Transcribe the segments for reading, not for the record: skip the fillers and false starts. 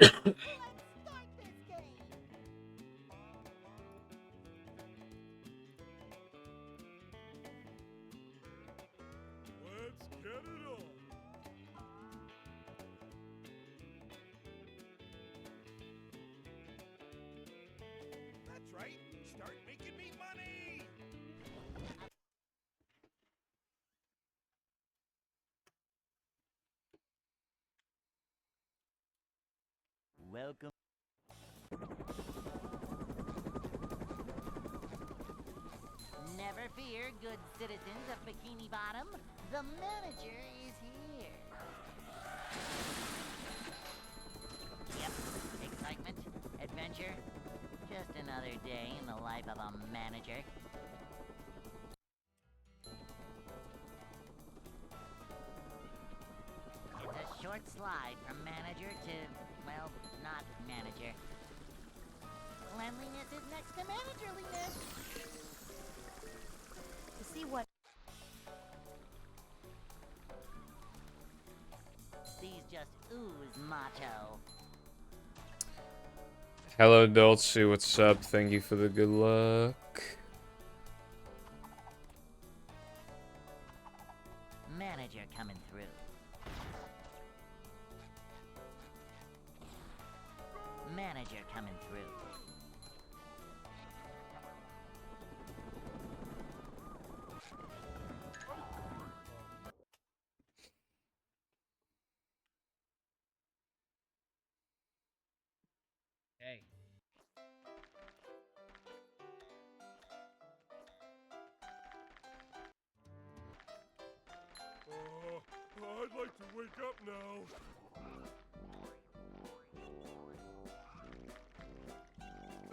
Let's get it on. That's right. Start making me money. Welcome. Never fear, good citizens of Bikini Bottom. The manager is here. Yep, excitement, adventure. Just another day in the life of a manager. It's a short slide from manager to, well, not manager. Cleanliness is next to managerliness. To see what These just ooze macho. Hello, Dolce. What's up? Thank you for the good luck. Manager coming through. Manager coming through. Hey. I'd like to wake up now.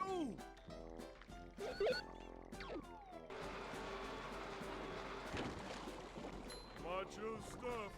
Oh! Macho stuff.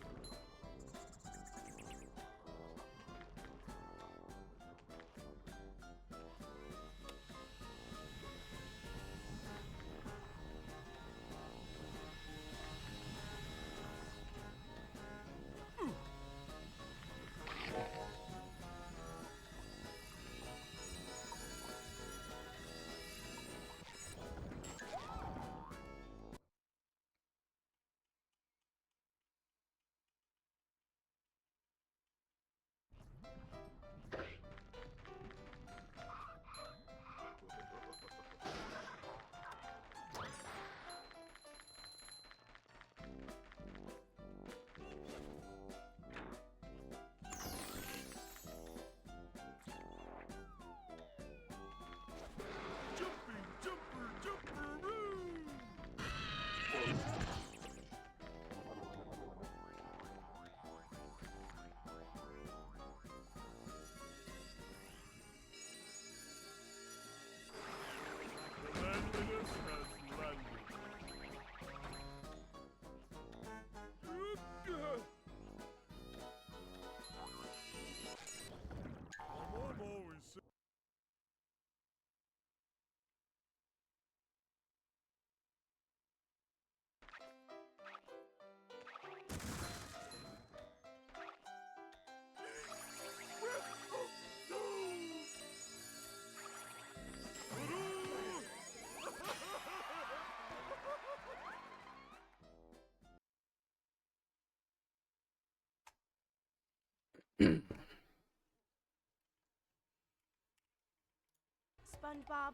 SpongeBob.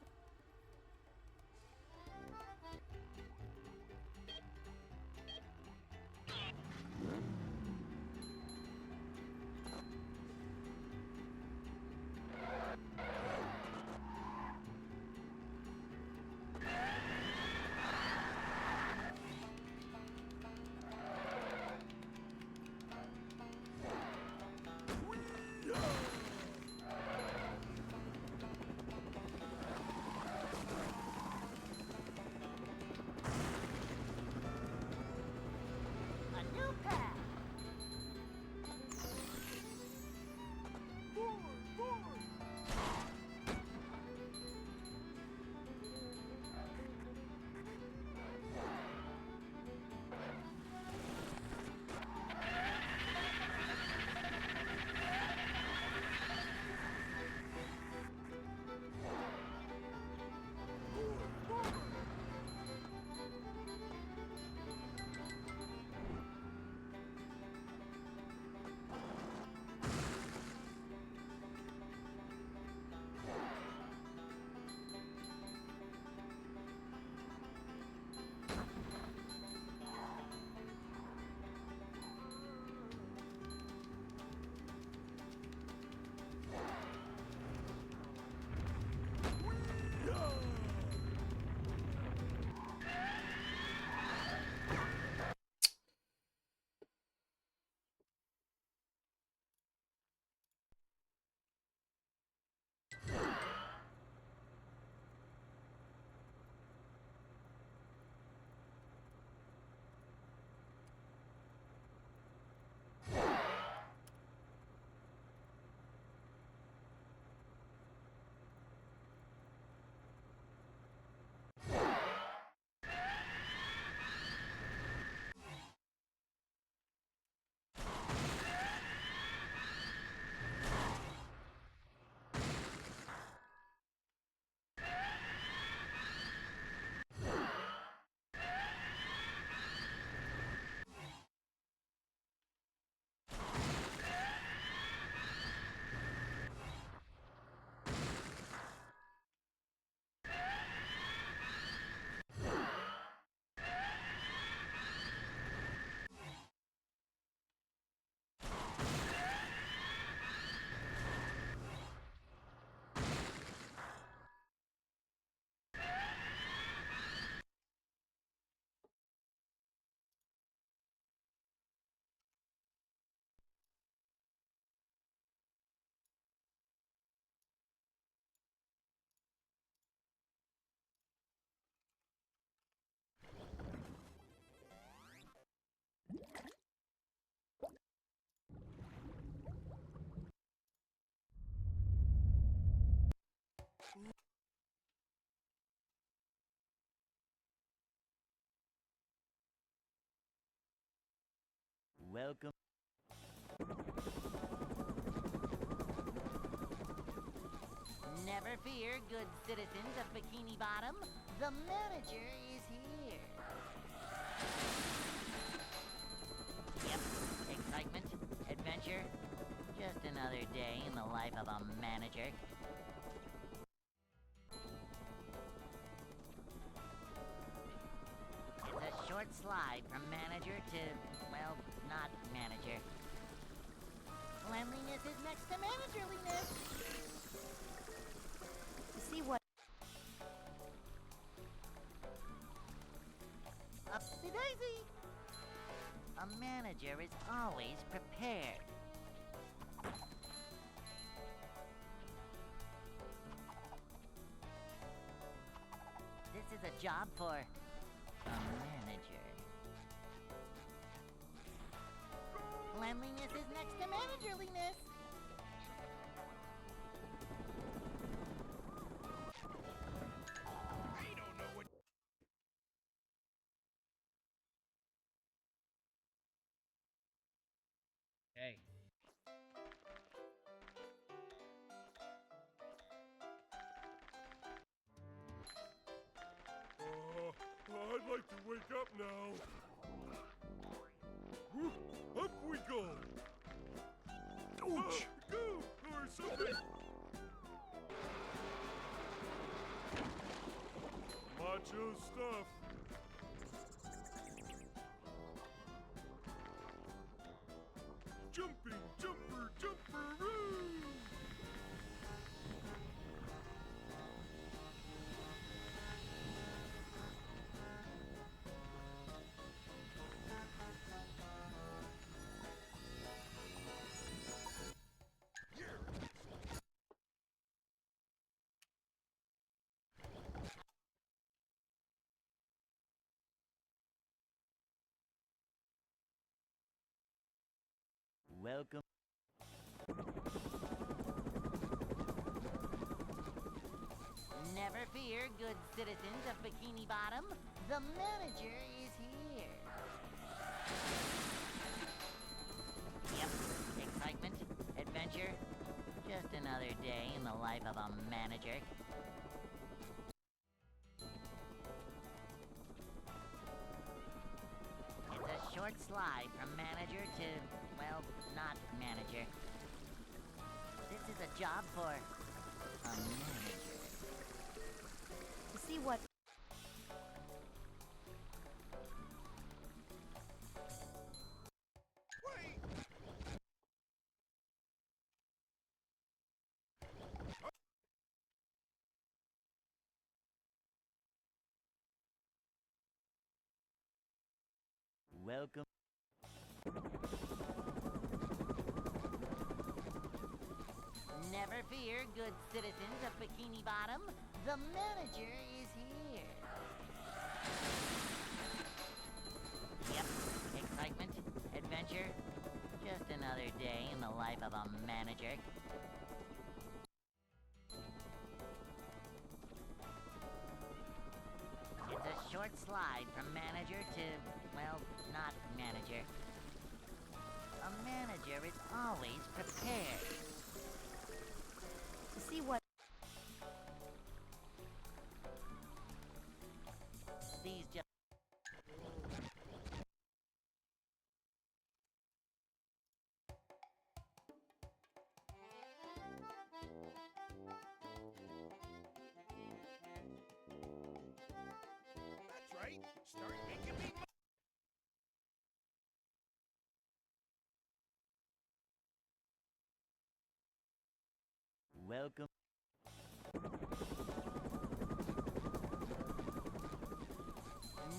Welcome. Never fear, good citizens of Bikini Bottom. The manager is here. Yep, excitement, adventure. Just another day in the life of a manager. It's a short slide from manager to, well, not manager. Cleanliness is next to managerliness. See what? Upsy daisy! A manager is always prepared. This is a job for a manager. Cleanliness is next to managerliness. I don't know what. Hey. I'd like to wake up now. Whoop, up we go. Ouch! Go or something. Macho stuff. Jumping, jumper, jumperoo! Welcome. Never fear, good citizens of Bikini Bottom. The manager is here. Yep, excitement, adventure. Just another day in the life of a manager. It's a short slide from manager to, well, not manager. This is a job for a manager. You see what? Wait! Welcome. Never fear, good citizens of Bikini Bottom. The manager is here. Yep, excitement, adventure. Just another day in the life of a manager. It's a short slide from manager to, well, not manager. A manager is always prepared. You see what? These just... That's right. Start making me money. Welcome.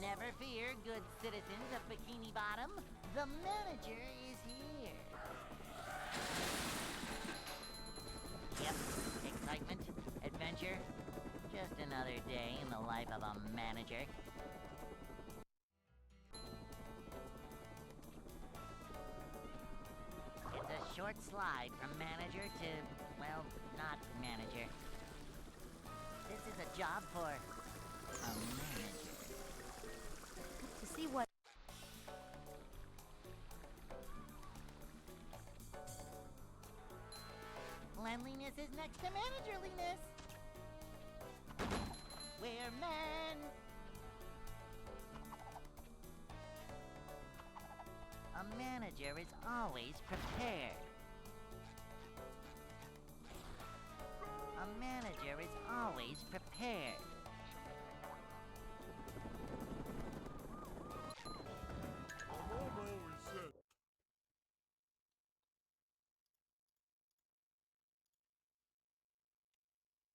Never fear, good citizens of Bikini Bottom. The manager is here. Yep, excitement, adventure. Just another day in the life of a manager. It's a short slide from manager to, well, not manager. This is a job for a manager. To see what... Cleanliness is next to managerliness. We're men. A manager is always prepared. A manager is always prepared.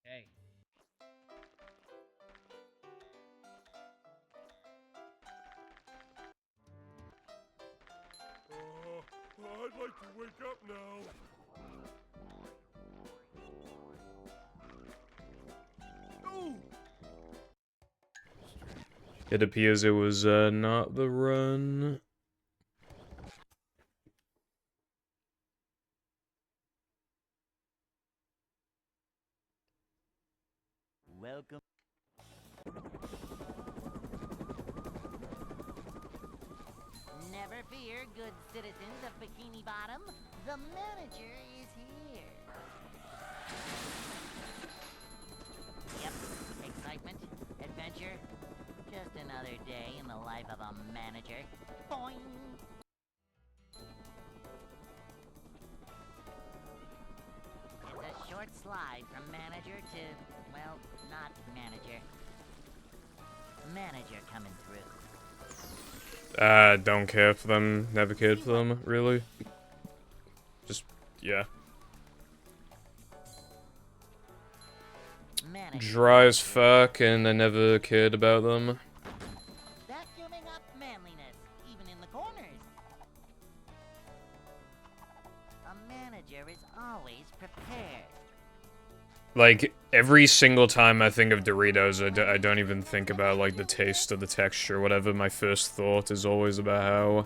Hey. I'd like to wake up now. No! It appears it was not the run. Welcome. Never fear, good citizens of Bikini Bottom. The manager is here. Yep, excitement, adventure. Just another day in the life of a manager. Boing! It's a short slide from manager to, well, not manager. Manager coming through. Don't care for them, never cared for them, really. Just, yeah. Manager. Dry as fuck, and I never cared about them. Vacuuming up manliness, even in the corners. A manager is always prepared. Like, every single time I think of Doritos, I don't even think about, like, the taste or the texture, whatever. My first thought is always about how...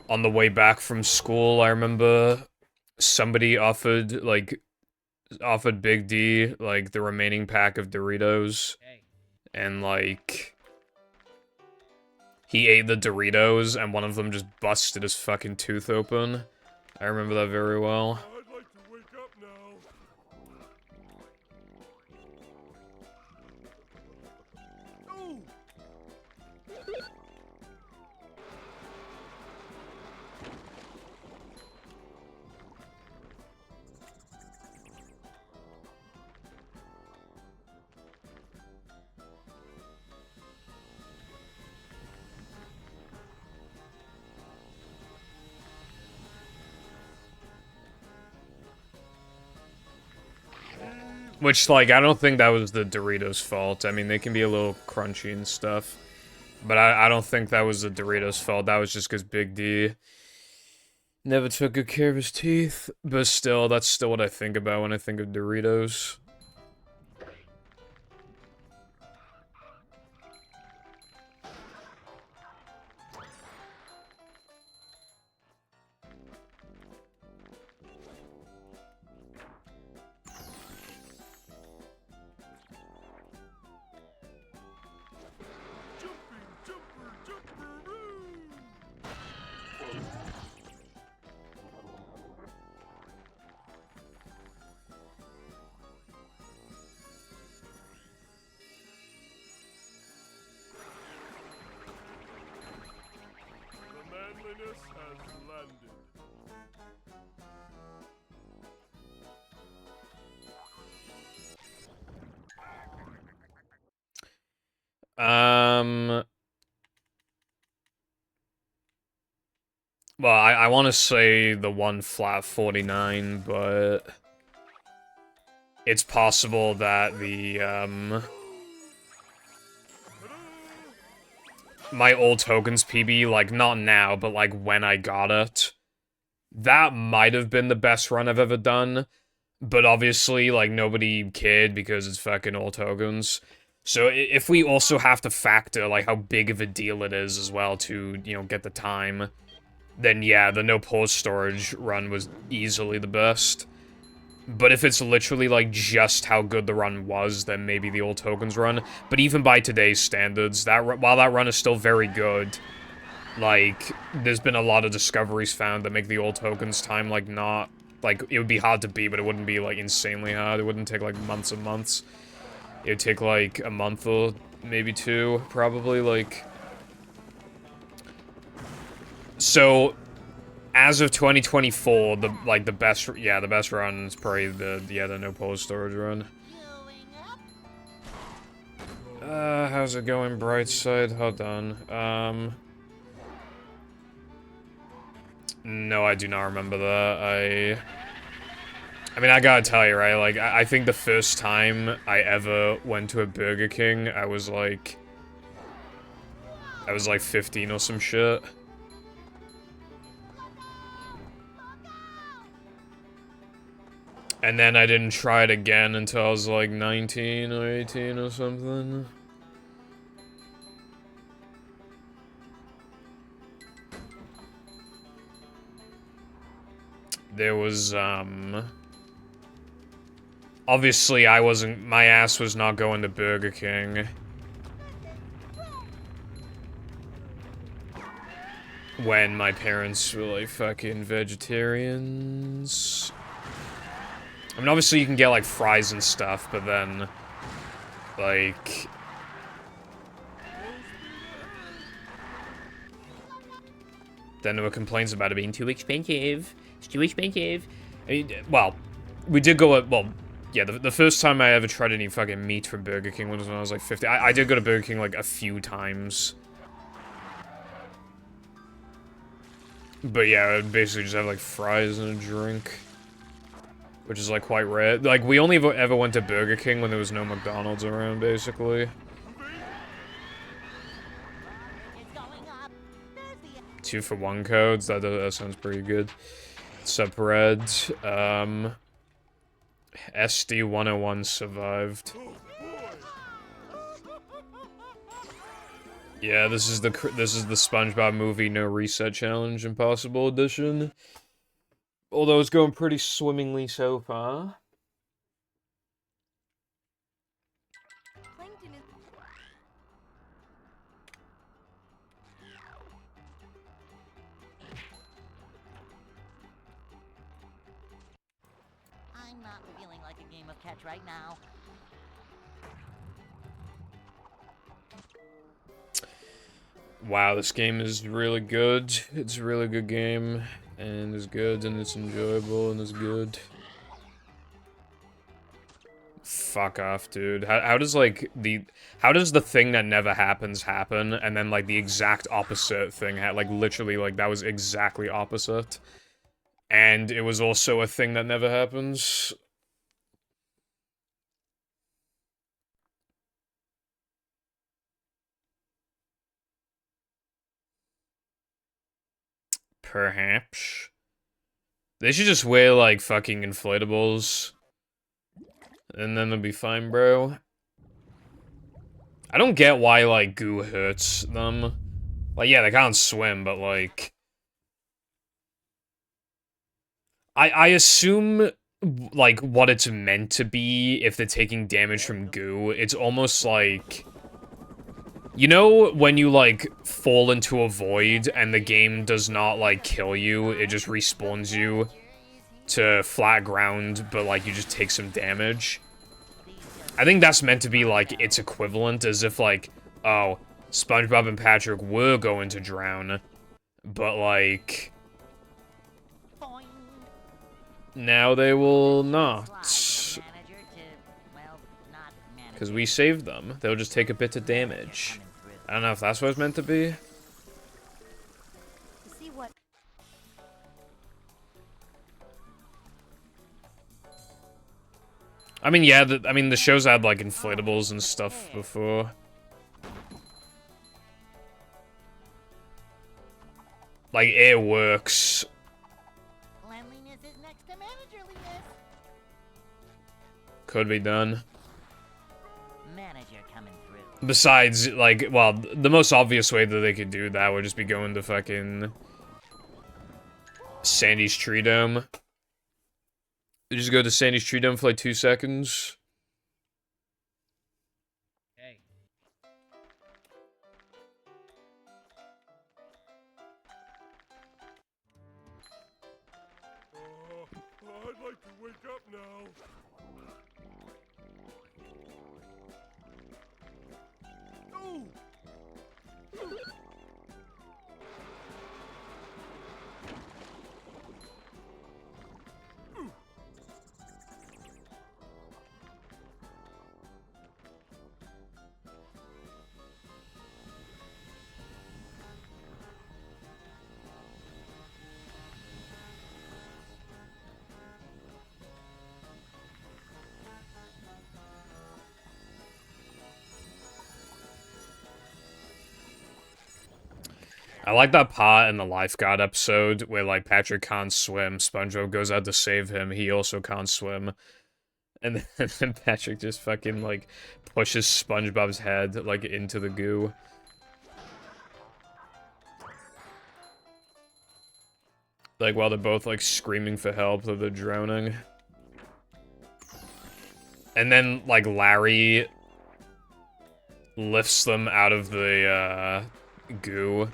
On the way back from school, I remember somebody offered Big D, like, the remaining pack of Doritos. And, like... He ate the Doritos, and one of them just busted his fucking tooth open. I remember that very well. I'd like to wake up now. No! Which, like, I don't think that was the Doritos' fault. I mean, they can be a little crunchy and stuff. But I don't think that was the Doritos' fault. That was just because Big D never took good care of his teeth. But still, that's still what I think about when I think of Doritos. The manliness has landed. Well, I want to say the one flat 49, but it's possible that the, my old tokens PB, like, not now, but, like, when I got it, that might have been the best run I've ever done, but obviously, like, nobody cared because it's fucking old tokens. So if we also have to factor, like, how big of a deal it is as well to, you know, get the time, then yeah, the no pause storage run was easily the best. But if it's literally, like, just how good the run was, then maybe the old tokens run. But even by today's standards, while that run is still very good, like, there's been a lot of discoveries found that make the old tokens time, like, not... Like, it would be hard to beat, but it wouldn't be, like, insanely hard. It wouldn't take, like, months and months. It would take, like, a month or maybe two, probably, like... So... As of 2024, the best run is probably the no pause storage run. How's it going, Brightside? Hold on. No, I do not remember that. I mean, I gotta tell you, right, like, I think the first time I ever went to a Burger King, I was like 15 or some shit. And then I didn't try it again until I was like 19 or 18 or something. There was, obviously my ass was not going to Burger King. When my parents were like fucking vegetarians. I mean, obviously you can get, like, fries and stuff, but then, like... Then there were complaints about it being too expensive. It's too expensive. I mean, well, we did go at, well, yeah, the first time I ever tried any fucking meat from Burger King was when I was, like, 50. I did go to Burger King, like, a few times. But yeah, I would basically just have, like, fries and a drink. Which is, like, quite rare. Like, we only ever went to Burger King when there was no McDonald's around, basically. Two for one codes, that sounds pretty good. Subred, SD101 survived. Yeah, this is the SpongeBob movie No Reset Challenge Impossible Edition. Although it's going pretty swimmingly so far. I'm not feeling like a game of catch right now. Wow, this game is really good. It's a really good game. And it's good, and it's enjoyable, and it's good. Fuck off, dude. How does, like, how does the thing that never happens happen, and then, like, the exact opposite thing, like, literally, like, that was exactly opposite. And it was also a thing that never happens. Perhaps. They should just wear, like, fucking inflatables. And then they'll be fine, bro. I don't get why, like, goo hurts them. Like, yeah, they can't swim, but, like... I assume, like, what it's meant to be if they're taking damage from goo. It's almost like... You know when you, like, fall into a void and the game does not, like, kill you, it just respawns you to flat ground, but, like, you just take some damage? I think that's meant to be, like, its equivalent, as if, like, oh, SpongeBob and Patrick were going to drown, but, like... Now they will not. Because we saved them. They'll just take a bit of damage. I don't know if that's what it's meant to be. I mean, yeah, the shows had, like, inflatables and stuff before. Like, it works. Could be done. Besides, like, well, the most obvious way that they could do that would just be going to fucking Sandy's Tree Dome. Just go to Sandy's tree down for like 2 seconds. Hey. I'd like to wake up now. Oh! I like that part in the lifeguard episode where, like, Patrick can't swim. SpongeBob goes out to save him. He also can't swim. And then Patrick just fucking, like, pushes SpongeBob's head, like, into the goo. Like, while they're both, like, screaming for help that they're drowning. And then, like, Larry lifts them out of the, goo.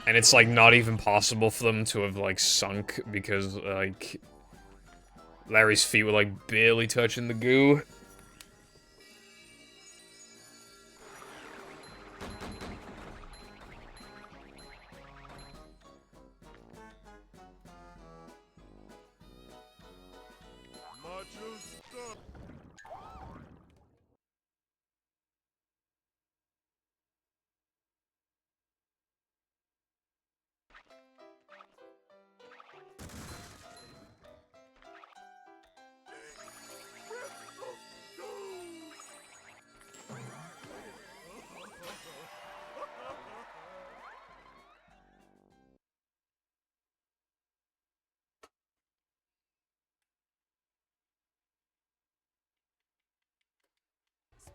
And it's, like, not even possible for them to have, like, sunk because, like, Larry's feet were, like, barely touching the goo. Macho stuff.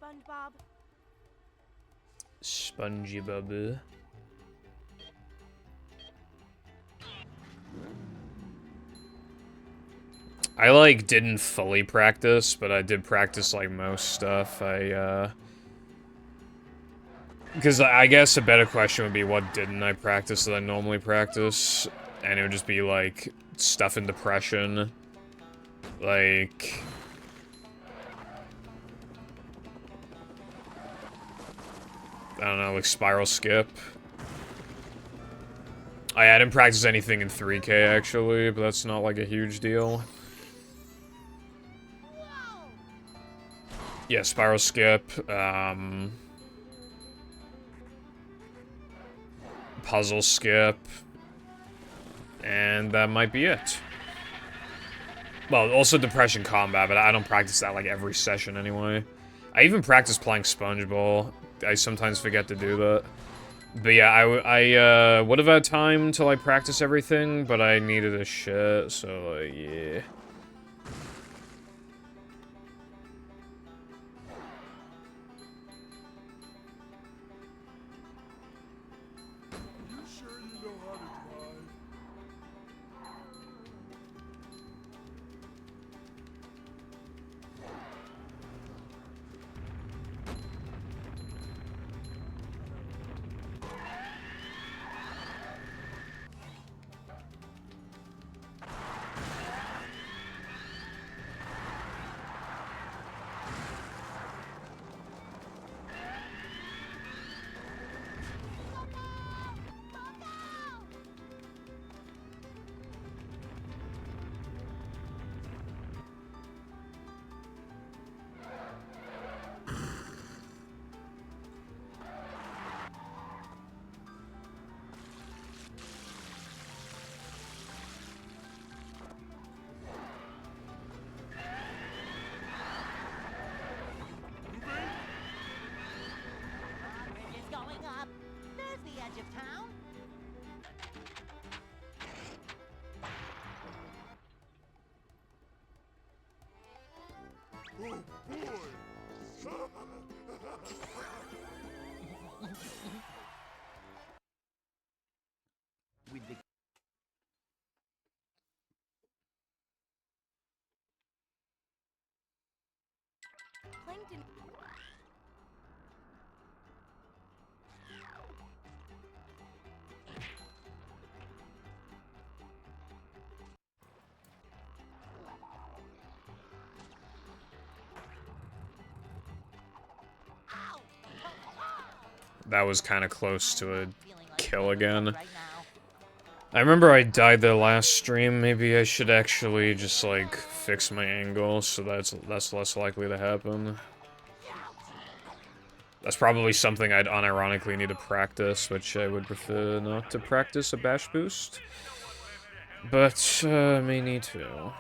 SpongeBob. Spongy Bubba. I, like, didn't fully practice, but I did practice, like, most stuff. Because I guess a better question would be, what didn't I practice that I normally practice? And it would just be, like, stuff in depression. Like... I don't know, like spiral skip. I didn't practice anything in 3K, actually, but that's not, like, a huge deal. Yeah, spiral skip, puzzle skip, and that might be it. Well, also depression combat, but I don't practice that, like, every session anyway. I even practice playing Spongeball. I sometimes forget to do that. But yeah, I would have had time to, like, practice everything, but I needed a shit, so, yeah. You sure you know how to drive? Bridge is going up. There's the edge of town. Oh boy! With the plankton. That was kind of close to a Feeling like kill giving up again. right now. I remember I died there last stream. Maybe I should actually just, like, fix my angle so that's less likely to happen. That's probably something I'd unironically need to practice, which I would prefer not to practice a bash boost. But, may need to.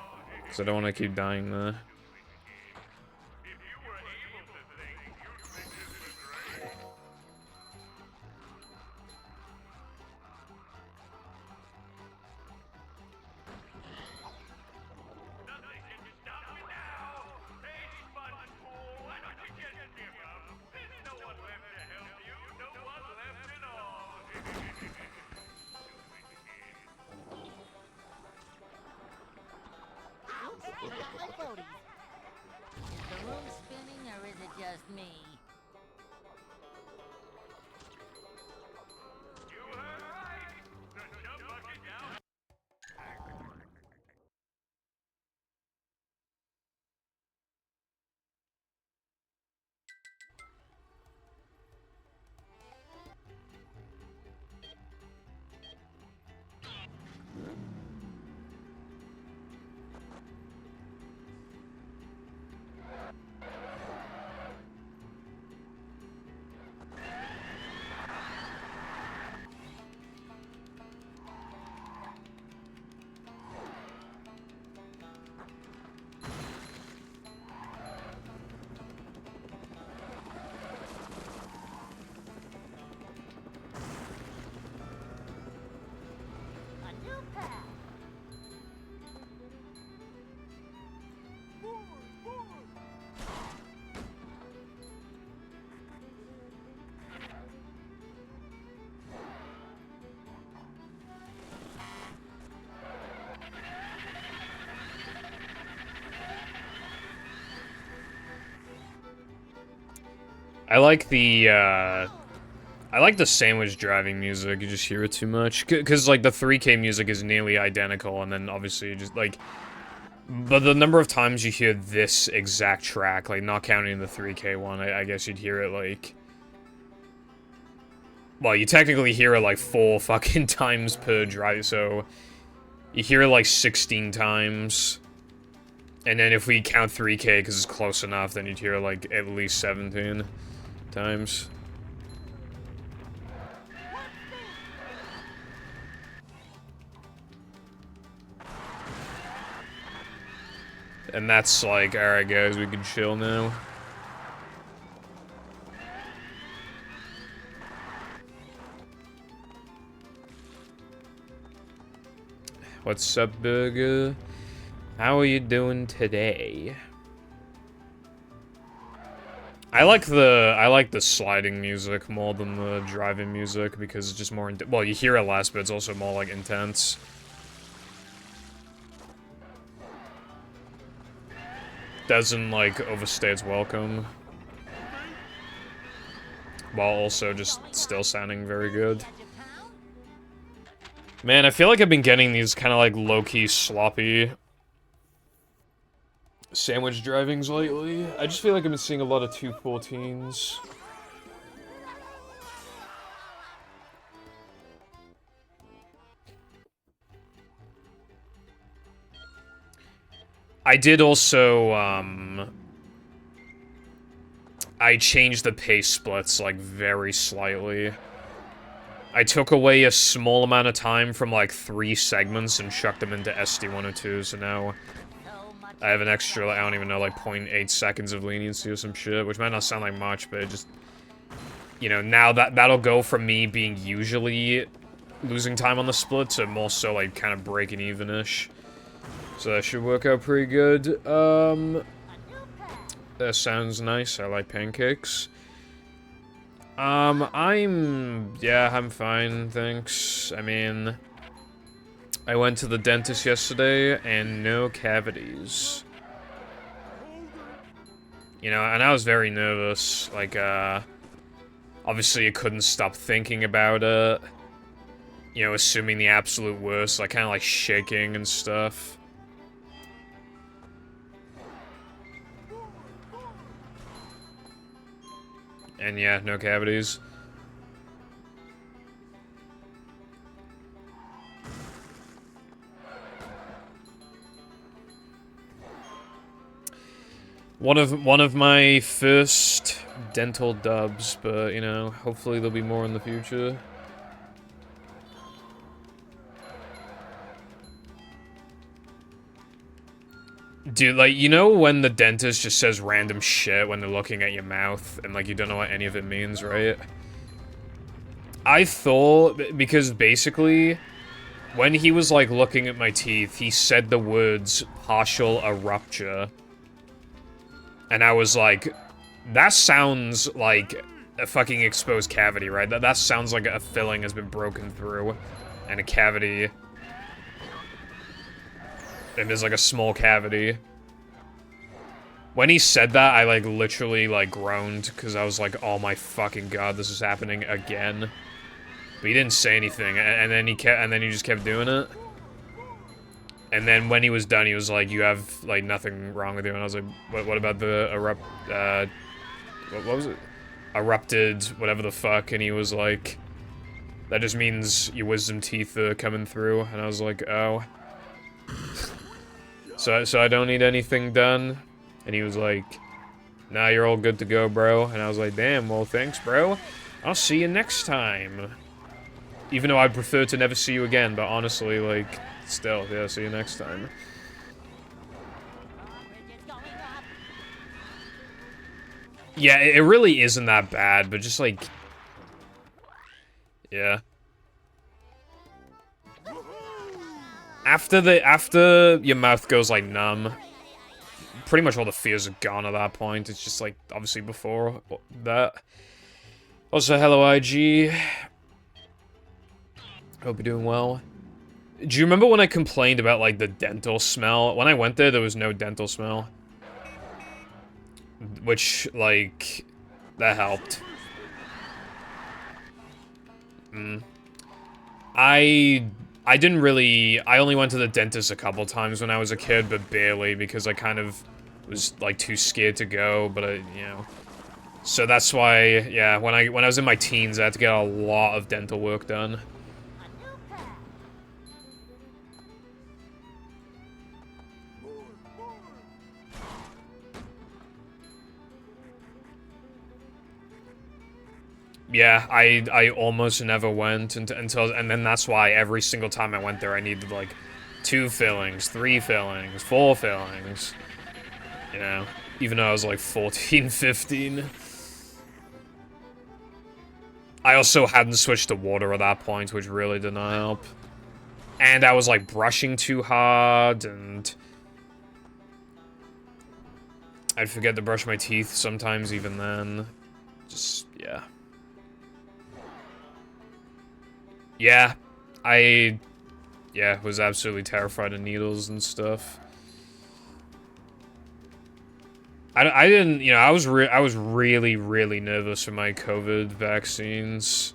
Because I don't want to keep dying there. Forgot my floaties. Is the room spinning or is it just me? A new path. I like the sandwich driving music, you just hear it too much. Because, like, the 3K music is nearly identical, and then obviously you just, like... But the number of times you hear this exact track, like, not counting the 3K one, I guess you'd hear it, like... Well, you technically hear it, like, 4 fucking times per drive, so... You hear it, like, 16 times. And then if we count 3K, because it's close enough, then you'd hear it, like, at least 17 times. And that's like, alright guys, we can chill now. What's up, Burger? How are you doing today? I like the sliding music more than the driving music because it's just more, well, you hear it less, but it's also more, like, intense. Doesn't, like, overstay its welcome. While also just still sounding very good. Man, I feel like I've been getting these kind of, like, low-key sloppy sandwich drivings lately. I just feel like I've been seeing a lot of 214s. I did also, I changed the pace splits, like, very slightly. I took away a small amount of time from, like, 3 segments and chucked them into SD102, so now I have an extra, like, I don't even know, like, 0.8 seconds of leniency or some shit, which might not sound like much, but it just... You know, now that'll go from me being usually losing time on the split to more so, like, kind of breaking even-ish. So that should work out pretty good. That sounds nice. I like pancakes. Yeah, I'm fine, thanks. I mean, I went to the dentist yesterday, and no cavities. You know, and I was very nervous. Like, obviously I couldn't stop thinking about it. You know, assuming the absolute worst, like, kind of like shaking and stuff. And yeah, no cavities. One of my first dental dubs, but you know, hopefully there'll be more in the future. Dude, like, you know when the dentist just says random shit when they're looking at your mouth, and like you don't know what any of it means, right? I thought, because basically, when he was like looking at my teeth, he said the words partial a rupture. And I was like, that sounds like a fucking exposed cavity, right? That sounds like a filling has been broken through, and a cavity. And there's like a small cavity. When he said that, I like literally like groaned, because I was like, oh my fucking god, this is happening again. But he didn't say anything, and then he just kept doing it. And then when he was done, he was like, you have, like, nothing wrong with you. And I was like, what about the what was it? Erupted, whatever the fuck. And he was like, that just means your wisdom teeth are coming through. And I was like, oh. So I don't need anything done? And he was like, nah, you're all good to go, bro. And I was like, damn, well, thanks, bro. I'll see you next time. Even though I'd prefer to never see you again, but honestly, like... Still, yeah, see you next time. Yeah, it really isn't that bad, but just like... Yeah. After your mouth goes like numb, pretty much all the fears are gone at that point. It's just like, obviously before that. Also, hello IG. Hope you're doing well. Do you remember when I complained about, like, the dental smell? When I went there was no dental smell. Which, like, that helped. I didn't really... I only went to the dentist a couple times when I was a kid, but barely, because I kind of was, like, too scared to go, but you know... So that's why, yeah, when I was in my teens, I had to get a lot of dental work done. Yeah, I almost never went until, and then that's why every single time I went there, I needed, like, 2 fillings, 3 fillings, 4 fillings. You know, even though I was, like, 14, 15. I also hadn't switched to water at that point, which really did not help. And I was, like, brushing too hard, and... I'd forget to brush my teeth sometimes even then. Just, yeah. Yeah, I was absolutely terrified of needles and stuff. I didn't, you know, I was really, really nervous for my COVID vaccines.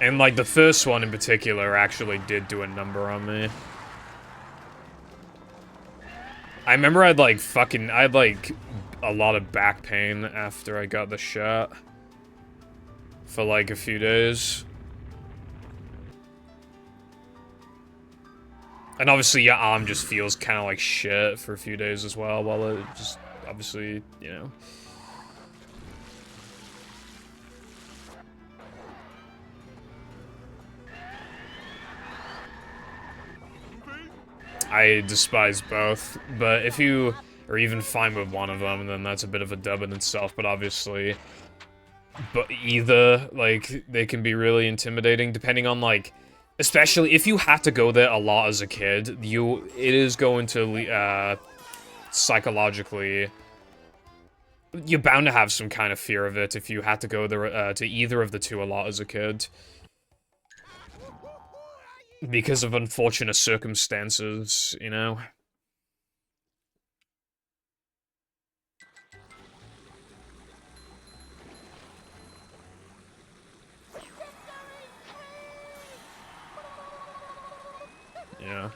And, like, the first one in particular actually did do a number on me. I remember I had, like, a lot of back pain after I got the shot. For, like, a few days. And obviously your arm just feels kind of like shit for a few days as well, while it just, obviously, you know. I despise both, but if you are even fine with one of them, then that's a bit of a dub in itself, but obviously... But either, like, they can be really intimidating, depending on, like... Especially if you had to go there a lot as a kid, it is going to, psychologically... You're bound to have some kind of fear of it if you had to go there, to either of the two a lot as a kid. because of unfortunate circumstances, you know? Yeah.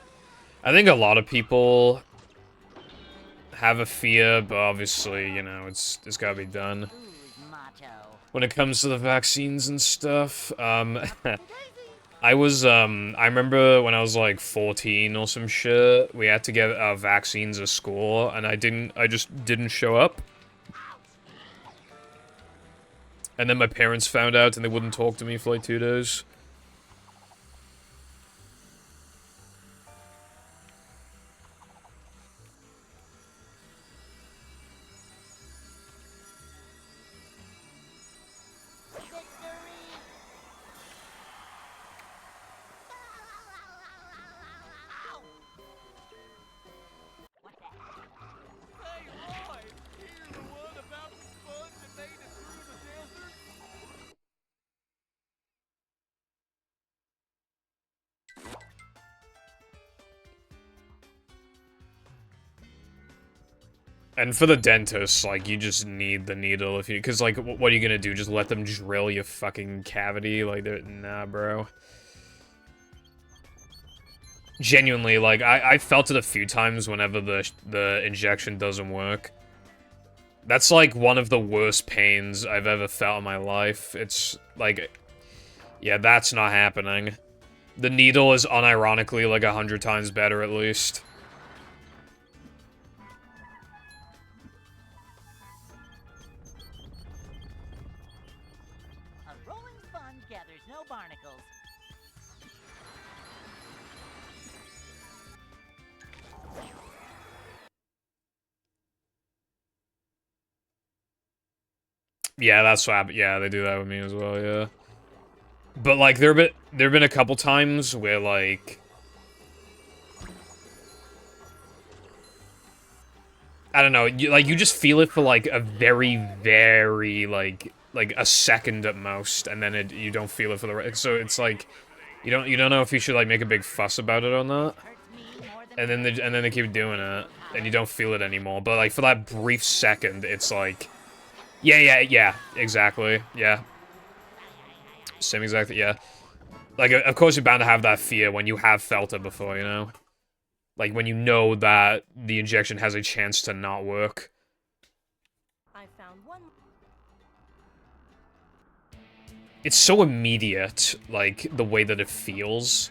I think a lot of people have a fear, but obviously, you know, it's gotta be done. Who's macho? When it comes to the vaccines and stuff, I remember when I was like 14 or some shit, we had to get vaccines at school, and I just didn't show up. And then my parents found out and they wouldn't talk to me for like 2 days. Hey, Lloyd! You're the one about the sponge that made it through the desert? And for the dentist, like, you just need the needle if you... Because, like, what are you gonna do? Just let them drill your fucking cavity? Like, nah, bro. Genuinely, like, I felt it a few times whenever the injection doesn't work. That's, like, one of the worst pains I've ever felt in my life. It's, like... Yeah, that's not happening. The needle is unironically, like, 100 times better, at least. A rolling sponge gathers no barnacles. Yeah, that's what happened. Yeah, they do that with me as well, yeah. But, like, there've been a couple times where, like... I don't know, you just feel it for, like, a very, very, like a second at most, and then you don't feel it for the rest. So it's like, you don't know if you should, like, make a big fuss about it or not. And then they keep doing it, and you don't feel it anymore. But, like, for that brief second, it's like... Yeah, exactly, yeah. Same exactly, yeah. Like, of course you're bound to have that fear when you have felt it before, you know? Like, when you know that the injection has a chance to not work. I found one. It's so immediate, like, the way that it feels.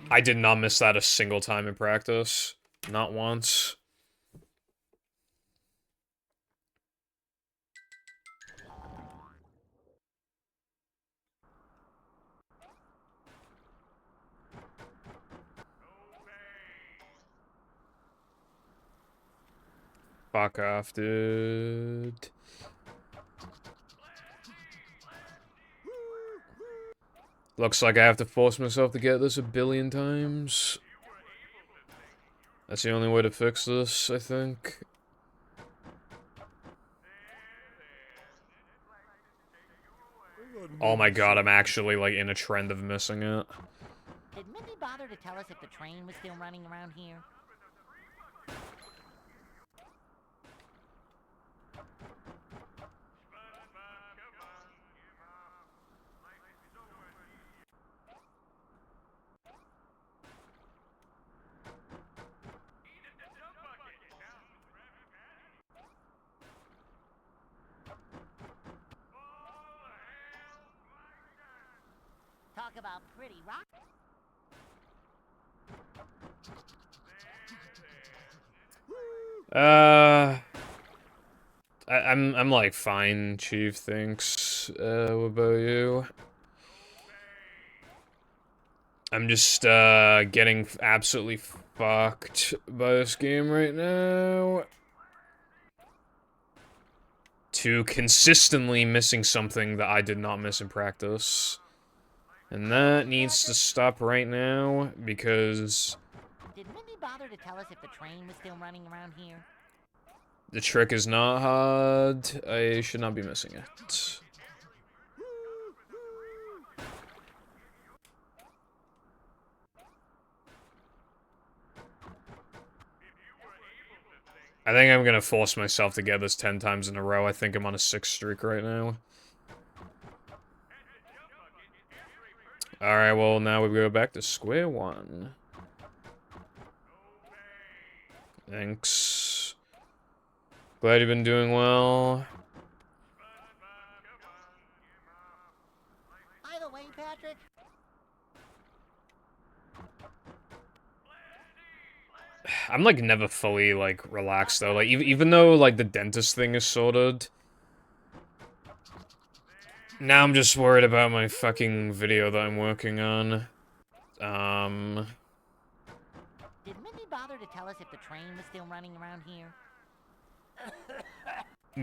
I did not miss that a single time in practice. Not once. Fuck off, dude. Looks like I have to force myself to get this 1,000,000,000 times. That's the only way to fix this, I think. Oh my god, I'm actually, like, in a trend of missing it. Did Mindy bother to tell us if the train was still running around here? Talk about pretty rock. I'm like fine, Chief, thanks. What about you? I'm just, getting absolutely fucked by this game right now. To consistently missing something that I did not miss in practice. And that needs to stop right now, because... Did Mindy bother to tell us if the train was still running around here? the trick is not hard. I should not be missing it. I think I'm gonna force myself to get this 10 times in a row. I think I'm on a 6 streak right now. Alright, well, now we go back to square one. Thanks. Glad you've been doing well. By the way, Patrick, I'm, like, never fully, like, relaxed, though. Like, even though, like, the dentist thing is sorted, now I'm just worried about my fucking video that I'm working on. did Mindy bother to tell us if the train was still running around here?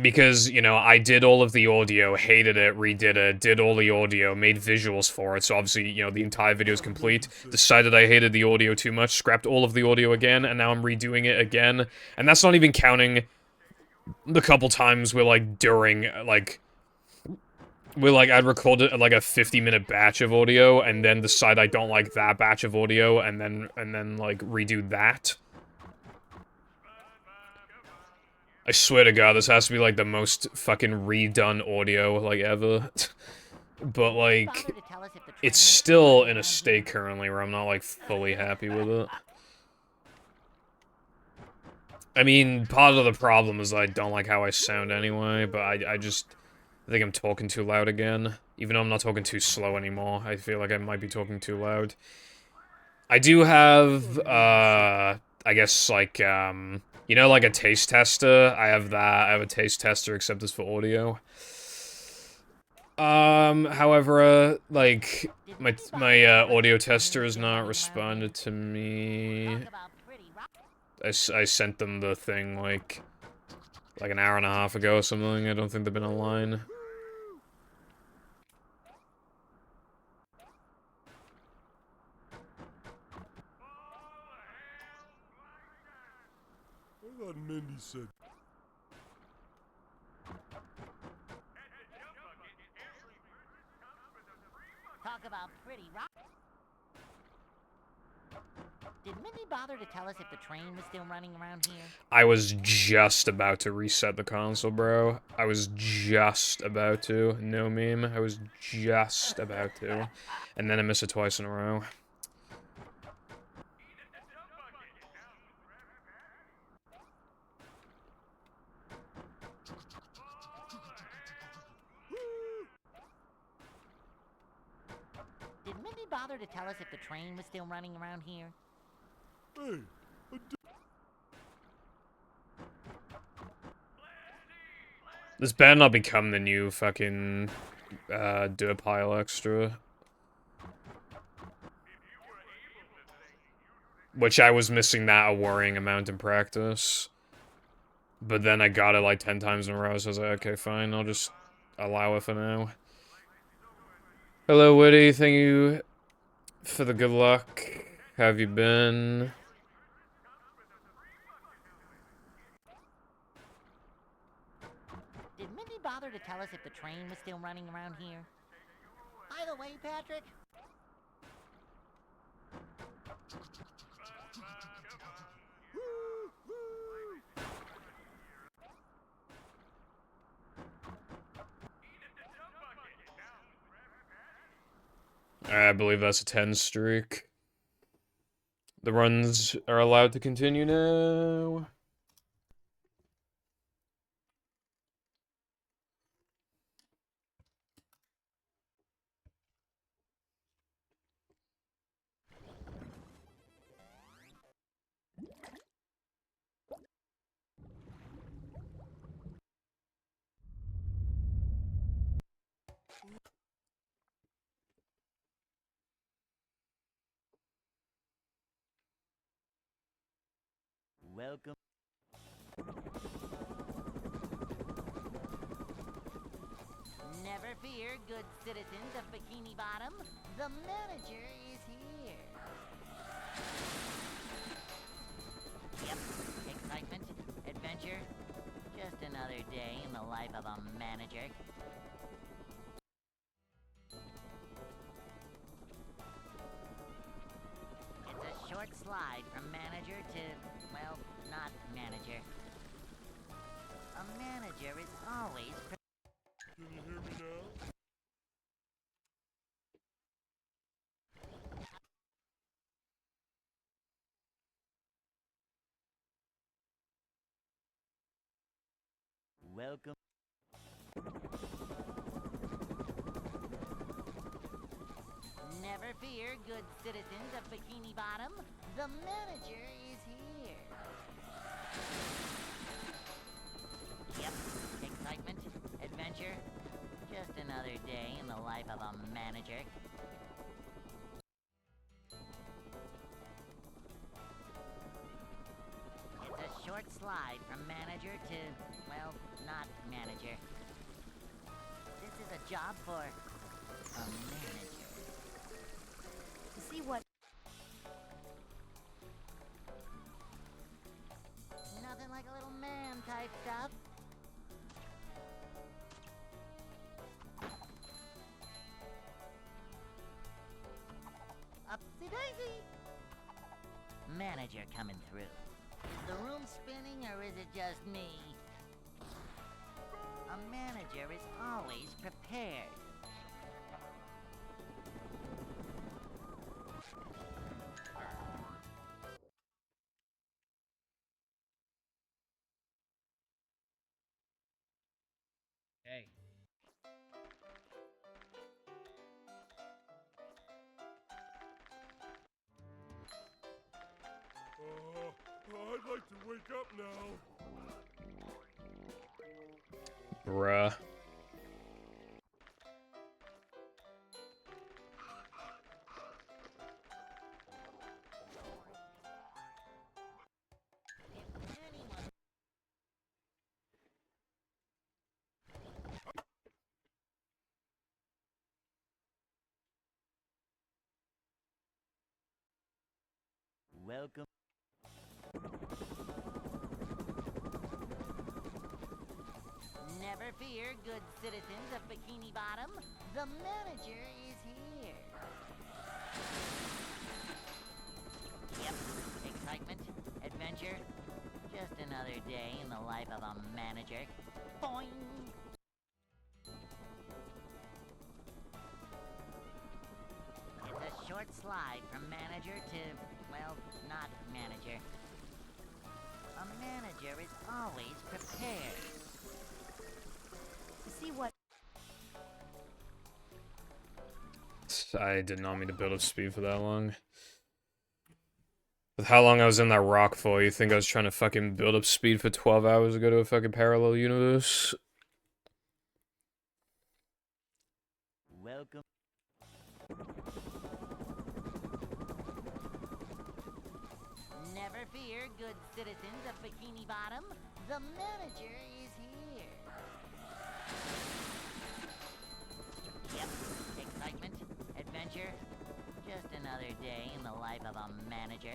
Because, you know, I did all of the audio, hated it, redid it, did all the audio, made visuals for it, so obviously, you know, the entire video is complete. Decided I hated the audio too much, scrapped all of the audio again, and now I'm redoing it again. And that's not even counting the couple times where, like, during, like... where, like, I'd record it, like, a 50-minute batch of audio, and then decide I don't like that batch of audio, and then, like, redo that. I swear to God, this has to be, like, the most fucking redone audio, like, ever. But, like, it's still in a state currently where I'm not, like, fully happy with it. I mean, part of the problem is I don't like how I sound anyway, but I think I'm talking too loud again. Even though I'm not talking too slow anymore, I feel like I might be talking too loud. I do have, I guess, like, you know, like a taste tester? I have that. I have a taste tester, except it's for audio. However, like, my audio tester has not responded to me. I sent them the thing, like an hour and a half ago or something. I don't think they've been online. I thought Mindy said. Talk about pretty rock. Did Mindy bother to tell us if the train was still running around here? I was just about to reset the console, bro. I was just about to. No meme. I was just about to. And then I missed it twice in a row. Did Mindy bother to tell us if the train was still running around here? Hey, This better not become the new fucking, dirt pile extra. Which I was missing that a worrying amount in practice. But then I got it like 10 times in a row, so I was like, okay, fine, I'll just allow it for now. Hello, Woody, thank you for the good luck. How have you been? Did Mindy bother to tell us if the train was still running around here? By the way, Patrick, I believe that's a 10 streak. The runs are allowed to continue now. welcome. Never fear, good citizens of Bikini Bottom. The manager is here. Yep, excitement, adventure. Just another day in the life of a manager. It's a short slide from manager to, well, not manager. Welcome. Never fear, good citizens of Bikini Bottom. The manager is here. Yep, excitement, adventure. Just another day in the life of a manager. It's a short slide from manager to, well, not manager. This is a job for a manager. To see what Nothing like a little man type stuff. Upsy daisy. Manager coming through. Is the room spinning or is it just me? A manager is always prepared. Hey. I'd like to wake up now. Bruh. Welcome. Never fear, good citizens of Bikini Bottom. The manager is here. Yep, excitement, adventure. Just another day in the life of a manager. Boing! It's a short slide from manager to, well, not manager. A manager is always prepared. to see what I did not mean to build up speed for that long. With how long I was in that rock for, you think I was trying to fucking build up speed for 12 hours to go to a fucking parallel universe? Welcome. Never fear, good citizens of Bikini Bottom. The manager is here. Yep, excitement, adventure. Just another day in the life of a manager.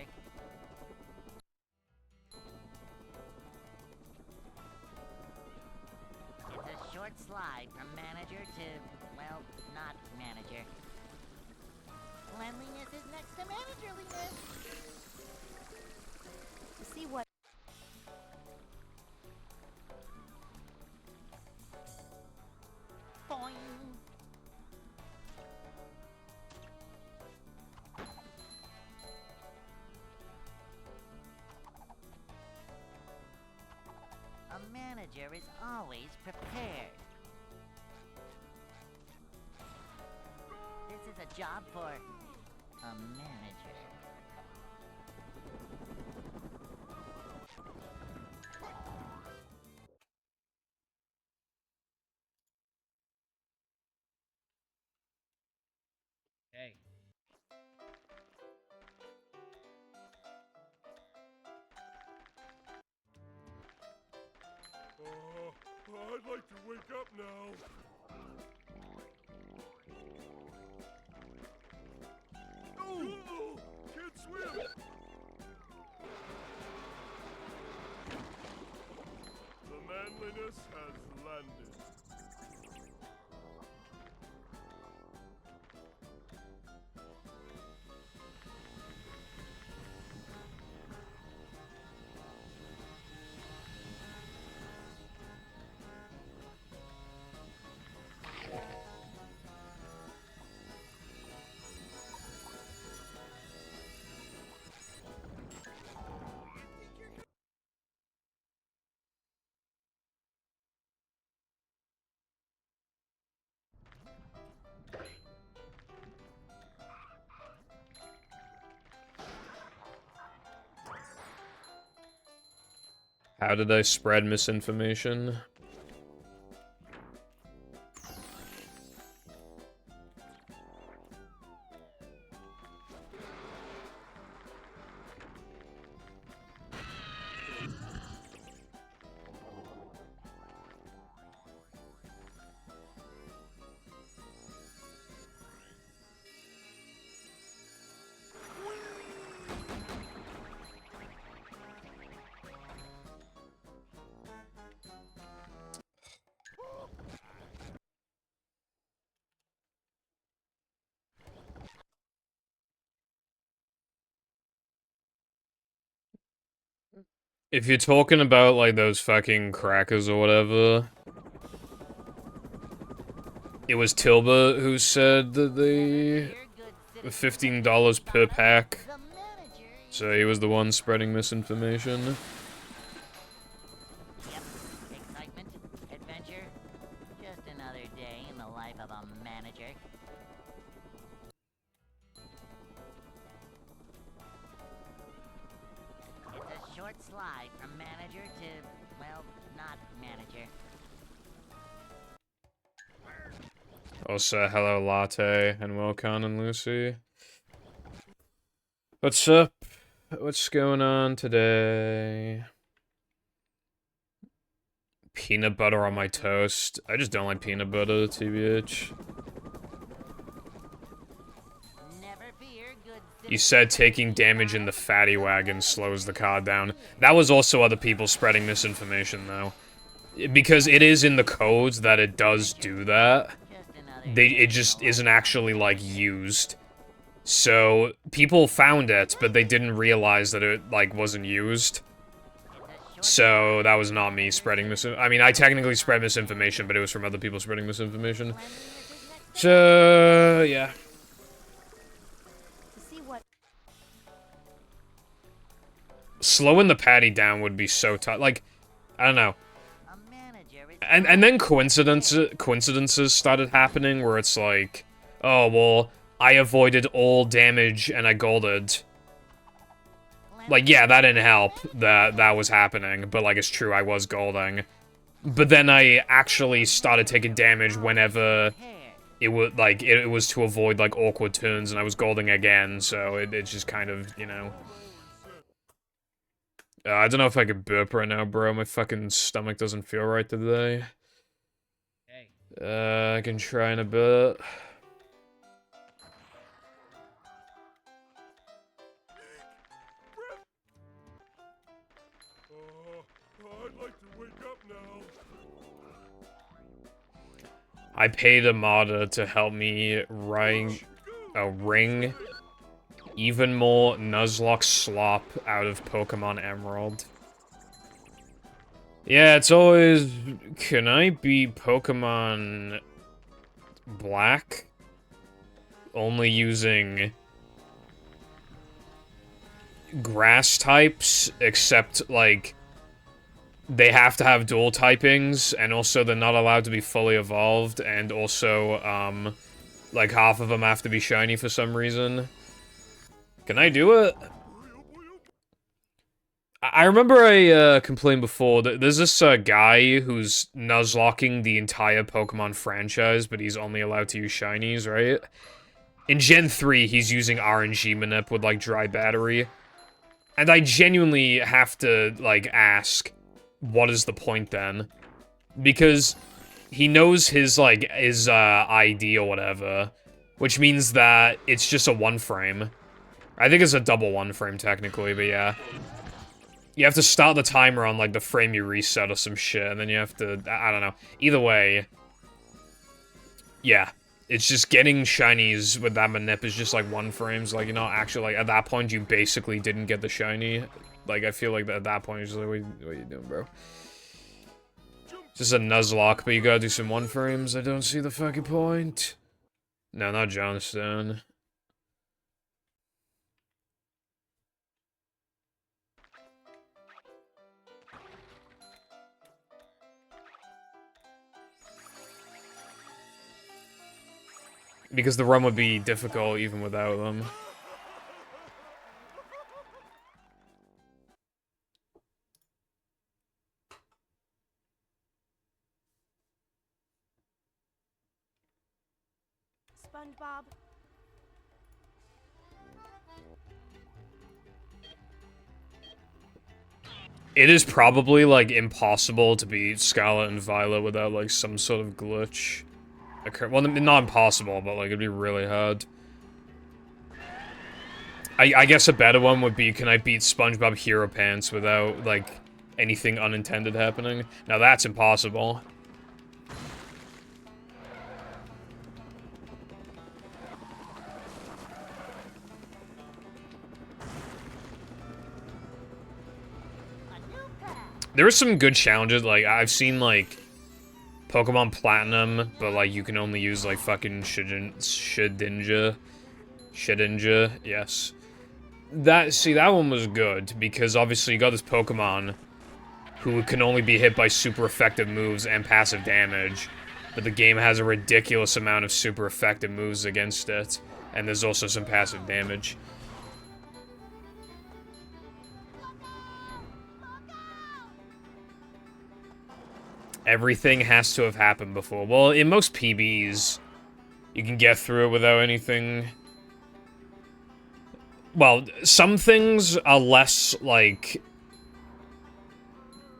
It's a short slide from manager to, well, not manager. Cleanliness is next to managerliness. to see what Boing! A manager is always prepared. This is a job for a manager. Hey. I'd like to wake up now. Oh! Can't swim! The manliness has landed. How did I spread misinformation? If you're talking about, like, those fucking crackers or whatever, it was Tilba who said that they were $15 per pack, so he was the one spreading misinformation. Yep. Excitement, adventure, just another day in the life of a manager. It's a short slide from manager to, well, not manager. Also, hello Latte, and welcome and Lucy. What's up? What's going on today? Peanut butter on my toast. I just don't like peanut butter, TBH. Never fear, good You said taking damage in the fatty wagon slows the car down. That was also other people spreading misinformation, though. Because it is in the codes that it does do that. It just isn't actually, like, used. So, people found it, but they didn't realize that it, like, wasn't used. So, that was not me spreading I mean, I technically spread misinformation, but it was from other people spreading misinformation. So, yeah. To see what Slowing the patty down would be so tough. Like, I don't know. A manager is And then coincidences started happening where it's like, oh, well, I avoided all damage and I golded. Like, yeah, that didn't help that was happening, but, like, it's true, I was golding. But then I actually started taking damage whenever it would, like, it was to avoid, like, awkward turns, and I was golding again, so it's just kind of, you know. I don't know if I could burp right now, bro. My fucking stomach doesn't feel right today. Hey. I can try in a bit. I'd like to wake up now. I paid a modder to help me ring even more Nuzlocke slop out of Pokemon Emerald. Yeah, it's always... Can I beat Pokemon Black? Only using grass types, except, like, they have to have dual typings, and also they're not allowed to be fully evolved, and also, like, half of them have to be shiny for some reason. Can I do it? I remember I complained before that there's this guy who's nuzlocking the entire Pokemon franchise, but he's only allowed to use shinies, right? In Gen 3, he's using RNG manip with, like, dry battery. And I genuinely have to, like, ask, what is the point then? Because he knows his, like, his ID or whatever, which means that it's just a one frame. I think it's a double one frame technically, but yeah. You have to start the timer on, like, the frame you reset or some shit, and then you have to, I don't know. Either way, yeah. It's just getting shinies with that manip is just, like, one frames. Like, you're not actually, like, at that point, you basically didn't get the shiny. Like, I feel like at that point, you're just like, what are you doing, bro? Just a Nuzlocke, but you gotta do some one frames. I don't see the fucking point. No, not Johnstone. Because the run would be difficult even without them. SpongeBob? It is probably, like, impossible to beat Scarlet and Violet without, like, some sort of glitch. Well, not impossible, but, like, it'd be really hard. I guess a better one would be, can I beat SpongeBob Hero Pants without, like, anything unintended happening? Now that's impossible. There are some good challenges, like, I've seen, like, Pokemon Platinum, but, like, you can only use, like, fucking Shedinja, yes. That one was good, because obviously you got this Pokemon who can only be hit by super effective moves and passive damage, but the game has a ridiculous amount of super effective moves against it, and there's also some passive damage. Everything has to have happened before. Well, in most PBs, you can get through it without anything. Well, some things are less, like,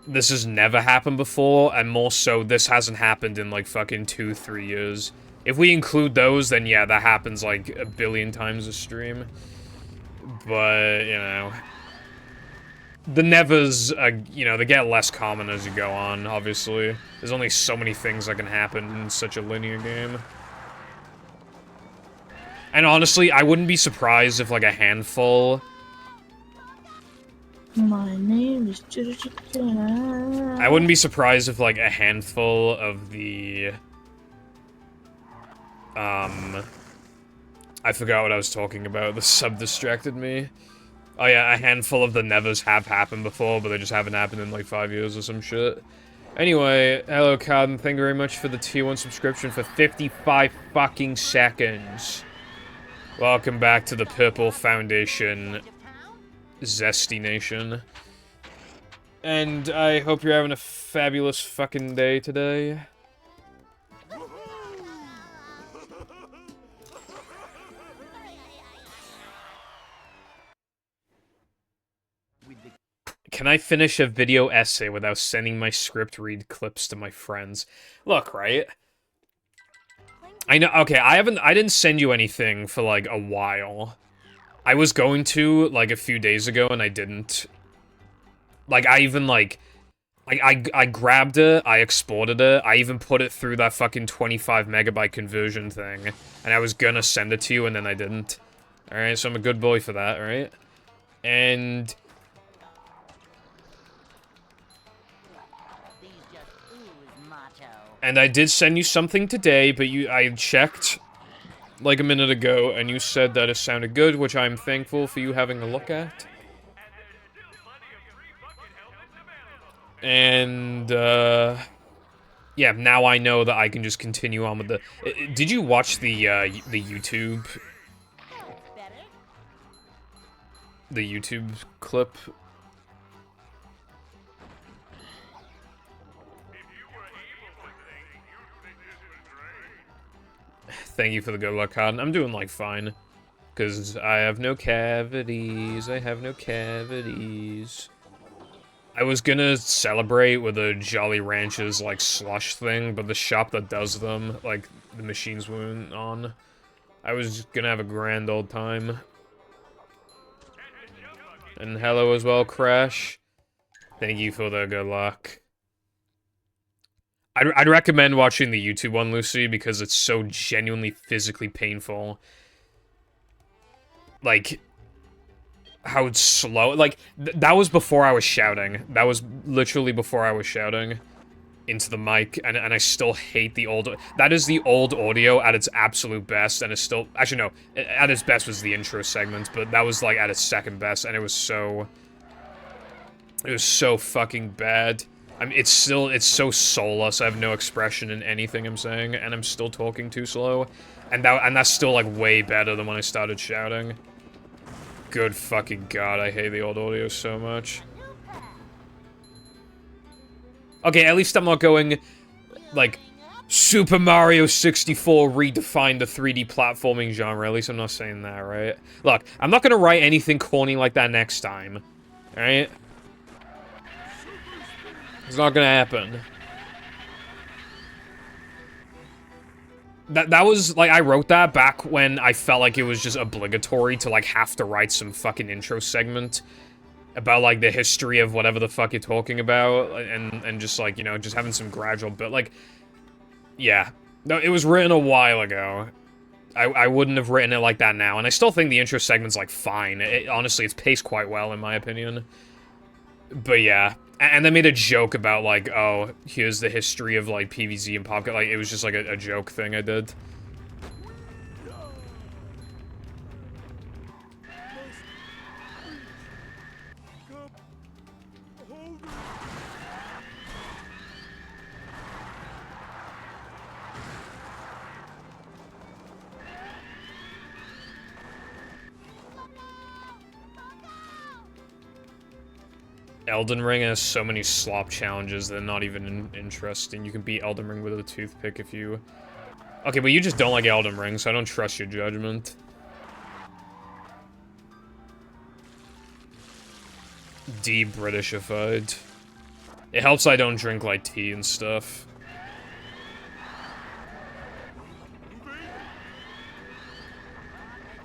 this has never happened before, and more so, this hasn't happened in, like, fucking 2-3 years. If we include those, then yeah, that happens, like, a billion times a stream. But, you know... The nevers, you know, they get less common as you go on, obviously. There's only so many things that can happen in such a linear game. And honestly, I wouldn't be surprised if, like, a handful... My name is I wouldn't be surprised if, like, a handful of the... I forgot what I was talking about. The sub distracted me. Oh yeah, a handful of the nevers have happened before, but they just haven't happened in like 5 years or some shit. Anyway, hello Carden, thank you very much for the tier 1 subscription for 55 fucking seconds. Welcome back to the Purple Foundation Zesty Nation. And I hope you're having a fabulous fucking day today. Can I finish a video essay without sending my script read clips to my friends? Look, right? I know, okay, I didn't send you anything for, like, a while. I was going to, like, a few days ago, and I didn't. Like, I even, like, I grabbed it, I exported it, I even put it through that fucking 25 megabyte conversion thing, and I was gonna send it to you, and then I didn't. Alright, so I'm a good boy for that, alright? And... And I did send you something today, but I checked, like, a minute ago, and you said that it sounded good, which I'm thankful for you having a look at. And, yeah, now I know that I can just continue on with the... Did you watch the YouTube... The YouTube clip? Thank you for the good luck card. I'm doing, like, fine. Because I have no cavities. I have no cavities. I was gonna celebrate with a Jolly Ranchers, like, slush thing, but the shop that does them, like, the machines weren't on. I was gonna have a grand old time. And hello as well, Crash. Thank you for the good luck. I'd recommend watching the YouTube one, Lucy, because it's so genuinely physically painful. Like, how it's slow. Like, that was before I was shouting. That was literally before I was shouting into the mic, and I still hate the old... That is the old audio at its absolute best, and it's still... Actually, no. At its best was the intro segment, but that was, like, at its second best, and it was so... It was so fucking bad. I mean, it's so soulless. I have no expression in anything I'm saying, and I'm still talking too slow. And that's still, like, way better than when I started shouting. Good fucking god, I hate the old audio so much. Okay, at least I'm not going, like, Super Mario 64 redefined the 3D platforming genre. At least I'm not saying that, right? Look, I'm not gonna write anything corny like that next time. Alright? It's not gonna happen. That was, like, I wrote that back when I felt like it was just obligatory to, like, have to write some fucking intro segment about, like, the history of whatever the fuck you're talking about, and just, like, you know, just having some gradual, but, like, yeah. No, it was written a while ago. I wouldn't have written it like that now, and I still think the intro segment's, like, fine. Honestly, it's paced quite well, in my opinion. But yeah. And they made a joke about, like, oh, here's the history of, like, PvZ and Popcat. Like, it was just, like, a joke thing I did. Elden Ring has so many slop challenges that are not even interesting. You can beat Elden Ring with a toothpick if you... Okay, but you just don't like Elden Ring, so I don't trust your judgment. De-Britishified. It helps I don't drink, like, tea and stuff.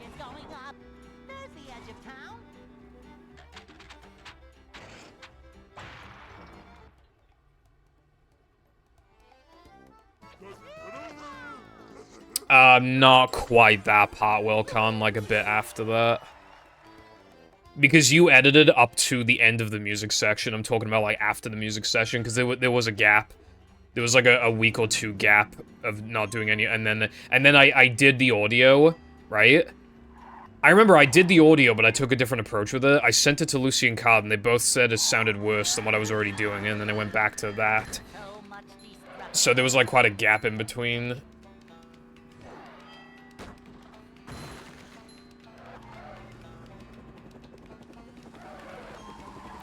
It's going up. There's the edge of town. Not quite that part, Wilcon, like a bit after that. Because you edited up to the end of the music section. I'm talking about, like, after the music session, because there was a gap. There was, like, a week or two gap of not doing any, and then I did the audio, right? I remember I did the audio, but I took a different approach with it. I sent it to Lucy and Card, and they both said it sounded worse than what I was already doing, and then I went back to that. So much destruction. So there was, like, quite a gap in between.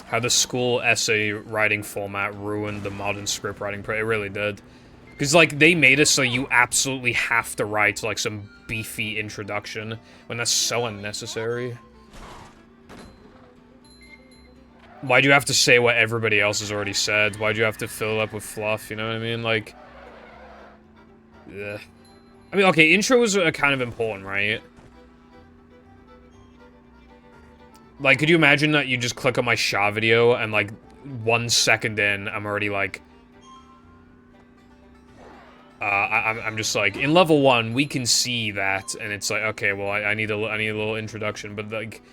How the school essay writing format ruined the modern script writing. It really did. Because, like, they made it so you absolutely have to write, like, some beefy introduction, when that's so unnecessary. Why do you have to say what everybody else has already said? Why do you have to fill it up with fluff, you know what I mean? Like... Ugh. I mean, okay, intros are kind of important, right? Like, could you imagine that you just click on my Sha video, and, like, 1 second in, I'm already, like... I'm just like, in level 1, we can see that, and it's like, okay, well, I need a little introduction, but, like...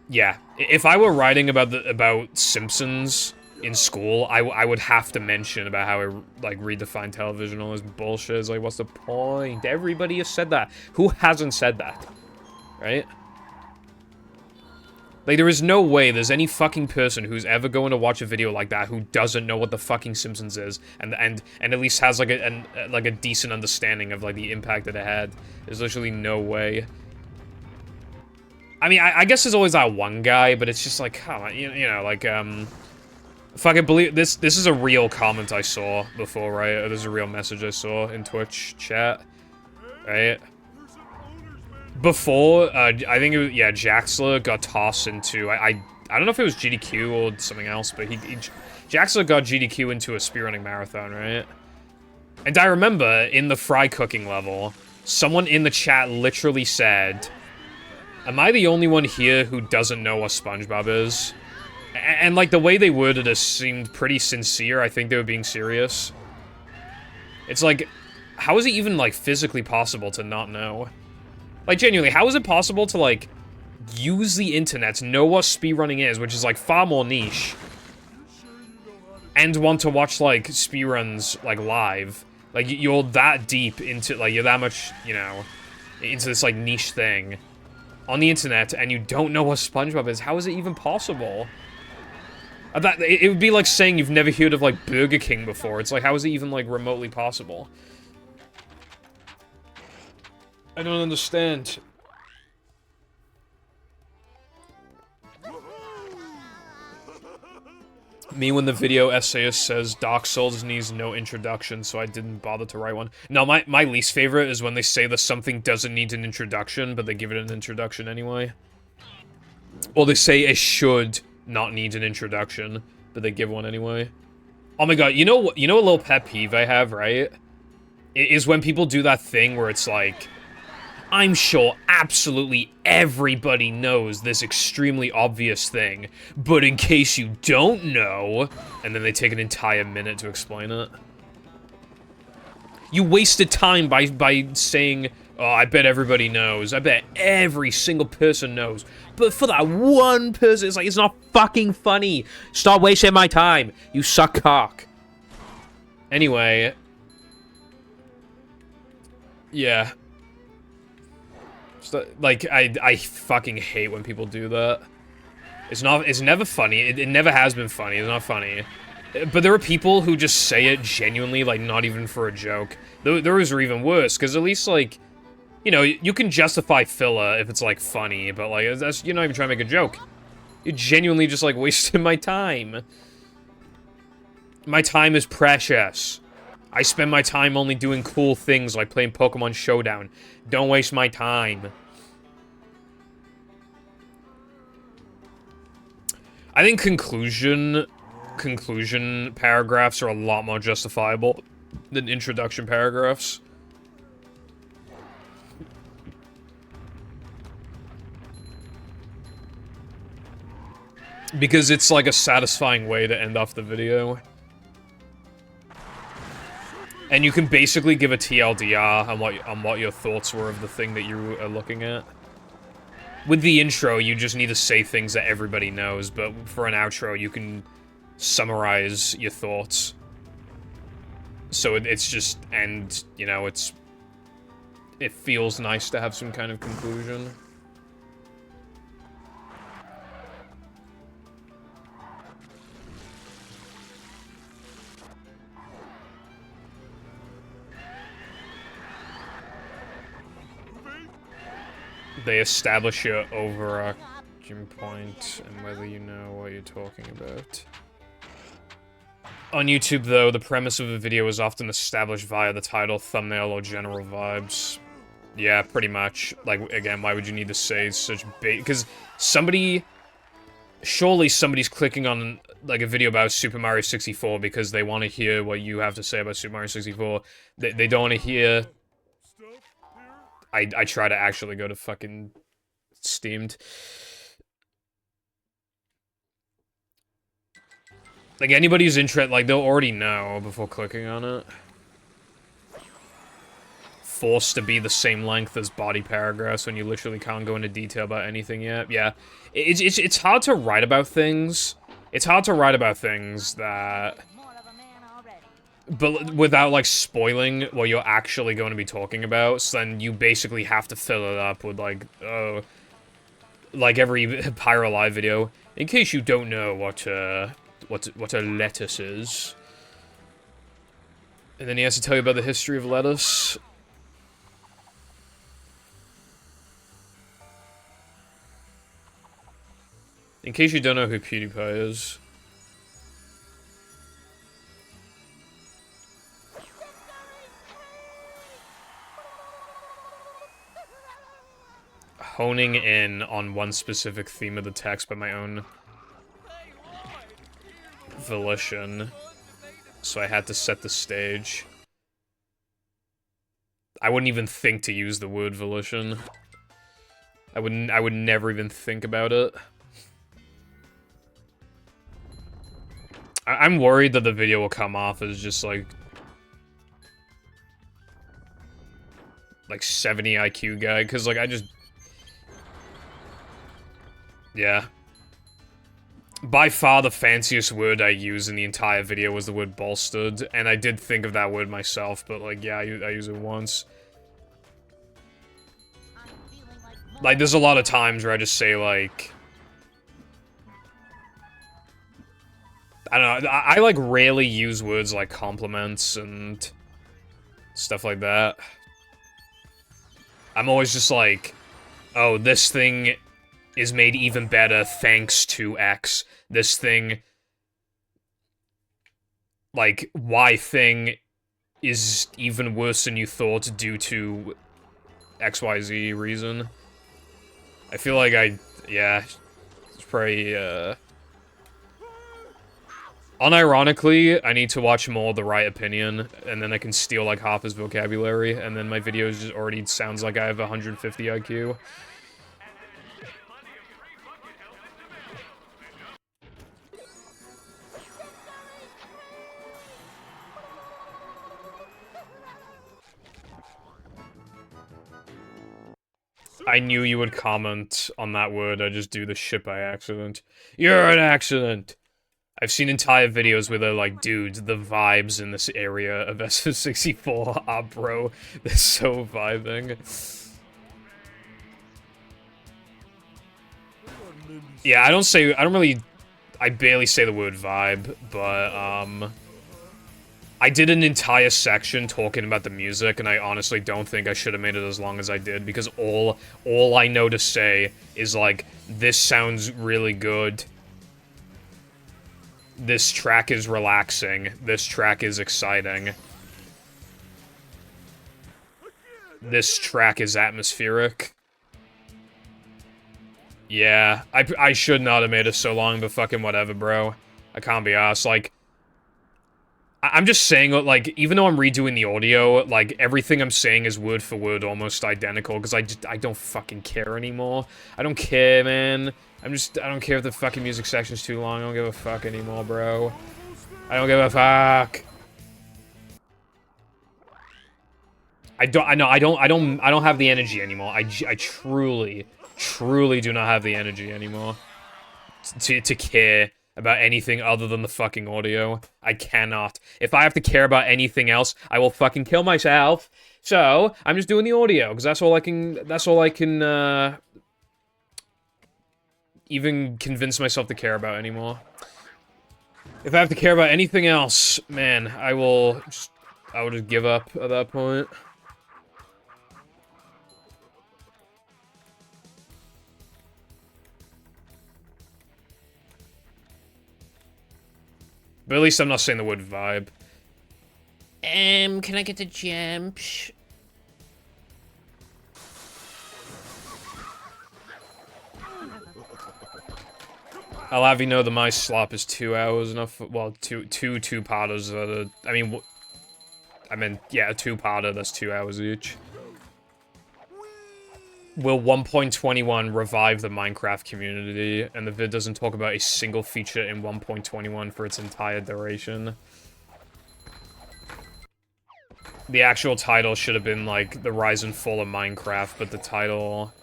Yeah. If I were writing about Simpsons in school, I would have to mention about how I, like, redefine television, all this bullshit. It's like, what's the point? Everybody has said that. Who hasn't said that? Right? Like, there is no way there's any fucking person who's ever going to watch a video like that who doesn't know what the fucking Simpsons is, and at least has, like, a decent understanding of, like, the impact that it had. There's literally no way. I mean, I guess there's always that one guy, but it's just like, come on, you know, like, fucking believe, this is a real comment I saw before, right? There's a real message I saw in Twitch chat, right? Before, I think it was, yeah, Jaxler got tossed into, I don't know if it was GDQ or something else, but Jaxler got GDQ into a speedrunning marathon, right? And I remember, in the fry cooking level, someone in the chat literally said, am I the only one here who doesn't know what SpongeBob is? And like, the way they worded it seemed pretty sincere. I think they were being serious. It's like, how is it even, like, physically possible to not know? Like, genuinely, how is it possible to, like, use the internet to know what speedrunning is, which is, like, far more niche, and want to watch, like, speedruns, like, live? Like, you're that deep into, like, you're that much, you know, into this, like, niche thing on the internet, and you don't know what SpongeBob is. How is it even possible? It would be like saying you've never heard of, like, Burger King before. It's like, how is it even, like, remotely possible? I don't understand. Me when the video essayist says Dark Souls needs no introduction, so I didn't bother to write one. No, my least favorite is when they say that something doesn't need an introduction, but they give it an introduction anyway. Or they say it should not need an introduction, but they give one anyway. Oh my god, you know a little pet peeve I have, right? It is when people do that thing where it's like, I'm sure absolutely everybody knows this extremely obvious thing, but in case you don't know, and then they take an entire minute to explain it. You wasted time by saying, oh, I bet everybody knows. I bet every single person knows. But for that one person, it's like, it's not fucking funny. Stop wasting my time. You suck cock. Anyway. Yeah. Like, I fucking hate when people do that. It's never funny. It never has been funny. It's not funny. But there are people who just say it genuinely, like, not even for a joke. Those are even worse, because at least, like, you know, you can justify filler if it's, like, funny, but, like, you're not even trying to make a joke. You're genuinely just, like, wasting my time. My time is precious. I spend my time only doing cool things like playing Pokemon Showdown. Don't waste my time. I think conclusion paragraphs are a lot more justifiable than introduction paragraphs. Because it's like a satisfying way to end off the video. And you can basically give a TLDR on what your thoughts were of the thing that you are looking at. With the intro, you just need to say things that everybody knows, but for an outro, you can summarize your thoughts. So it's just, and, you know, it feels nice to have some kind of conclusion. They establish your overarching point and whether you know what you're talking about. On YouTube, though, the premise of the video is often established via the title, thumbnail, or general vibes. Yeah, pretty much. Like, again, why would you need to say such big... Because surely somebody's clicking on, like, a video about Super Mario 64 because they want to hear what you have to say about Super Mario 64. They don't want to hear... I try to actually go to fucking Steamed. Like, anybody who's interested, like, they'll already know before clicking on it. Forced to be the same length as body paragraphs when you literally can't go into detail about anything yet. Yeah. It's hard to write about things. It's hard to write about things that... But without, like, spoiling what you're actually going to be talking about, so then you basically have to fill it up with, like, like every Pyro Live video. In case you don't know what a lettuce is. And then he has to tell you about the history of lettuce. In case you don't know who PewDiePie is. Honing in on one specific theme of the text by my own volition, so I had to set the stage. I wouldn't even think to use the word volition. I would never even think about it. I'm worried that the video will come off as just like 70 IQ guy, because like I just... Yeah. By far the fanciest word I used in the entire video was the word bolstered, and I did think of that word myself, but like, yeah, I use it once. Like, there's a lot of times where I just say, like... I don't know, I like, rarely use words like compliments and stuff like that. I'm always just like, oh, this thing is made even better thanks to X. This thing like, why thing is even worse than you thought due to XYZ reason. I feel like yeah, it's pretty, unironically, I need to watch more of The Right Opinion, and then I can steal, like, half his vocabulary, and then my videos just already sounds like I have 150 IQ. I knew you would comment on that word, I just do the shit by accident. You're an accident! I've seen entire videos where they're like, dude, the vibes in this area of SF64 are, bro, they're so vibing. Yeah, I barely say the word vibe, but, I did an entire section talking about the music, and I honestly don't think I should have made it as long as I did, because all I know to say is, like, this sounds really good. This track is relaxing. This track is exciting. This track is atmospheric. Yeah, I should not have made it so long, but fucking whatever, bro. I can't be arsed, like... I'm just saying, like, even though I'm redoing the audio, like, everything I'm saying is word for word almost identical, because I don't fucking care anymore. I don't care, man. I don't care if the fucking music section's too long. I don't give a fuck anymore, bro. I don't give a fuck. I don't have the energy anymore. I truly do not have the energy anymore to care about anything other than the fucking audio. I cannot. If I have to care about anything else, I will fucking kill myself. So, I'm just doing the audio, because that's all I can, even convince myself to care about anymore. If I have to care about anything else, man, I will just give up at that point. But at least I'm not saying the word vibe. Can I get the jump? I'll have you know the my slop is 2 hours enough. Well, two two-parters that are. I mean, yeah, a two-parter. That's 2 hours each. Will 1.21 revive the Minecraft community? And the vid doesn't talk about a single feature in 1.21 for its entire duration. The actual title should have been, like, The Rise and Fall of Minecraft, but the title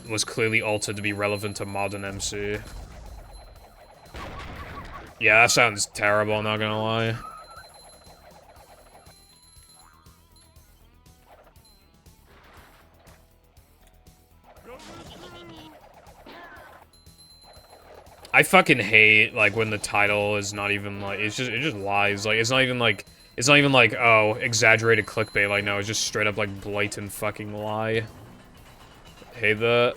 was clearly altered to be relevant to modern MC. Yeah, that sounds terrible, not gonna lie. I fucking hate, like, when the title is not even, like, it just lies. Like, it's not even like, oh, exaggerated clickbait. Like, no, it's just straight up, like, blatant fucking lie. Hate that.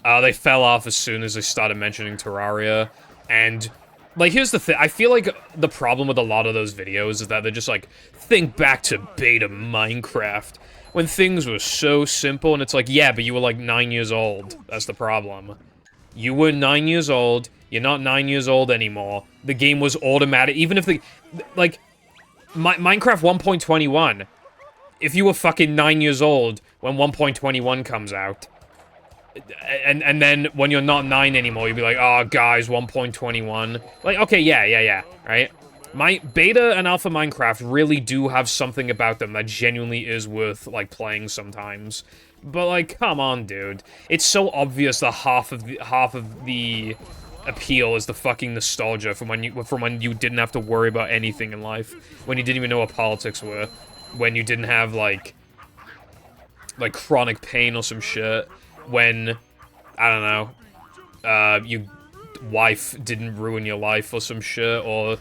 They fell off as soon as they started mentioning Terraria, and, like, here's the thing. I feel like the problem with a lot of those videos is that they're just like, think back to beta Minecraft, when things were so simple, and it's like, yeah, but you were, like, 9 years old. That's the problem. You were 9 years old, you're not 9 years old anymore. The game was automatic, even if the, like, Minecraft 1.21, if you were fucking 9 years old when 1.21 comes out, and then when you're not 9 anymore, you'll be like, oh, guys, 1.21. Like, okay, yeah, right? Beta and alpha Minecraft really do have something about them that genuinely is worth, like, playing sometimes. But, like, come on, dude. It's so obvious that half of the appeal is the fucking nostalgia from when you didn't have to worry about anything in life, when you didn't even know what politics were, when you didn't have, like chronic pain or some shit, when, I don't know, your wife didn't ruin your life or some shit, or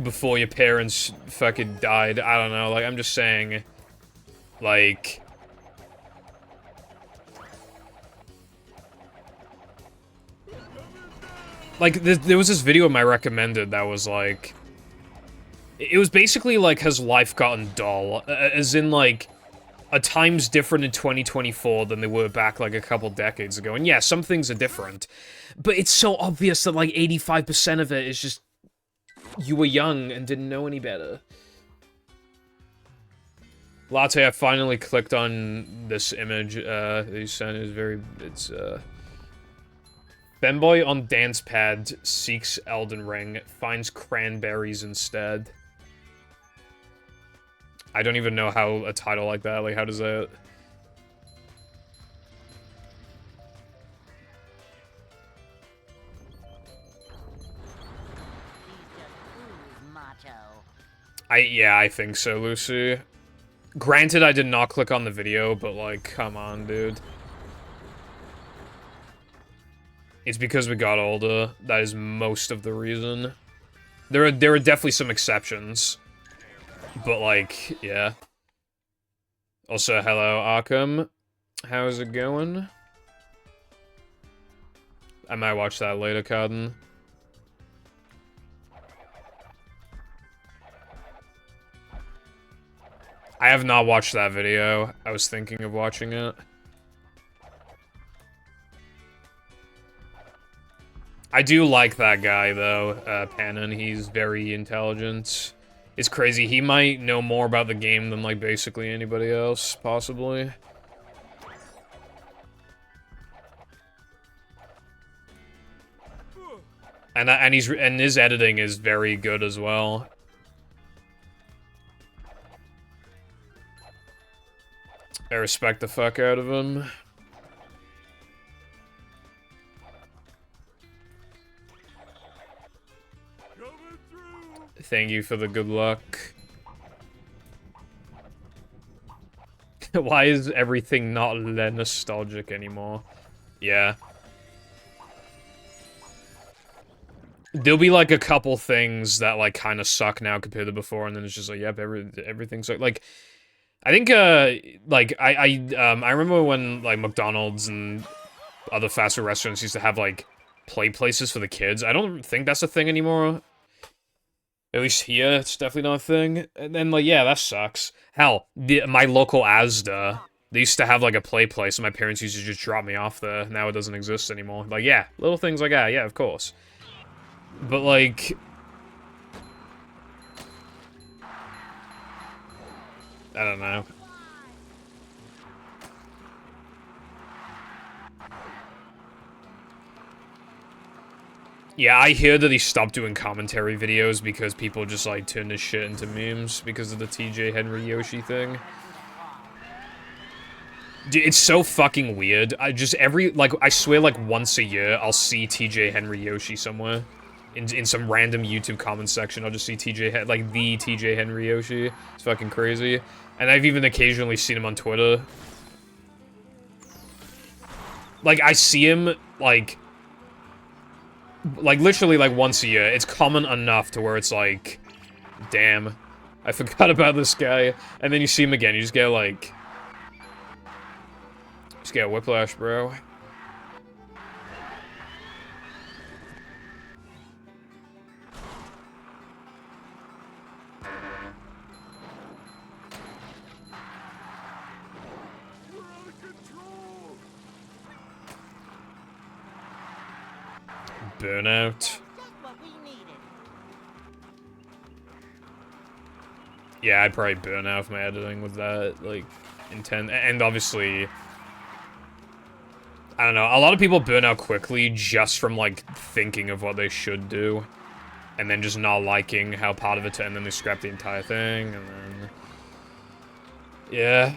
before your parents fucking died. I don't know, like, I'm just saying, like, Like, there was this video of my recommended that was, like... It was basically, like, has life gotten dull? As in, like, are times different in 2024 than they were back, like, a couple decades ago? And yeah, some things are different. But it's so obvious that, like, 85% of it is just... You were young and didn't know any better. Latte, I finally clicked on this image, that you sent. It's, Femboy on dance pad seeks Elden Ring, finds cranberries instead. I don't even know how a title like that, like, how does that... Yeah, I think so, Lucy. Granted, I did not click on the video, but, like, come on, dude. It's because we got older. That is most of the reason. There are definitely some exceptions. But, like, yeah. Also, hello, Arkham. How's it going? I might watch that later, Carden. I have not watched that video. I was thinking of watching it. I do like that guy, though, Panon. He's very intelligent. It's crazy. He might know more about the game than, like, basically anybody else, possibly. And his editing is very good as well. I respect the fuck out of him. Thank you for the good luck. Why is everything not nostalgic anymore? Yeah. There'll be, like, a couple things that, like, kind of suck now compared to before, and then it's just like, yep, everything's like, I think, like, I remember when, like, McDonald's and other fast food restaurants used to have, like, play places for the kids. I don't think that's a thing anymore. At least here, it's definitely not a thing. And then, like, yeah, that sucks. Hell, my local Asda, they used to have, like, a play place, and my parents used to just drop me off there. Now it doesn't exist anymore. Like, yeah, little things like that, yeah, of course. But, like... I don't know. Yeah, I hear that he stopped doing commentary videos because people just, like, turned his shit into memes because of the TJ Henry Yoshi thing. Dude, it's so fucking weird. I swear, like, once a year, I'll see TJ Henry Yoshi somewhere. In some random YouTube comment section, I'll just see the TJ Henry Yoshi. It's fucking crazy. And I've even occasionally seen him on Twitter. Like, I see him, like, literally, like, once a year. It's common enough to where it's like, damn, I forgot about this guy. And then you see him again, you just get, like... Just get whiplash, bro. Burnout. Yeah, I'd probably burn out my editing with that, like, intent. And obviously, I don't know, a lot of people burn out quickly just from, like, thinking of what they should do. And then just not liking how part of it, and then they scrap the entire thing, and then... Yeah.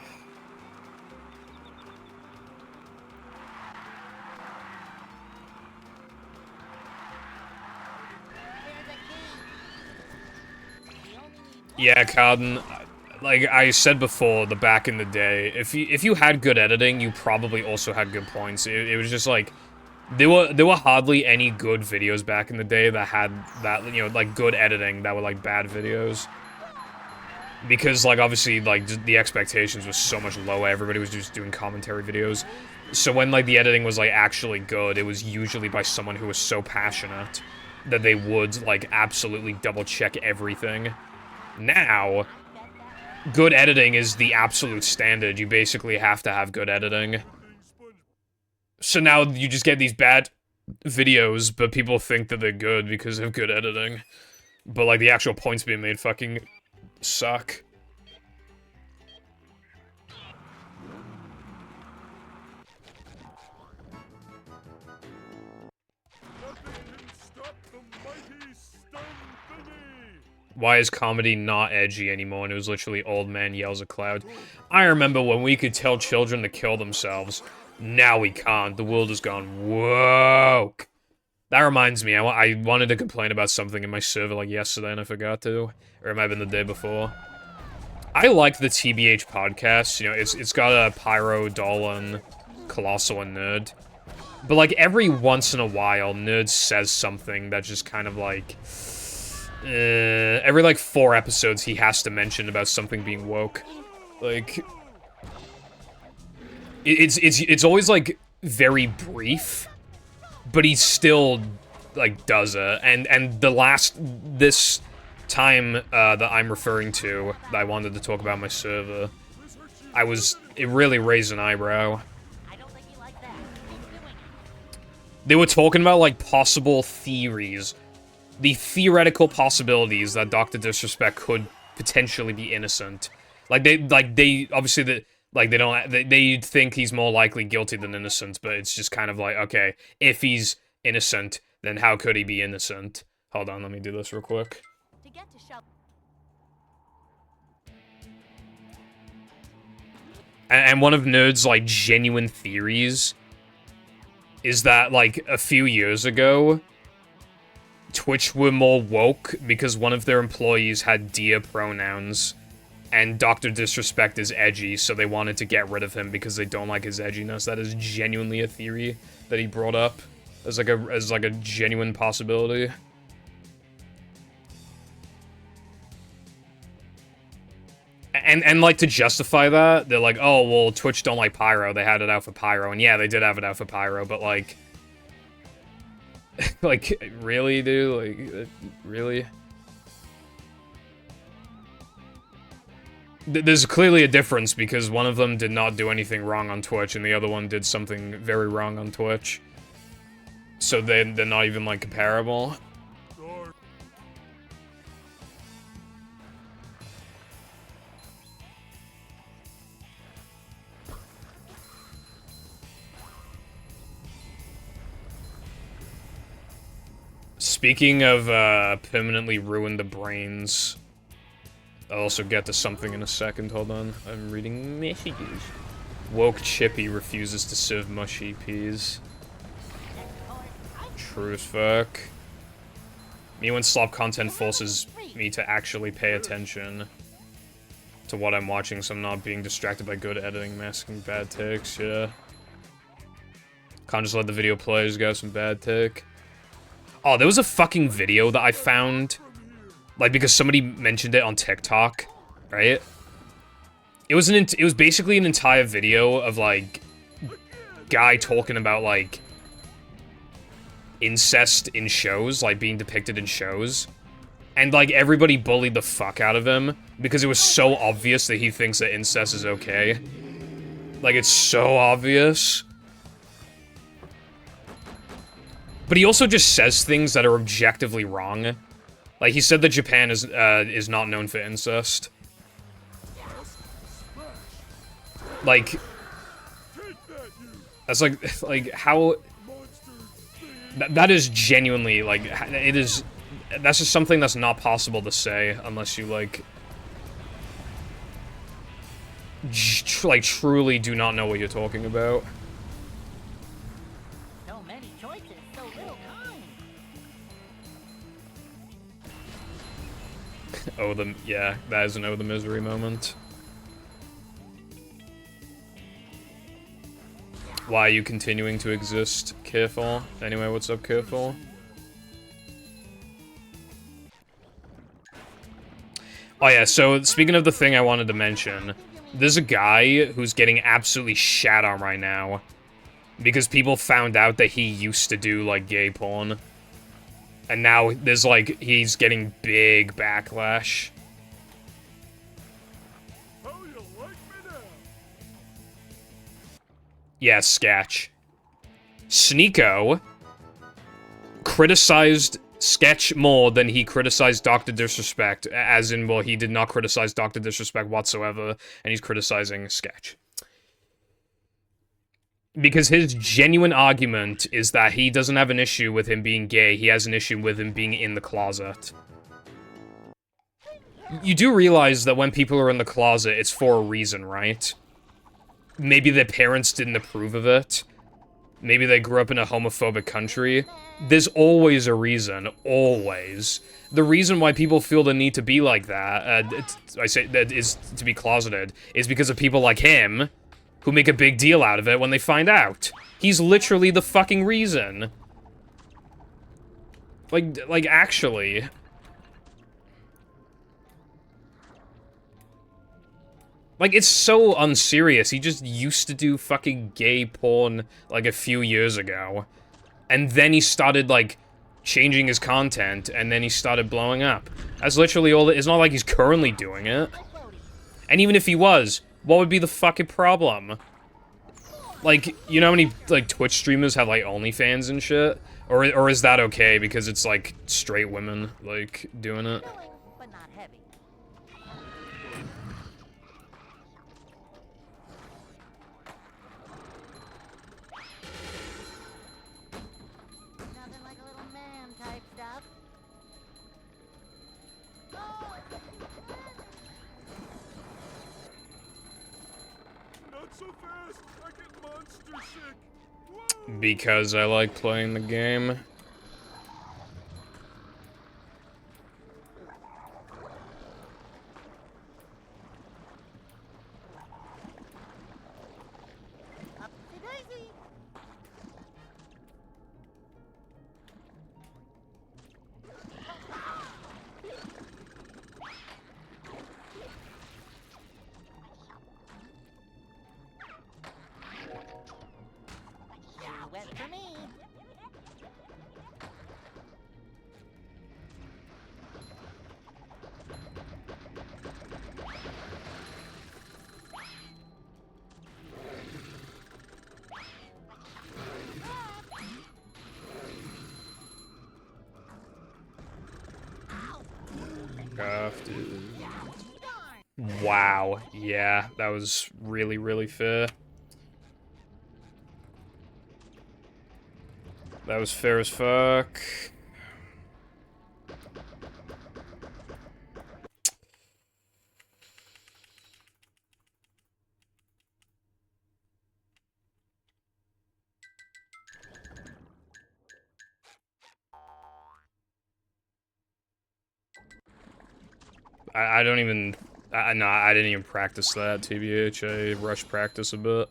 Yeah, Carden, like I said before, back in the day, if you had good editing, you probably also had good points. It was just like, there were hardly any good videos back in the day that had that, you know, like, good editing that were, like, bad videos. Because, like, obviously, like, the expectations were so much lower, everybody was just doing commentary videos. So when, like, the editing was, like, actually good, it was usually by someone who was so passionate that they would, like, absolutely double-check everything. Now, good editing is the absolute standard. You basically have to have good editing. So now you just get these bad videos, but people think that they're good because of good editing. But, like, the actual points being made fucking suck. Why is comedy not edgy anymore? And it was literally old man yells at cloud. I remember when we could tell children to kill themselves. Now we can't. The world has gone woke. That reminds me, I wanted to complain about something in my server like yesterday and I forgot to. Or it might have been the day before. I like the TBH podcast. You know, it's got a Pyro, Dolan, Colossal, and Nerd. But like every once in a while, Nerd says something that just kind of like... every like 4 episodes he has to mention about something being woke. Like... It's always like very brief, but he still like does it. And this time that I'm referring to, that I wanted to talk about my server, it really raised an eyebrow. They were talking about like possible theories, the theoretical possibilities that Dr. Disrespect could potentially be innocent. They obviously they think he's more likely guilty than innocent, but it's just kind of like, okay, if he's innocent, then how could he be innocent? Hold on, let me do this real quick. To get to shelter. And one of Nerd's, like, genuine theories is that, like, a few years ago, Twitch were more woke because one of their employees had dear pronouns, and Dr. Disrespect is edgy, so they wanted to get rid of him because they don't like his edginess. That is genuinely a theory that he brought up as like a genuine possibility. And like, to justify that, they're like, oh, well, Twitch don't like Pyro, they had it out for Pyro, and yeah, they did have it out for Pyro, but like... like, really, dude? Like, really? There's clearly a difference, because one of them did not do anything wrong on Twitch, and the other one did something very wrong on Twitch. So they're not even, like, comparable. Speaking of, permanently ruin the brains, I'll also get to something in a second, hold on. I'm reading messages. Woke Chippy refuses to serve mushy peas. True as fuck. Me when slop content forces me to actually pay attention to what I'm watching, so I'm not being distracted by good editing, masking bad takes, yeah. Can't just let the video play, just got some bad take. Oh, there was a fucking video that I found, like, because somebody mentioned it on TikTok, right? It was basically an entire video of, like, guy talking about, like, incest in shows, like, being depicted in shows. And, like, everybody bullied the fuck out of him because it was so obvious that he thinks that incest is okay. Like, it's so obvious. But he also just says things that are objectively wrong. Like, he said that Japan is not known for incest. Like, that's like how... That is genuinely, like, it is... That's just something that's not possible to say unless you, like... truly do not know what you're talking about. So many choices, so little time. Oh, yeah, that is an oh the misery moment. Why are you continuing to exist, Careful? Anyway, what's up, Careful? Oh yeah, so speaking of the thing I wanted to mention, there's a guy who's getting absolutely shat on right now Because people found out that he used to do, like, gay porn. And now there's, like, he's getting big backlash. How you like me now? Yeah, Sketch. Sneeko criticized Sketch more than he criticized Dr. Disrespect, as in, well, he did not criticize Dr. Disrespect whatsoever, and he's criticizing Sketch. Because his genuine argument is that he doesn't have an issue with him being gay, he has an issue with him being in the closet. You do realize that when people are in the closet, it's for a reason, right? Maybe their parents didn't approve of it. Maybe they grew up in a homophobic country. There's always a reason. Always. The reason why people feel the need to be like that, I say that is to be closeted, is because of people like him, who make a big deal out of it when they find out. He's literally the fucking reason. Like, actually. Like, it's so unserious. He just used to do fucking gay porn, like, a few years ago. And then he started, like, changing his content, and then he started blowing up. That's literally all it's not like he's currently doing it. And even if he was, what would be the fucking problem? Like, you know how many, like, Twitch streamers have, like, OnlyFans and shit? Or is that okay because it's, like, straight women, like, doing it? But not heavy. Nothing like a little man type stuff. Not so fast. I get monster sick. Whoa. Because I like playing the game. Upsy daisy. Too wet for me. Wow. Yeah, that was really, really fair. That was fair as fuck. I don't even... no, I didn't even practice that, TBH. I rushed practice a bit.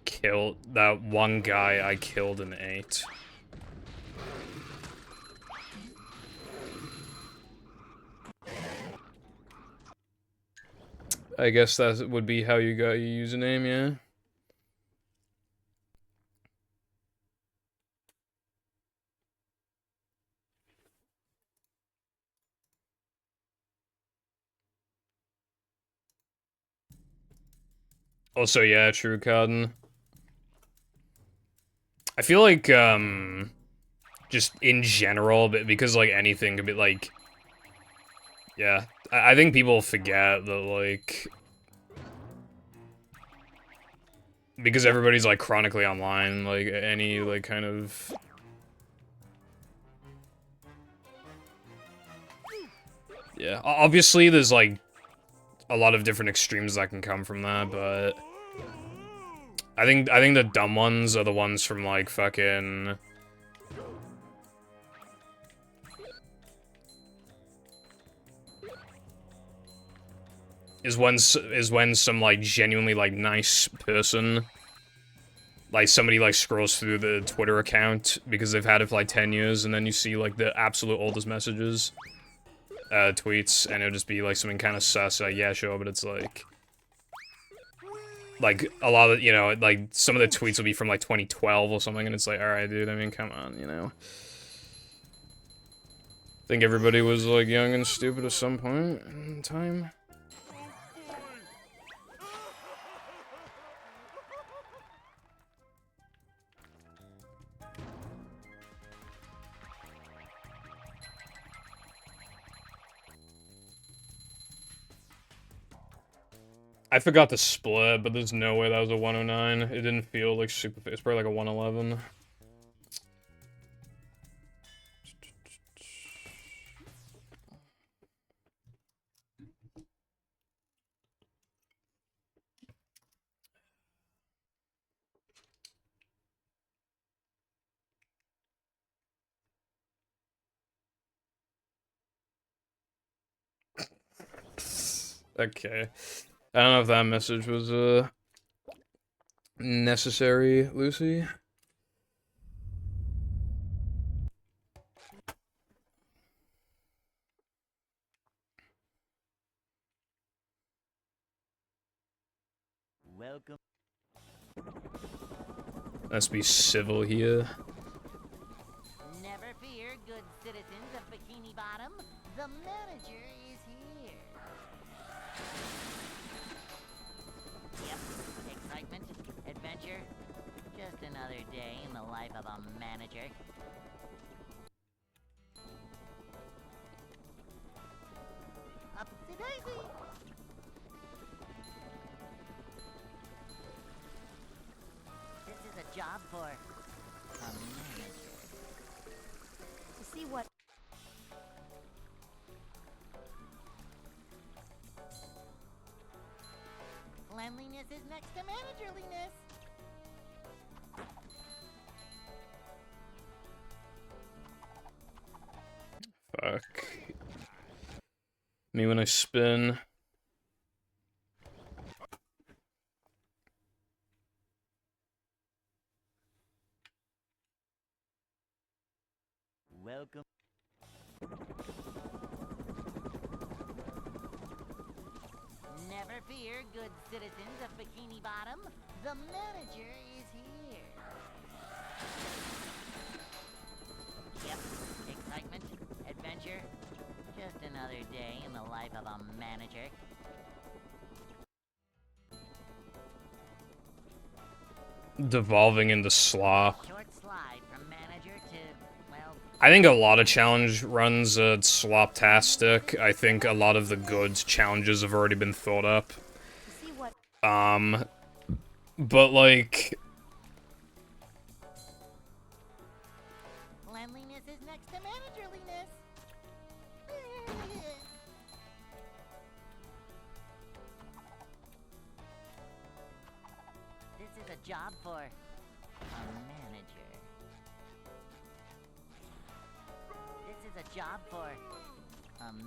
Killed that one guy I killed and ate. I guess that would be how you got your username, yeah? Also, yeah, true, Carden. I feel like, just in general, because, like, anything could be, like... Yeah, I think people forget that, like... Because everybody's, like, chronically online, like, any, like, kind of... Yeah, obviously there's like a lot of different extremes that can come from that, but I think the dumb ones are the ones from like fucking is when some like genuinely like nice person, like somebody like scrolls through the Twitter account because they've had it for like 10 years, and then you see like the absolute oldest messages, tweets, and it'll just be like something kind of sus, like yeah sure, but it's like a lot of, you know, like some of the tweets will be from like 2012 or something, and it's like, alright dude, I mean come on, you know. I think everybody was like young and stupid at some point in time. I forgot the split, but there's no way that was a 109. It didn't feel like super. It's probably like a 111. Okay. I don't know if that message was necessary, Lucy. Welcome. Let's be civil here. Never fear, good citizens of Bikini Bottom. The manager is here. Yep, excitement, adventure. Just another day in the life of a manager. Upsy-daisy! This is a job for a manager. To see what Cleanliness is next to managerliness. Fuck. Me when I spin. Welcome. Never fear, good citizens of Bikini Bottom. The manager is here. Yep, excitement, adventure. Just another day in the life of a manager. Devolving into slop. Short slide from manager to, well, I think a lot of challenge runs are slop-tastic. I think a lot of the good challenges have already been thought up. to see what But like, cleanliness is next to managerliness. This is a job for a manager. This is a job for a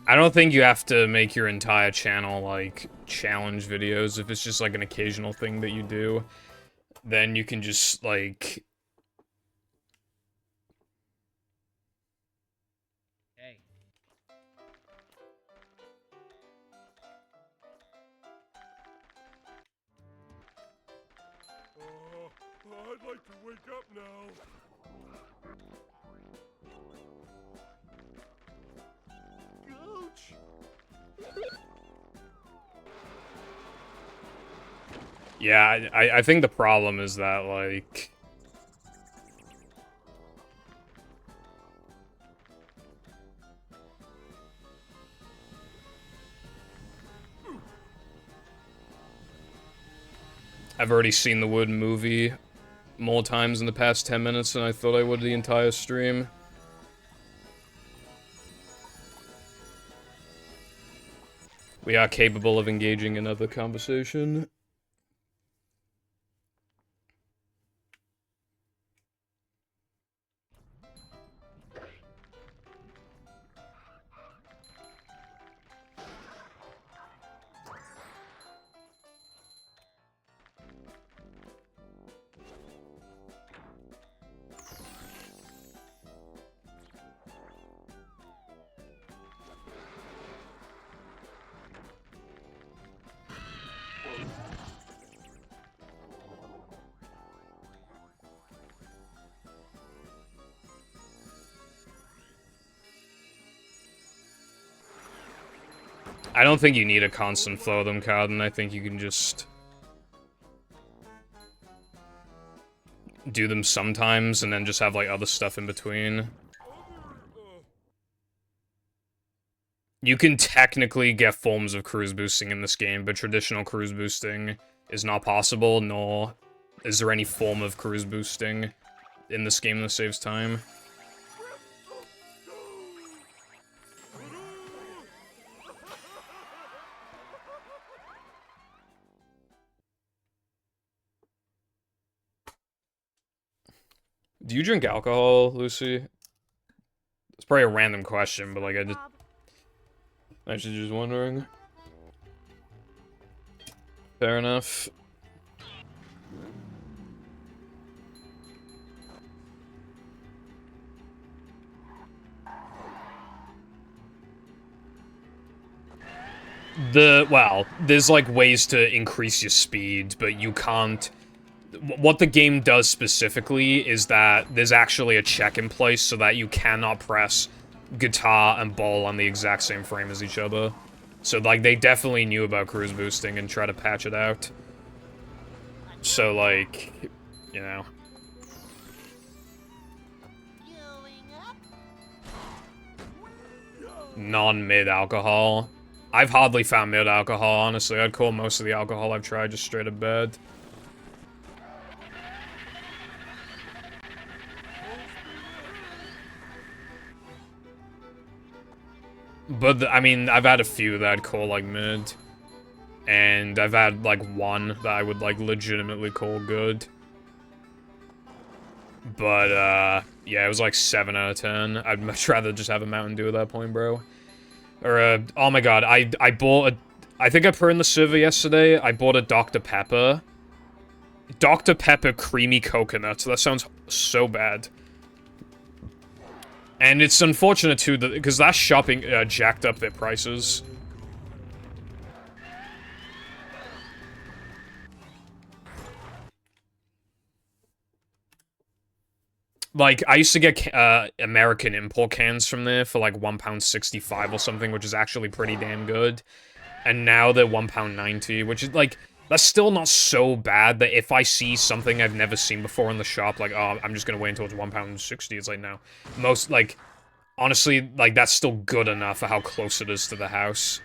I don't think you have to make your entire channel like challenge videos. If it's just like an occasional thing that you do, then you can just like Hey. I'd like to wake up now. Gooch! yeah, I think the problem is that like I've already seen the word movie more times in the past 10 minutes than I thought I would the entire stream. We are capable of engaging in other conversation. I don't think you need a constant flow of them, Cotton. I think you can just do them sometimes and then just have, like, other stuff in between. You can technically get forms of cruise boosting in this game, but traditional cruise boosting is not possible, nor is there any form of cruise boosting in this game that saves time. Do you drink alcohol, Lucy? It's probably a random question, but like I was just wondering. Fair enough. Well, there's like ways to increase your speed, but you can't. What the game does specifically is that there's actually a check in place so that you cannot press guitar and ball on the exact same frame as each other. So, like, they definitely knew about cruise boosting and try to patch it out. So, like, you know. Non-mid alcohol. I've hardly found mid alcohol, honestly. I'd call most of the alcohol I've tried just straight up bad. But, I mean, I've had a few that I'd call, like, mid. And I've had, like, one that I would, like, legitimately call good. But, yeah, it was, like, 7 out of 10. I'd much rather just have a Mountain Dew at that point, bro. Or, oh my god, I bought a... I think I put in the server yesterday, I bought a Dr. Pepper. Dr. Pepper Creamy Coconut. That sounds so bad. And it's unfortunate, too, that because that shopping jacked up their prices. Like, I used to get American import cans from there for, like, £1.65 or something, which is actually pretty damn good. And now they're £1.90, which is, like, that's still not so bad that if I see something I've never seen before in the shop, like, oh, I'm just gonna wait until it's £1.60, it's like, no. Most, like... Honestly, like, that's still good enough for how close it is to the house.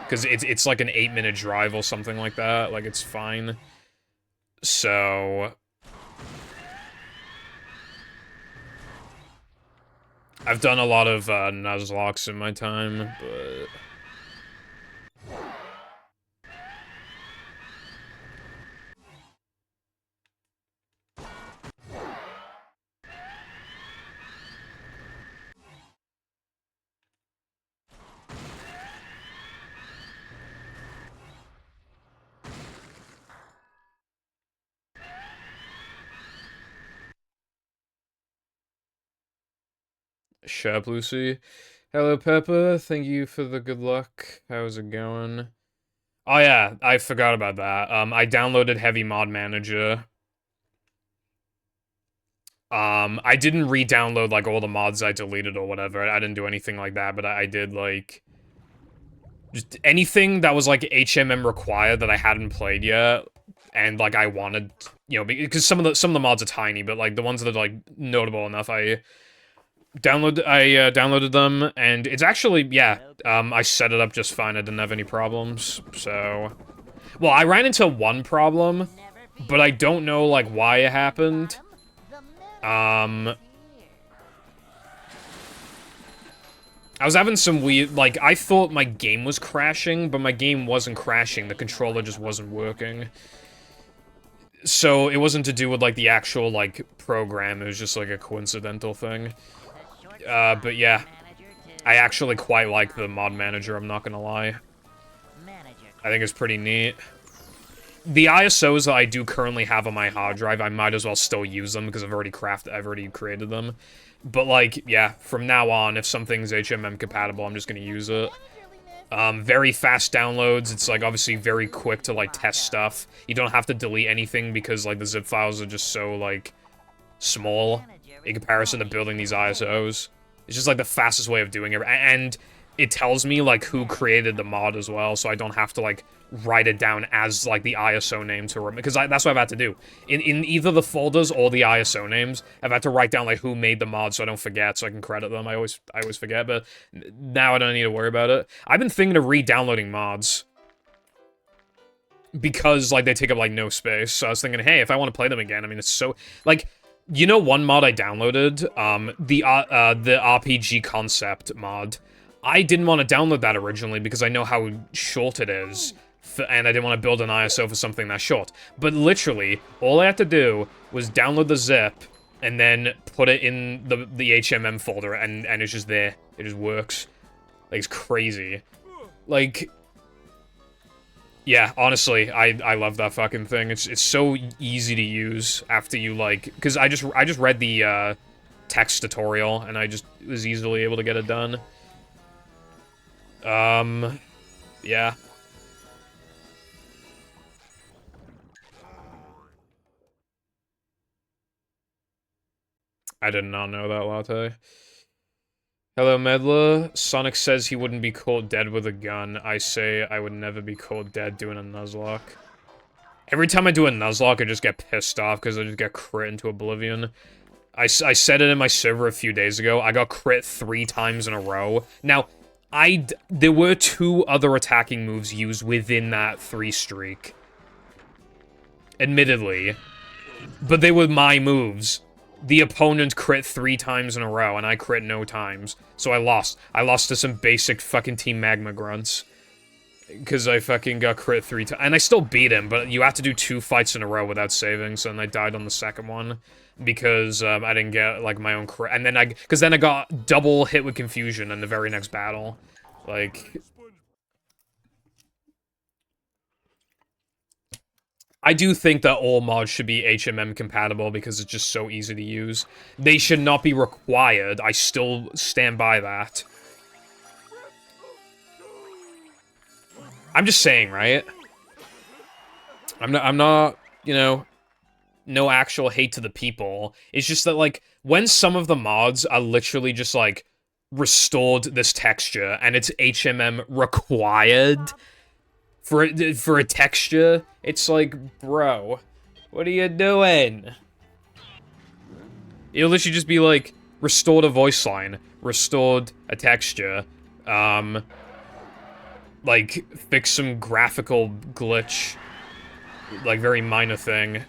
Because it's like an 8-minute drive or something like that. Like, it's fine. So... I've done a lot of Nuzlocke in my time, but... Sharp Lucy. Hello, Pepper. Thank you for the good luck. How's it going? Oh, yeah. I forgot about that. I downloaded Heavy Mod Manager. I didn't re-download, like, all the mods I deleted or whatever. I didn't do anything like that, but I did, like... Just anything that was, like, HMM required that I hadn't played yet. And, like, I wanted... You know, because some of the mods are tiny, but, like, the ones that are, like, notable enough, I downloaded them, and it's actually, yeah, I set it up just fine. I didn't have any problems, so... Well, I ran into one problem, but I don't know, like, why it happened. I was having some weird, like, I thought my game was crashing, but my game wasn't crashing. The controller just wasn't working. So it wasn't to do with, like, the actual, like, program. It was just, like, a coincidental thing. But yeah. I actually quite like the mod manager, I'm not gonna lie. I think it's pretty neat. The ISOs that I do currently have on my hard drive, I might as well still use them because I've already created them. But, like, yeah, from now on, if something's HMM compatible, I'm just gonna use it. Very fast downloads. It's, like, obviously very quick to, like, test stuff. You don't have to delete anything because, like, the zip files are just so, like, small in comparison to building these ISOs. It's just, like, the fastest way of doing it. And it tells me, like, who created the mod as well, so I don't have to, like, write it down as, like, the ISO name to remember. Because that's what I've had to do. In either the folders or the ISO names, I've had to write down, like, who made the mod so I don't forget, so I can credit them. I always forget, but now I don't need to worry about it. I've been thinking of re-downloading mods. Because, like, they take up, like, no space. So I was thinking, hey, if I want to play them again, I mean, it's so... Like... You know one mod I downloaded? The RPG concept mod. I didn't want to download that originally because I know how short it is, and I didn't want to build an ISO for something that short. But literally, all I had to do was download the zip, and then put it in the HMM folder, and it's just there. It just works. Like, it's crazy. Like... Yeah, honestly, I love that fucking thing. It's so easy to use after you, like... Because I just read the, text tutorial, and I just was easily able to get it done. Yeah. I did not know that, Latte. Hello, Medla. Sonic says he wouldn't be caught dead with a gun. I say I would never be caught dead doing a Nuzlocke. Every time I do a Nuzlocke, I just get pissed off because I just get crit into oblivion. I said it in my server a few days ago. I got crit 3 times in a row. Now, there were 2 other attacking moves used within that 3 streak. Admittedly. But they were my moves. The opponent crit 3 times in a row, and I crit no times. So I lost. I lost to some basic fucking Team Magma grunts. Because I fucking got crit 3 times. And I still beat him, but you have to do 2 fights in a row without saving, so then I died on the second one. Because, I didn't get, like, my own crit. And then because then I got double hit with confusion in the very next battle. Like... I do think that all mods should be HMM compatible because it's just so easy to use. They should not be required. I still stand by that. I'm just saying, right? I'm not, you know, no actual hate to the people. It's just that, like, when some of the mods are literally just, like, restored this texture and it's HMM required... For a texture, it's like, bro, what are you doing? It'll literally just be like, restored a voice line, restored a texture, like, fix some graphical glitch, like, very minor thing,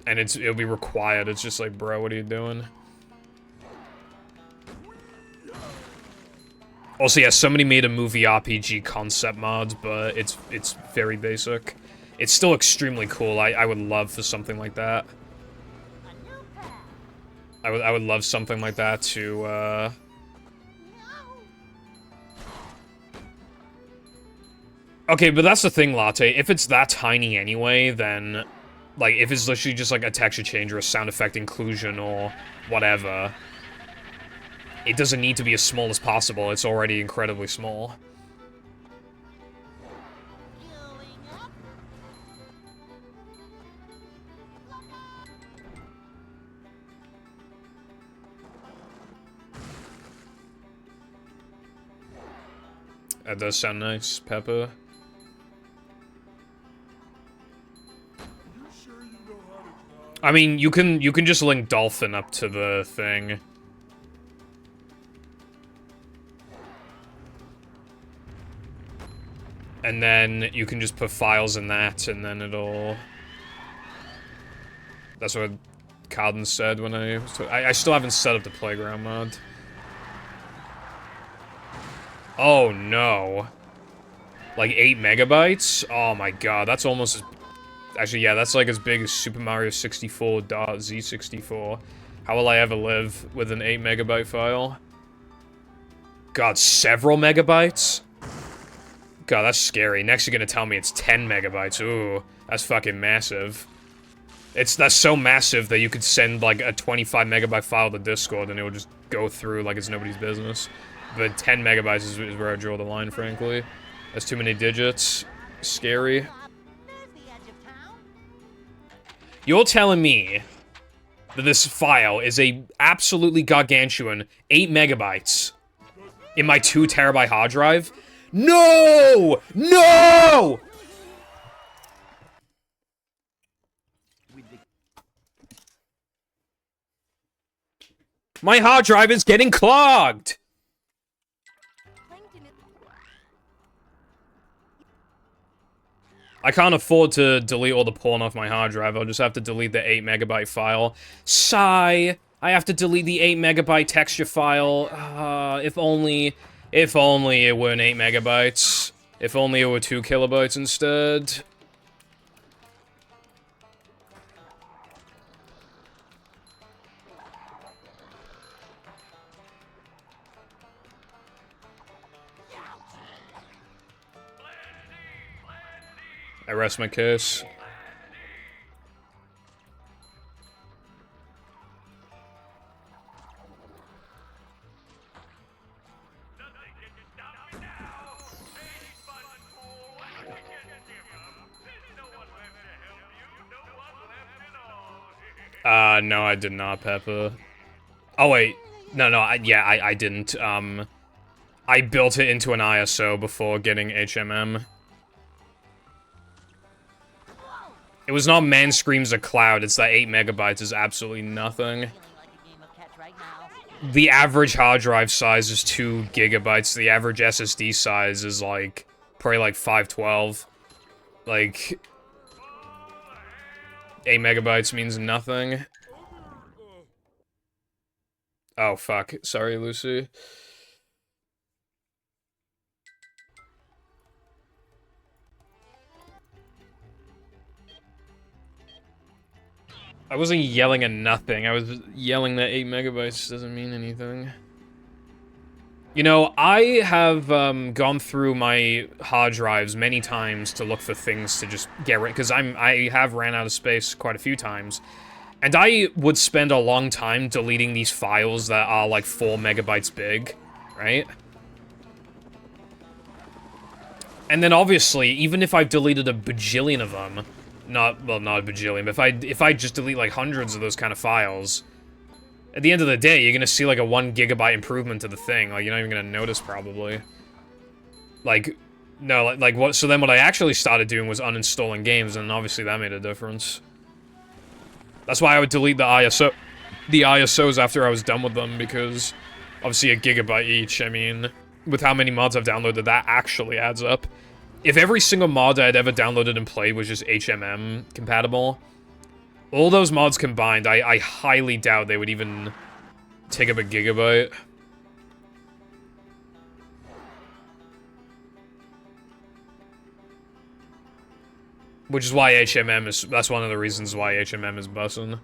and it'll be required. It's just like, bro, what are you doing? Also, yeah, somebody made a movie RPG concept mod, but it's very basic. It's still extremely cool. I would love for something like that. I would love something like that to, Okay, but that's the thing, Latte. If it's that tiny anyway, then... Like, if it's literally just, like, a texture change or a sound effect inclusion or whatever... It doesn't need to be as small as possible, it's already incredibly small. That does sound nice, Peppa. I mean, you can just link Dolphin up to the thing. And then you can just put files in that, and then it'll... That's what Carden said when I still haven't set up the playground mod. Oh no. Like 8 megabytes? Oh my god, that's almost as... Actually, yeah, that's like as big as Super Mario 64.z64. How will I ever live with an 8 megabyte file? God, several megabytes? God, that's scary. Next you're gonna tell me it's 10 megabytes. Ooh, that's fucking massive. That's so massive that you could send like a 25 megabyte file to Discord and it will just go through like it's nobody's business. But 10 megabytes is where I draw the line, frankly. That's too many digits. Scary. You're telling me that this file is a absolutely gargantuan 8 megabytes in my 2 terabyte hard drive? No! No! My hard drive is getting clogged! I can't afford to delete all the porn off my hard drive. I'll just have to delete the 8 megabyte file. Sigh! I have to delete the 8 megabyte texture file. If only it weren't 8 megabytes. If only it were 2 kilobytes instead. I rest my case. No, I did not, Peppa. Oh, wait. No, I didn't. I built it into an ISO before getting HMM. It was not Man Screams a Cloud, it's that 8 megabytes is absolutely nothing. The average hard drive size is 2 gigabytes, the average SSD size is like, probably like 512. Like, 8 megabytes means nothing. Oh, fuck. Sorry, Lucy. I wasn't yelling at nothing. I was yelling that 8 megabytes doesn't mean anything. You know, I have gone through my hard drives many times to look for things to just get rid, because I have ran out of space quite a few times. And I would spend a long time deleting these files that are like 4 megabytes big, right? And then obviously, even if I've deleted a bajillion of them, not a bajillion, but if I just delete like hundreds of those kind of files, at the end of the day, you're gonna see like a 1 gigabyte improvement to the thing. Like, you're not even gonna notice, probably. Like, no, like what, so then what I actually started doing was uninstalling games, and obviously that made a difference. That's why I would delete the ISOs after I was done with them, because obviously a gigabyte each, I mean, with how many mods I've downloaded, that actually adds up. If every single mod I'd ever downloaded and played was just HMM compatible, all those mods combined, I highly doubt they would even take up a gigabyte. Which is why HMM is, that's one of the reasons why HMM is bussin'.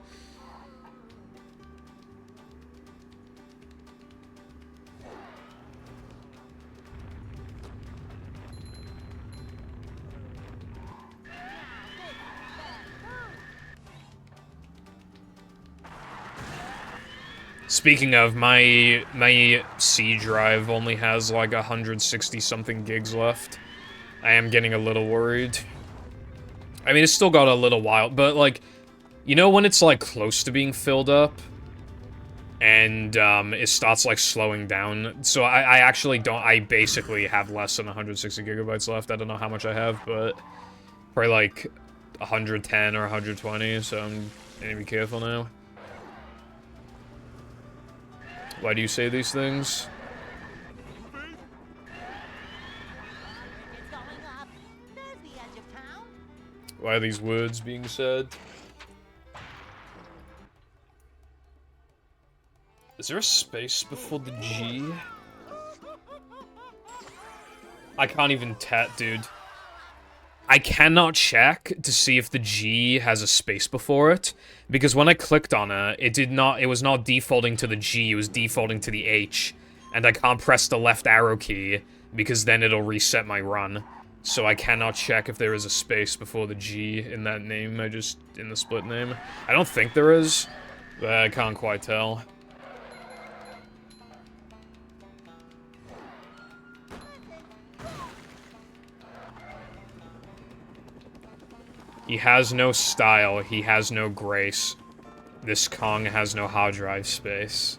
Speaking of, my C drive only has like 160 something gigs left. I am getting a little worried. I mean, it's still got a little while, but like, you know when it's like close to being filled up? And it starts like slowing down. So I actually don't, I basically have less than 160 gigabytes left. I don't know how much I have, but probably like 110 or 120, so I'm gonna be careful now. Why do you say these things? Why are these words being said? Is there a space before the G? I can't even dude. I cannot check to see if the G has a space before it, because when I clicked on it, it was not defaulting to the G, it was defaulting to the H, and I can't press the left arrow key, because then it'll reset my run. So I cannot check if there is a space before the G in that name in the split name. I don't think there is, but I can't quite tell. He has no style, he has no grace. This Kong has no hard drive space.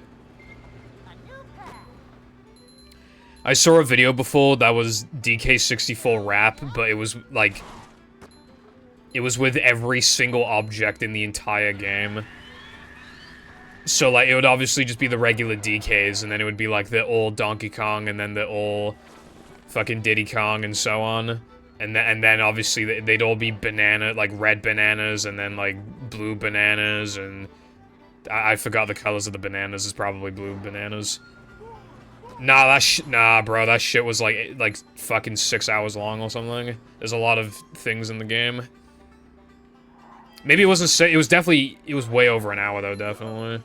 I saw a video before that was DK64 rap, but it was, like... It was with every single object in the entire game. So, like, it would obviously just be the regular DKs, and then it would be, like, the old Donkey Kong, and then the old fucking Diddy Kong, and so on. And then obviously they'd all be like red bananas and then like blue bananas and I forgot the colors of the bananas. It's probably blue bananas. Nah, bro, that shit was like fucking 6 hours long or something. There's a lot of things in the game. Maybe it wasn't. It was way over an hour though, definitely.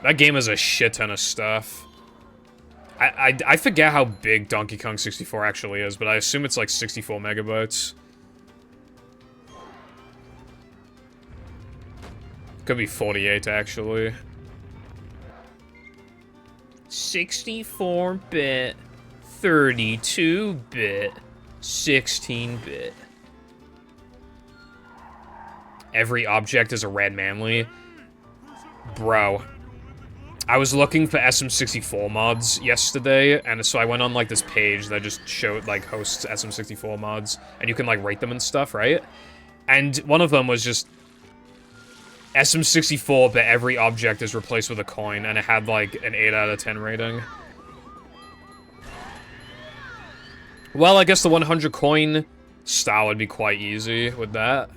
That game has a shit ton of stuff. I forget how big Donkey Kong 64 actually is, but I assume it's like 64 megabytes. Could be 48, actually. 64-bit, 32-bit, 16-bit. Every object is a red manly. Bro. I was looking for SM64 mods yesterday, and so I went on, like, this page that just showed, like, hosts SM64 mods, and you can, like, rate them and stuff, right? And one of them was just SM64, but every object is replaced with a coin, and it had, like, an 8 out of 10 rating. Well, I guess the 100 coin style would be quite easy with that.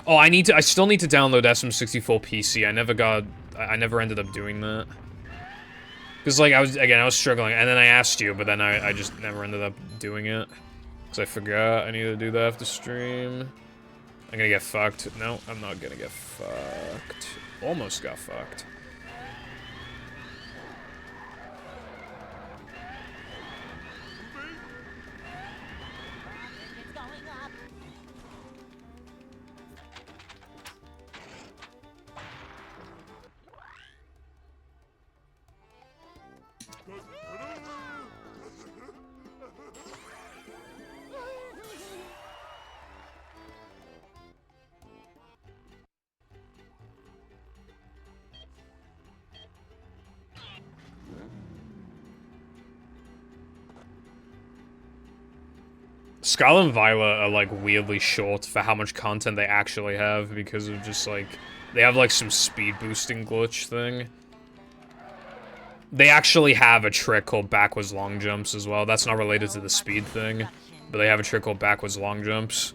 Oh, I still need to download SM64 PC. I never ended up doing that. Because, like, I was struggling, and then I asked you, but then I just never ended up doing it. Because I forgot I needed to do that after stream. I'm gonna get fucked. No, I'm not gonna get fucked. Almost got fucked. Scarlet and Violet are, like, weirdly short for how much content they actually have because of just, like... They have, like, some speed boosting glitch thing. They actually have a trick called backwards long jumps as well. That's not related to the speed thing, but they have a trick called backwards long jumps.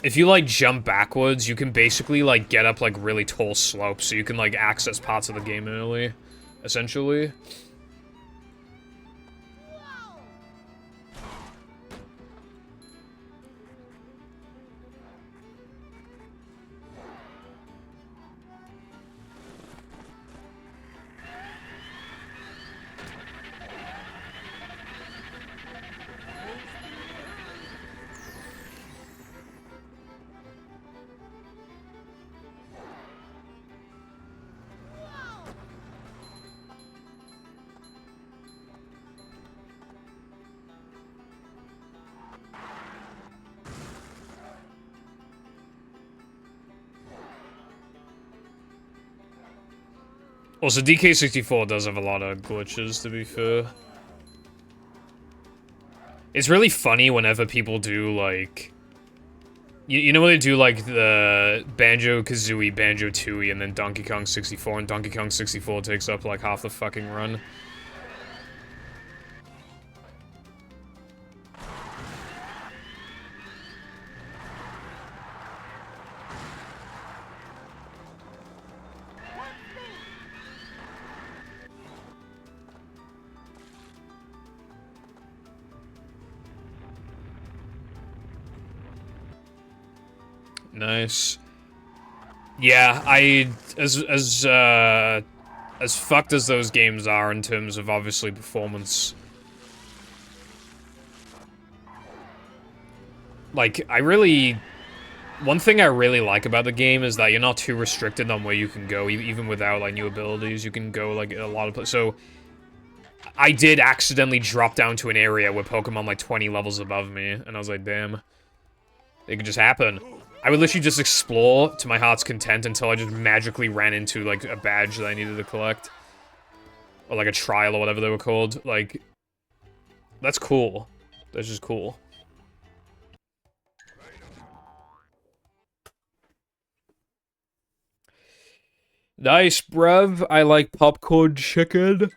If you, like, jump backwards, you can basically, like, get up, like, really tall slopes, so you can, like, access parts of the game early, essentially. Also, DK64 does have a lot of glitches, to be fair. It's really funny whenever people do, like... You know when they do, like, the Banjo-Kazooie, Banjo-Tooie, and then Donkey Kong 64, and Donkey Kong 64 takes up, like, half the fucking run? Nice. Yeah, as fucked as those games are in terms of obviously performance. Like, one thing I really like about the game is that you're not too restricted on where you can go, even without, like, new abilities. You can go, like, a lot of places. So, I did accidentally drop down to an area where Pokemon, like, 20 levels above me, and I was like, damn. It could just happen. I would literally just explore to my heart's content until I just magically ran into, like, a badge that I needed to collect. Or, like, a trial or whatever they were called. Like, that's cool. That's just cool. Nice, bruv. I like popcorn chicken.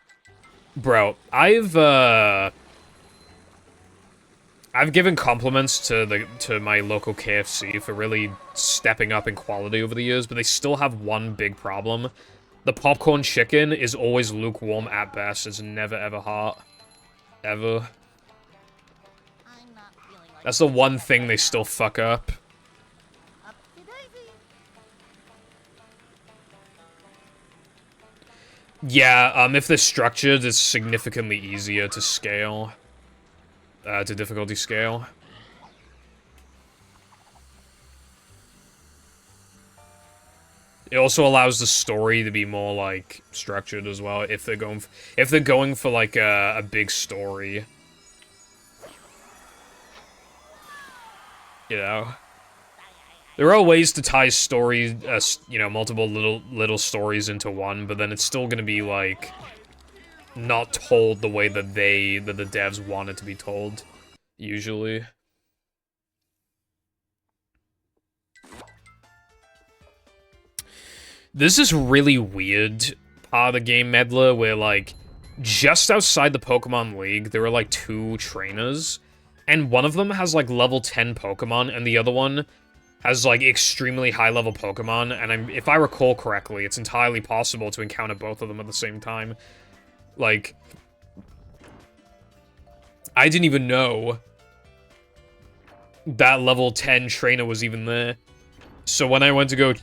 Bro, I've given compliments to my local KFC for really stepping up in quality over the years, but they still have one big problem. The popcorn chicken is always lukewarm at best. It's never ever hot. Ever. That's the one thing they still fuck up. Yeah, if they're structured, it's significantly easier to scale. To difficulty scale. It also allows the story to be more, like, structured as well, if they're going for like, a big story. You know? There are ways to tie story, you know, multiple little stories into one, but then it's still gonna be, like, not told the way that the devs want it to be told, usually. This is really weird part of the game, Medler, where, like, just outside the Pokemon League, there are, like, 2 trainers, and one of them has, like, level 10 Pokemon, and the other one has, like, extremely high-level Pokemon, and if I recall correctly, it's entirely possible to encounter both of them at the same time. Like, I didn't even know that level 10 trainer was even there. So when I went to go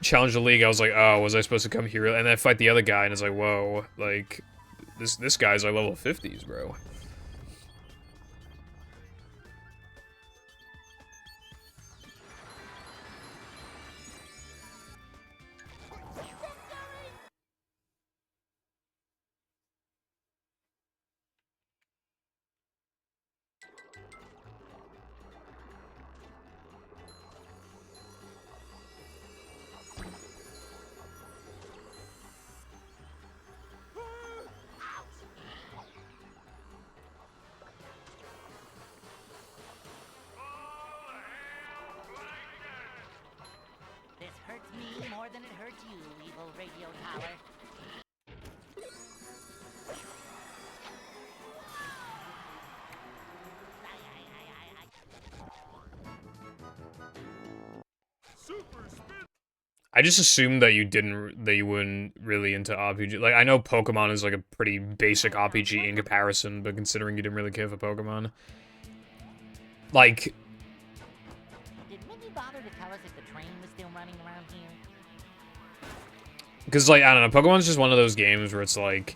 challenge the league, I was like, oh, was I supposed to come here? And then I fight the other guy, and it's like, whoa, like, this guy's like level 50s, bro. This hurts me more than it hurts you, evil radio tower. Super spin. I just assumed that you weren't really into RPG. Like, I know Pokemon is like a pretty basic RPG in comparison, but considering you didn't really care for Pokemon. Like, Did Minnie bother to tell us if the train was still running around here? because, like, I don't know, Pokemon's just one of those games where it's like,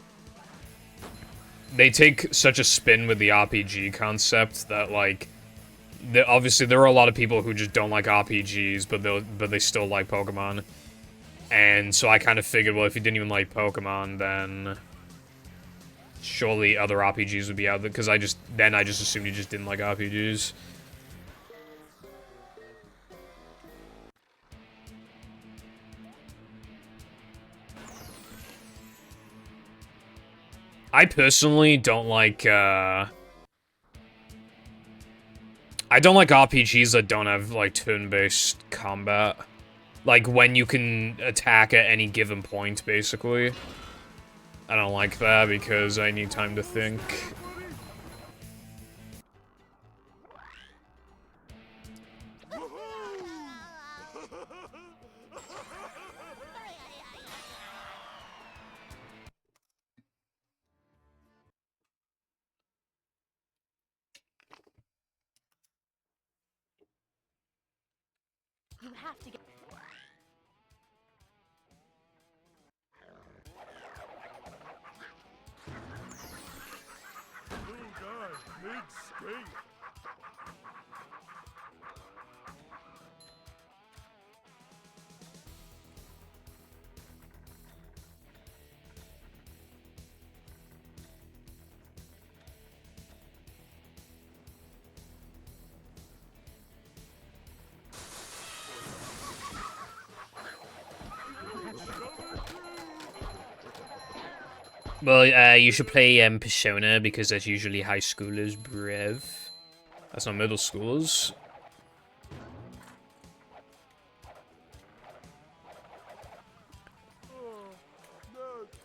they take such a spin with the RPG concept that, like, obviously there are a lot of people who just don't like RPGs, but they still like Pokemon. And so I kind of figured, well, if you didn't even like Pokemon, then surely other RPGs would be out there, because I just assumed you just didn't like RPGs. I personally don't like, I don't like RPGs that don't have, like, turn-based combat. Like, when you can attack at any given point, basically. I don't like that because I need time to think. have to get. Little guy, big steak. Well, you should play Persona because that's usually high schoolers, bruv. That's not middle schoolers.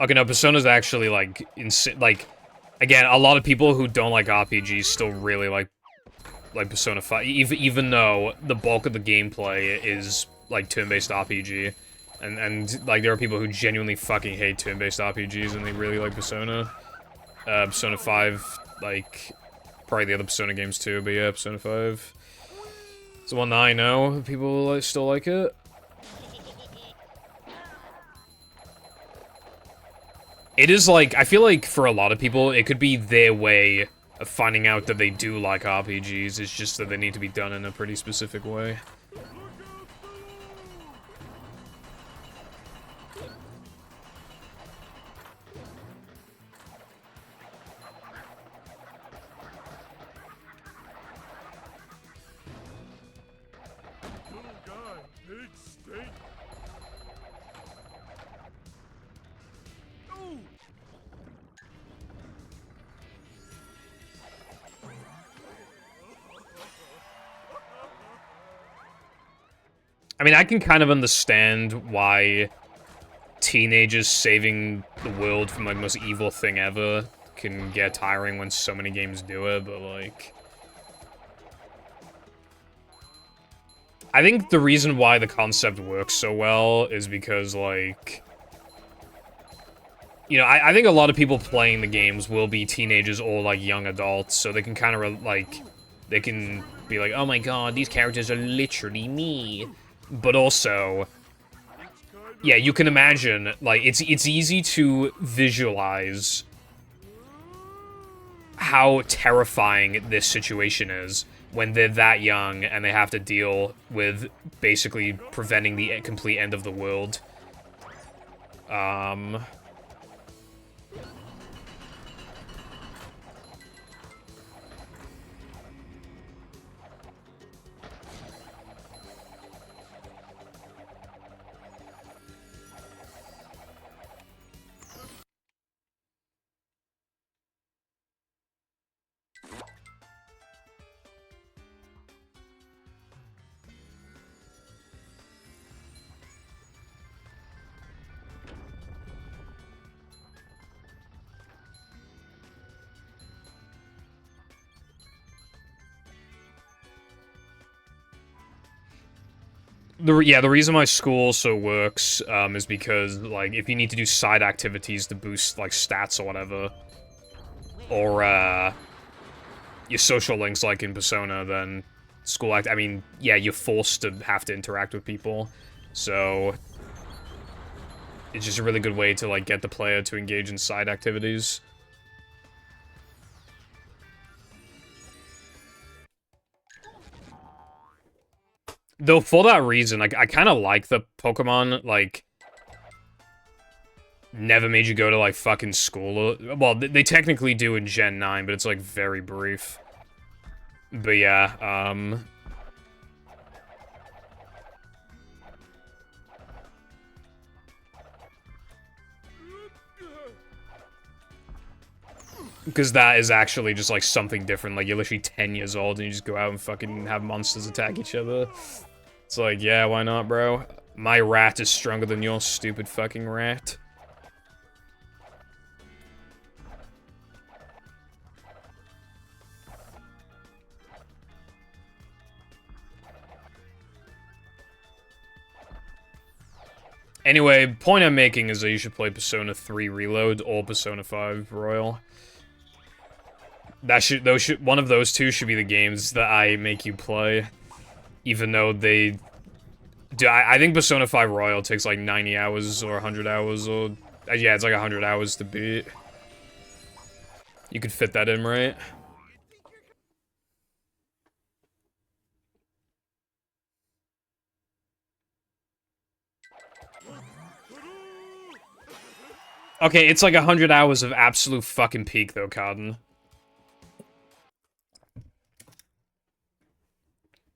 Okay, no, Persona's actually, like, like, again, a lot of people who don't like RPGs still really like Persona 5, even though the bulk of the gameplay is, like, turn-based RPG. And, like, there are people who genuinely fucking hate turn-based RPGs and they really like Persona. Persona 5, like, probably the other Persona games too, but yeah, Persona 5. It's the one that I know. People still like it. It is, like, I feel like for a lot of people, it could be their way of finding out that they do like RPGs. It's just that they need to be done in a pretty specific way. Little guy, big steak. Oh! I mean, I can kind of understand why teenagers saving the world from, like, the most evil thing ever can get tiring when so many games do it, but, like... I think the reason why the concept works so well is because, like... You know, I think a lot of people playing the games will be teenagers or, like, young adults, so they can kind of, like... They can be like, oh my god, these characters are literally me. But also... Yeah, you can imagine, like, it's easy to visualize how terrifying this situation is when they're that young and they have to deal with basically preventing the complete end of the world. The reason my school also works, is because, like, if you need to do side activities to boost, like, stats or whatever, or, your social links, like in Persona, then I mean, yeah, you're forced to have to interact with people, so it's just a really good way to, like, get the player to engage in side activities. Though, for that reason, like, I kind of like the Pokemon, like, never made you go to, like, fucking school. Well, they technically do in Gen 9, but it's, like, very brief. But yeah, because that is actually just, like, something different. Like, you're literally 10 years old and you just go out and fucking have monsters attack each other. It's like, yeah, why not, bro? My rat is stronger than your stupid fucking rat. Anyway, point I'm making is that you should play Persona 3 Reload or Persona 5 Royal. One of those two should be the games that I make you play. Even though they Dude, I think Persona 5 Royal takes like 90 hours or 100 hours or... yeah, it's like 100 hours to beat. You could fit that in, right? Okay, it's like 100 hours of absolute fucking peak, though, Carden.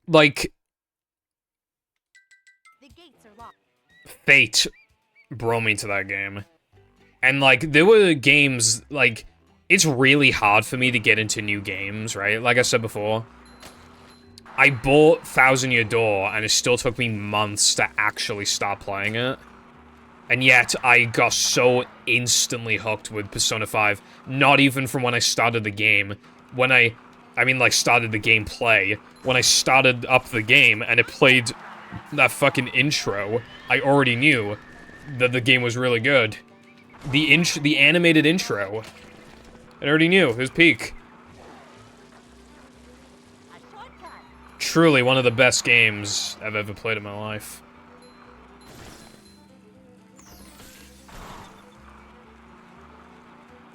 Like, The gates are locked. fate brought me to that game. And, like, there were games, like, it's really hard for me to get into new games, right? Like I said before, I bought Thousand Year Door, and it still took me months to actually start playing it. And yet, I got so instantly hooked with Persona 5, not even from when I started the game. When I mean, like, started the gameplay. When I started up the game, and it played that fucking intro, I already knew that the game was really good. The animated intro. I already knew, it was peak. A shortcut. Truly one of the best games I've ever played in my life.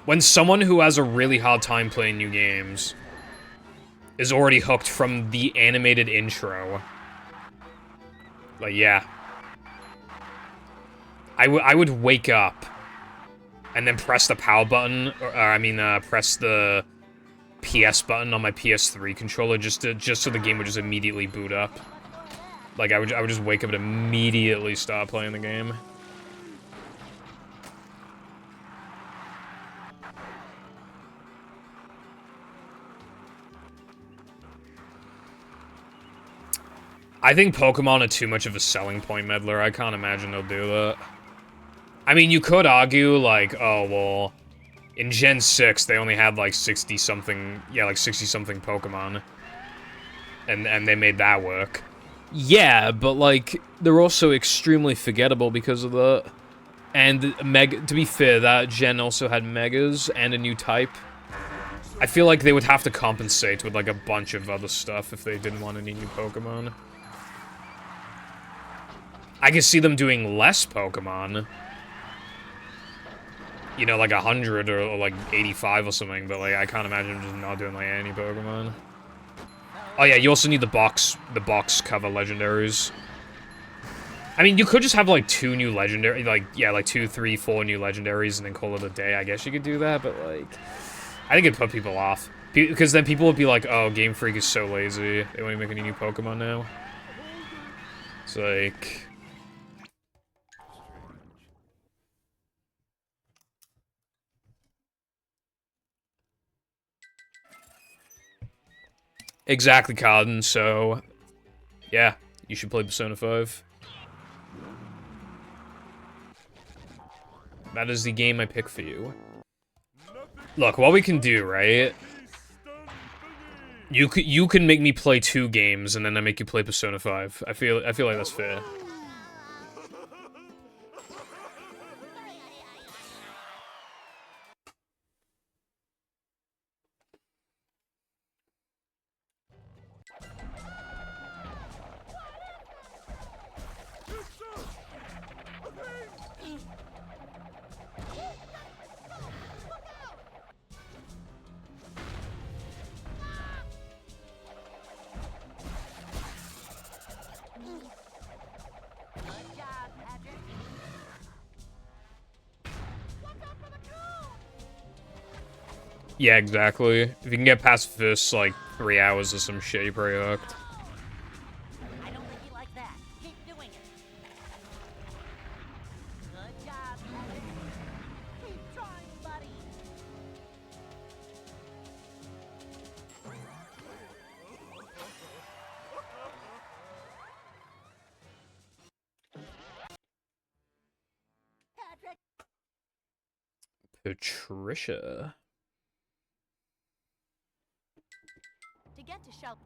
When someone who has a really hard time playing new games is already hooked from the animated intro. Like, yeah. I would wake up and then press the power button, or press the PS button on my PS3 controller just so the game would just immediately boot up. Like, I would just wake up and immediately start playing the game. I think Pokemon are too much of a selling point, Meddler. I can't imagine they'll do that. I mean, you could argue, like, oh, well, in Gen 6, they only had, like, 60-something, yeah, like, 60-something Pokemon. And they made that work. Yeah, but, like, they're also extremely forgettable because of that. And, to be fair, that Gen also had Megas and a new type. I feel like they would have to compensate with, like, a bunch of other stuff if they didn't want any new Pokemon. I could see them doing less Pokemon. You know, like 100 or like 85 or something, but like I can't imagine just not doing like any Pokemon. Oh yeah, you also need the box cover legendaries. I mean, you could just have like 2 new legendary, like, yeah, like 2, 3, 4 new legendaries and then call it a day. I guess you could do that, but like, I think it'd put people off. Because then people would be like, oh, Game Freak is so lazy. They won't make any new Pokemon now. It's like... Exactly, Carden, so... yeah, you should play Persona 5. That is the game I pick for you. Look, what we can do, right? You can make me play 2 games, and then I make you play Persona 5. I feel like that's fair. Good job, Patrick. Yeah, exactly. If you can get past the first, like, 3 hours or some shit, you're pretty hooked. I don't think you like that. Keep doing it. Good job, Patrick. Keep trying, buddy. Patrick. Patricia. To get to shelter.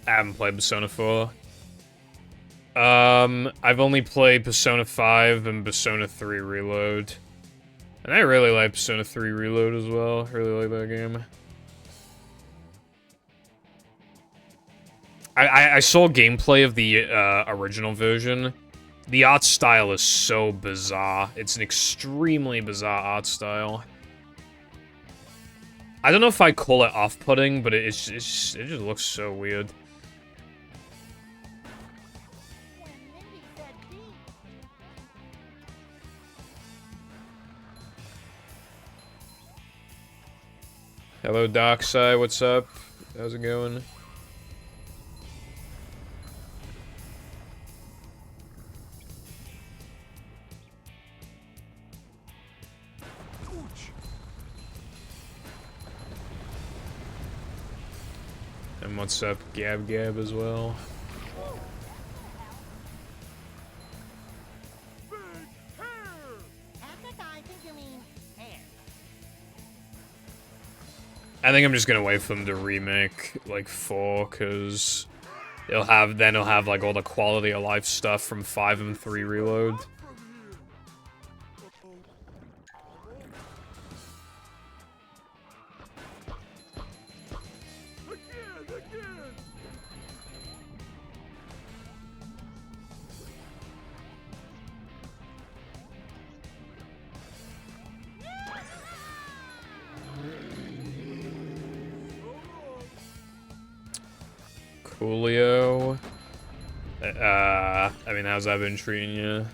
I haven't played Persona 4. I've only played Persona 5 and Persona 3 Reload. And I really like Persona 3 Reload as well. Really like that game. I saw gameplay of the original version. The art style is so bizarre. It's an extremely bizarre art style. I don't know if I call it off-putting, but it just looks so weird. When Mindy said B, Hello, Darkside. What's up? How's it going? And what's up, Gab Gab as well? Big hair! Africa, I think you mean hair. I think I'm just gonna wait for them to remake, like, 4, cause it'll have, like, all the quality of life stuff from 5 and 3 Reload. From here. Again! Coolio. I mean, how's that been treating you?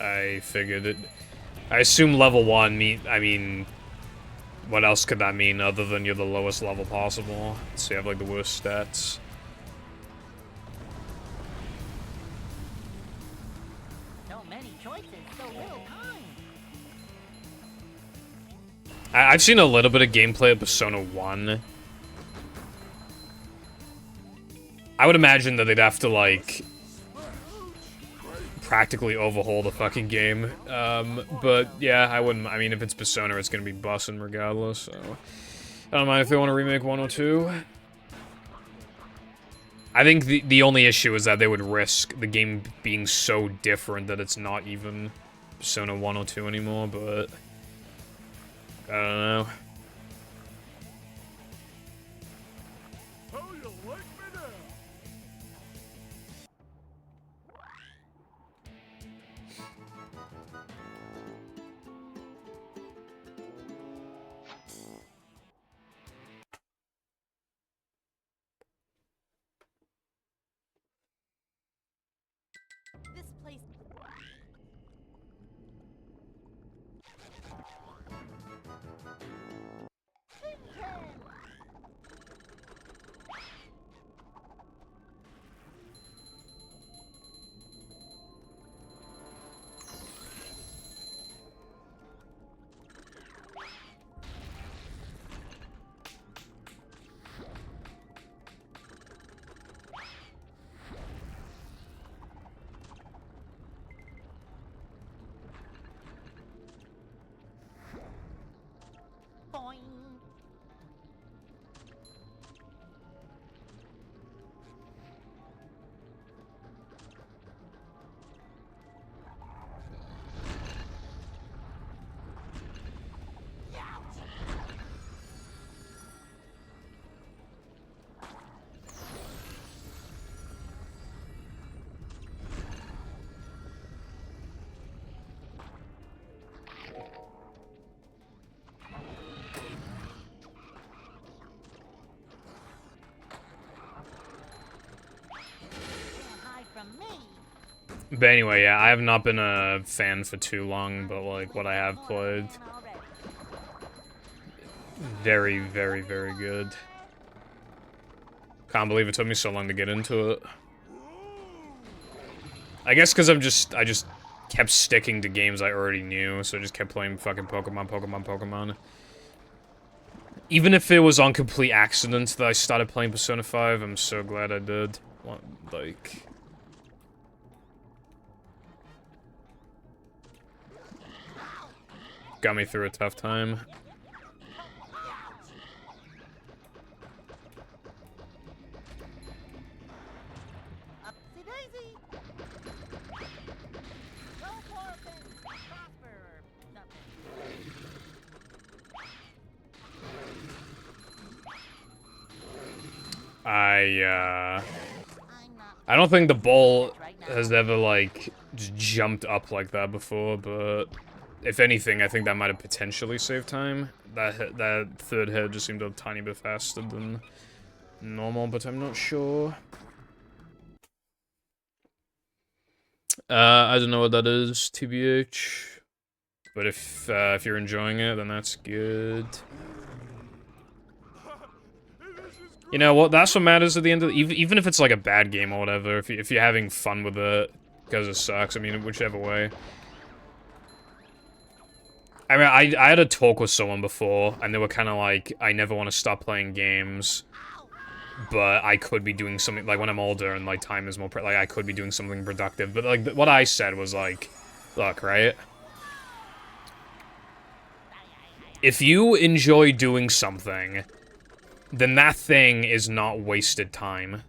I figured it. I assume level 1 I mean, what else could that mean other than you're the lowest level possible? So you have, like, the worst stats. So many choices, so little time. I've seen a little bit of gameplay of Persona 1. I would imagine that they'd have to, like, practically overhaul the fucking game. But yeah, I wouldn't. I mean, if it's Persona, it's gonna be bussin' regardless, so I don't mind if they want to remake 102. I think the only issue is that they would risk the game being so different that it's not even Persona 102 anymore, but I don't know. How you like me now? this place. Boing. Can't hide from me. But anyway, yeah, I have not been a fan for too long, but like what I have played, Man already. very, very, very good. Can't believe it took me so long to get into it. I guess because I just kept sticking to games I already knew, so I just kept playing fucking Pokemon. Even if it was on complete accident that I started playing Persona 5, I'm so glad I did. Like, got me through a tough time. Upsy daisy. Go forth and prosper or something. I don't think the ball has ever, like, just jumped up like that before, but if anything, I think that might have potentially saved time. That third hit just seemed a tiny bit faster than normal, but I'm not sure. I don't know what that is, TBH. But if you're enjoying it, then that's good. You know what? That's what matters at the end of even if it's like a bad game or whatever. If you're having fun with it, because it sucks. I mean, whichever way. I mean, I had a talk with someone before, and they were kind of like, I never want to stop playing games, but I could be doing something like when I'm older and like time is more like I could be doing something productive. But like what I said was like, look, right? If you enjoy doing something, then that thing is not wasted time.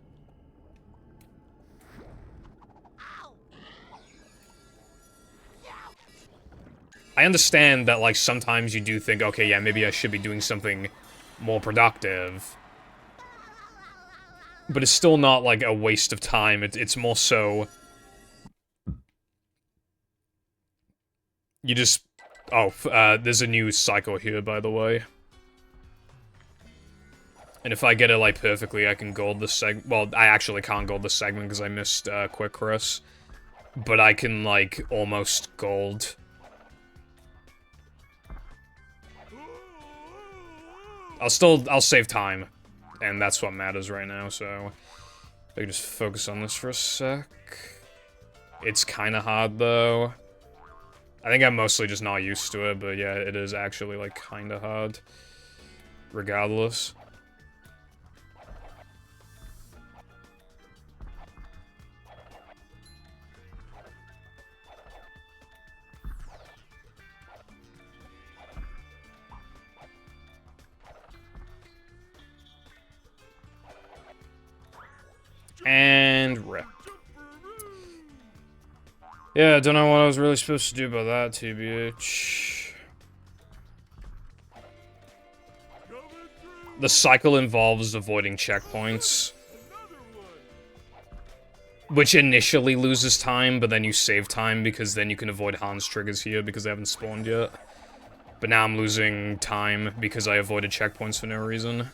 I understand that, like, sometimes you do think, okay, yeah, maybe I should be doing something more productive. But it's still not, like, a waste of time. It's more so... You just... Oh, there's a new cycle here, by the way. And if I get it, like, perfectly, I can gold this segment. Well, I actually can't gold this segment because I missed, Quick Chris. But I can, like, almost gold... I'll save time, and that's what matters right now, so I can just focus on this for a sec. It's kinda hard, though. I think I'm mostly just not used to it, but yeah, it is actually, like, kinda hard. Regardless. And rip. Yeah, I don't know what I was really supposed to do about that, TBH. The cycle involves avoiding checkpoints. Which initially loses time, but then you save time because then you can avoid Hans triggers here because they haven't spawned yet. But now I'm losing time because I avoided checkpoints for no reason.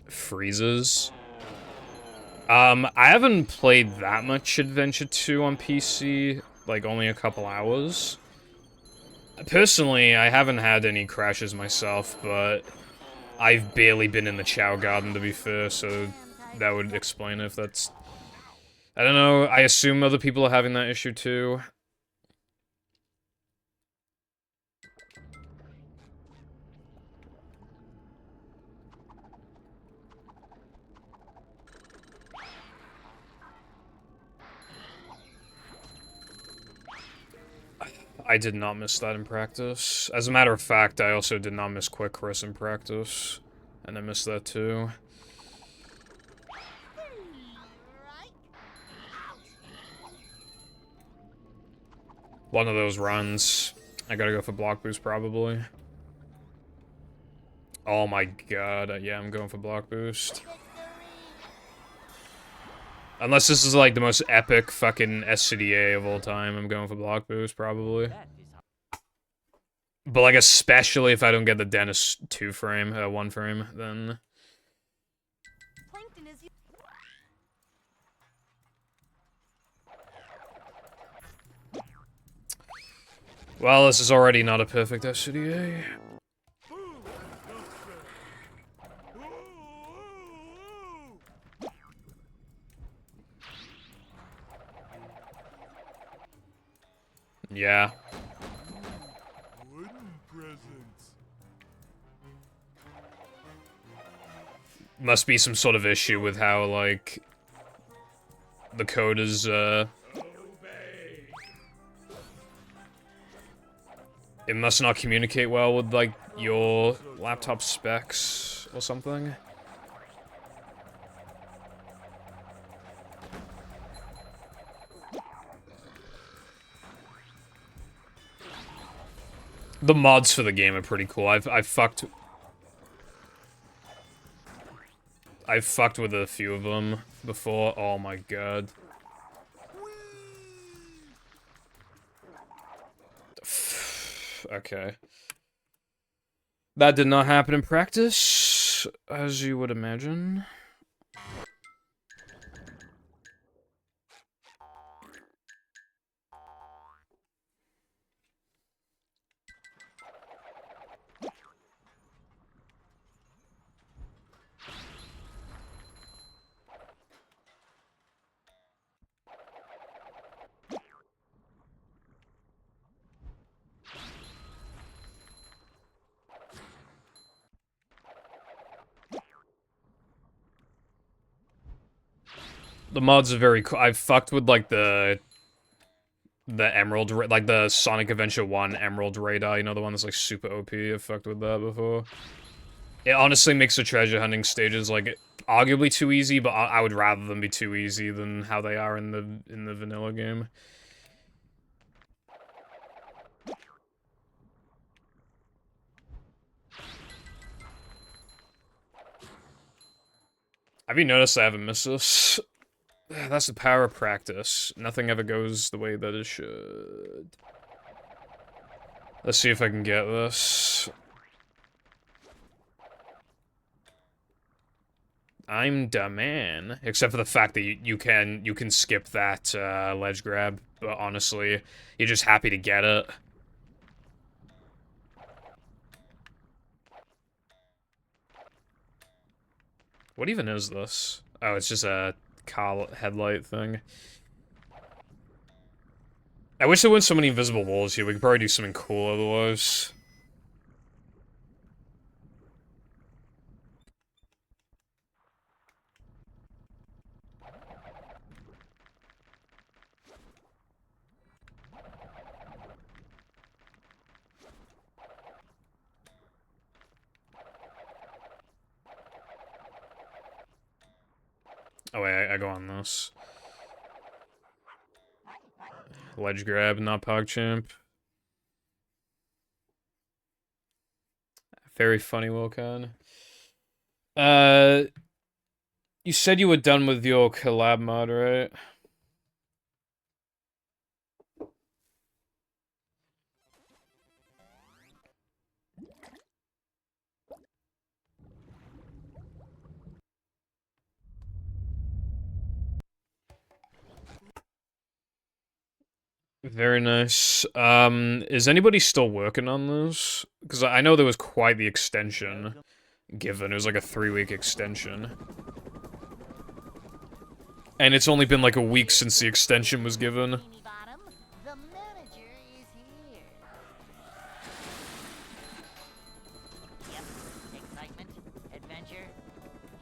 Freezes. I haven't played that much Adventure 2 on PC, like only a couple hours. Personally, I haven't had any crashes myself, but I've barely been in the Chow Garden, to be fair, so that would explain if that's... I don't know, I assume other people are having that issue too. I did not miss that in practice. As a matter of fact, I also did not miss Quick Chris in practice. And I missed that too. One of those runs. I gotta go for block boost, probably. Oh my god, yeah, I'm going for block boost. Unless this is like the most epic fucking SCDA of all time, I'm going for block boost, probably. But like, especially if I don't get the Dennis 2 frame, 1 frame, then... Plankton is Well, this is already not a perfect SCDA. Yeah. Wooden presents. Must be some sort of issue with how, like, the code is, Obey. it must not communicate well with, like, your laptop specs or something. The mods for the game are pretty cool. I've fucked with a few of them before. Oh my god. Okay. That did not happen in practice, as you would imagine. The mods are very cool. I've fucked with, like, the Emerald, like, the Sonic Adventure 1 Emerald Radar, you know, the one that's, like, super OP. I've fucked with that before. It honestly makes the treasure hunting stages, like, arguably too easy, but I would rather them be too easy than how they are in the vanilla game. Have you noticed I haven't missed this? That's the power of practice. Nothing ever goes the way that it should. Let's see if I can get this. I'm the man. Except for the fact that you can skip that ledge grab, but honestly, you're just happy to get it. What even is this? Oh, it's just a car headlight thing. I wish there weren't so many invisible walls here. We could probably do something cool otherwise. Oh wait, I go on this. Ledge grab, not PogChamp. Very funny, Wilcon. You said you were done with your collab mod, right? Very nice. Is anybody still working on this? Because I know there was quite the extension given. It was like a 3-week extension. And it's only been like a week since the extension was given. Beanie Bottom, the manager is here. Yep, excitement, adventure,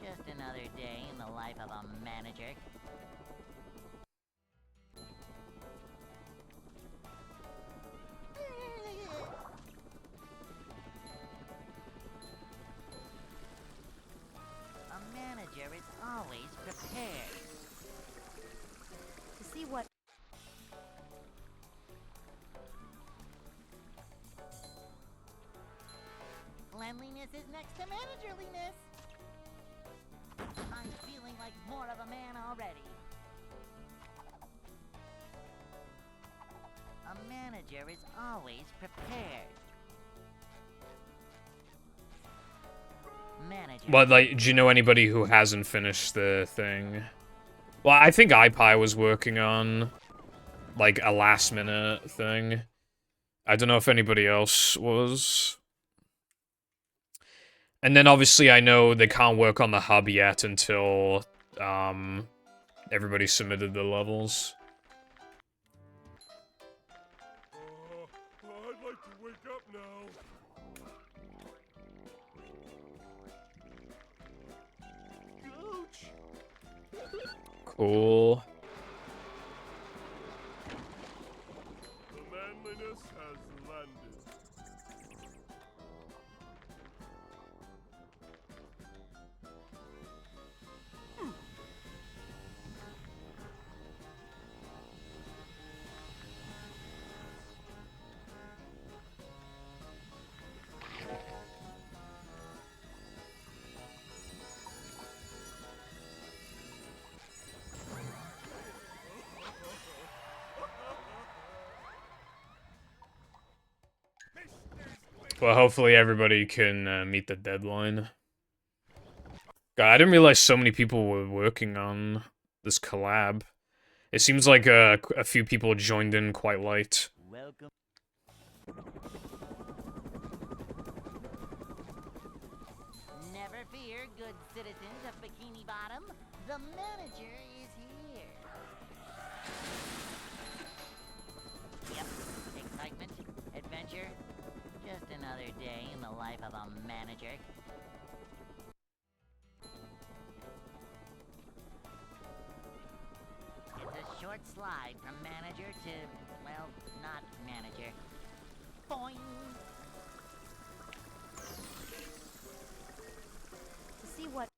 just another day in the life of a manager. A manager is always prepared. To see what Cleanliness is next to managerliness. I'm feeling like more of a man already. A manager is always prepared. Manager. But, like, do you know anybody who hasn't finished the thing? Well, I think iPie was working on, like, a last-minute thing. I don't know if anybody else was. And then, obviously, I know they can't work on the hub yet until, everybody submitted the levels. I'd like to wake up now. Cool. The manliness has landed. Well, hopefully everybody can meet the deadline. God, I didn't realize so many people were working on this collab. It seems like a few people joined in quite late. Welcome. Never fear, good citizens of Bikini Bottom. The manager is here. Yep, excitement, adventure. Just another day in the life of a manager. It's a short slide from manager to, well, not manager. Boing! See what?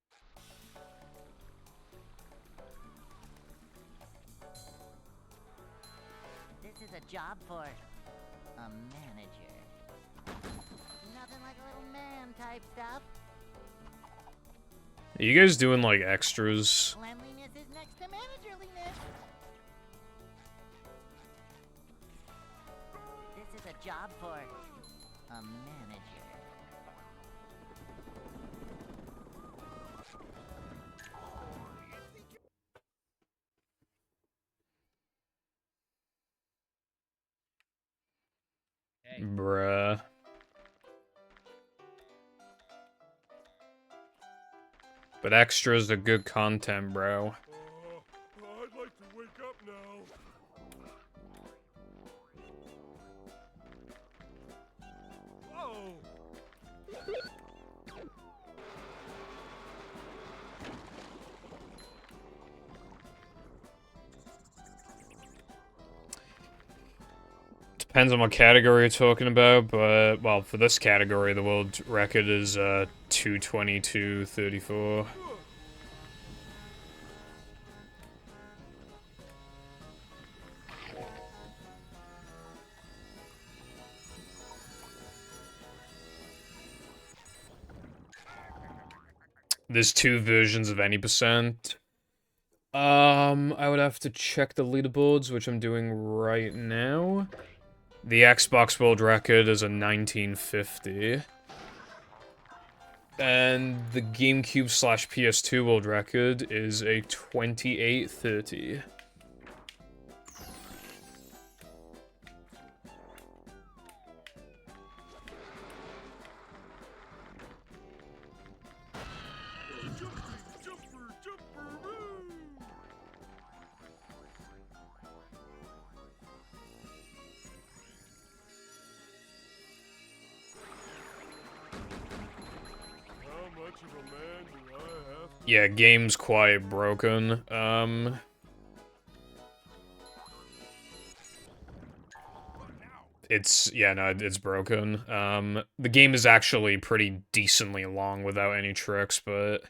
This is a job for a manager. Nothing like a little man type stuff. Are you guys doing like extras? Cleanliness is next to managerliness. This is a job for a manager. Hey. Bruh. But extras are good content, bro. I'd like to wake up now. Whoa! Depends on what category you're talking about, but, well, for this category, the world record is 2:22:34. There's two versions of any percent. I would have to check the leaderboards, which I'm doing right now. The Xbox world record is a 1950. And the GameCube/PS2 world record is a 2830. Jumper, woo! How much of a man do I have to Yeah, game's quite broken. It's broken. The game is actually pretty decently long without any tricks, but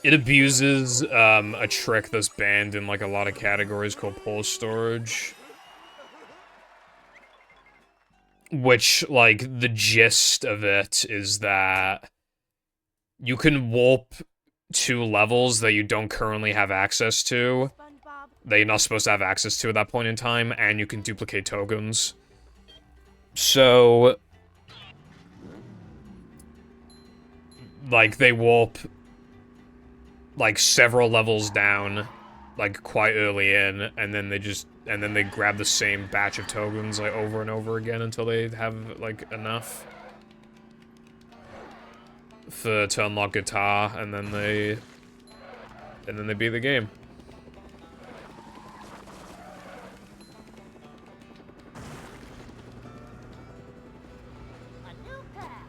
it abuses, a trick that's banned in, like, a lot of categories called pause storage. Which, like, the gist of it is that you can warp to levels that you don't currently have access to, SpongeBob. that you're not supposed to have access to at that point in time, and you can duplicate tokens. So, like, they warp, like, several levels down, like, quite early in, and then they grab the same batch of tokens, like, over and over again until they have, like, enough to unlock guitar, and then they beat the game. A new path.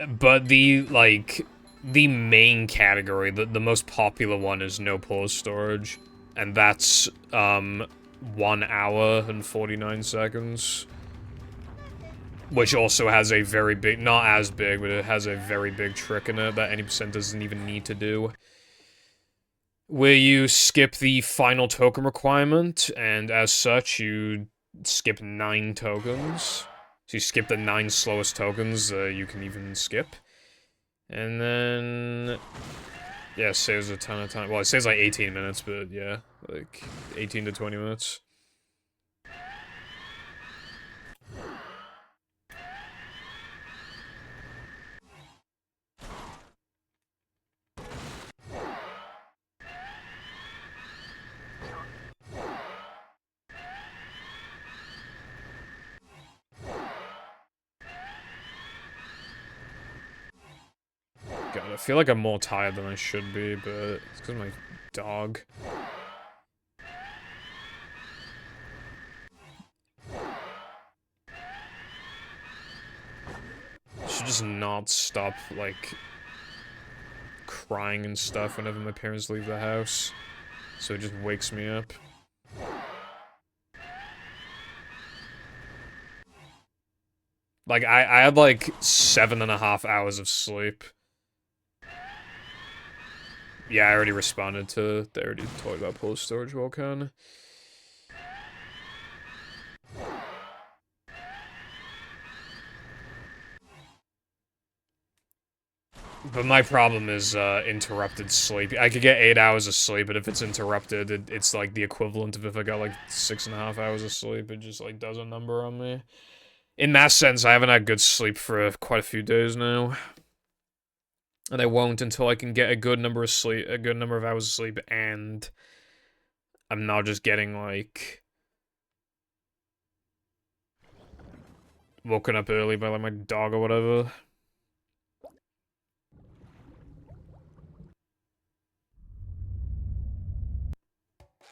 But the, like, the main category, the most popular one is no pause storage. And that's, 1 hour and 49 seconds. Which also has a very big, not as big, but it has a very big trick in it that any percent doesn't even need to do. Where you skip the final token requirement, and as such, you skip 9 tokens. So you skip the 9 slowest tokens you can even skip. And then... yeah, it saves a ton of time. Well, it saves like 18 minutes, but yeah, like 18 to 20 minutes. God, I feel like I'm more tired than I should be, but it's because of my dog. I should just not stop, like, crying and stuff whenever my parents leave the house. So it just wakes me up. Like, I had, like, 7.5 hours of sleep. Yeah, I already responded to... they already told about post storage Volcan. But my problem is, interrupted sleep. I could get 8 hours of sleep, but if it's interrupted, it's like the equivalent of if I got, like, 6.5 hours of sleep. It just, like, does a number on me. In that sense, I haven't had good sleep for quite a few days now. And I won't until I can get a good number of hours of sleep, and I'm not just getting, like, woken up early by, like, my dog or whatever.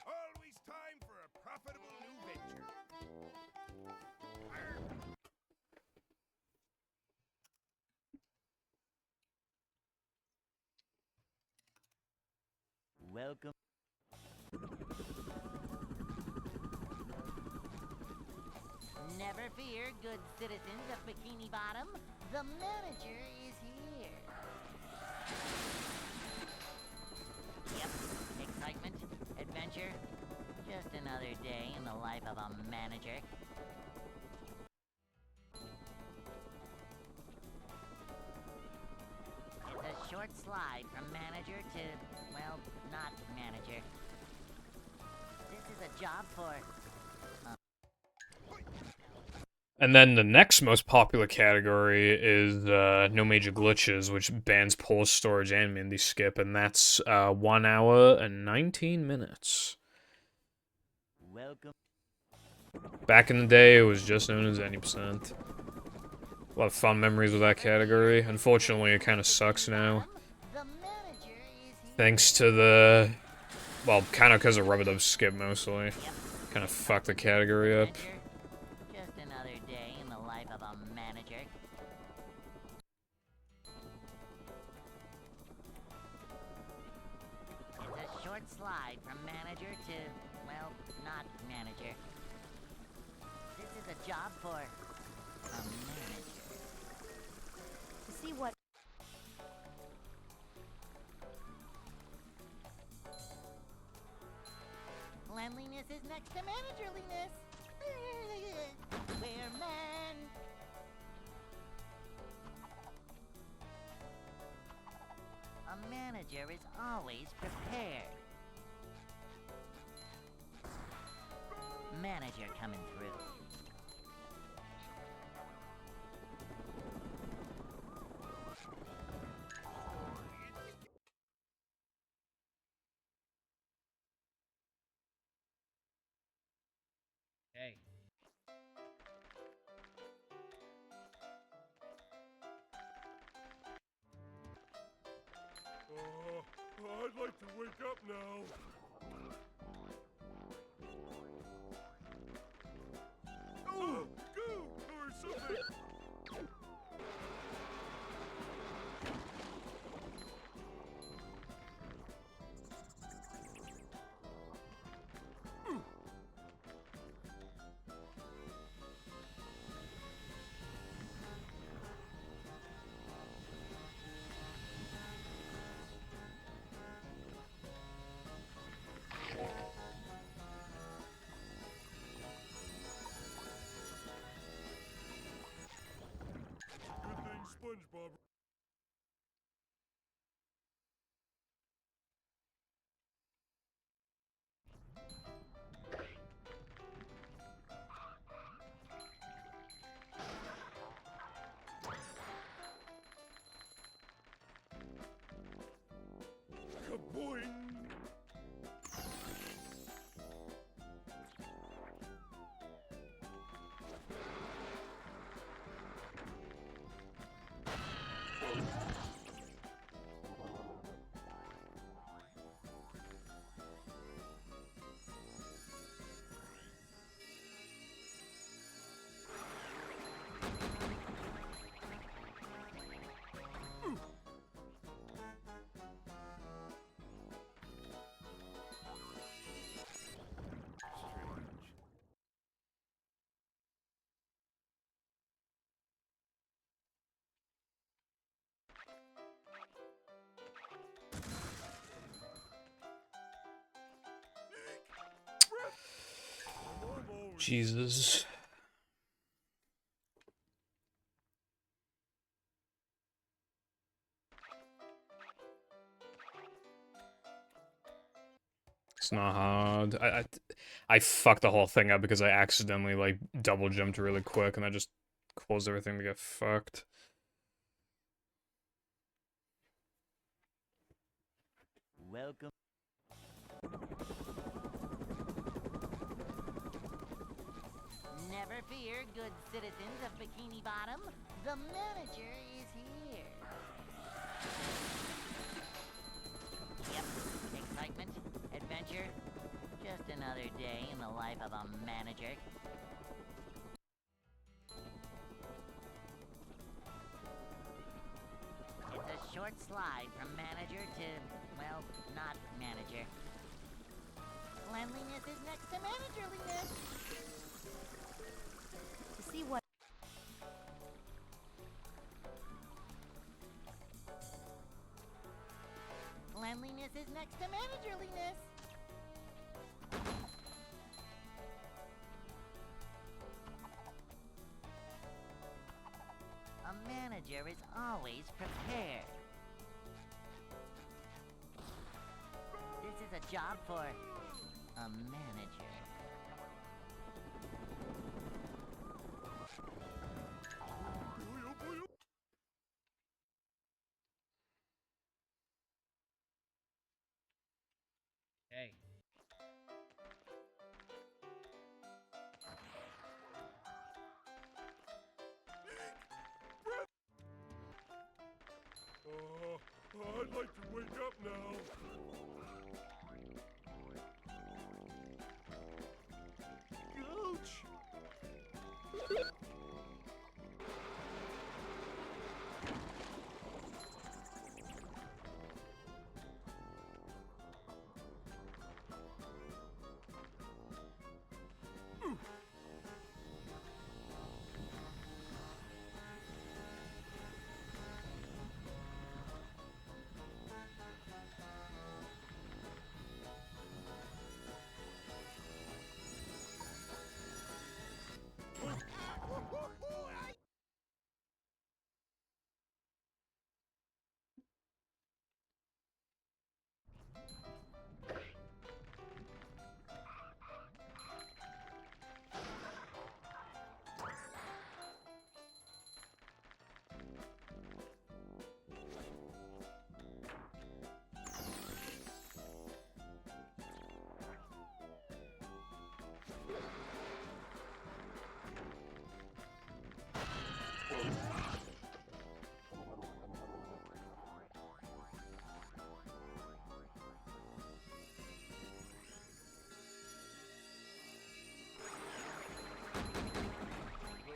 Always time for a profitable new venture. Welcome. Never fear, good citizens of Bikini Bottom. The manager is here. Yep, excitement, adventure. Just another day in the life of a manager. It's a short slide from manager to, well, not manager. This is a job for... And then the next most popular category is no major glitches, which bans pause storage and Mindy skip, and that's 1 hour and 19 minutes. Welcome. Back in the day, it was just known as any percent. A lot of fun memories with that category. Unfortunately, it kind of sucks now. The manager is here. Thanks to the... well, kind of because of Rubber Dub skip, mostly. Kind of fucked the category up. Just another day in the life of a manager. It's a short slide from manager to, well, not manager. This is a job for a manager. To see what Cleanliness is next to managerliness. We're man. A manager is always prepared. Manager coming through. Hey. I'd like to wake up now. Oh, goo or something. SpongeBob. Kaboing! Strange. Jesus. It's not hard. I fucked the whole thing up because I accidentally like double jumped really quick and I just caused everything to get fucked. Welcome. Never fear, good citizens of Bikini Bottom. The manager is here. Yep, excitement, adventure, just another day in the life of a manager. It's a short slide from manager to, well, not manager. Cleanliness is next to managerliness. To see what... Cleanliness is next to managerliness. A manager is always prepared. This is a job for a manager. Hey. I'd like to wake up now. Ouch!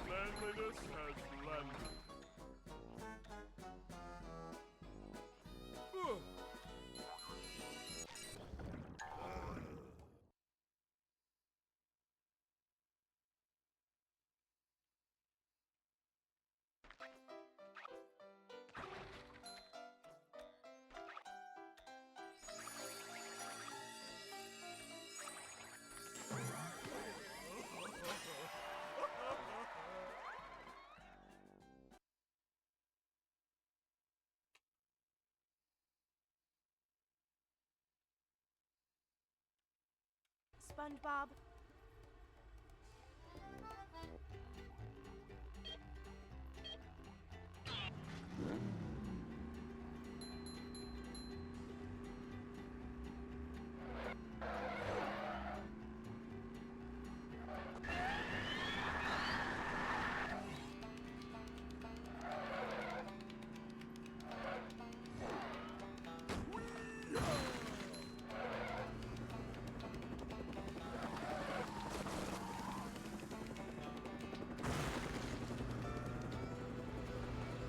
Manliness has landed. Ugh. SpongeBob.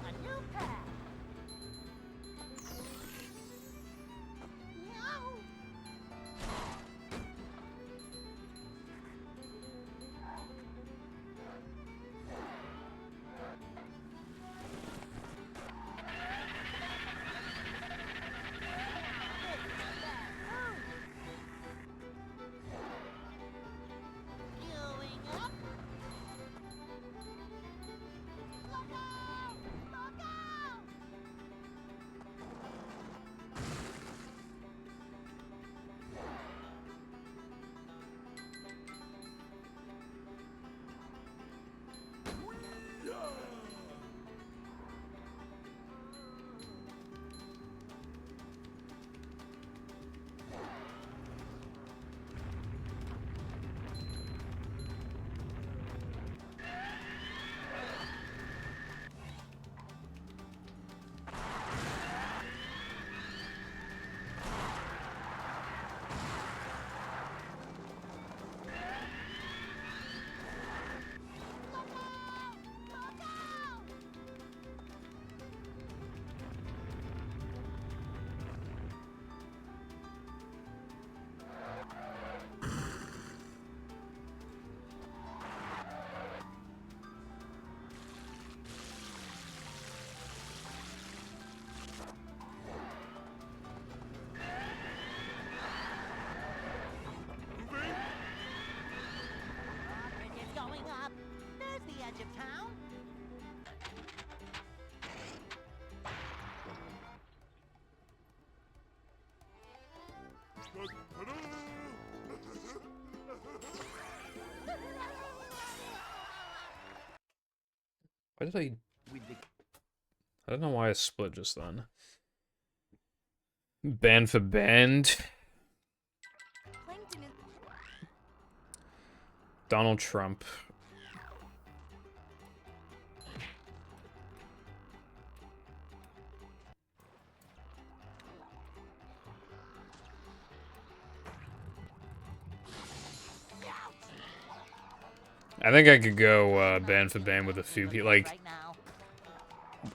A new path. Meow. Going up. Look out! Look out! Look out! Look out! Moving. Bridge is going up. There's the edge of town. Why did I don't know why I split just then. Band for band. Plankton is Donald Trump. I think I could go band for band with a few people. Like, Right now.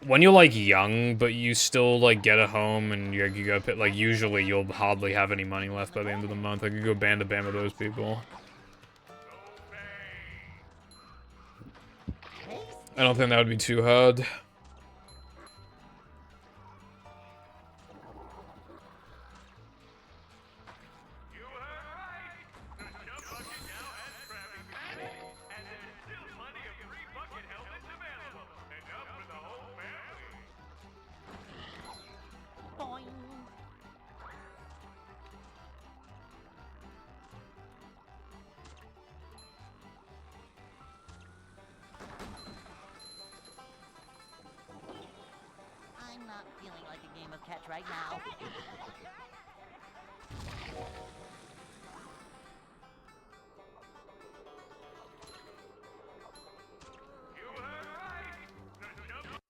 when you're like young, but you still like get a home and you go like usually you'll hardly have any money left by the end of the month. I could go band to band with those people. I don't think that would be too hard. You heard right. The jump bucket now has Krabby Patty, and there's still plenty of free bucket helmets available. Enough for the whole family. Boing. I'm not feeling like a game of catch right now. You heard right. The jump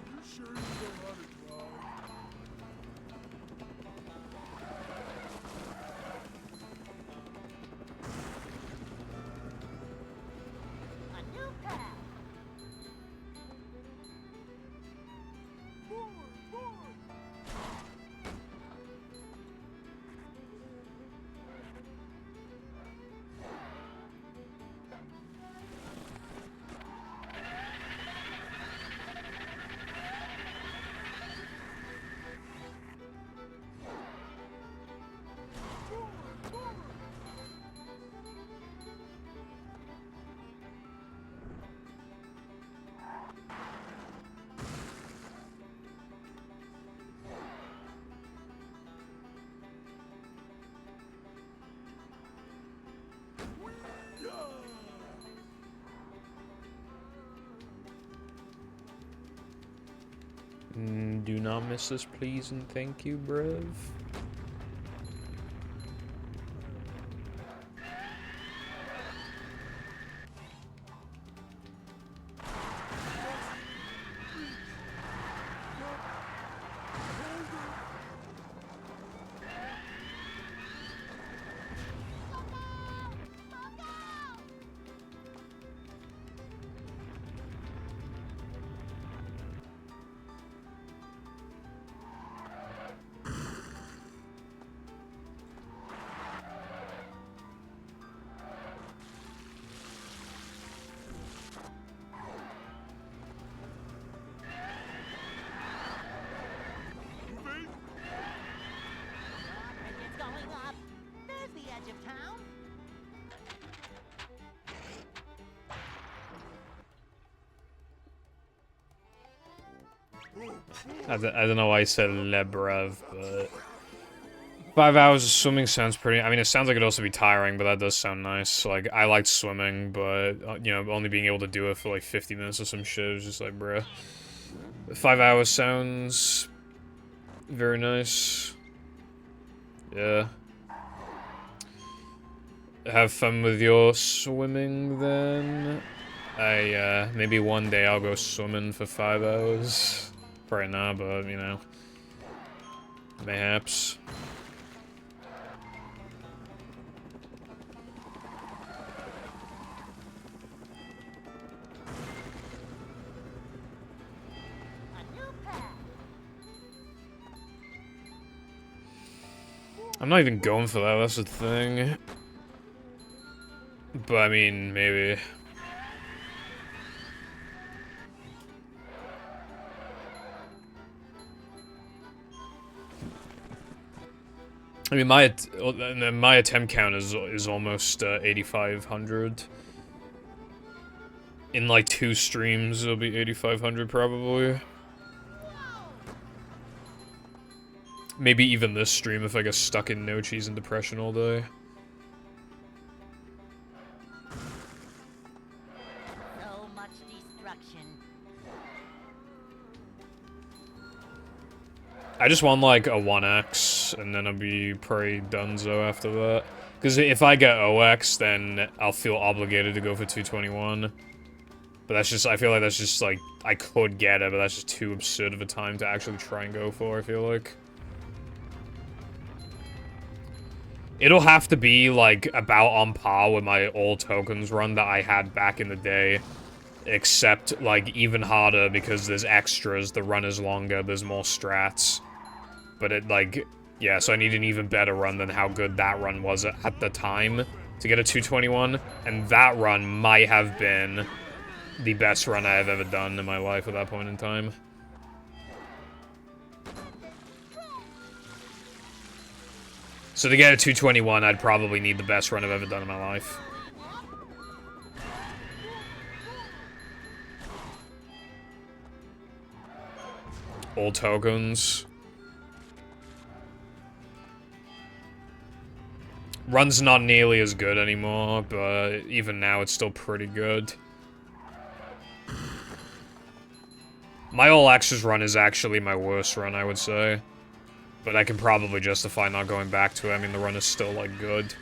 You sure you know how to drive? A new path. More, more. Do not miss us, please, and thank you, bruv. Moving. Drawbridge is going up. There's the edge of town. I don't know why I said le bruv, but 5 hours of swimming sounds pretty. I mean, it sounds like it'd also be tiring, but that does sound nice. Like, I liked swimming, but you know, only being able to do it for like 50 minutes or some shit is just like, bruh. 5 hours sounds very nice. Yeah. Have fun with your swimming then. Maybe one day I'll go swimming for 5 hours. Probably not, but, you know. Mayhaps. A new path. I'm not even going for that, that's the thing. But, I mean, maybe. I mean, my attempt count is almost 8,500. In like 2 streams, it'll be 8,500 probably. Maybe even this stream if I get stuck in no cheese and depression all day. So much destruction. I just want like a 1x, and then I'll be pretty donezo after that. Because if I get OX, then I'll feel obligated to go for 221. But that's just, I feel like that's just like, I could get it, but that's just too absurd of a time to actually try and go for, I feel like. It'll have to be like about on par with my all tokens run that I had back in the day. Except like even harder because there's extras, the run is longer, there's more strats. But it like, yeah, so I need an even better run than how good that run was at the time to get a 221. And that run might have been the best run I have ever done in my life at that point in time. So to get a 221, I'd probably need the best run I've ever done in my life. All tokens. Run's not nearly as good anymore, but even now it's still pretty good. My all extras run is actually my worst run, I would say. But I can probably justify not going back to it. I mean, the run is still, like, good.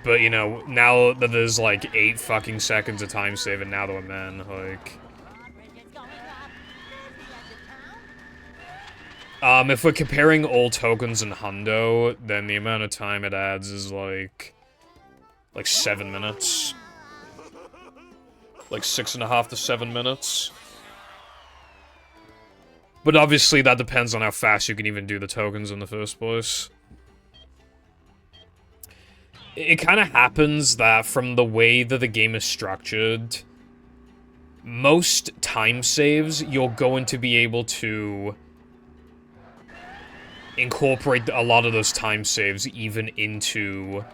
But, you know, now that there's, like, 8 fucking seconds of time save, and now that we're men, like... Drawbridge is going up. There's the edge of town. If we're comparing all tokens and Hundo, then the amount of time it adds is, like 7 minutes. Like 6.5 to 7 minutes. But obviously that depends on how fast you can even do the tokens in the first place. It kind of happens that from the way that the game is structured, most time saves you're going to be able to incorporate a lot of those time saves even into,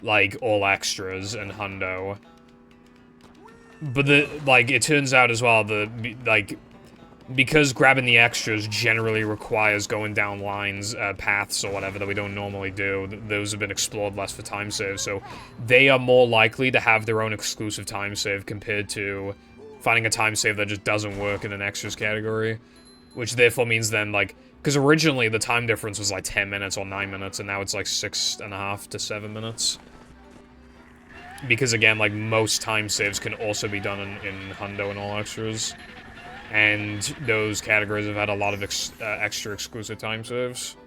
like, all extras and Hundo. But it turns out as well, because grabbing the extras generally requires going down lines, paths or whatever that we don't normally do, those have been explored less for time save, so they are more likely to have their own exclusive time save compared to finding a time save that just doesn't work in an extras category. Which therefore means then, like, because originally the time difference was like 10 minutes or 9 minutes, and now it's like 6.5 to 7 minutes. Because again, like, most time saves can also be done in Hundo and all extras. And those categories have had a lot of extra exclusive time saves.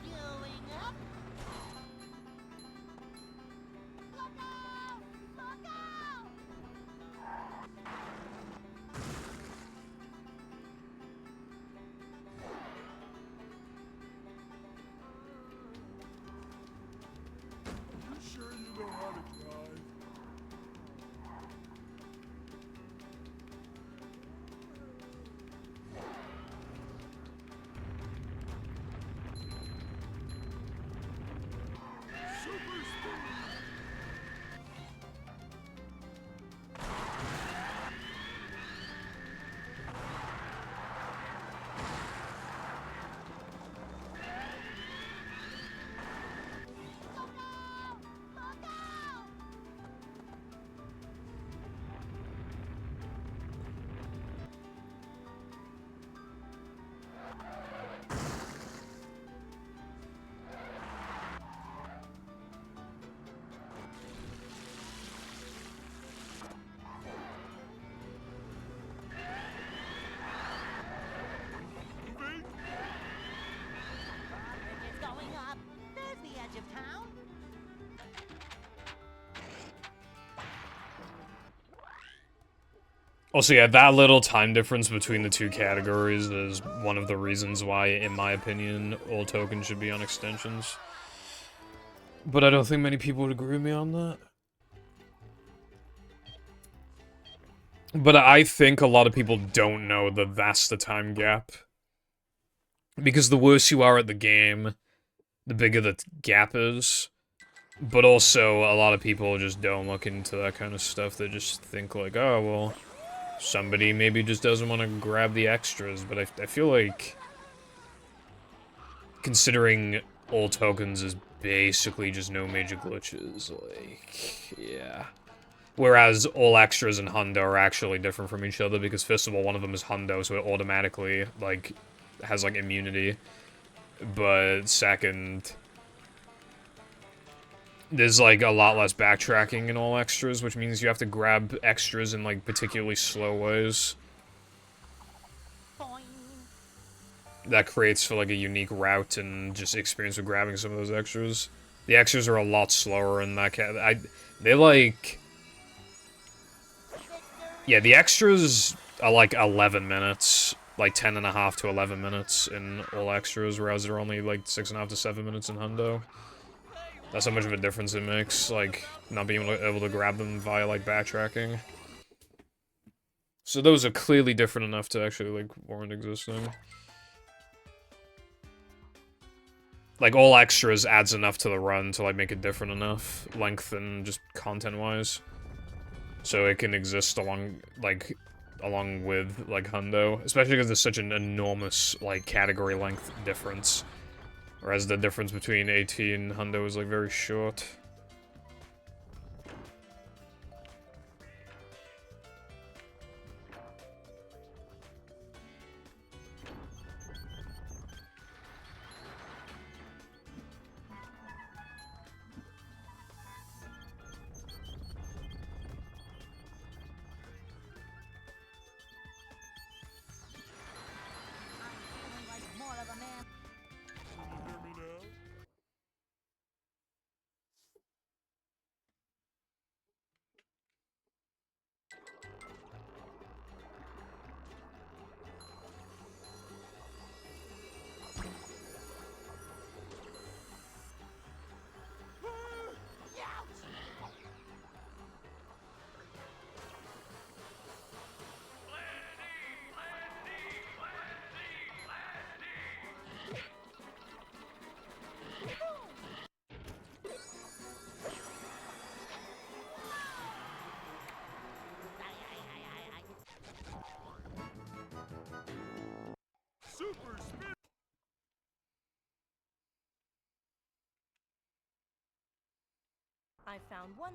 Fueling up. Look out! Look out! You sure you know how to drive? Super speed! Look out! Moving! Bridge is going up. There's the edge of town. Also, yeah, that little time difference between the two categories is one of the reasons why, in my opinion, all tokens should be on extensions. But I don't think many people would agree with me on that. But I think a lot of people don't know that that's the time gap. Because the worse you are at the game, the bigger the gap is. But also, a lot of people just don't look into that kind of stuff. They just think like, oh, well, somebody maybe just doesn't want to grab the extras. But I feel like, considering all tokens is basically just no major glitches, like, yeah. Whereas all extras in Hundo are actually different from each other, because first of all, one of them is Hundo, so it automatically, like, has, like, immunity. But second, there's, like, a lot less backtracking in all extras, which means you have to grab extras in, like, particularly slow ways. Boing. That creates for, like, a unique route and just experience of grabbing some of those extras. The extras are a lot slower in that they, like... Yeah, the extras are, like, 11 minutes. Like, 10.5 to 11 minutes in all extras, whereas they're only, like, 6.5 to 7 minutes in Hundo. That's how much of a difference it makes, like, not being able to grab them via, like, backtracking. So those are clearly different enough to actually, like, warrant existing. Like, all extras adds enough to the run to, like, make it different enough, length and just content-wise. So it can exist along with, like, Hundo. Especially because there's such an enormous, like, category length difference. Whereas the difference between AT and Hundo is, like, very short. I'm feeling like more of a man. Can you hear me now? Super speed! I found one.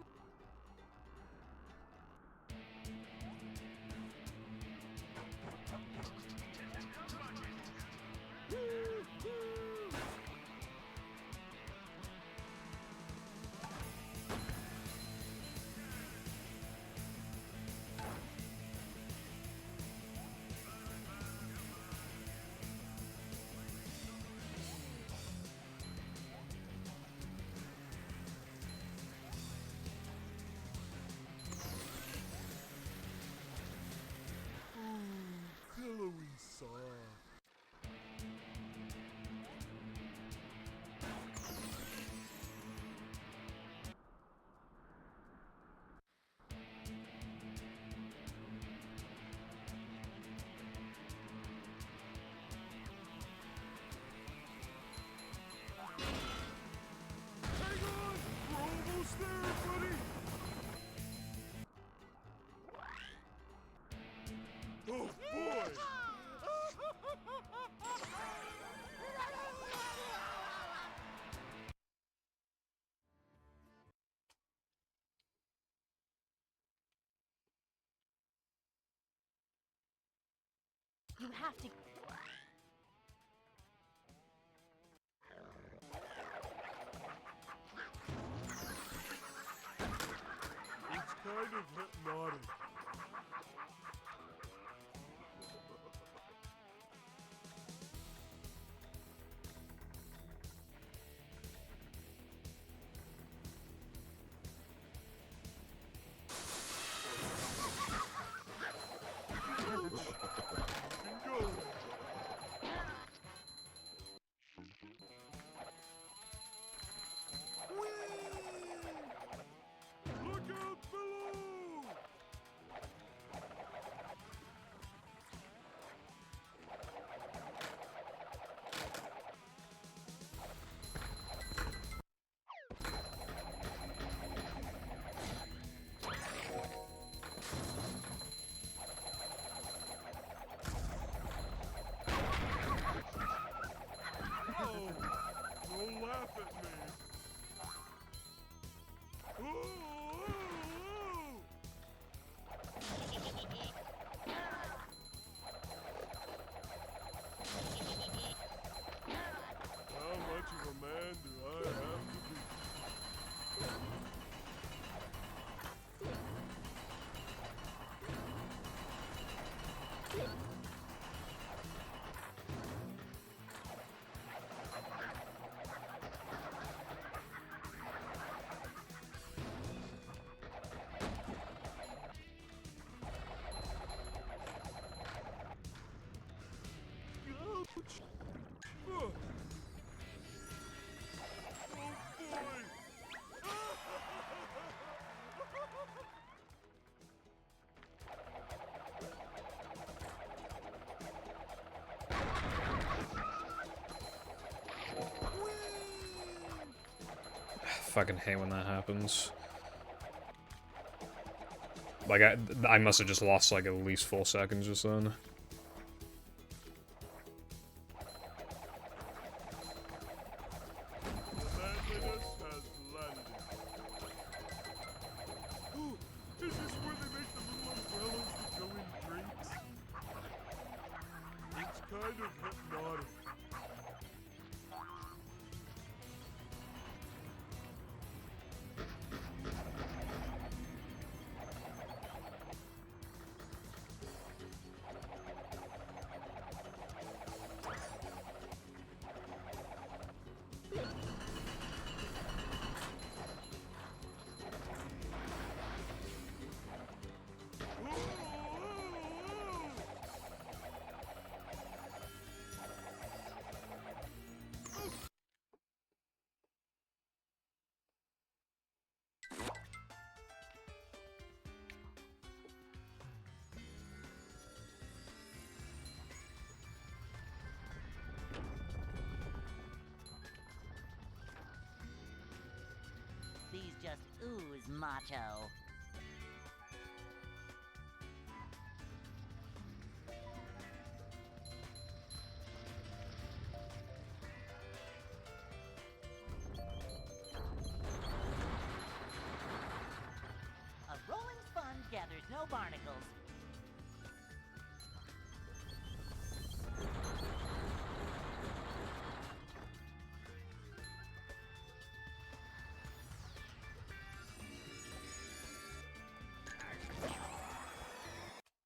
You have to. It's kind of hypnotic. Look out below! Oh, don't laugh at me. Oh, oh, how much of a man do I have to be? Ouch! Oh, boy! Fucking hate when that happens. Like, I must have just lost, like, at least 4 seconds just then. Manliness has landed. Ooh, is this where they make the little umbrellas that go in drinks? It's kind of hypnotic. These just ooze macho. A rolling sponge gathers no barnacles.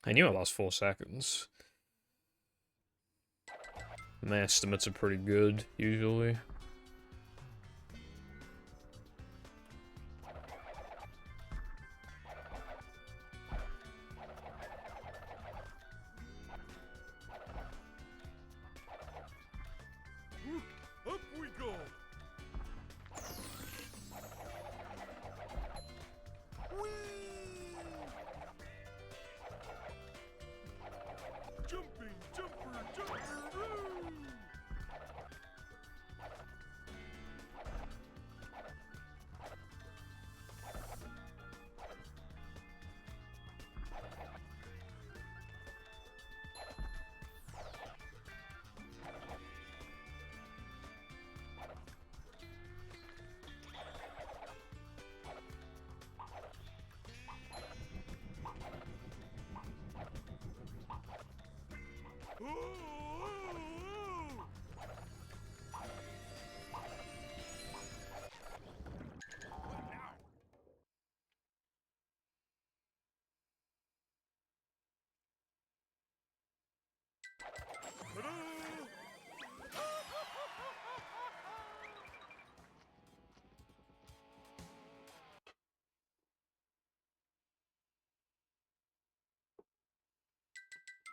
I knew I lost 4 seconds. My estimates are pretty good, usually. Up we go! Whee! Jumping, jumper, jumper, woo!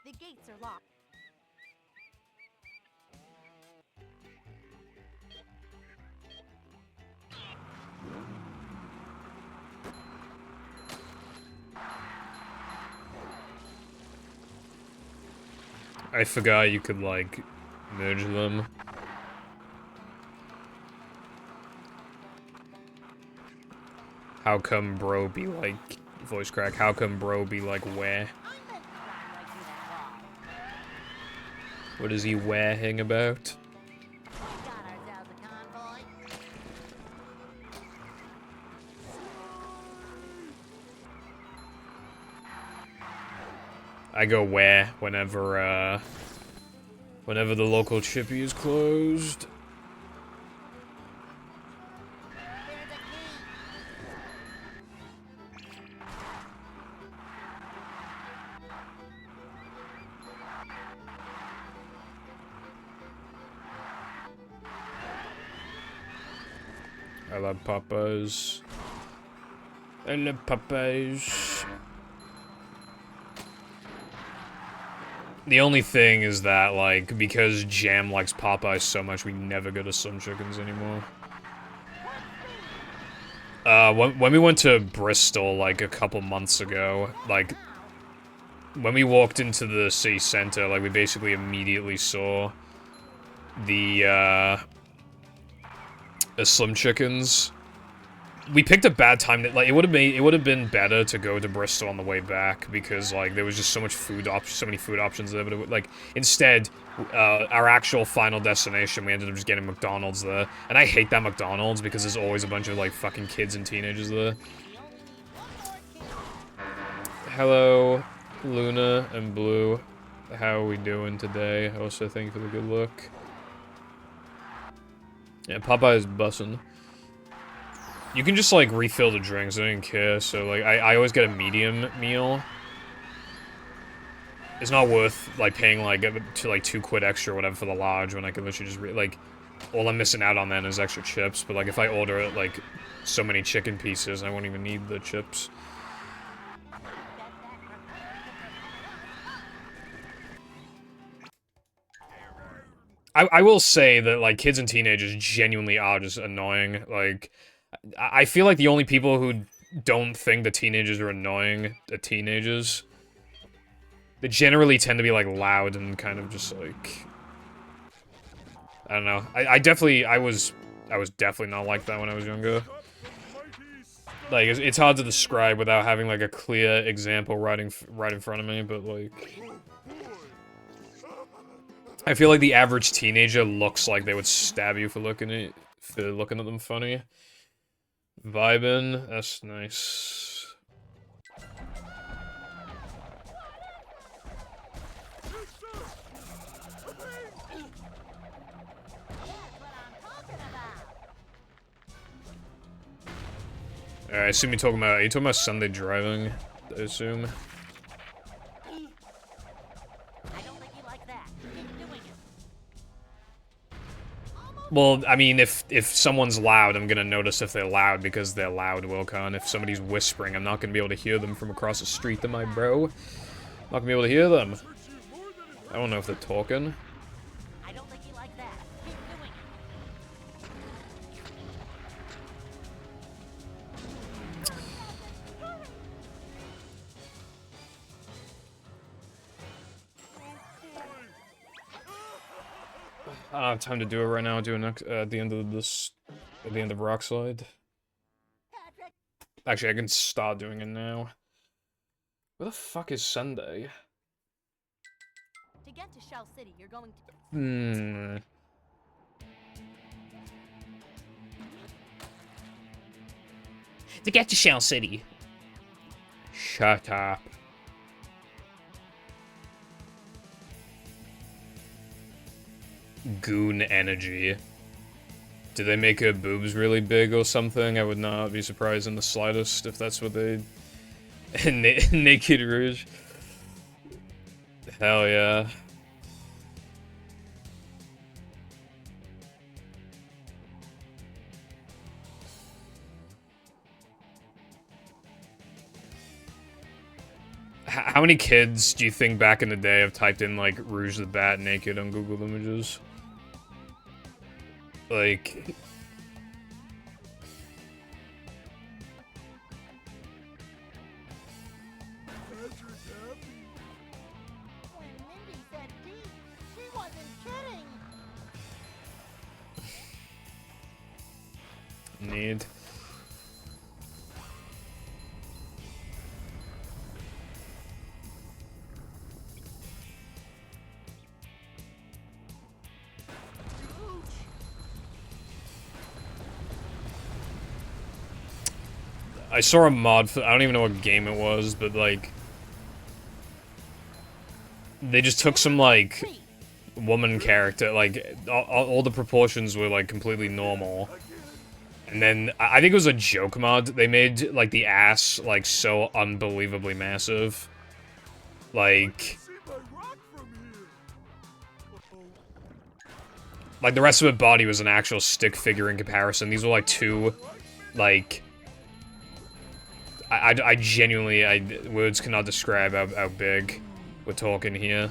The gates are locked. I forgot you could, like, merge them. How come bro be like... Voice crack, how come bro be like where? I meant to ride right through that wall. What is he wearing about? We got ourselves a convoy. I go where whenever, whenever the local chippy is closed. There's a key. I love Popeyes. I love Popeyes. The only thing is that, like, because Jam likes Popeyes so much, we never go to Some Chickens anymore. When we went to Bristol, like, a couple months ago, like, when we walked into the city center, like, we basically immediately saw the, Slim Chickens. We picked a bad time that, like, it would have been better to go to Bristol on the way back because, like, there was just so many food options there. But it, like, instead, our actual final destination, we ended up just getting McDonald's there, and I hate that McDonald's because there's always a bunch of like fucking kids and teenagers there. Hello, Luna and Blue. How are we doing today? Also, thank you for the good look. Yeah, Popeye's bussin'. You can just, like, refill the drinks, I don't care, so, like, I always get a medium meal. It's not worth, like, paying, like, to 2 quid extra or whatever for the large when I can literally just, like, all I'm missing out on then is extra chips, but, like, if I order, like, so many chicken pieces, I won't even need the chips. I will say that, like, kids and teenagers genuinely are just annoying, like... I feel like the only people who don't think the teenagers are annoying are teenagers. They generally tend to be, like, loud and kind of just, like... I don't know. I was definitely not like that when I was younger. Like, it's hard to describe without having, like, a clear example right in front of me, but, like... I feel like the average teenager looks like they would stab you for looking at them funny. Vibin', that's nice. Alright, I assume are you talking about Sunday driving, I assume? I don't think you like that. Keep doing it. Well, I mean, if someone's loud, I'm gonna notice if they're loud because they're loud, Wilcon. If somebody's whispering, I'm not gonna be able to hear them from across the street, am I, bro? I'm not gonna be able to hear them. I don't know if they're talking. I don't think you like that. Keep doing it. I don't have time to do it right now. I'll do it next, at the end of Rockslide. Patrick, Actually, I can start doing it now. Where the fuck is Sunday? To get to Shell City, you're going to... To get to Shell City. Shut up. Goon energy. Do they make her boobs really big or something? I would not be surprised in the slightest if that's what they... Naked Rouge. Hell yeah. How many kids do you think back in the day have typed in, like, Rouge the Bat naked on Google Images? Like... Patrick happy. When Mindy said D, she wasn't kidding. Need. I saw a mod for, I don't even know what game it was, but like they just took some like woman character, like all the proportions were like completely normal. And then I think it was a joke mod. They made like the ass like so unbelievably massive. Like See my rock from here. Uh-oh. like the rest of her body was an actual stick figure in comparison. These were like two like I genuinely, words cannot describe how big we're talking here.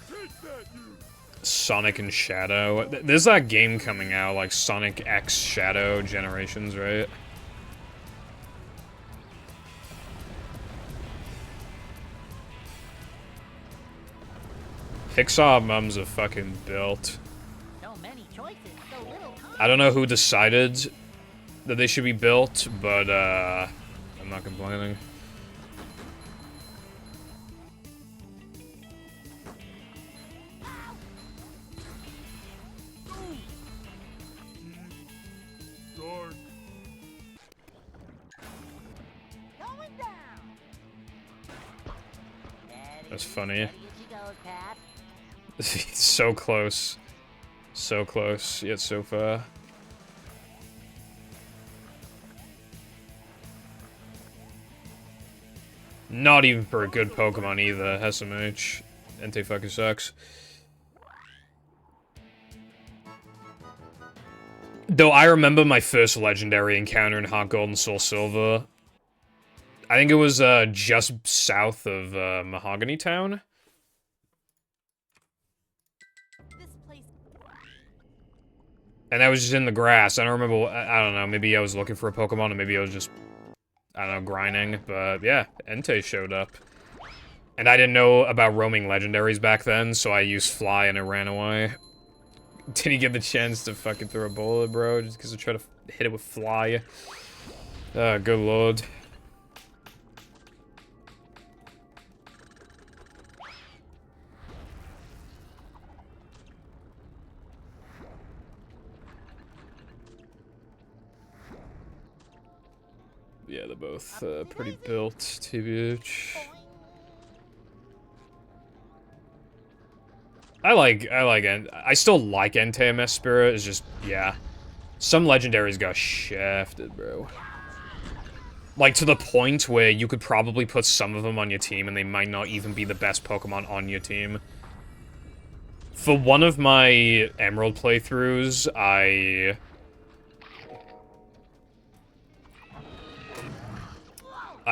Take that, you. Sonic and Shadow. There's that game coming out, like Sonic X Shadow Generations, right? Pixar mums are fucking built. So many choices, so little time. I don't know who decided that they should be built, but I'm not complaining. Dark. Going down. That's funny. Steady as she goes, Pat. So close. So close, yet so far. Not even for a good Pokemon either, SMH. Entei fucking sucks. Though I remember my first legendary encounter in Heart Gold and Soul Silver. I think it was just south of Mahogany Town. This place. And I was just in the grass. I don't remember, I don't know, maybe I was looking for a Pokemon, or maybe I was just, I don't know, grinding. But yeah, Entei showed up. And I didn't know about roaming legendaries back then, so I used Fly and it ran away. Didn't get the chance to fucking throw a bullet, bro, just because I tried to hit it with Fly. Oh, good lord. Yeah, they're both pretty built, TBH. I still like Entei MS Spirit, it's just, yeah. Some legendaries got shafted, bro. Like, to the point where you could probably put some of them on your team and they might not even be the best Pokemon on your team. For one of my Emerald playthroughs, I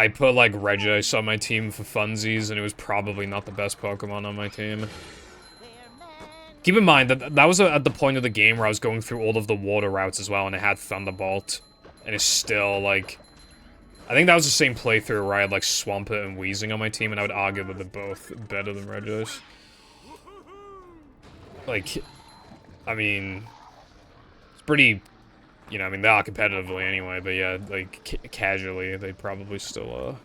put, like, Regice on my team for funsies, and it was probably not the best Pokemon on my team. Keep in mind that that was at the point of the game where I was going through all of the water routes as well, and it had Thunderbolt. And it's still, like... I think that was the same playthrough where I had, like, Swampert and Weezing on my team, and I would argue that they're both better than Regice. Like, I mean... It's pretty... You know, I mean, they are competitively anyway, but yeah, like, casually, they probably still,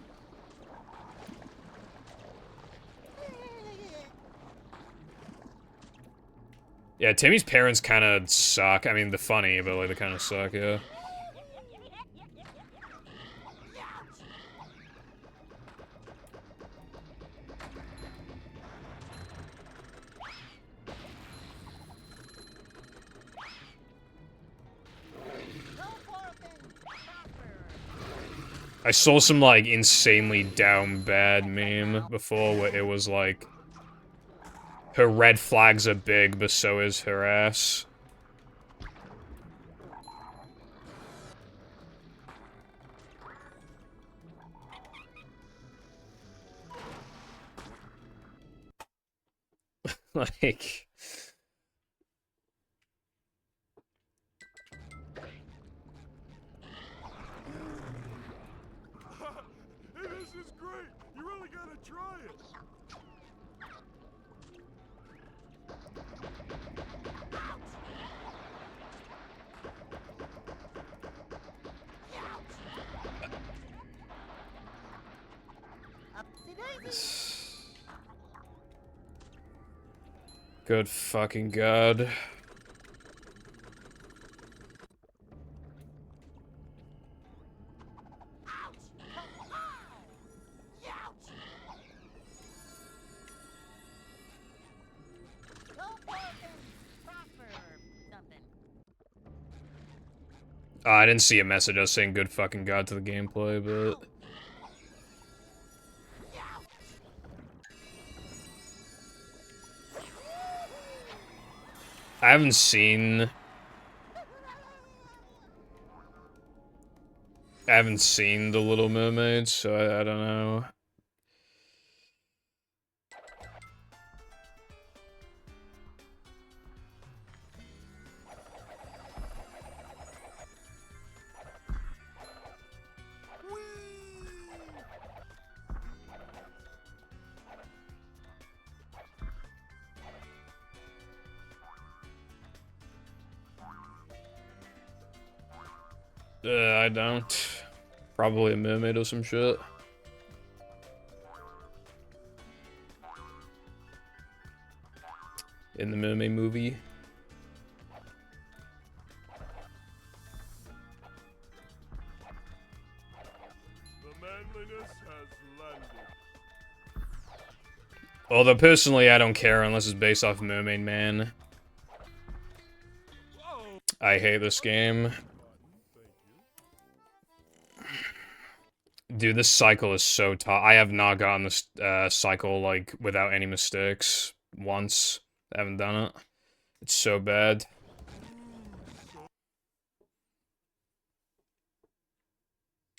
Yeah, Timmy's parents kind of suck. I mean, they're funny, but, like, they kind of suck, yeah. I saw some, like, insanely down bad meme before where it was like, her red flags are big, but so is her ass. Like... Hey, this is great. You really gotta try it. Upsy daisy. Good fucking god. Go forth and prosper or something. I didn't see a message I was saying good fucking god to the gameplay, but... I haven't seen... I haven't seen The Little Mermaid, so I don't know. I don't. Probably a mermaid or some shit. In the mermaid movie. The manliness has landed. Although personally I don't care unless it's based off Mermaid Man. Whoa. I hate this game. Thank you. Dude, this cycle is so tough. I have not gotten this cycle, like, without any mistakes once. I haven't done it. It's so bad.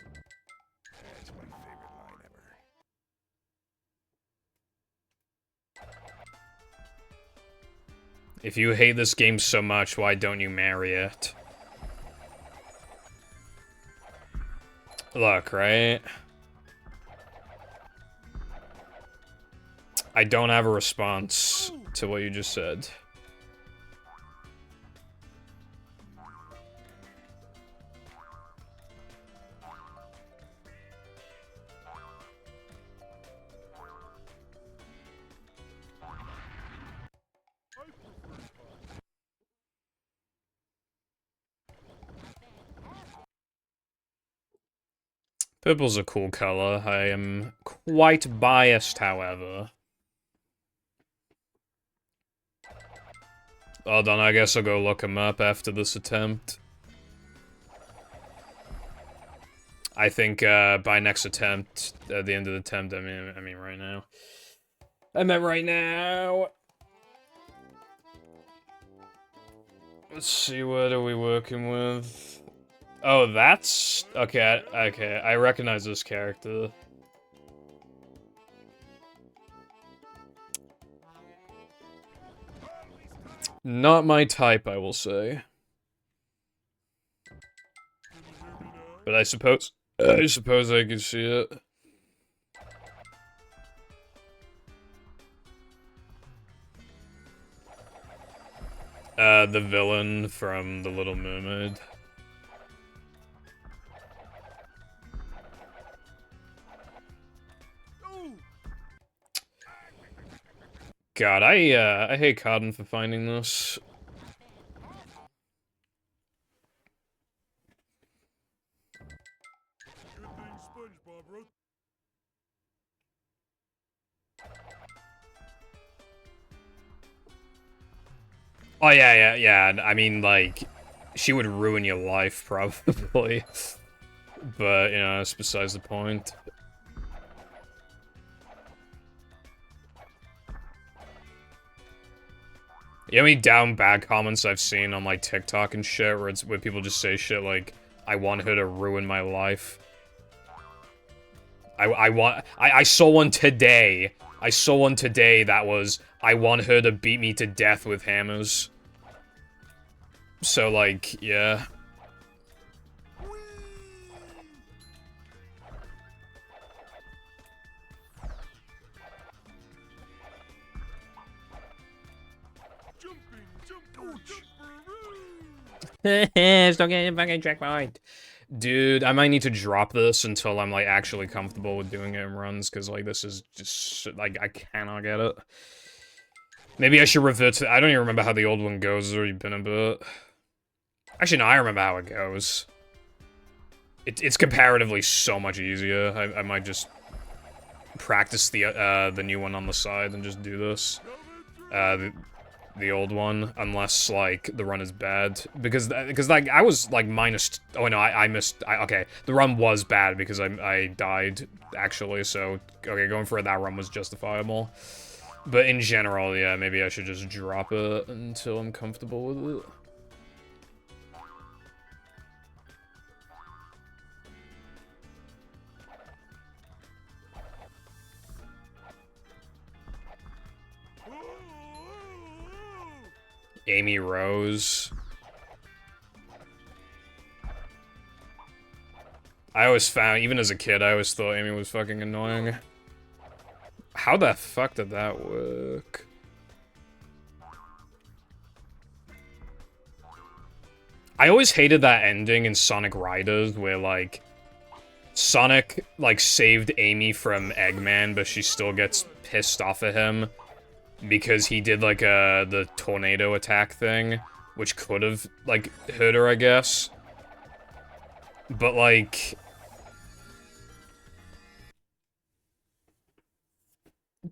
That's my favorite line ever. If you hate this game so much, why don't you marry it? Look, right? I don't have a response to what you just said. Purple's a cool color. I am quite biased, however. Hold on, I guess I'll go look him up after this attempt. I think by next attempt, at the end of the attempt, I mean right now. I meant right now. Let's see, what are we working with? Oh, that's... Okay, okay, I recognize this character. Not my type, I will say. But I suppose I could see it. The villain from The Little Mermaid. God, I hate Cotton for finding this. Good thing SpongeBob wrote. Oh yeah. I mean, like, she would ruin your life, probably. But, you know, that's besides the point. You know how many down bad comments I've seen on, like, TikTok and shit, where people just say shit like, I want her to ruin my life. I saw one today. I saw one today that was, I want her to beat me to death with hammers. So, like, yeah. Still getting fucking checkpoint. Dude, I might need to drop this until I'm, like, actually comfortable with doing it in runs, because, like, this is just, like, I cannot get it. Maybe I should revert to- I don't even remember how the old one goes, it's already been a bit. Actually, no, I remember how it goes. It's comparatively so much easier. I might just practice the new one on the side and just do this. The old one, unless, like, the run is bad. Because like, I was, like, minus... Oh, no, I missed... okay, the run was bad because I died, actually, so... Okay, going for that run was justifiable. But in general, yeah, maybe I should just drop it until I'm comfortable with it. Amy Rose. I always found, even as a kid, I always thought Amy was fucking annoying. How the fuck did that work? I always hated that ending in Sonic Riders where, like, Sonic, like, saved Amy from Eggman, but she still gets pissed off at him because he did, like, the tornado attack thing, which could have, like, hurt her, I guess. But, like...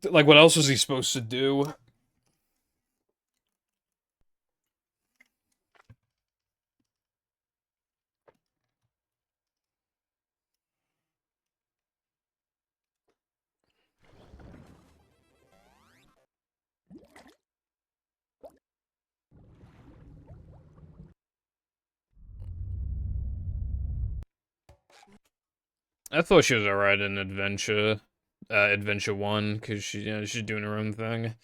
Like, what else was he supposed to do? I thought she was alright in Adventure 1, because she, you know, she's doing her own thing.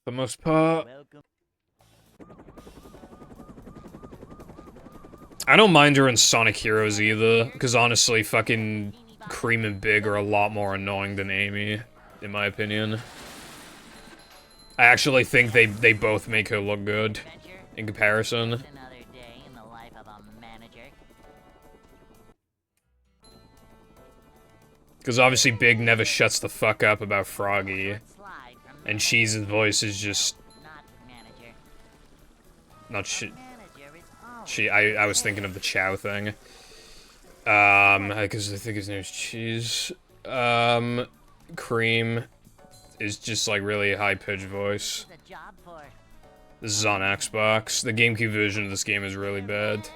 For the most part. Welcome. I don't mind her in Sonic Heroes either, because honestly, fucking Cream and Big are a lot more annoying than Amy, in my opinion. I actually think they both make her look good, in comparison. Another day in the life of a manager. Because obviously Big never shuts the fuck up about Froggy, Slide from and Cheese's voice is just... not manager. not shit. Manager is always I was thinking of the Chow thing. Because I think his name's Cheese. Cream is just, like, really high-pitched voice. a job for This is on Xbox. The GameCube version of this game is really bad.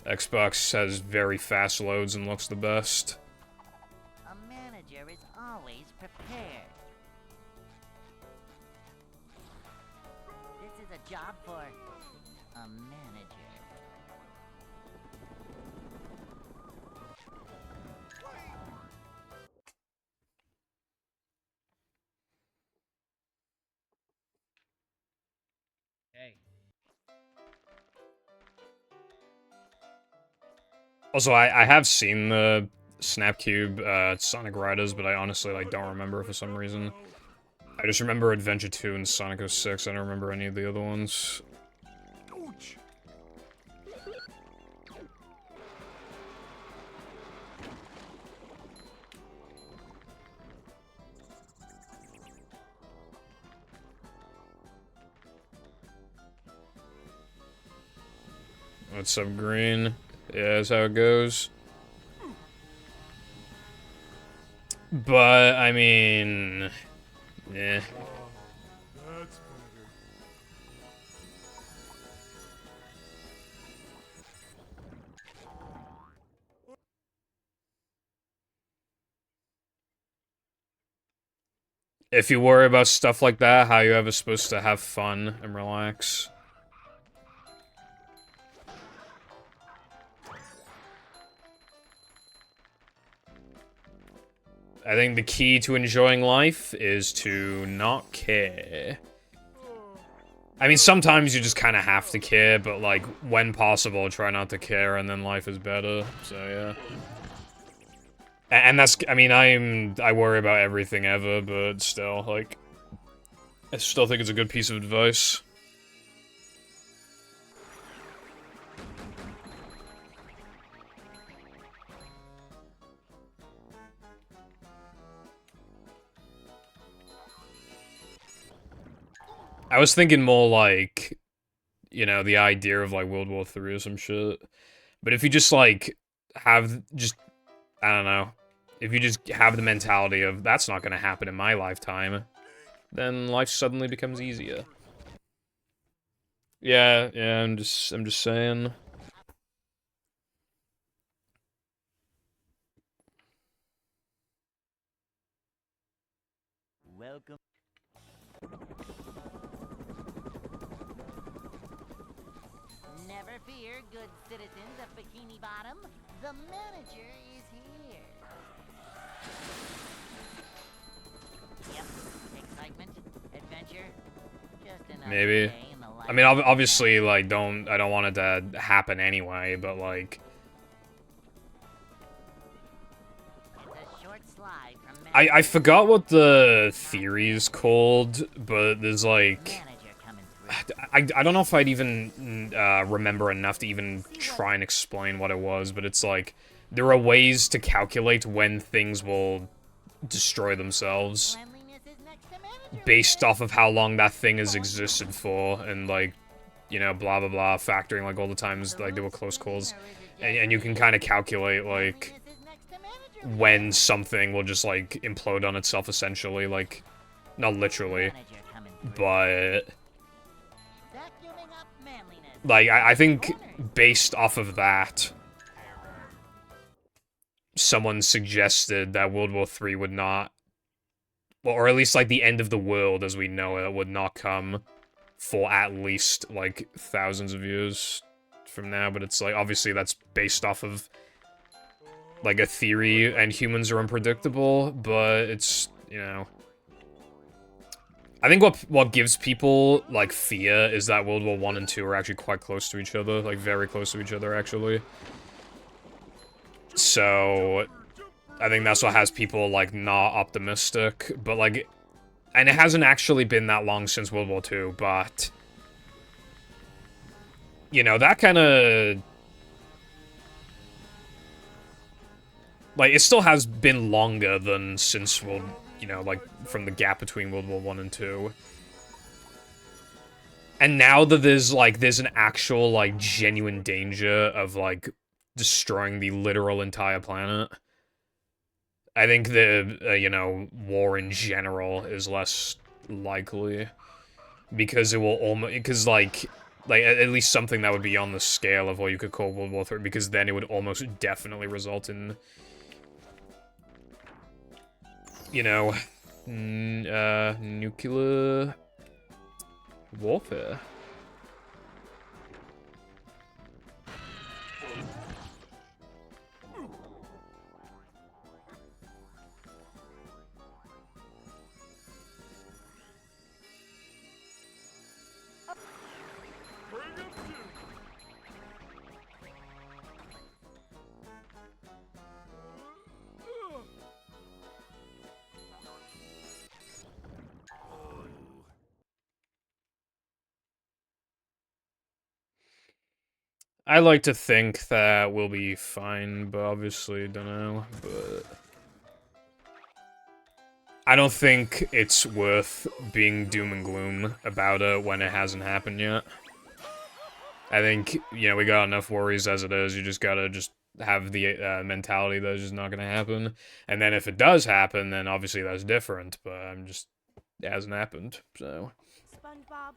Xbox has very fast loads and looks the best. a manager is always prepared. This is a job for a manager. Hey. Also, I have seen the Snapcube Sonic Riders, but I honestly, like, don't remember for some reason. I just remember Adventure 2 and Sonic 06. I don't remember any of the other ones. Ouch. What's up, Green? Yeah, that's how it goes. But, I mean... yeah. That's better. if you worry about stuff like that, how you ever supposed to have fun and relax? I think the key to enjoying life is to not care. I mean, sometimes you just kind of have to care, but, like, when possible, try not to care, and then life is better, so, yeah. And that's, I mean, I worry about everything ever, but still, like, I still think it's a good piece of advice. I was thinking more like, you know, the idea of like World War III or some shit. But if you just like have just, I don't know, if you just have the mentality of that's not gonna happen in my lifetime, then life suddenly becomes easier. Yeah, I'm just saying. Welcome. Never fear, good citizens of Bikini Bottom. The manager is here. Yep, excitement, adventure, just another Maybe. day in the life I mean, of a obviously, like, I don't want it to happen anyway, but like, It's a short slide from I forgot what the theory is called, but there's like, manager coming through. I don't know if I'd even remember enough to even try and explain what it was, but it's like, there are ways to calculate when things will destroy themselves Cleanliness is next to manager. based off of how long that thing has existed for, and like, you know, blah blah blah, factoring like all the times like there were close calls, and you can kind of calculate like Cleanliness is next to manager. when something will just like implode on itself essentially, like, not literally, Manager coming through. but Vacuuming up manliness. like I think based off of that, someone suggested that World War III would not, well, or at least like the end of the world as we know it would not come for at least like thousands of years from now, but it's like obviously that's based off of like a theory and humans are unpredictable, but it's, you know, I think what gives people like fear is that World War I and II are actually quite close to each other, like very close to each other actually. So I think that's what has people like not optimistic, but like, and it hasn't actually been that long since World War II, but you know, that kind of like, it still has been longer than since World, you know, like from the gap between World War I and II. And now that there's an actual like genuine danger of like destroying the literal entire planet, I think the, you know, war in general is less likely. Because it will almost, because like at least something that would be on the scale of what you could call World War III, because then it would almost definitely result in, you know, nuclear warfare. Bring him to. I like to think that we'll be fine, but obviously, don't know, but I don't think it's worth being doom and gloom about it when it hasn't happened yet. I think, you know, we got enough worries as it is, you just gotta just have the mentality that it's just not gonna happen, and then if it does happen, then obviously that's different, but it hasn't happened, so. SpongeBob.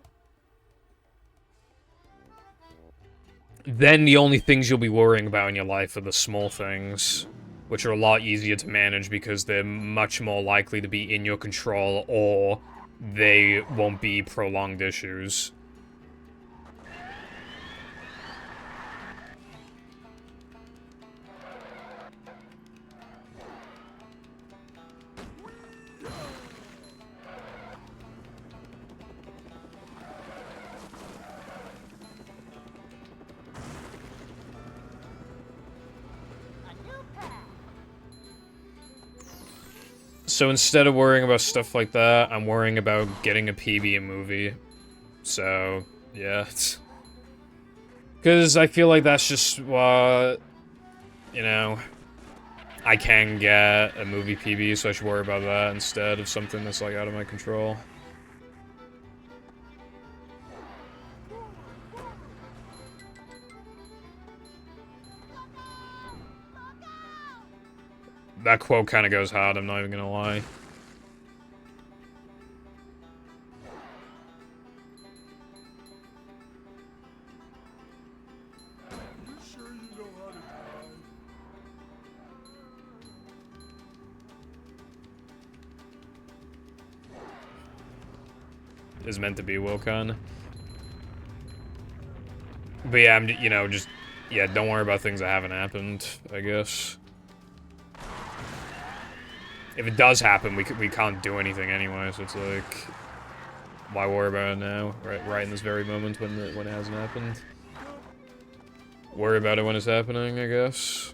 Then the only things you'll be worrying about in your life are the small things. which are a lot easier to manage because they're much more likely to be in your control, or they won't be prolonged issues. So instead of worrying about stuff like that, I'm worrying about getting a PB movie. So, yeah. Because I feel like that's just what, you know, I can get a movie PB, so I should worry about that instead of something that's, like, out of my control. That quote kind of goes hard, I'm not even gonna lie. You sure you know how to drive? Is meant to be Wilcon. But yeah, I'm, you know, just, yeah, don't worry about things that haven't happened, I guess. If it does happen, we can't do anything anyway, so it's like, why worry about it now? Right in this very moment when it hasn't happened. Worry about it when it's happening, I guess.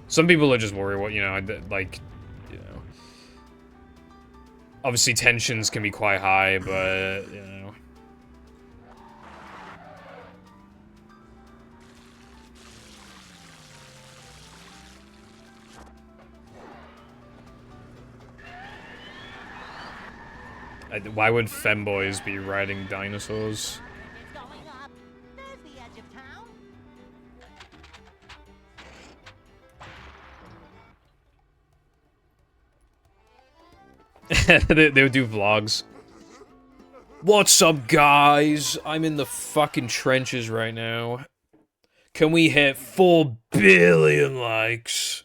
Some people are just worried what, you know, like, you know. Obviously tensions can be quite high, but, you know. Why would femboys be riding dinosaurs? It's going up. There's the edge of town. they would do vlogs. What's up, guys? I'm in the fucking trenches right now. Can we hit 4 billion likes?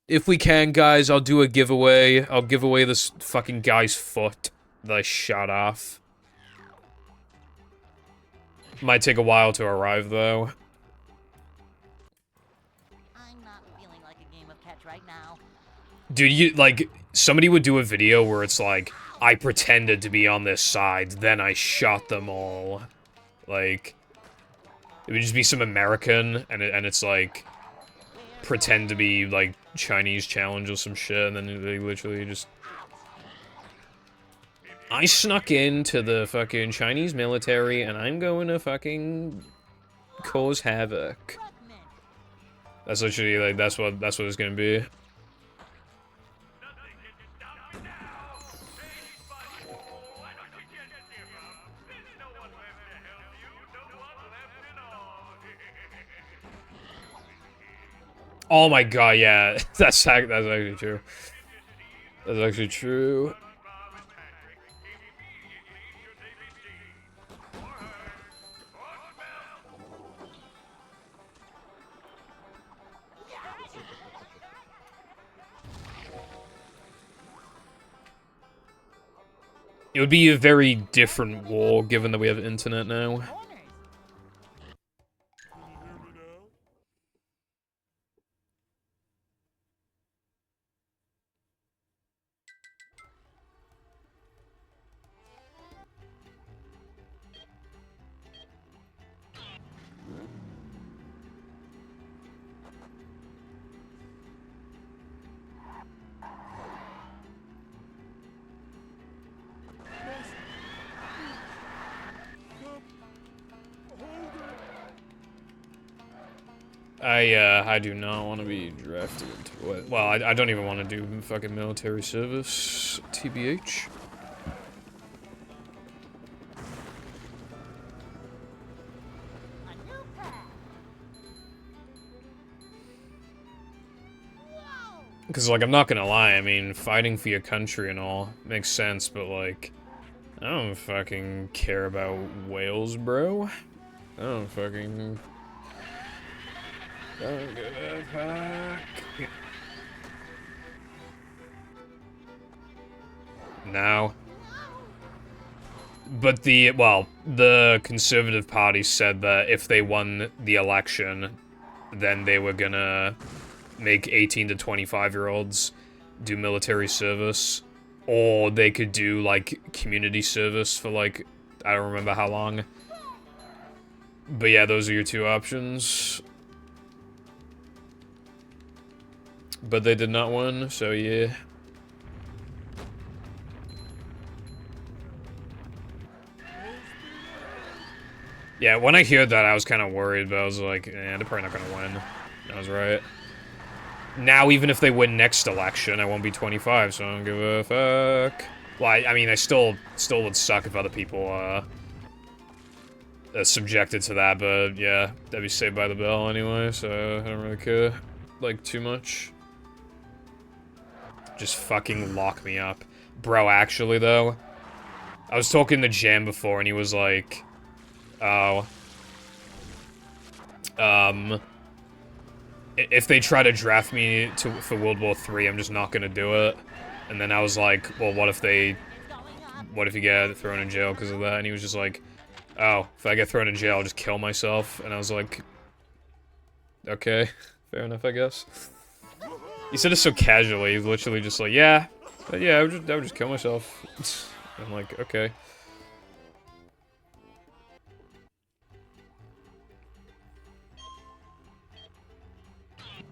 If we can, guys, I'll do a giveaway. I'll give away this fucking guy's foot that I shot off. Might take a while to arrive, though. I'm not feeling like a game of catch right now. Dude, you, like, somebody would do a video where it's like, I pretended to be on this side, then I shot them all. Like, it would just be some American, and it's like, pretend to be, like, Chinese challenge or some shit, and then they literally just... I snuck into the fucking Chinese military, and I'm going to fucking cause havoc. That's literally, like, that's what it's gonna be. Nothing can stop me now. Anybody? Why don't you just give up? There's no one left to help you. No one left at all. Oh my god, yeah. That's actually true. That's actually true. Bob and Patrick, immediately should they be seen or heard or smelled. It would be a very different war, given that we have internet now. Corners. Can you hear me now? I do not want to be drafted into it. Well, I don't even want to do fucking military service, TBH. A new path. Whoa! Because, like, I'm not gonna lie, I mean, fighting for your country and all makes sense, but, like, I don't fucking care about whales, bro. I don't fucking... Don't give a fuck. No. But the Conservative Party said that if they won the election, then they were gonna make 18 to 25-year-olds do military service. Or they could do, like, community service for, like, I don't remember how long. But yeah, those are your two options. But they did not win, so yeah. Yeah, when I heard that, I was kind of worried, but I was like, they're probably not gonna win. I was right. Now, even if they win next election, I won't be 25, so I don't give a fuck. Well, I mean, I still would suck if other people, subjected to that, but yeah, that'd be saved by the bell anyway, so I don't really care, like, too much. Just fucking lock me up. Bro, actually, though, I was talking to Jam before, and he was like, oh, if they try to draft me for World War III, I'm just not gonna do it. And then I was like, well, what if you get thrown in jail because of that? And he was just like, oh, if I get thrown in jail, I'll just kill myself. And I was like, okay, fair enough, I guess. He said it so casually, he's literally just like, yeah, I would just kill myself. I'm like, okay.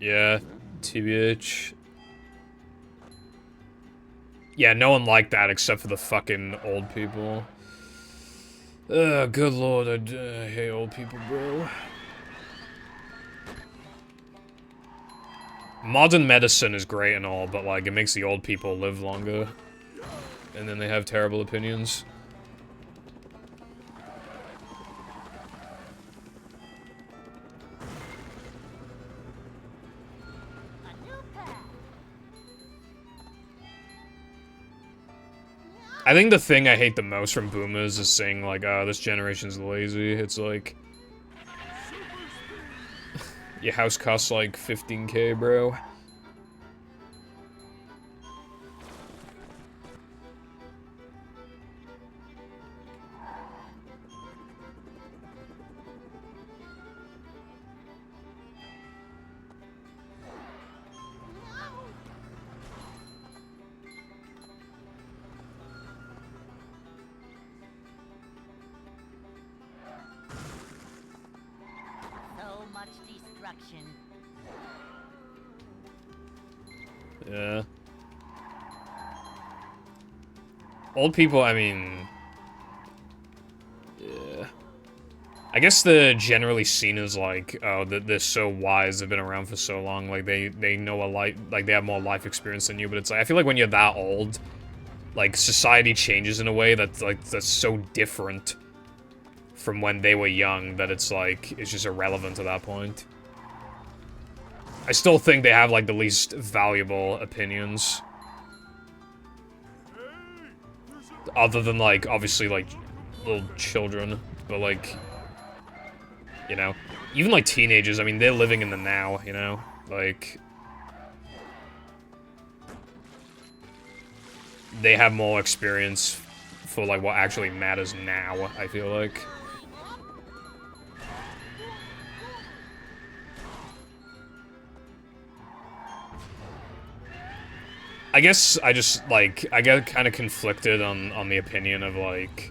Yeah, TBH. Yeah, no one liked that except for the fucking old people. Good lord, I hate old people, bro. Modern medicine is great and all, but, like, it makes the old people live longer. And then they have terrible opinions. I think the thing I hate the most from boomers is saying, like, oh, this generation's lazy. It's like, your house costs, like, 15K, bro. So much destruction. Yeah. Old people, I mean... Yeah. I guess they're generally seen as, like, oh, they're so wise, they've been around for so long, like, they know a life, like, they have more life experience than you, but it's like, I feel like when you're that old, like, society changes in a way that's, like, that's so different from when they were young that it's, like, it's just irrelevant at that point. I still think they have, like, the least valuable opinions. Other than, like, obviously, like, little children. But, like, you know. Even, like, teenagers, I mean, they're living in the now, you know? Like... They have more experience for, like, what actually matters now, I feel like. I guess I just, like, I get kind of conflicted on the opinion of, like...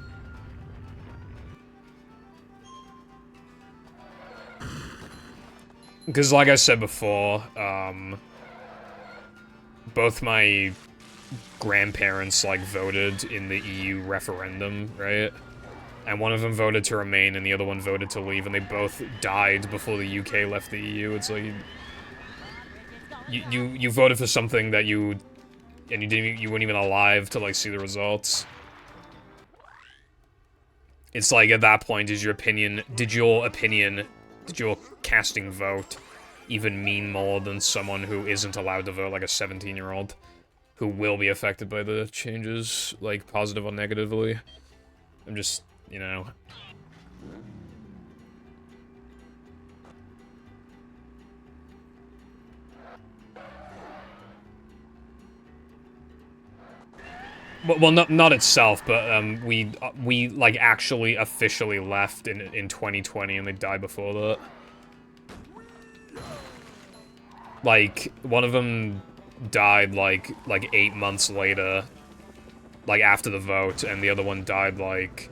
Because, like I said before, both my grandparents, like, voted in the EU referendum, right? And one of them voted to remain, and the other one voted to leave, and they both died before the UK left the EU. It's like... You voted for something that you... And you weren't even alive to, like, see the results. It's like, at that point, did your casting vote even mean more than someone who isn't allowed to vote, like a 17-year-old, who will be affected by the changes, like, positive or negatively? I'm just, you know... Well, not itself, but we like actually officially left in 2020, and they died before that. Like one of them died like 8 months later, like after the vote, and the other one died like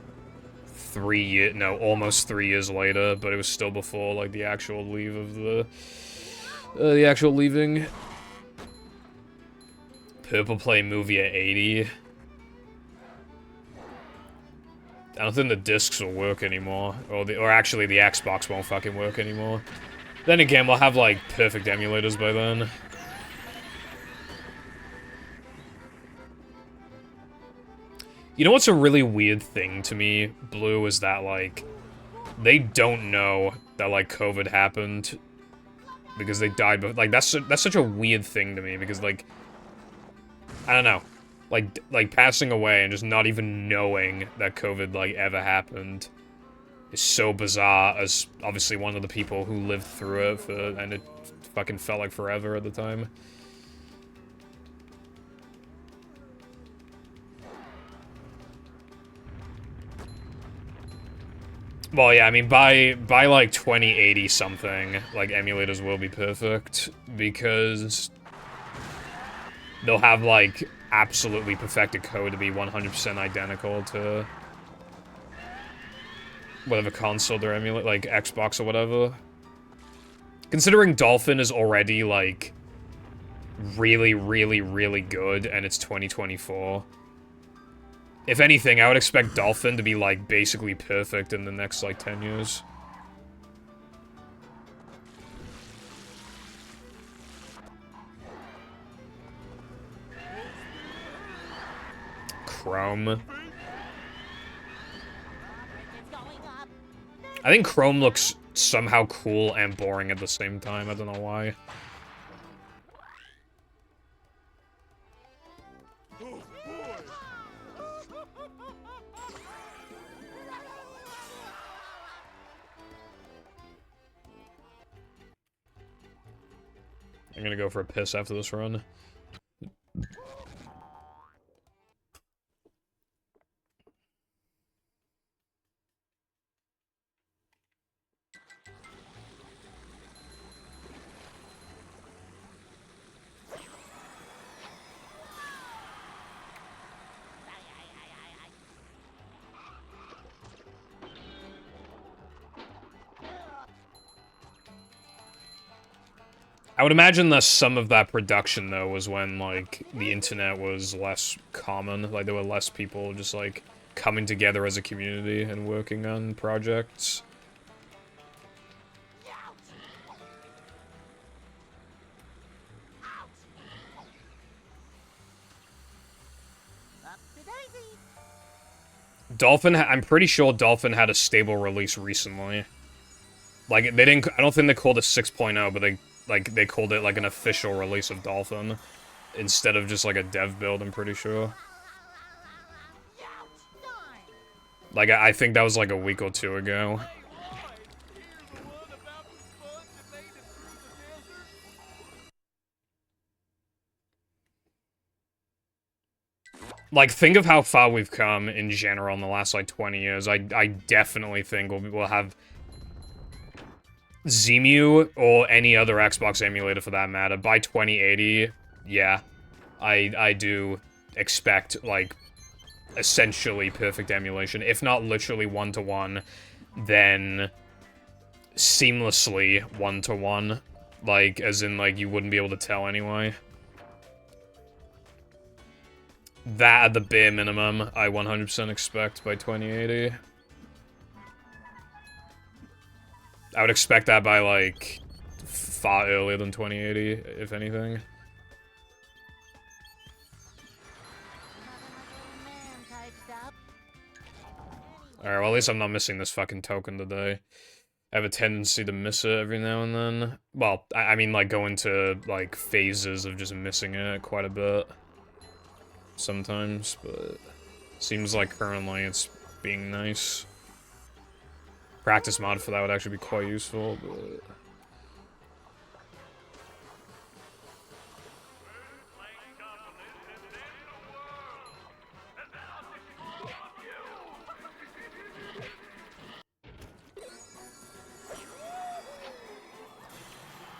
almost 3 years later, but it was still before like the actual leave of the actual leaving. Purple Play movie at 80. I don't think the discs will work anymore, or actually the Xbox won't fucking work anymore. Then again, we'll have like perfect emulators by then. You know what's a really weird thing to me, Blue, is that like they don't know that like COVID happened because they died, but like that's such a weird thing to me because like I don't know. Like passing away and just not even knowing that COVID, like, ever happened is so bizarre, as obviously one of the people who lived through it, and it fucking felt like forever at the time. Well, yeah, I mean, by like 2080 something, like, emulators will be perfect, because they'll have, like, absolutely perfected code to be 100% identical to whatever console they're emulating, like Xbox or whatever. Considering Dolphin is already, like, really, really, really good, and it's 2024. If anything, I would expect Dolphin to be, like, basically perfect in the next, like, 10 years. Chrome. I think Chrome looks somehow cool and boring at the same time. I don't know why. Oh, boy. I'm gonna go for a piss after this run. I would imagine that some of that production, though, was when, like, the internet was less common. Like, there were less people just, like, coming together as a community and working on projects. I'm pretty sure Dolphin had a stable release recently. Like, they didn't, I don't think they called it 6.0, but they called it, like, an official release of Dolphin. Instead of just, like, a dev build, I'm pretty sure. Like, I think that was, like, a week or two ago. Like, think of how far we've come in general in the last, like, 20 years. I definitely think we'll have Zemu, or any other Xbox emulator for that matter, by 2080, yeah. I do expect, like, essentially perfect emulation. If not literally one-to-one, then seamlessly one-to-one. Like, as in, like, you wouldn't be able to tell anyway. That, at the bare minimum, I 100% expect by 2080. I would expect that by, like, far earlier than 2080, if anything. Alright, well, at least I'm not missing this fucking token today. I have a tendency to miss it every now and then. Well, I mean, like, go into, like, phases of just missing it quite a bit. Sometimes, but seems like currently it's being nice. Practice mod for that would actually be quite useful, but...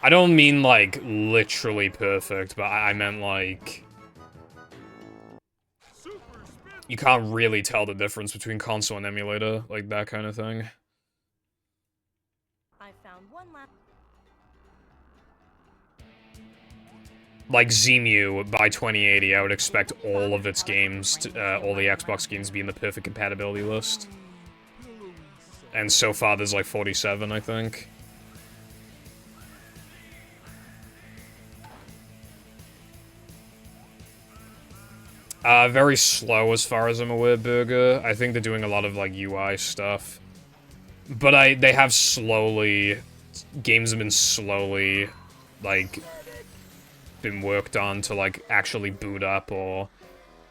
I don't mean, like, literally perfect, but I meant, like... You can't really tell the difference between console and emulator, like, that kind of thing. I found one last. Like Zemu, by 2080, I would expect all of its games, all the Xbox games to be in the perfect compatibility list. And so far there's like 47, I think. Very slow as far as I'm aware, Burger. I think they're doing a lot of like UI stuff. But they have slowly, games have been slowly, like, been worked on to like actually boot up or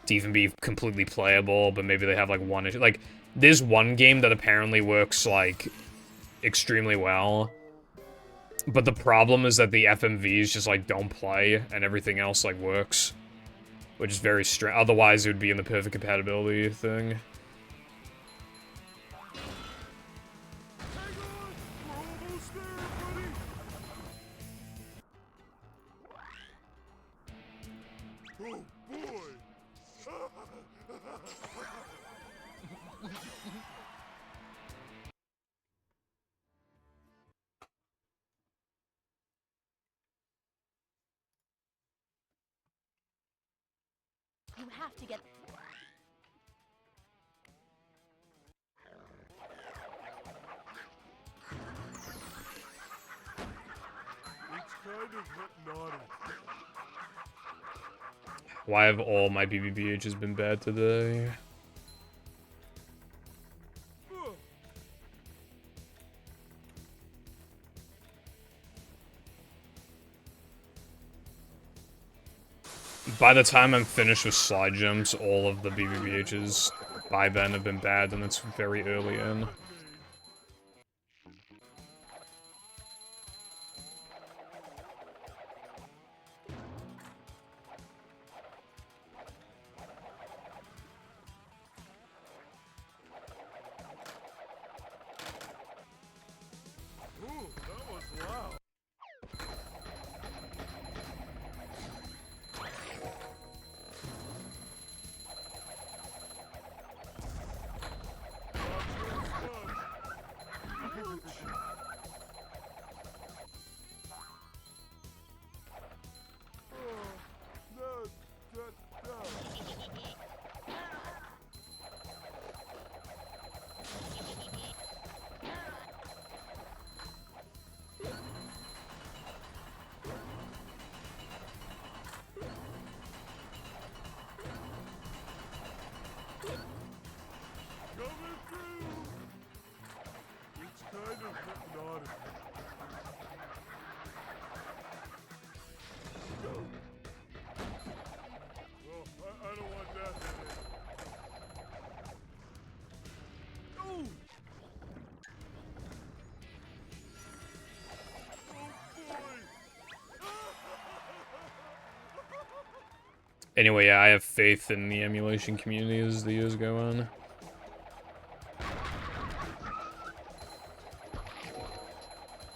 to even be completely playable, but maybe they have like one issue. Like, there's one game that apparently works like extremely well, but the problem is that the FMVs just like don't play and everything else like works, which is very strange. Otherwise, it would be in the perfect compatibility thing. You have to get. It's kind of hypnotic. Why have all my BBBHs been bad today? By the time I'm finished with slide jumps, all of the BBBHs by then have been bad, and it's very early in. Ooh, that was loud. Coming through. It's kind of hypnotic. Well, I don't want that. Oh! Anyway, yeah, I have faith in the emulation community as the years go on.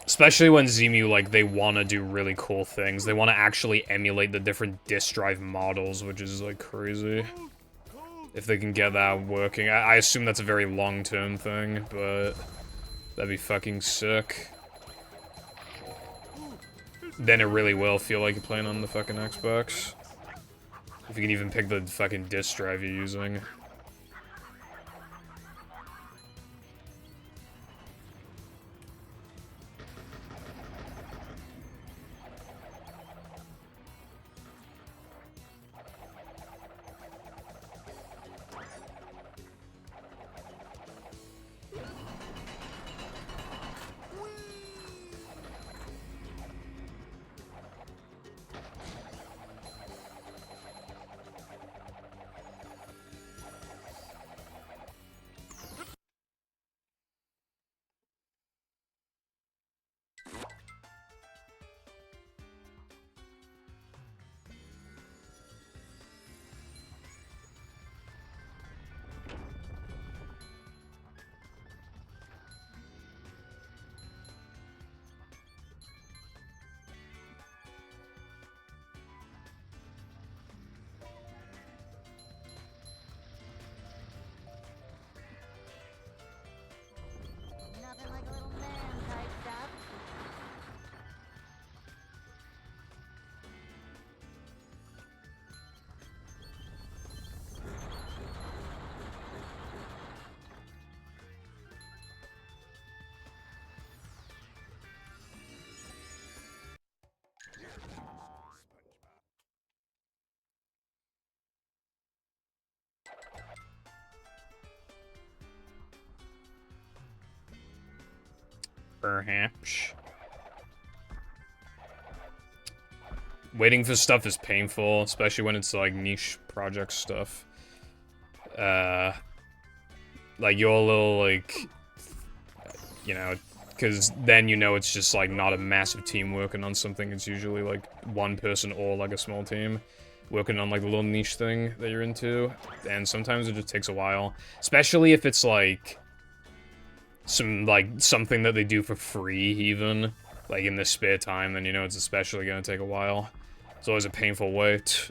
Especially when Zemu, like, they want to do really cool things. They want to actually emulate the different disk drive models, which is, like, crazy. If they can get that working. I assume that's a very long-term thing, but that'd be fucking sick. Then it really will feel like you're playing on the fucking Xbox. If you can even pick the fucking disk drive you're using. Perhaps. Waiting for stuff is painful, especially when it's like niche project stuff. Like your little like, you know, because then you know it's just like not a massive team working on something. It's usually like one person or like a small team working on like the little niche thing that you're into, and sometimes it just takes a while, especially if it's like something that they do for free, even like in the spare time. Then you know it's especially gonna take a while. It's always a painful wait.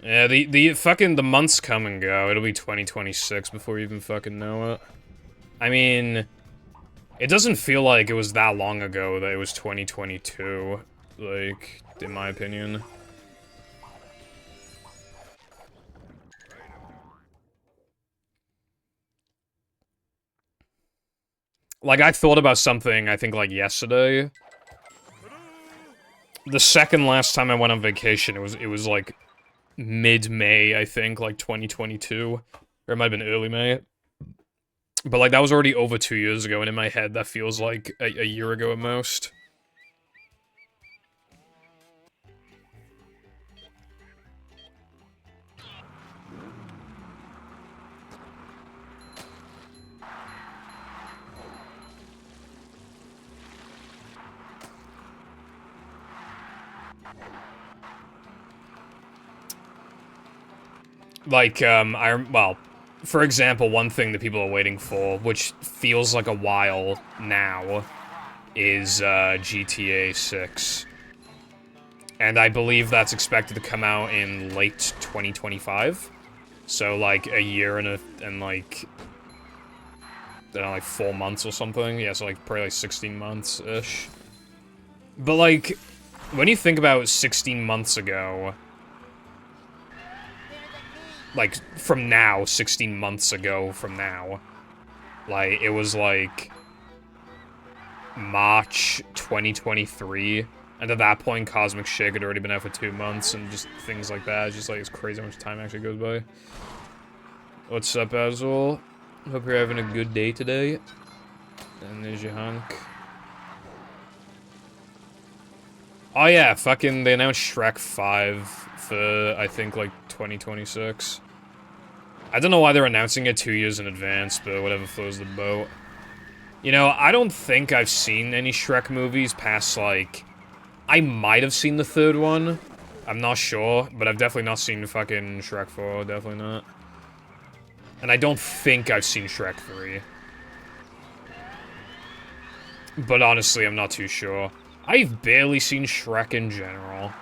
Yeah, the months come and go. It'll be 2026 before you even fucking know it. I mean, it doesn't feel like it was that long ago that it was 2022, like, in my opinion. Like, I thought about something, I think, like, yesterday. The second last time I went on vacation, it was like, mid-May, I think, like, 2022. Or it might have been early May. But, like, that was already over 2 years ago, and in my head, that feels like a year ago at most. Like, well, for example, one thing that people are waiting for, which feels like a while now, is, GTA 6. And I believe that's expected to come out in late 2025. So, like, a year and like, I don't know, like 4 months or something. Yeah, so, like, probably like 16 months-ish. But, like, when you think about 16 months ago, like, from now, 16 months ago from now, like, it was, like, March 2023, and at that point, Cosmic Shake had already been out for 2 months, and just things like that. It's just, like, it's crazy how much time actually goes by. What's up, Azul? Hope you're having a good day today. And there's your hunk. Oh yeah, fucking, they announced Shrek 5 for, I think, like, 2026. I don't know why they're announcing it 2 years in advance, but whatever floats the boat. You know, I don't think I've seen any Shrek movies past, like... I might have seen the third one. I'm not sure, but I've definitely not seen fucking Shrek 4, definitely not. And I don't think I've seen Shrek 3. But honestly, I'm not too sure. I've barely seen Shrek in general.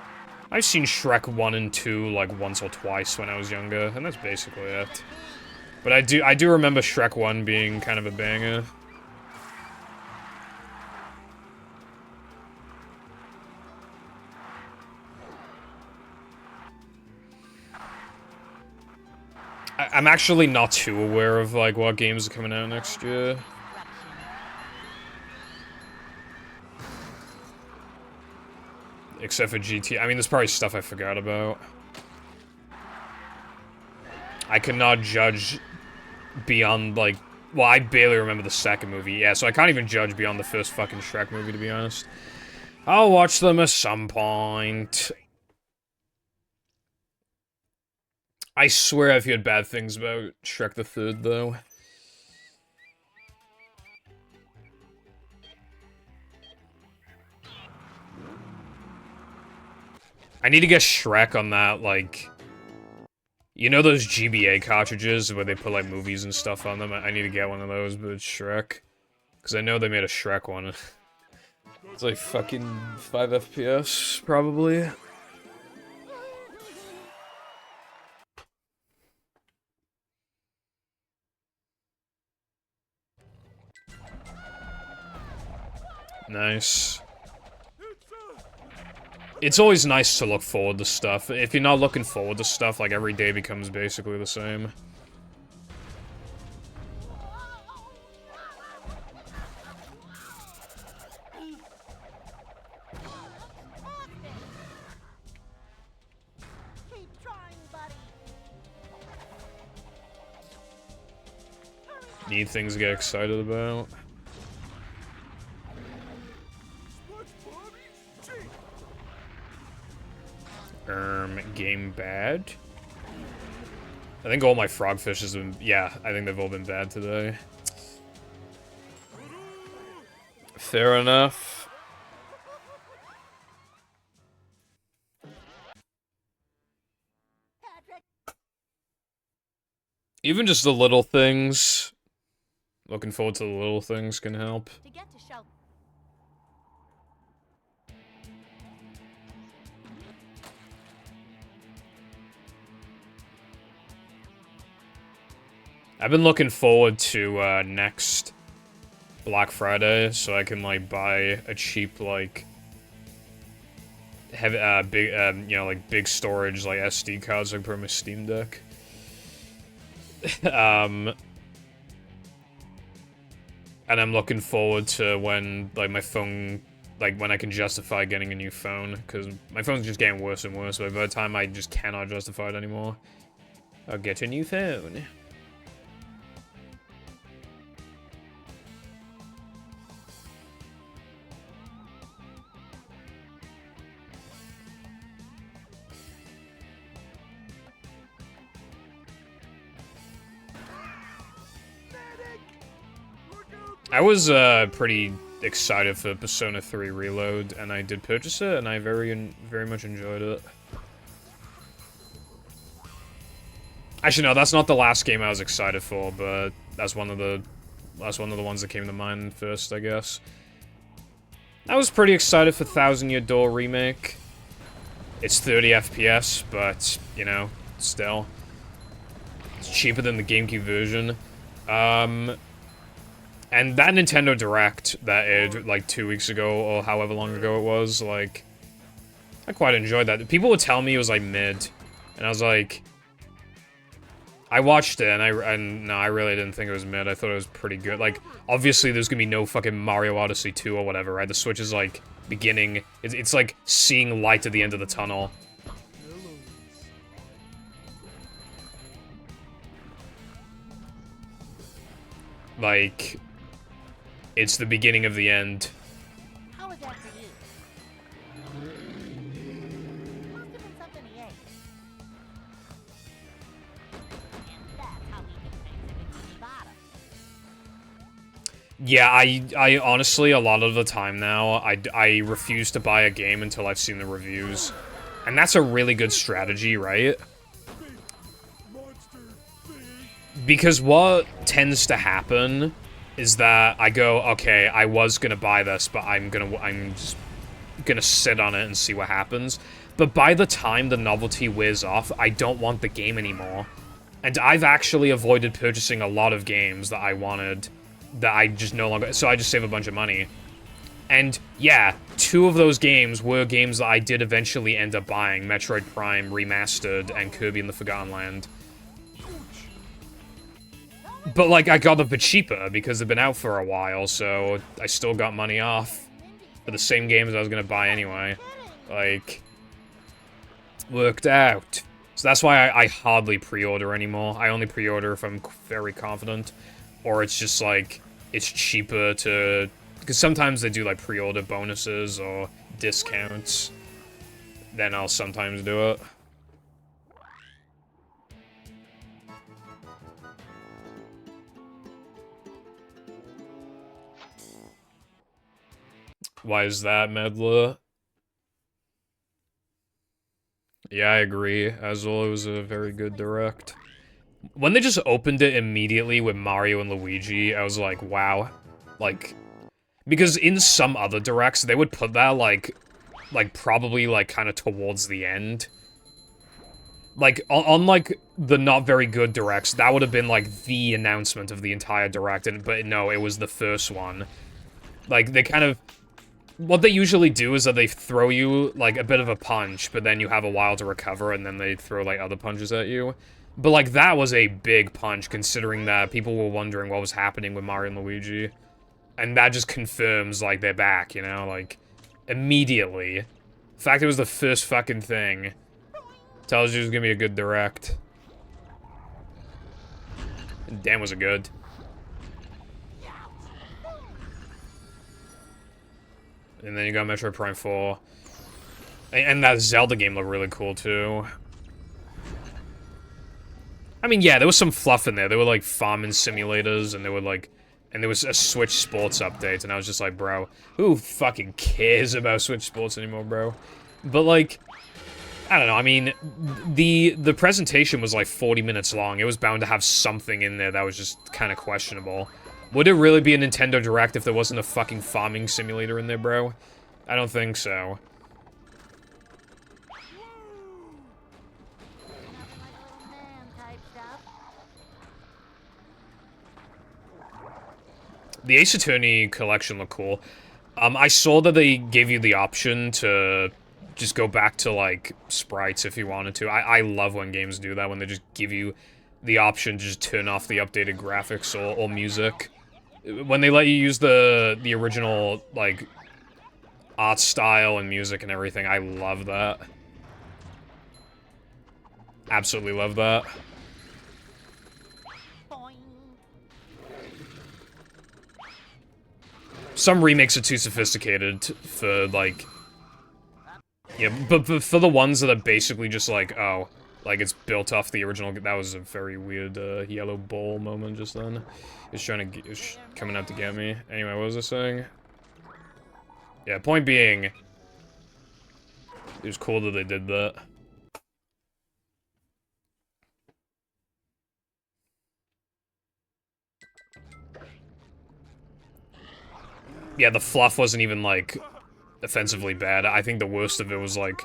I've seen Shrek 1 and 2, like, once or twice when I was younger, and that's basically it. But I do remember Shrek 1 being kind of a banger. I'm actually not too aware of, like, what games are coming out next year. Except for GT. I mean, there's probably stuff I forgot about. I cannot judge beyond, like... Well, I barely remember the second movie. Yeah, so I can't even judge beyond the first fucking Shrek movie, to be honest. I'll watch them at some point. I swear I've heard bad things about Shrek the Third, though. I need to get Shrek on that, like... You know those GBA cartridges where they put, like, movies and stuff on them? I need to get one of those, but it's Shrek. Because I know they made a Shrek one. It's like fucking 5 FPS, probably. Nice. It's always nice to look forward to stuff. If you're not looking forward to stuff, like, every day becomes basically the same. Keep trying, buddy. need things to get excited about. Game bad? I think all my frogfish has been, yeah, I think they've all been bad today. Fair enough. Even just the little things. Looking forward to the little things can help. To get to shelter. I've been looking forward to next Black Friday, so I can like buy a cheap like big you know, like big storage like SD cards like for my Steam Deck. And I'm looking forward to when like my phone, like when I can justify getting a new phone, because my phone's just getting worse and worse. But by the time I just cannot justify it anymore, I'll get a new phone. I was pretty excited for Persona 3 Reload, and I did purchase it, and I very much enjoyed it. Actually, no, that's not the last game I was excited for, but that's one of the ones that came to mind first, I guess. I was pretty excited for Thousand Year Door Remake. It's 30 FPS, but, you know, still. It's cheaper than the GameCube version. And that Nintendo Direct that aired, like, 2 weeks ago, or however long ago it was, like, I quite enjoyed that. People would tell me it was, like, mid, and I was like, I watched it, and no, I really didn't think it was mid. I thought it was pretty good. Like, obviously there's gonna be no fucking Mario Odyssey 2 or whatever, right? The Switch is, like, beginning, it's like seeing light at the end of the tunnel. Like, it's the beginning of the end. How was that for you? Must have been something he ate. And that's how we can fix it with Jimmy Bottom. Yeah, I honestly, a lot of the time now, I refuse to buy a game until I've seen the reviews. And that's a really good strategy, right? Because what tends to happen is that I go, okay, I was gonna buy this, but I'm just gonna sit on it and see what happens. But by the time the novelty wears off, I don't want the game anymore. And I've actually avoided purchasing a lot of games that I wanted, that I just no longer, so I just save a bunch of money. And yeah, 2 of those games were games that I did eventually end up buying, Metroid Prime Remastered and Kirby and the Forgotten Land. But, like, I got them for cheaper because they've been out for a while, so I still got money off for the same games I was gonna buy anyway. Like, worked out. So that's why I hardly pre-order anymore. I only pre-order if I'm very confident. Or it's just, like, it's cheaper to... Because sometimes they do, like, pre-order bonuses or discounts. Then I'll sometimes do it. Why is that, Medla? Yeah, I agree. Azul, it was a very good direct. When they just opened it immediately with Mario and Luigi, I was like, wow. Like, because in some other directs, they would put that, like probably, like, kind of towards the end. Like, on, like, the not very good directs, that would have been, like, the announcement of the entire direct, but no, it was the first one. Like, they kind of... What they usually do is that they throw you, like, a bit of a punch, but then you have a while to recover, and then they throw, like, other punches at you. But, like, that was a big punch, considering that people were wondering what was happening with Mario and Luigi. And that just confirms, like, they're back, you know? Like, immediately. The fact it was the first fucking thing tells you it's gonna be a good direct. And damn, was it good. And then you got Metroid Prime 4. And that Zelda game looked really cool, too. I mean, yeah, there was some fluff in there. There were, like, farming simulators, and there were, like... And there was a Switch Sports update, and I was just like, bro, who fucking cares about Switch Sports anymore, bro? But, like... I don't know, I mean, the presentation was, like, 40 minutes long. It was bound to have something in there that was just kind of questionable. Would it really be a Nintendo Direct if there wasn't a fucking farming simulator in there, bro? I don't think so. Nothing like a little man type stuff. The Ace Attorney collection looked cool. I saw that they gave you the option to just go back to, like, sprites if you wanted to. I love when games do that, when they just give you the option to just turn off the updated graphics or music. When they let you use the original, like, art style and music and everything, I love that. Absolutely love that. Boing. Some remakes are too sophisticated for, like... Yeah, but for the ones that are basically just like, oh, like it's built off the original, that was a very weird yellow ball moment just then. It's trying to, it's coming out to get me. Anyway, what was I saying? Yeah, point being, it was cool that they did that. Yeah, the fluff wasn't even, like, offensively bad. I think the worst of it was, like,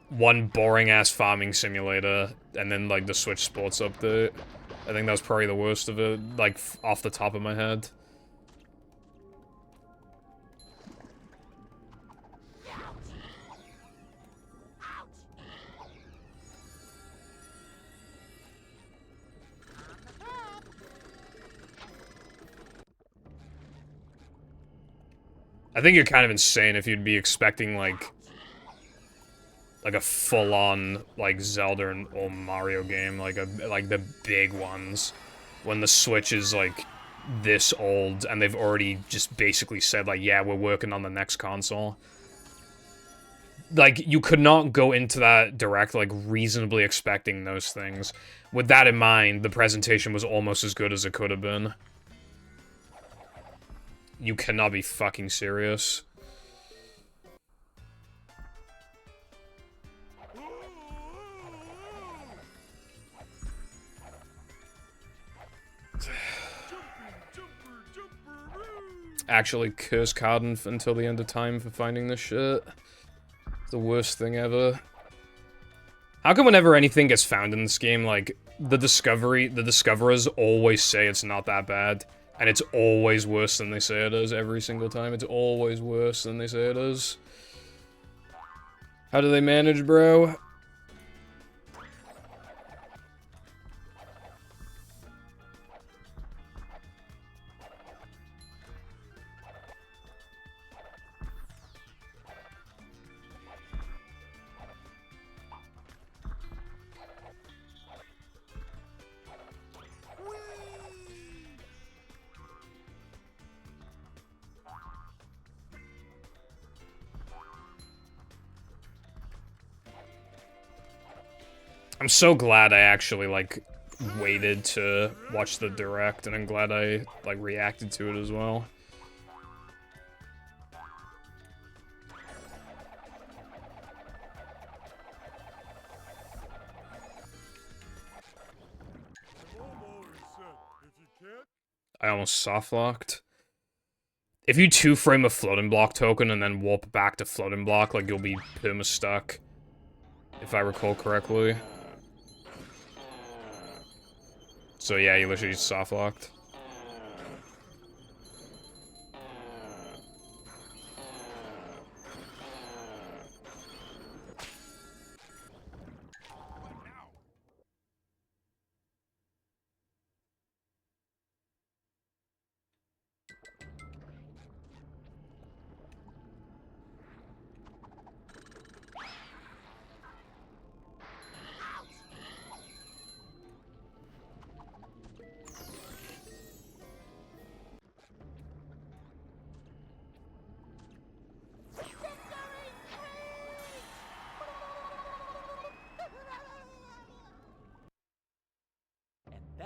one boring-ass farming simulator, and then, like, the Switch Sports update. I think that was probably the worst of it, like, off the top of my head. I think you're kind of insane if you'd be expecting, like a full-on, like, Zelda or Mario game, like the big ones, when the Switch is, like, this old, and they've already just basically said, like, yeah, we're working on the next console. Like, you could not go into that Direct, like, reasonably expecting those things. With that in mind, the presentation was almost as good as it could have been. You cannot be fucking serious. Actually curse Carden until the end of time for finding this shit. It's the worst thing ever. How come whenever anything gets found in this game, like, the discoverers always say it's not that bad, and it's always worse than they say it is every single time. It's always worse than they say it is. How do they manage, bro? I'm so glad I actually, like, waited to watch the Direct, and I'm glad I, like, reacted to it as well. I almost soft-locked. If you two-frame a floating block token and then warp back to floating block, like, you'll be perma-stuck. If I recall correctly. So yeah, you literally just soft-locked.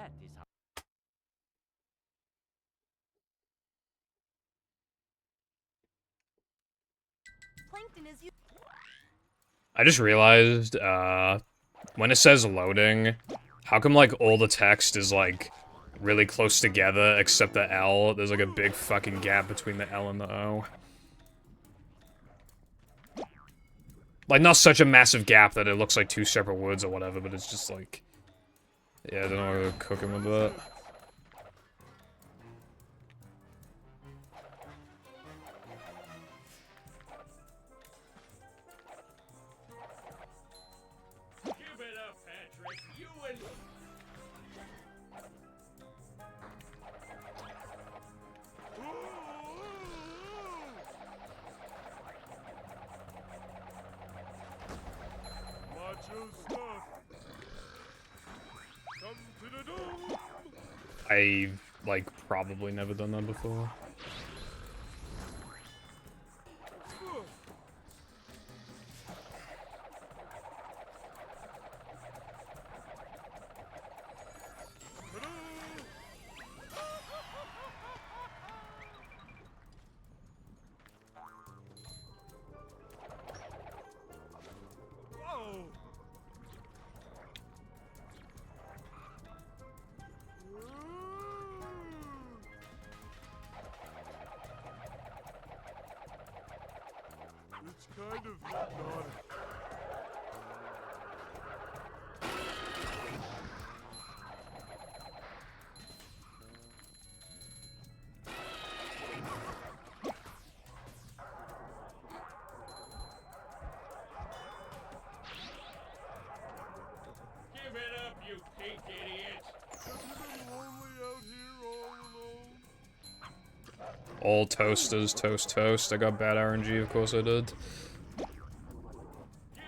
That is how. Plankton is you. I just realized, when it says loading, how come, like, all the text is, like, really close together except the L? There's, like, a big fucking gap between the L and the O. Like, not such a massive gap that it looks like two separate words or whatever, but it's just, like... Yeah, I don't know what we're cooking with that. Give it up, Patrick. You and... Macho stuff. Come to the dome. I've, like, probably never done that before. Whoa. It's kind of hypnotic. Give it up, you pink idiot. Have you been lonely out here all alone? All toasters, toast, toast. I got bad RNG, of course I did. Give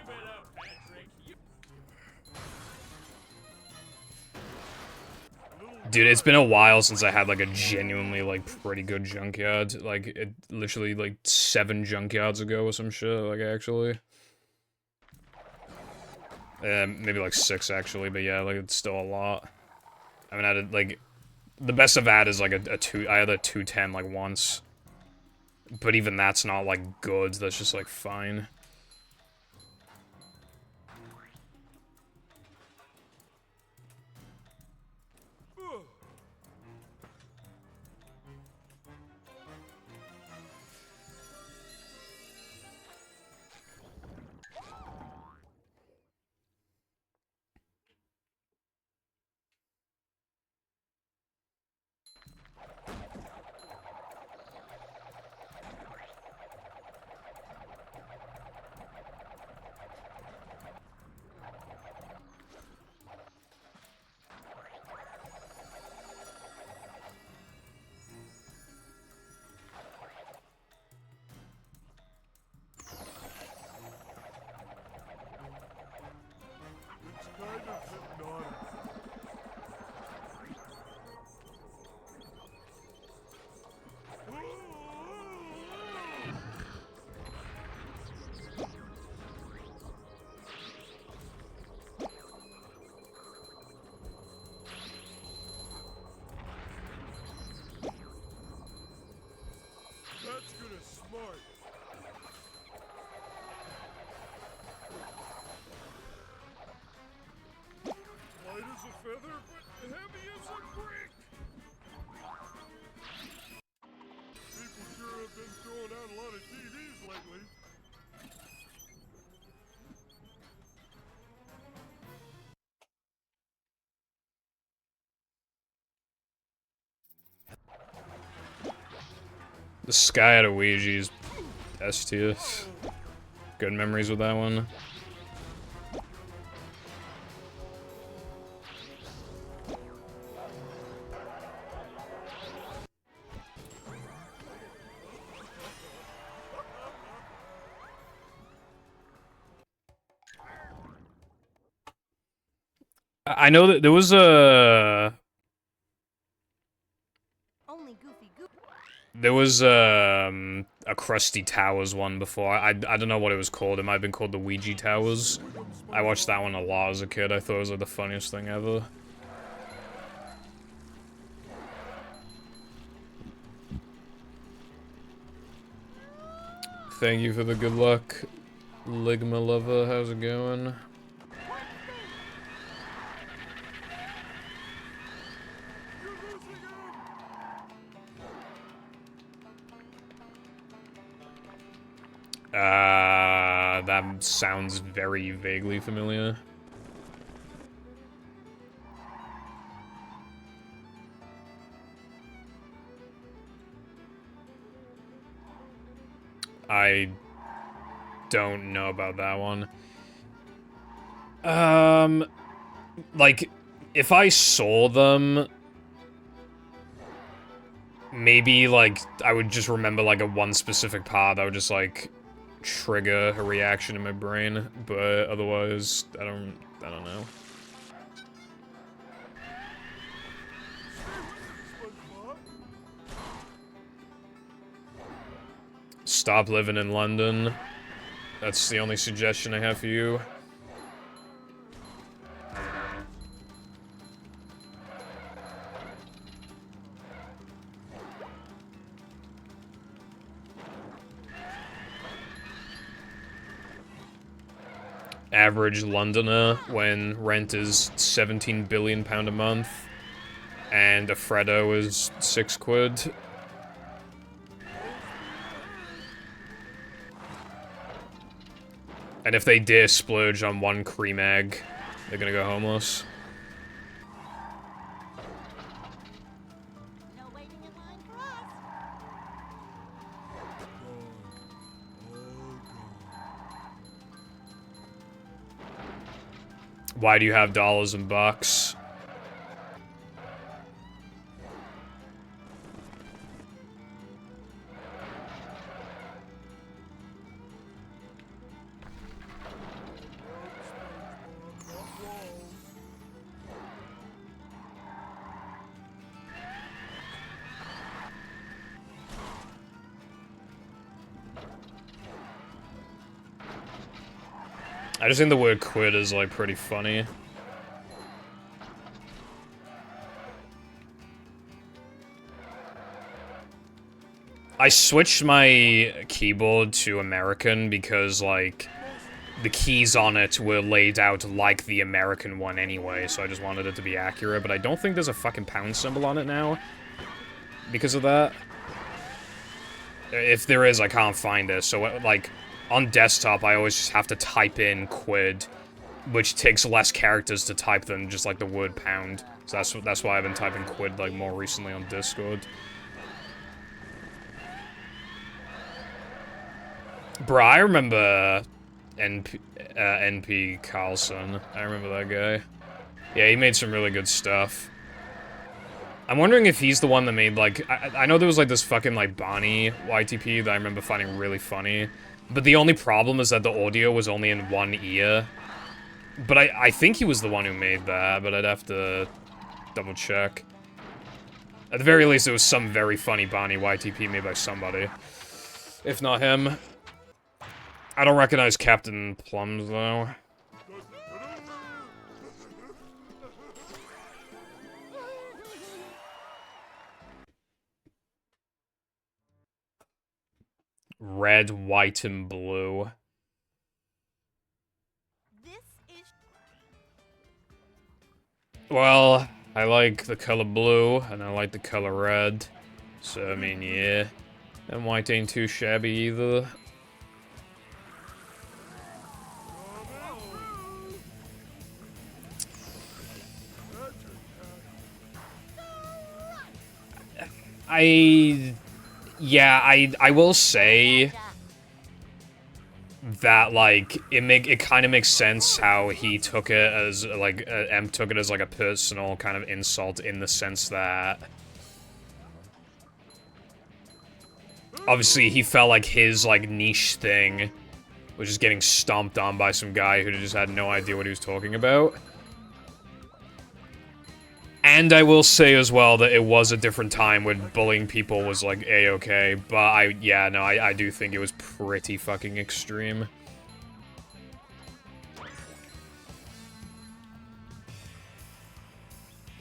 it up, Patrick. You... Dude, it's been a while since I had, like, a genuinely, like, pretty good junkyard. Like, it literally, like, 7 junkyards ago or some shit, like, actually. Maybe, like, 6, actually, but yeah, like, it's still a lot. I mean, I did, like, the best I've had is, like, a 2, I had a 210, like, once. But even that's not, like, good, that's just, like, fine. It's kind of hypnotic. That's gonna smart. Light as a feather, but heavy as a brick. People sure have been throwing out a lot of TVs lately. The Sky out of Ouija's S tier. Good memories with that one. I know that there was a... Only Goofy Goof. There was a Krusty Towers one before. I don't know what it was called. It might have been called the Ouija Towers. I watched that one a lot as a kid. I thought it was like the funniest thing ever. Thank you for the good luck, Ligma lover. How's it going? You're losing him! That sounds very vaguely familiar. I don't know about that one. Like, if I saw them, maybe, like, I would just remember, like, a one specific part that would just, like, trigger a reaction in my brain, but otherwise, I don't know. SpongeBob? Stop living in London. That's the only suggestion I have for you. Average Londoner when rent is £17 billion a month and a Freddo is £6. And if they dare splurge on one cream egg, they're gonna go homeless. No waiting in line for us. Why do you have dollars and bucks? I just think the word quit is, like, pretty funny. I switched my keyboard to American because, like, the keys on it were laid out like the American one anyway, so I just wanted it to be accurate, but I don't think there's a fucking pound symbol on it now because of that. If there is, I can't find it, so, like, on desktop, I always just have to type in quid, which takes less characters to type than just, like, the word pound. So that's why I've been typing quid, like, more recently on Discord. Bruh, I remember NP Carlson. I remember that guy. Yeah, he made some really good stuff. I'm wondering if he's the one that made, like... I know there was, like, this fucking, like, Bonnie YTP that I remember finding really funny. But the only problem is that the audio was only in one ear. But I think he was the one who made that, but I'd have to double check. At the very least, it was some very funny Bonnie YTP made by somebody. If not him. I don't recognize Captain Plums, though. Red, white, and blue. This is Well, I like the color blue, and I like the color red. So, I mean, yeah. And white ain't too shabby either. Yeah, I will say that, like, it kind of makes sense how he took it as, like, M took it as, like, a personal kind of insult in the sense that obviously he felt like his, like, niche thing was just getting stomped on by some guy who just had no idea what he was talking about. And I will say as well that it was a different time when bullying people was, like, A-okay, but I do think it was pretty fucking extreme.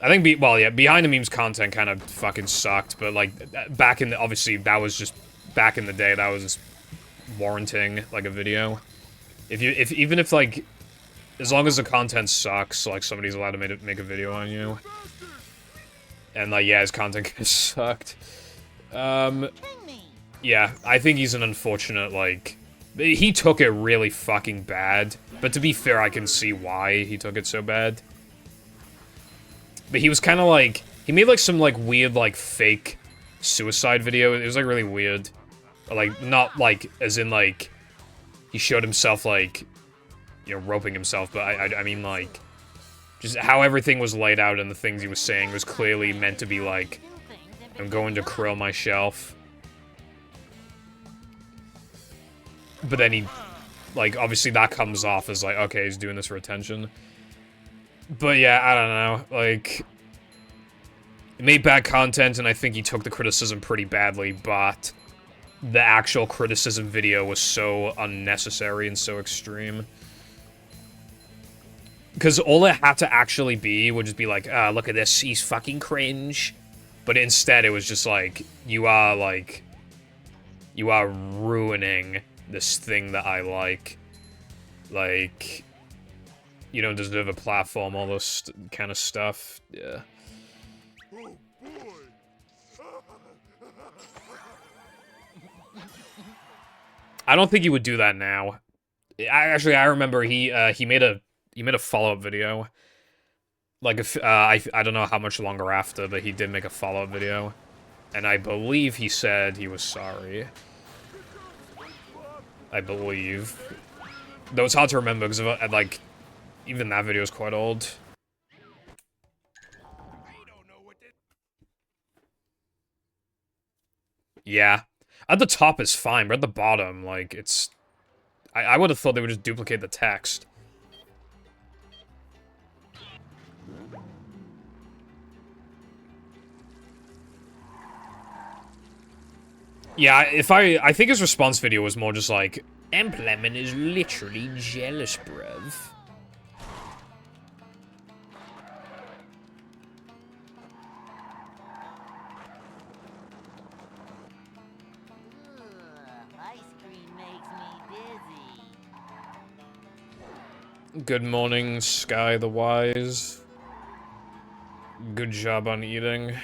I think, Behind the Memes content kind of fucking sucked, but, like, back in the, obviously, that was just, back in the day, that was warranting like a video. Even if like, as long as the content sucks, like somebody's allowed to make a video on you. And like, yeah, his content kind of sucked. Yeah, I think he's an unfortunate, like, he took it really fucking bad. But to be fair, I can see why he took it so bad. But he was kind of like, he made like some like weird like fake suicide video. It was like really weird. Like, not like, as in like, he showed himself like, you know, roping himself, but I mean like, just how everything was laid out and the things he was saying was clearly meant to be like, I'm going to krill my shelf. But then he, like, obviously that comes off as like, okay, he's doing this for attention. But yeah, I don't know, like, he made bad content and I think he took the criticism pretty badly, but the actual criticism video was so unnecessary and so extreme. Because all it had to actually be would just be like, ah, look at this, he's fucking cringe. But instead it was just like, you are ruining this thing that I like. Like, you don't deserve a platform, all this kind of stuff. Yeah. Oh, boy. I don't think he would do that now. I remember he made a follow-up video. Like, I don't know how much longer after, but he did make a follow-up video. And I believe he said he was sorry. I believe. Though it's hard to remember, because, like, even that video is quite old. Yeah. At the top is fine, but at the bottom, like, it's... I would have thought they would just duplicate the text. Yeah, I think his response video was more just like, Emplemon is literally jealous, bruv. Ice cream makes me dizzy. Good morning, Sky the Wise. Good job on eating.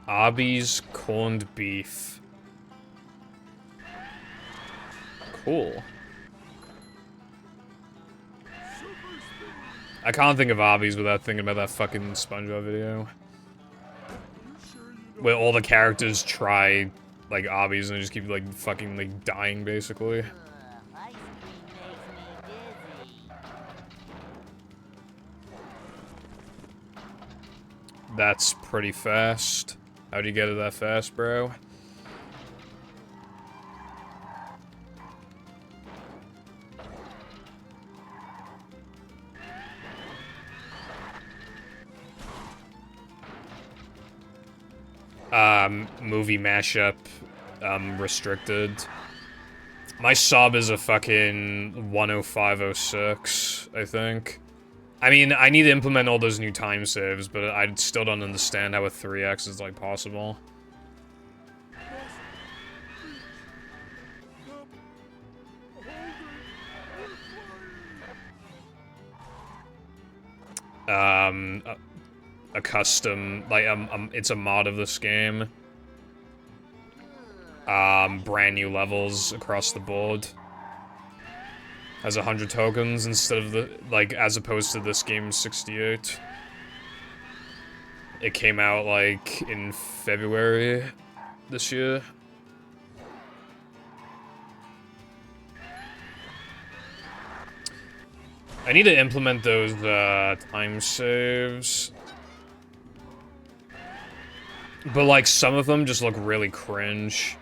Arby's corned beef. Cool. I can't think of Arby's without thinking about that fucking SpongeBob video. Where all the characters try, like, Arby's and they just keep, like, fucking, like, dying, basically. Ice cream makes me dizzy. That's pretty fast. How'd you get it that fast, bro? Movie mashup, restricted. My sub is a fucking 10506, I think. I mean, I need to implement all those new time saves, but I still don't understand how a 3x is, like, possible. A custom, like, it's a mod of this game. Brand new levels across the board. Has 100 tokens instead of the, like, as opposed to this game's 68. It came out, like, in February this year. I need to implement those, time saves. But, like, some of them just look really cringe.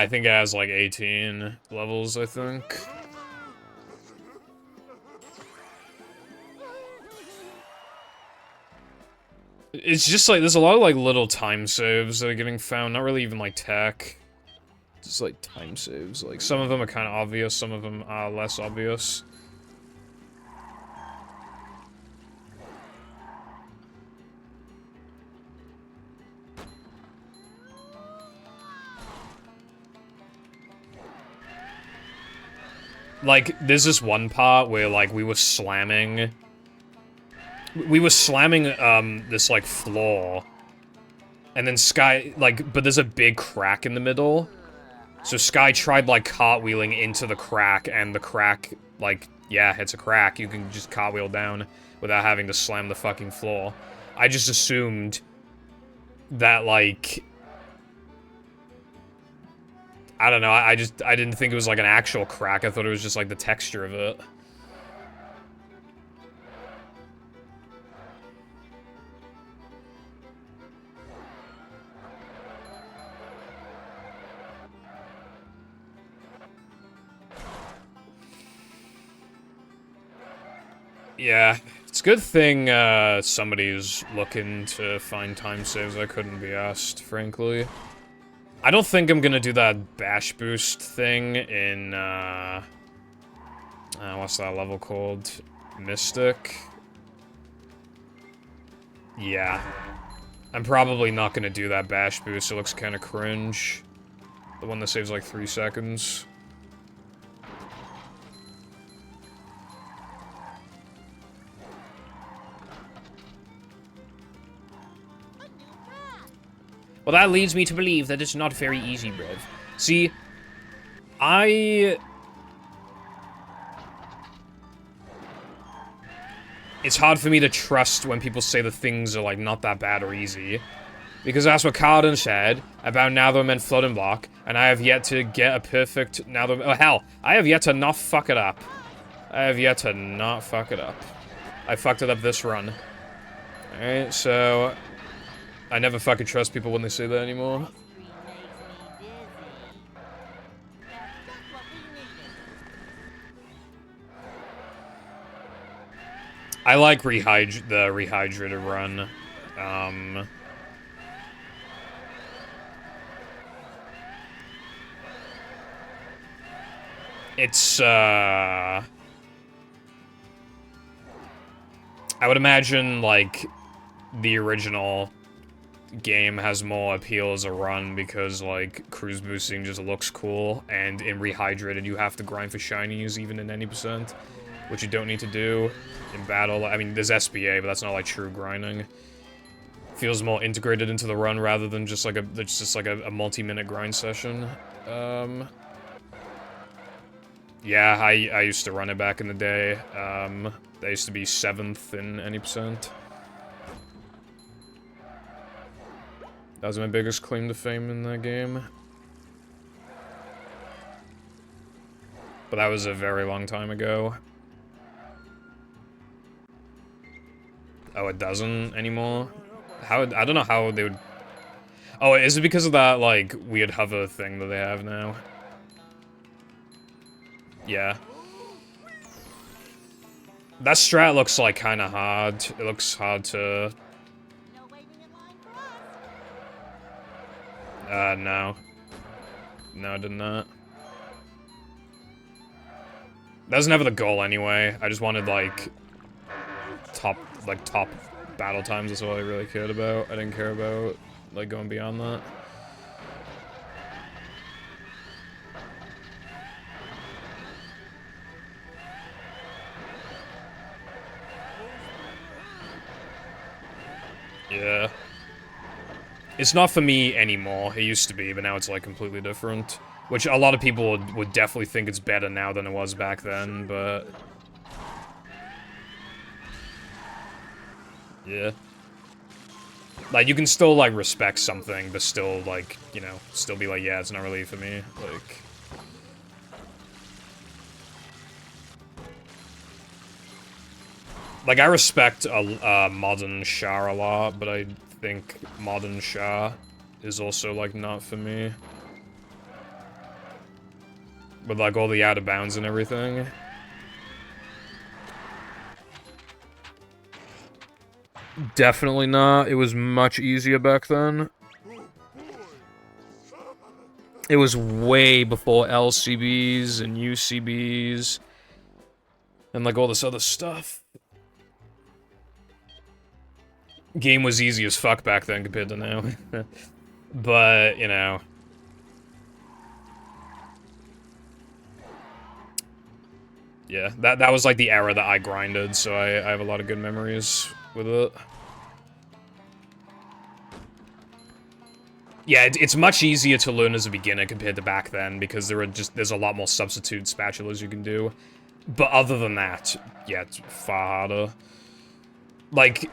I think it has like 18 levels, I think. It's just like, there's a lot of like little time saves that are getting found, not really even like tech. Just like time saves. Like some of them are kind of obvious, some of them are less obvious. Like, there's this one part where, like, we were slamming, this, like, floor. And then Sky, like, but there's a big crack in the middle. So Sky tried, like, cartwheeling into the crack, and the crack, like, yeah, it's a crack. You can just cartwheel down without having to slam the fucking floor. I just assumed that, like... I don't know, I didn't think it was like an actual crack, I thought it was just like the texture of it. Yeah, it's a good thing somebody's looking to find time saves. I couldn't be asked, frankly. I don't think I'm gonna do that bash boost thing in, what's that level called? Mystic? Yeah. I'm probably not gonna do that bash boost, it looks kinda cringe. The one that saves like 3 seconds. Well, that leads me to believe that it's not very easy, Rev. See, it's hard for me to trust when people say that things are, like, not that bad or easy. Because that's what Carden said about Netherman and Floating Block, and I have yet to get a perfect Netherman— oh, hell, I have yet to not fuck it up. I have yet to not fuck it up. I fucked it up this run. Alright, so... I never fucking trust people when they say that anymore. I like the rehydrated run. It's, I would imagine, like, the original game has more appeal as a run because, like, cruise boosting just looks cool, and in rehydrated you have to grind for shinies even in any %, which you don't need to do in battle. I mean, there's SBA, but that's not, like, true grinding. Feels more integrated into the run rather than just like a multi-minute grind session. Yeah, I used to run it back in the day. I used to be 7th in any %. That was my biggest claim to fame in that game. But that was a very long time ago. Oh, it doesn't anymore? I don't know how they would... Oh, is it because of that, like, weird hover thing that they have now? Yeah. That strat looks, like, kinda hard. It looks hard to... No. No, I did not. That was never the goal anyway. I just wanted, like, top battle times. That's all I really cared about. I didn't care about, like, going beyond that. Yeah. It's not for me anymore. It used to be, but now it's, like, completely different. Which a lot of people would definitely think it's better now than it was back then, but... yeah. Like, you can still, like, respect something, but still, like, you know, still be like, yeah, it's not really for me. Like... Like, I respect modern Shah a lot, but I think modern Shah is also, like, not for me. With, like, all the out of bounds and everything. Definitely not. It was much easier back then. It was way before LCBs and UCBs. And, like, all this other stuff. Game was easy as fuck back then compared to now. But, you know. Yeah, that was, like, the era that I grinded, so I have a lot of good memories with it. Yeah, it's much easier to learn as a beginner compared to back then, because there's a lot more substitute spatulas you can do. But other than that, yeah, it's far harder. Like,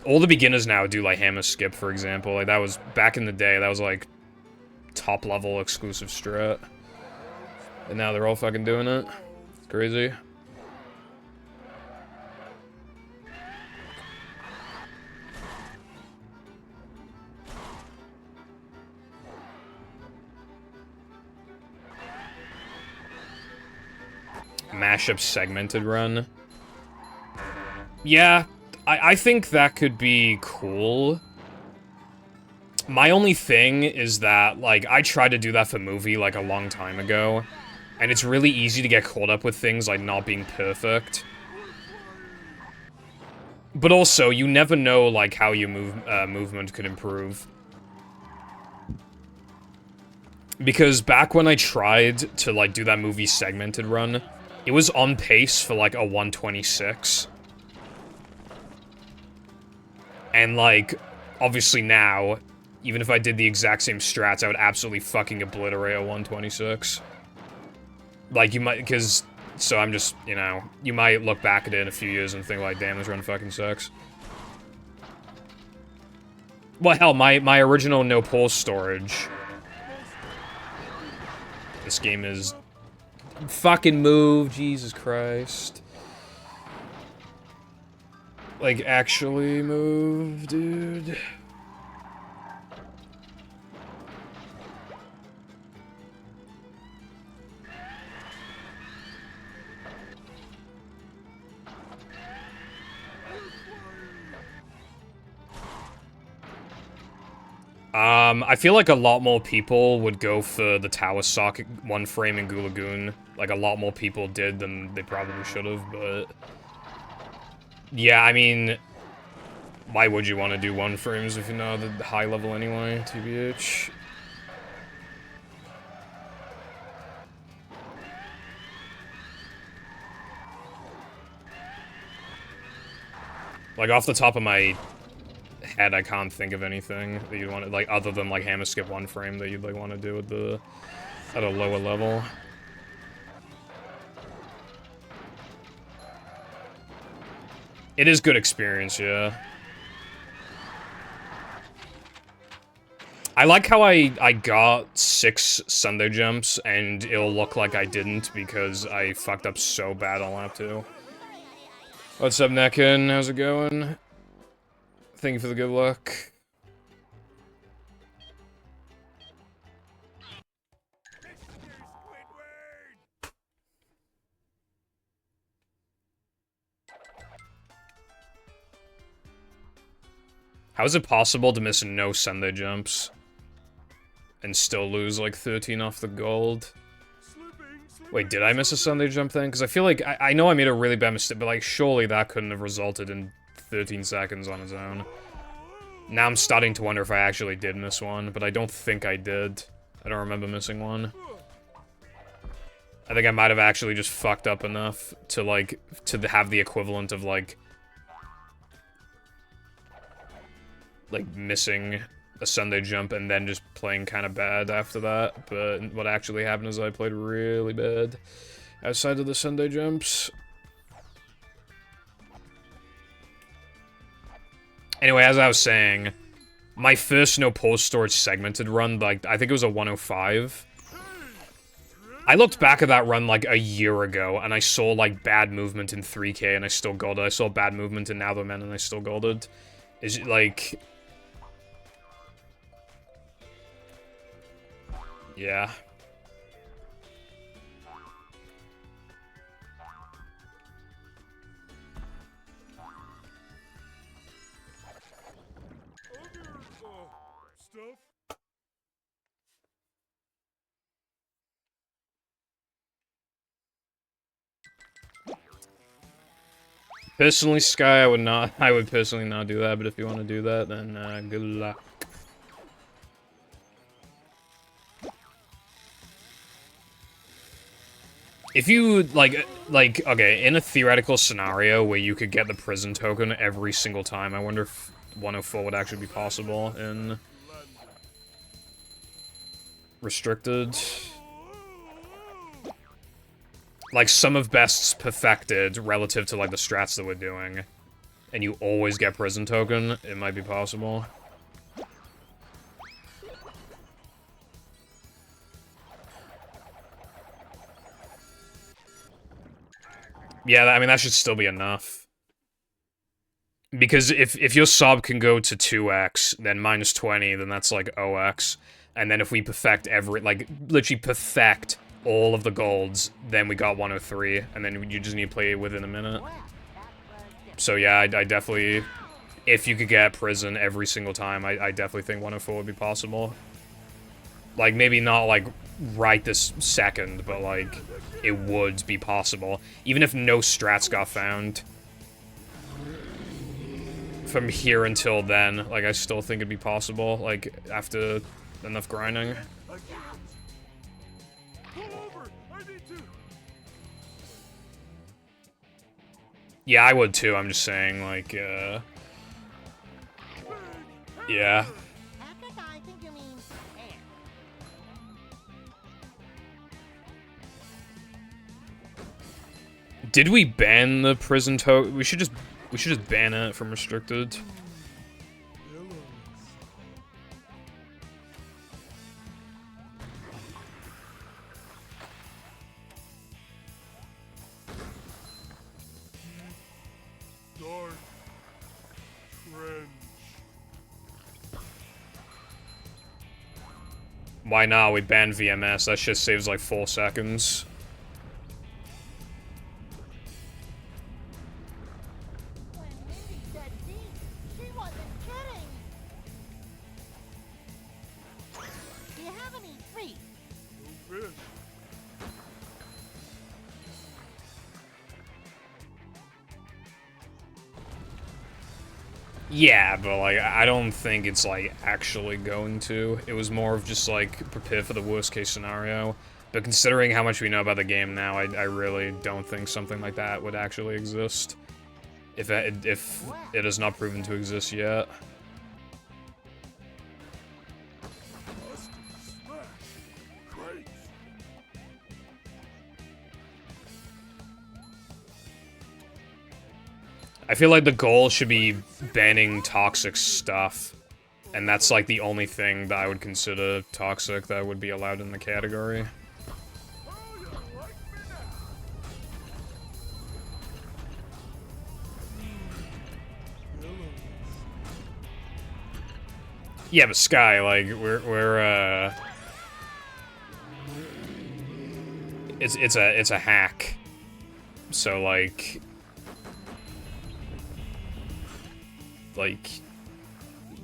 all the beginners now do, like, hammer skip, for example. Like, that was, back in the day, that was, like, top-level exclusive strat. And now they're all fucking doing it. It's crazy. Mashup segmented run. Yeah, I think that could be cool. My only thing is that, like, I tried to do that for movie, like, a long time ago. And it's really easy to get caught up with things like not being perfect. But also, you never know, like, how your movement could improve. Because back when I tried to, like, do that movie segmented run, it was on pace for, like, a 126. And, like, obviously now, even if I did the exact same strats, I would absolutely fucking obliterate a 126. Like, you might, because, so I'm just, you know, you might look back at it in a few years and think, like, damn, this run fucking sucks. Well, hell, my original no pulse storage. This game is fucking move, Jesus Christ. Like, actually move, dude. I feel like a lot more people would go for the tower socket one frame in Goo Lagoon. Like, a lot more people did than they probably should have, but... Yeah, I mean... Why would you want to do one frames if you know the high level anyway, TBH? Like, off the top of my head, I can't think of anything that you'd want to, like, other than, like, hammer skip one frame that you'd, like, want to do with the... at a lower level. It is good experience, yeah. I like how I got 6 Sunday jumps, and it'll look like I didn't because I fucked up so bad on lap 2. What's up, Nekin? How's it going? Thank you for the good luck. How is it possible to miss no Sunday jumps and still lose like 13 off the gold? Wait, did I miss a Sunday jump then? Because I feel like, I know I made a really bad mistake, but like, surely that couldn't have resulted in 13 seconds on its own. Now I'm starting to wonder if I actually did miss one, but I don't think I did. I don't remember missing one. I think I might have actually just fucked up enough to, like, to have the equivalent of, like, missing a Sunday jump and then just playing kind of bad after that. But what actually happened is I played really bad outside of the Sunday jumps. Anyway, as I was saying, my first no pulse storage segmented run, like, I think it was a 105. I looked back at that run, like, a year ago, and I saw, like, bad movement in 3K, and I still golded. I saw bad movement in Now the Men, and I still golded. Is it, like... Yeah. Personally, Sky, I would not. I would personally not do that. But if you want to do that, then good luck. If you okay, in a theoretical scenario where you could get the prison token every single time, I wonder if 104 would actually be possible in restricted. Like, some of best's perfected relative to, like, the strats that we're doing, and you always get prison token, it might be possible. Yeah, I mean, that should still be enough. Because if your sub can go to 2x, then minus 20, then that's, like, 0x. And then if we perfect every, like, literally perfect all of the golds, then we got 103, and then you just need to play it within a minute. So yeah, I definitely, if you could get prison every single time, I definitely think 104 would be possible. Like, maybe not, like, right this second, but, like, it would be possible. Even if no strats got found. From here until then, like, I still think it'd be possible, like, after enough grinding. Yeah, I would too, I'm just saying, like, yeah. Hackett, I think you mean hair. Did we ban the prison token? We should just ban it from restricted. Dark trench. Why not? We banned VMS. That shit saves like 4 seconds. When Mindy said deep, she wasn't kidding. Do you have any treats? No fish. Yeah, but like, I don't think it's like actually going to. It was more of just like prepare for the worst case scenario. But considering how much we know about the game now, I really don't think something like that would actually exist. If it is not proven to exist yet. Great. I feel like the goal should be banning toxic stuff. And that's like the only thing that I would consider toxic that would be allowed in the category. Yeah, but Sky, like, it's a hack. So like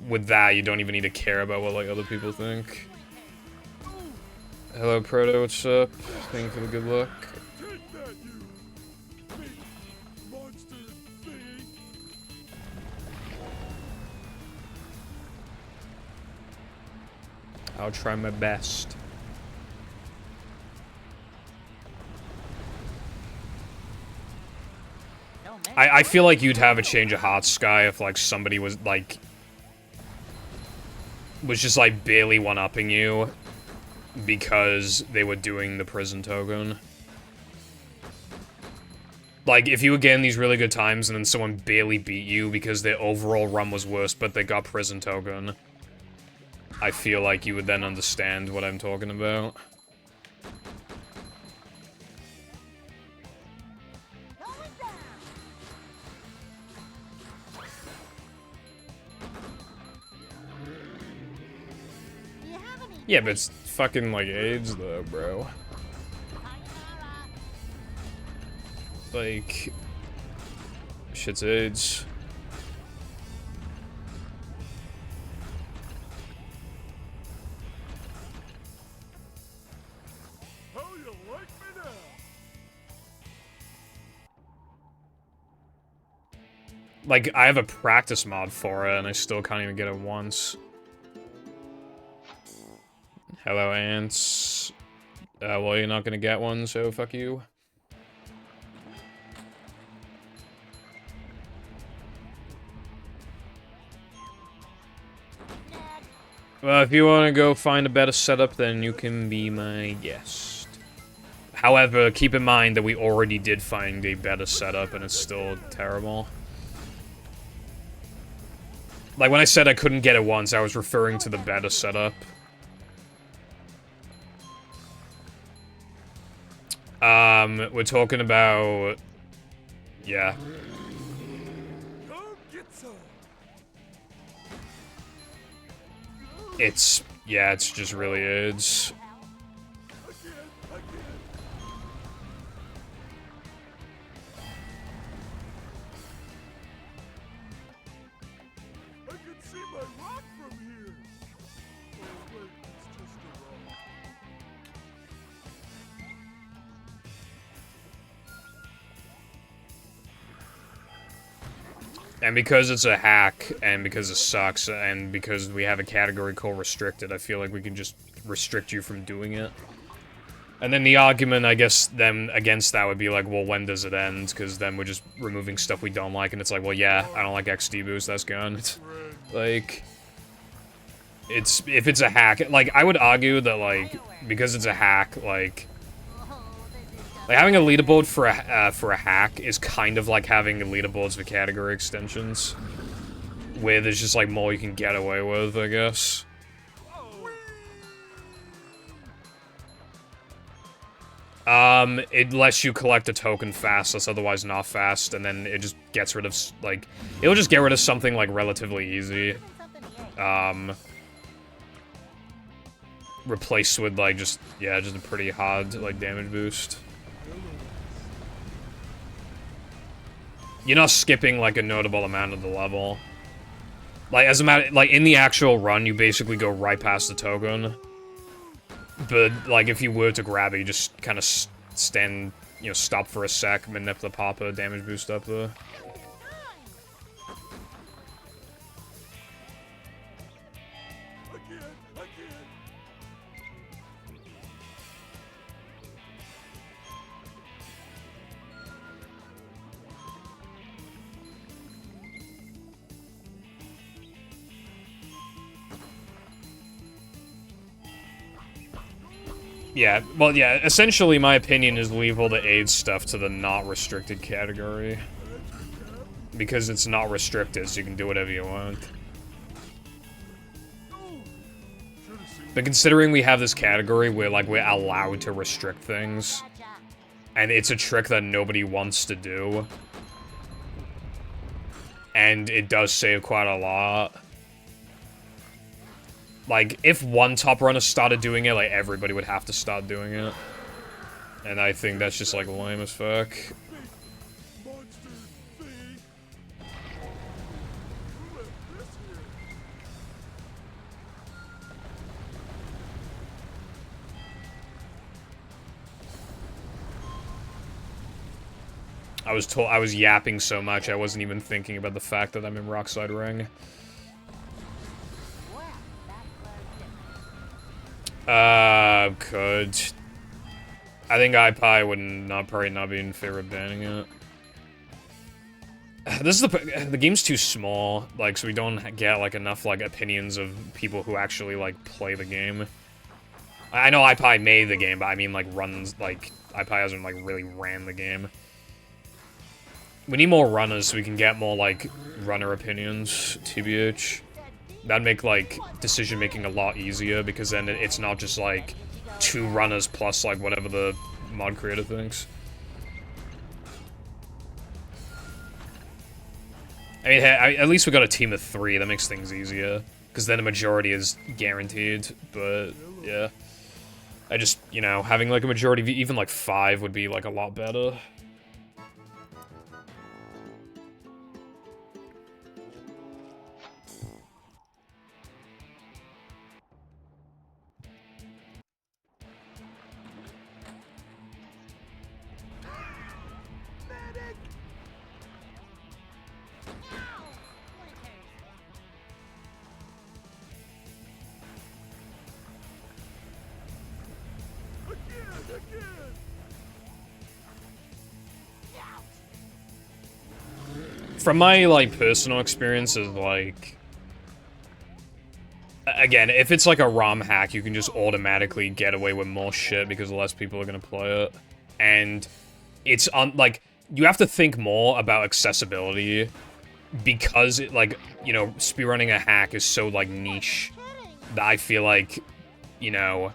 with that, you don't even need to care about what like other people think. Hello, Proto, what's up? Thank you for the good luck. Take that, you big monster thingy. I'll try my best. I feel like you'd have a change of heart, Sky, if like somebody was just like barely one-upping you because they were doing the prison token. Like, if you were getting these really good times and then someone barely beat you because their overall run was worse, but they got prison token, I feel like you would then understand what I'm talking about. Yeah, but it's fucking like AIDS though, bro. Like, shit's AIDS. How you like me now? Like, I have a practice mod for it, and I still can't even get it once. Hello, ants. Well, you're not gonna get one, so fuck you. Well, if you want to go find a better setup, then you can be my guest. However, keep in mind that we already did find a better setup, and it's still terrible. Like, when I said I couldn't get it once, I was referring to the better setup. We're talking about... Yeah. Come get some. It's... Yeah, it's just really is. Again. I can see my rock from here. Oh wait, it's just a rock. And because it's a hack, and because it sucks, and because we have a category called restricted, I feel like we can just restrict you from doing it. And then the argument, I guess, then against that would be like, well, when does it end? Because then we're just removing stuff we don't like, and it's like, well, yeah, I don't like XD boost, that's gone. Like, if it's a hack, like, I would argue that, like, because it's a hack, like having a leaderboard for a hack is kind of like having leaderboards for category extensions, where there's just like more you can get away with, I guess. It lets you collect a token fast that's otherwise not fast, and then it just gets rid of, like, it'll just get rid of something, like, relatively easy. Replaced with, like, just a pretty hard, like, damage boost. You're not skipping, like, a notable amount of the level. Like, as a matter, like, in the actual run, you basically go right past the token. But, like, if you were to grab it, you just kind of stand, you know, stop for a sec, manip the pop-a damage boost up there. Again. Yeah, well, yeah, essentially my opinion is leave all the aid stuff to the not restricted category. Because it's not restricted, so you can do whatever you want. But considering we have this category where, like, we're allowed to restrict things, and it's a trick that nobody wants to do, and it does save quite a lot. Like, if one top runner started doing it, like, everybody would have to start doing it. And I think that's just, like, lame as fuck. Monster thing. Who let this here? I was yapping so much, I wasn't even thinking about the fact that I'm in Rockside Ring. Could. I think iPie would probably not be in favor of banning it. This is the game's too small, like, so we don't get, like, enough, like, opinions of people who actually, like, play the game. I know iPie made the game, but I mean, like, runs, like, iPie hasn't, like, really ran the game. We need more runners so we can get more, like, runner opinions, TBH. That'd make, like, decision-making a lot easier, because then it's not just, like, 2 runners plus, like, whatever the mod creator thinks. I mean, hey, at least we got a team of 3, that makes things easier. Because then a majority is guaranteed, but, yeah. I just, you know, having, like, a majority of even, like, 5 would be, like, a lot better. from my, like, personal experiences, like... Again, if it's like a ROM hack, you can just automatically get away with more shit because less people are gonna play it. And it's on, like, you have to think more about accessibility because, it, like, you know, speedrunning a hack is so, like, niche that I feel like, you know,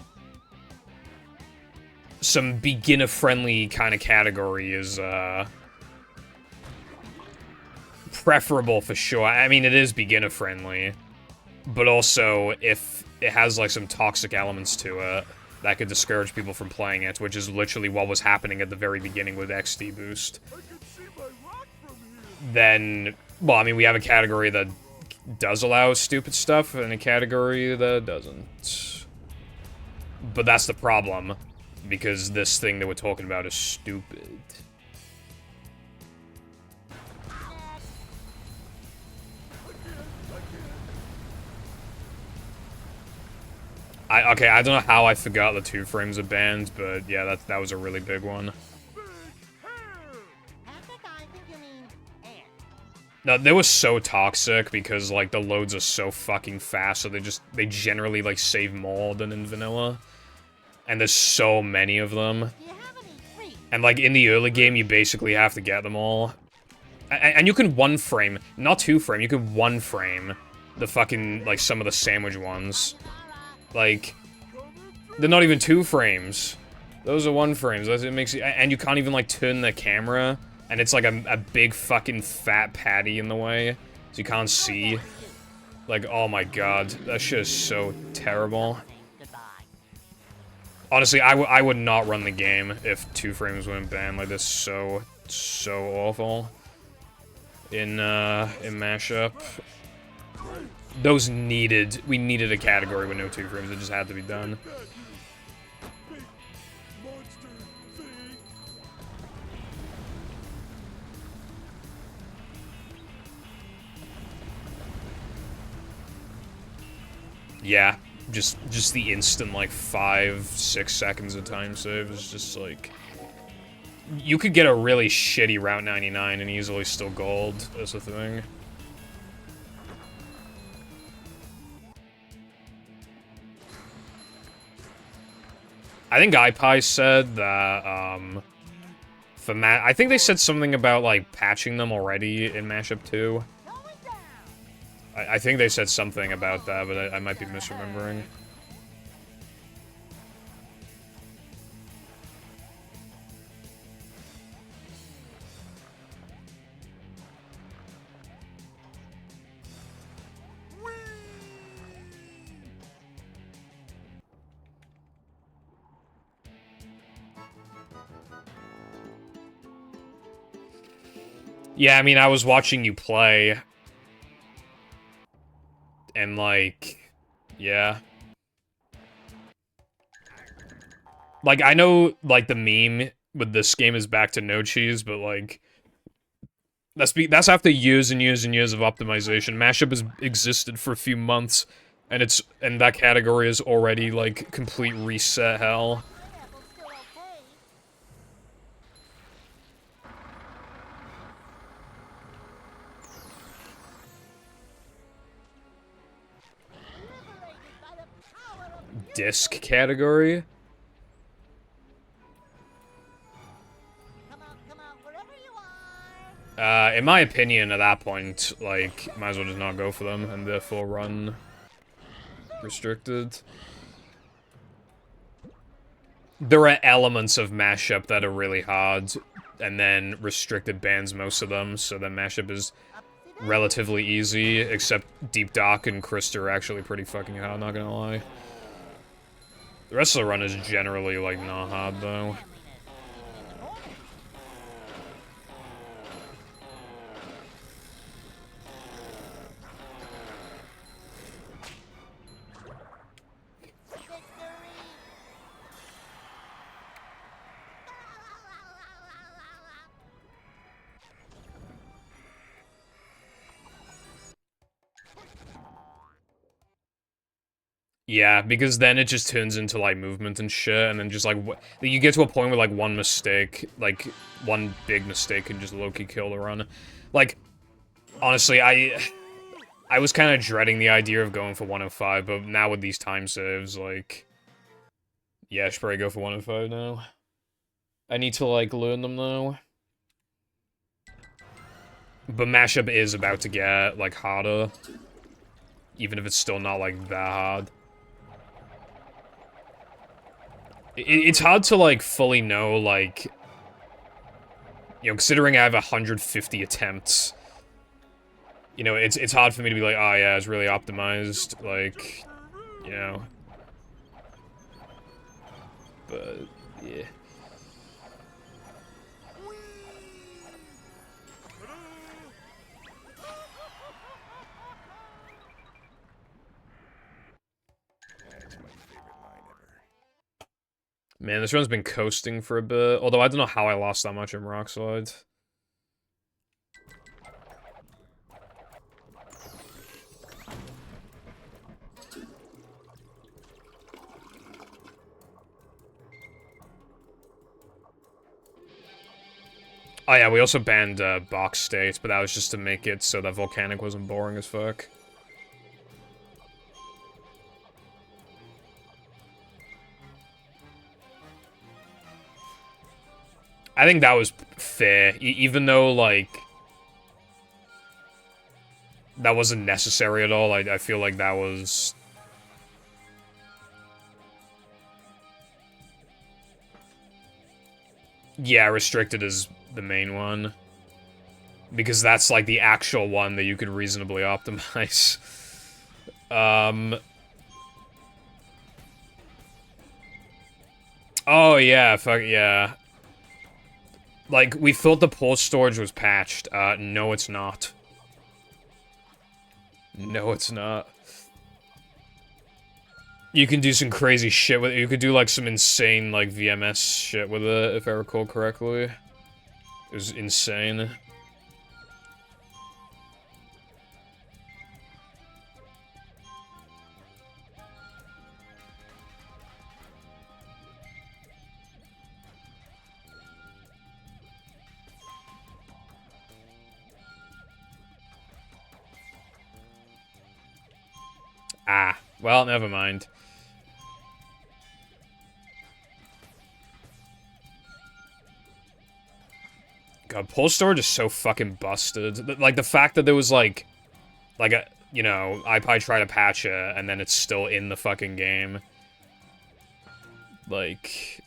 some beginner-friendly kind of category is, preferable for sure. I mean, it is beginner-friendly. But also, if it has, like, some toxic elements to it, that could discourage people from playing it, which is literally what was happening at the very beginning with XD Boost. Then, well, I mean, we have a category that does allow stupid stuff, and a category that doesn't. But that's the problem, because this thing that we're talking about is stupid. Okay, I don't know how I forgot the 2 frames are banned, but yeah, that was a really big one. No, they were so toxic because, like, the loads are so fucking fast, so they generally, like, save more than in vanilla. And there's so many of them. And, like, in the early game, you basically have to get them all. And you can 1 frame, not 2 frame, you can 1 frame the fucking, like, some of the sandwich ones. Like, they're not even 2 frames. Those are 1 frames. It makes you, and you can't even, like, turn the camera, and it's like a big fucking fat patty in the way, so you can't see. Like, oh my god, that shit is so terrible. Honestly, I would not run the game if 2 frames weren't banned. Like, this is so awful. In mashup. We needed a category with no 2 frames, it just had to be done. Yeah, just the instant, like, 5-6 seconds of time save is just, like... You could get a really shitty Route 99 and easily still gold, that's the thing. I think iPie said that, I think they said something about, like, patching them already in Mashup 2. I think they said something about that, but I might be misremembering. Yeah, I mean, I was watching you play. And, like, yeah. Like, I know, like, the meme with this game is back to no cheese, but, like... That's after years and years and years of optimization. Mashup has existed for a few months, and that category is already, like, complete reset hell. Disc category? In my opinion, at that point, like, might as well just not go for them, and therefore run restricted. There are elements of mashup that are really hard, and then restricted bans most of them, so then mashup is relatively easy, except Deep Dock and Krista are actually pretty fucking hard, not gonna lie. The rest of the run is generally, like, not hard, though. Yeah, because then it just turns into, like, movement and shit, and then just, like, you get to a point where, like, one mistake, like, one big mistake can just low-key kill the run. Like, Honestly, I was kind of dreading the idea of going for 105, but now with these time saves, like... Yeah, I should probably go for 105 now. I need to, like, learn them, though. But mashup is about to get, like, harder. Even if it's still not, like, that hard. It's hard to, like, fully know, like... You know, considering I have 150 attempts... You know, it's hard for me to be like, oh yeah, it's really optimized, like... You know... But, yeah. Man, this run's been coasting for a bit. Although I don't know how I lost that much in Rock Slide. Oh yeah, we also banned box state, but that was just to make it so that volcanic wasn't boring as fuck. I think that was fair, even though, like, that wasn't necessary at all. I feel like that was... Yeah, restricted is the main one. Because that's, like, the actual one that you could reasonably optimize. Oh, yeah, fuck, yeah. Like, we thought the port storage was patched. No, it's not. No, it's not. You can do some crazy shit with it. You could do, like, some insane, like, VMS shit with it, if I recall correctly. It was insane. Ah, well, never mind. God, pull storage is so fucking busted. Like, the fact that there was, like a, you know, I probably try to patch it, and then it's still in the fucking game. Like...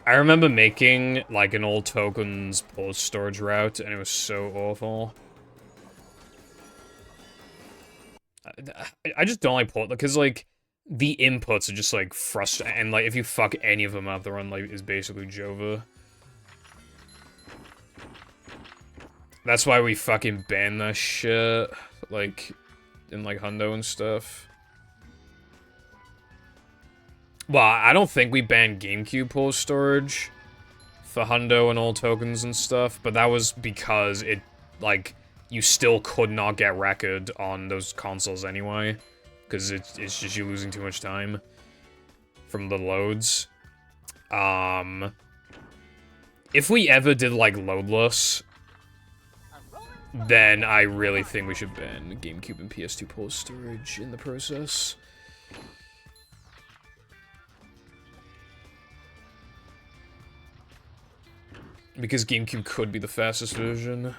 I remember making, like, an old tokens pull storage route, and it was so awful. I just don't like pull, because, like, the inputs are just, like, frustrating, and, like, if you fuck any of them up, the run, like, is basically Jova. That's why we fucking ban that shit, like, in, like, Hundo and stuff. Well, I don't think we banned GameCube pull storage for Hundo and old tokens and stuff, but that was because it, like, you still could not get record on those consoles anyway, because it's just you losing too much time from the loads. If we ever did, like, loadless, then I really think we should ban GameCube and PS2 pull storage in the process. Because GameCube could be the fastest version.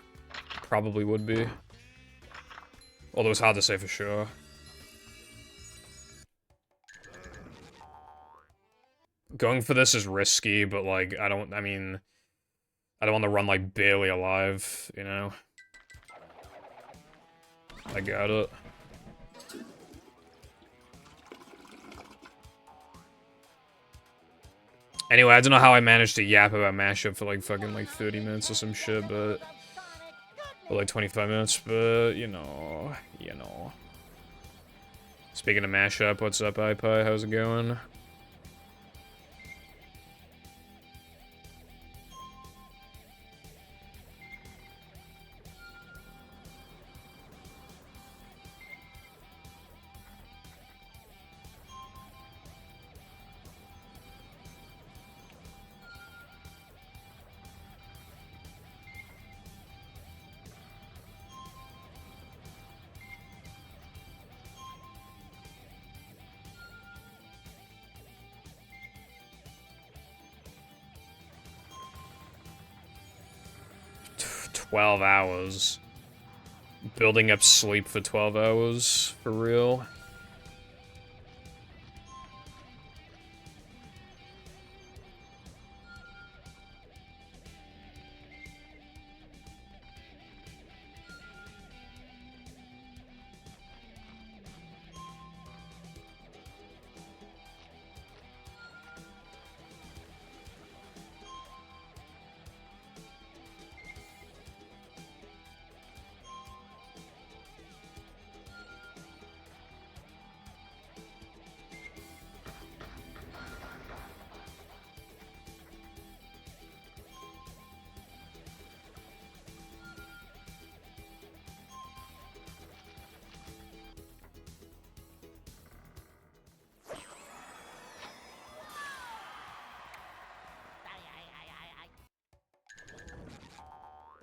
Probably would be. Although it's hard to say for sure. Going for this is risky, but, like, I don't want to run, like, barely alive, you know? I got it. Anyway, I don't know how I managed to yap about mashup for like fucking like 30 minutes or some shit, but... Or like 25 minutes, but you know. Speaking of mashup, what's up, iPie? How's it going? Pff, 12 hours. Building up sleep for 12 hours, for real.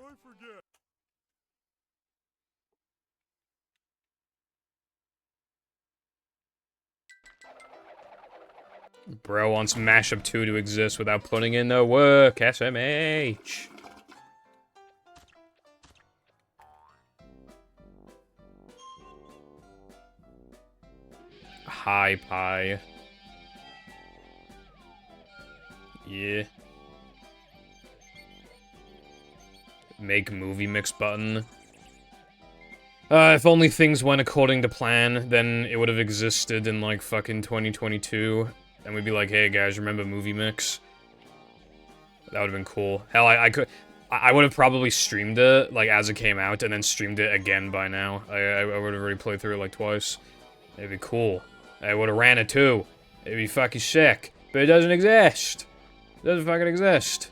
I forget. Bro wants Mashup 2 to exist without putting in the work. SMH. Hi, pie. Yeah. Make movie mix button. If only things went according to plan, then it would have existed in, like, fucking 2022. And we'd be like, hey, guys, remember movie mix? That would have been cool. Hell, I would have probably streamed it, like, as it came out, and then streamed it again by now. I would have already played through it, like, twice. It'd be cool. I would have ran it, too. It'd be fucking sick. But it doesn't exist. It doesn't fucking exist.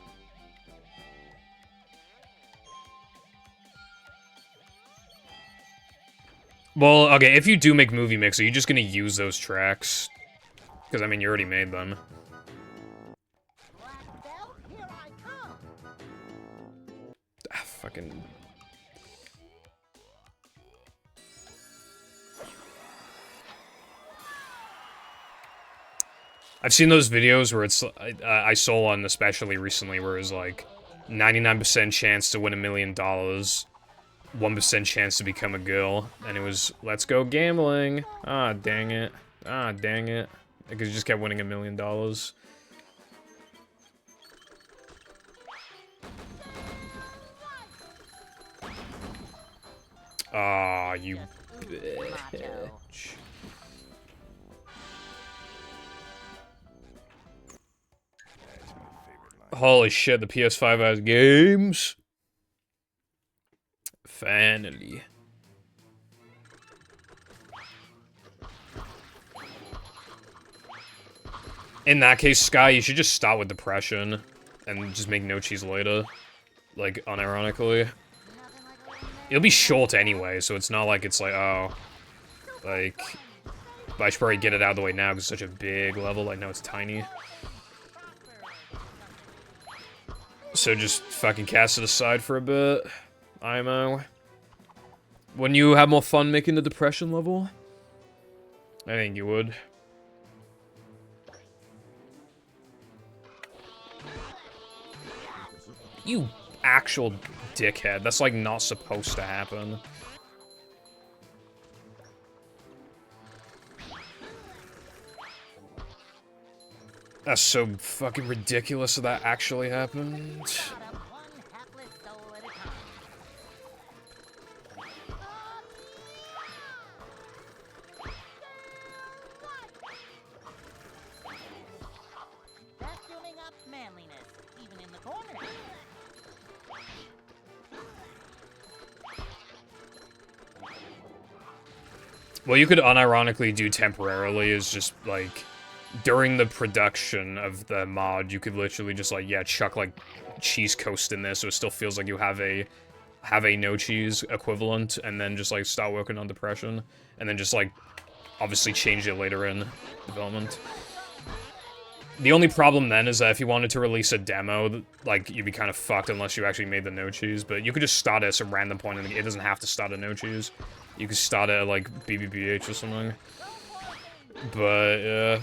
Well, okay, if you do make movie mix, are you just gonna use those tracks? Because, I mean, you already made them. Black belt, here I come. Ah, fucking... I've seen those videos where it's... I saw one especially recently where it's like 99% chance to win $1 million, 1% chance to become a girl, and it was, let's go gambling. Ah, dang it. Ah, dang it. Because you just kept winning $1 million. Ah, you bitch. Holy shit, the PS5 has games. Finally. In that case, Sky, you should just start with Depression and just make No Cheese later. Like, unironically. It'll be short anyway, so it's not like it's like, oh. Like, but I should probably get it out of the way now because it's such a big level. Like, no, it's tiny. So just fucking cast it aside for a bit. IMO. Wouldn't you have more fun making the Depression level? I think you would. You actual dickhead. That's like not supposed to happen. That's so fucking ridiculous that that actually happened. Got up one hapless soul at a time. What you could unironically do temporarily is just, like, during the production of the mod, you could literally just, like, yeah, chuck, like, cheese coast in there so it still feels like you have a no cheese equivalent, and then just, like, start working on depression, and then just, like, obviously change it later in development. The only problem then is that if you wanted to release a demo, like, you'd be kind of fucked unless you actually made the no cheese, but you could just start at some random point, and it doesn't have to start at no cheese. You could start at, like, BBBH or something. But, yeah.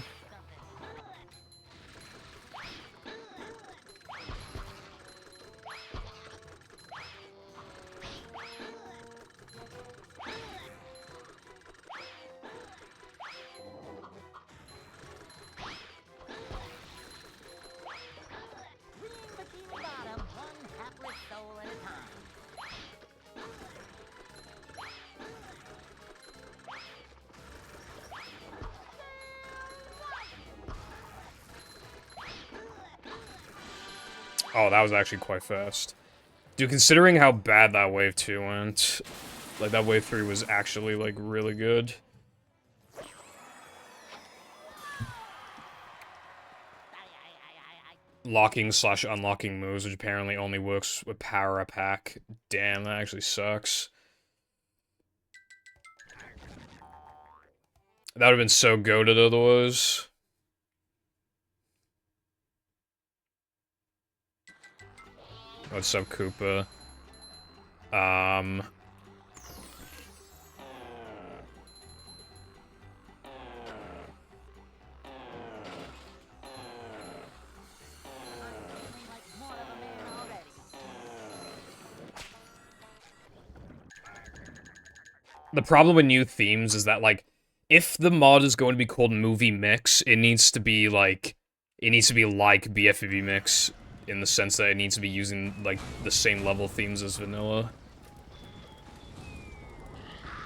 Bikini Bottom, one hapless soul at a time. Oh, that was actually quite fast. Dude, considering how bad that wave 2 went, like, that wave 3 was actually, like, really good. Locking/unlocking moves, which apparently only works with power up hack. Damn, that actually sucks. That would have been so goated otherwise. What's up, Koopa? Like more of a man already. The problem with new themes is that, like, if the mod is going to be called Movie Mix, it needs to be like BFB Mix in the sense that it needs to be using, like, the same level themes as vanilla.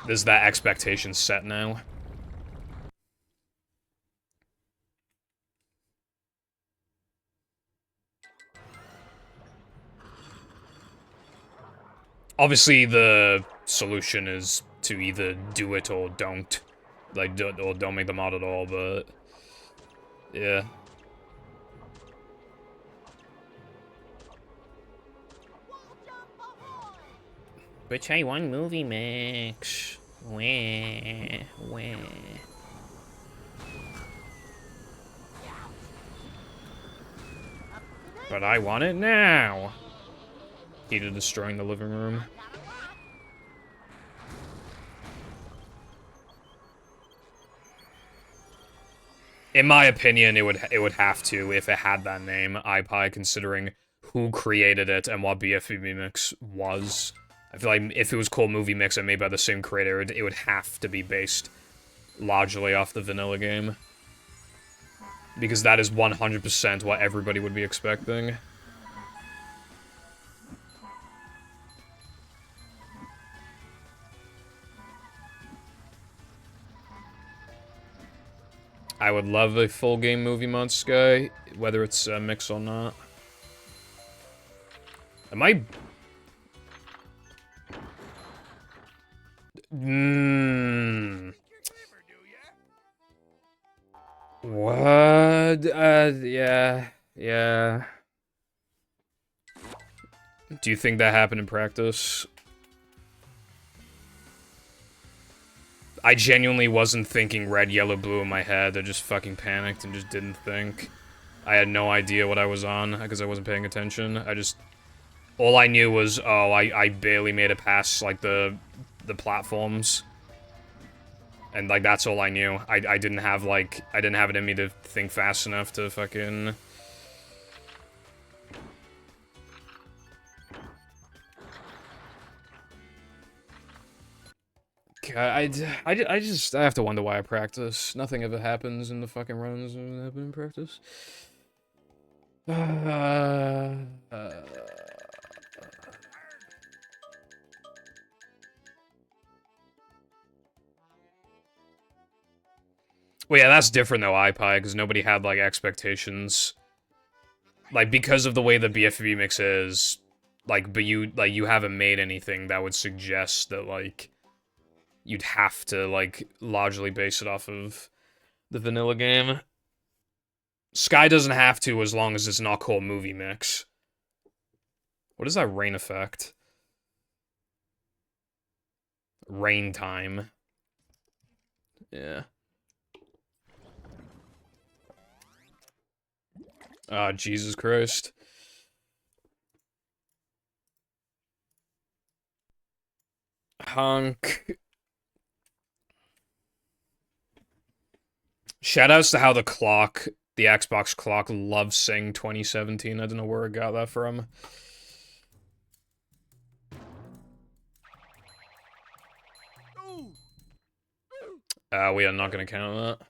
There's that expectation set now. Obviously, the solution is to either do it or don't. Like, or don't make the mod at all, but... yeah. Which I want movie mix. Where? But I want it now. Key to destroying the living room. In my opinion, it would have to if it had that name, iPie, considering who created it and what BFB Mix was. I feel like if it was called Movie Mix and made by the same creator, it would have to be based largely off the vanilla game. Because that is 100% what everybody would be expecting. I would love a full game movie mod, Sky, whether it's a mix or not. Am I... What? Yeah. Do you think that happened in practice? I genuinely wasn't thinking red, yellow, blue in my head. I just fucking panicked and just didn't think. I had no idea what I was on because I wasn't paying attention. All I knew was, oh, I barely made it past, like, the platforms. And, like, that's all I knew. I didn't have it in me to think fast enough to fucking... God, I have to wonder why I practice. Nothing ever happens in the fucking runs that happen in practice. Well, yeah, that's different though, iPie, because nobody had, like, expectations. Like, because of the way the BFB mix is, like, but you haven't made anything that would suggest that, like, you'd have to, like, largely base it off of the vanilla game. Sky doesn't have to as long as it's not called Movie Mix. What is that rain effect? Rain time. Yeah. Ah, Jesus Christ. Honk. Shoutouts to how the clock, the Xbox clock, loves saying 2017. I don't know where I got that from. We are not gonna count that.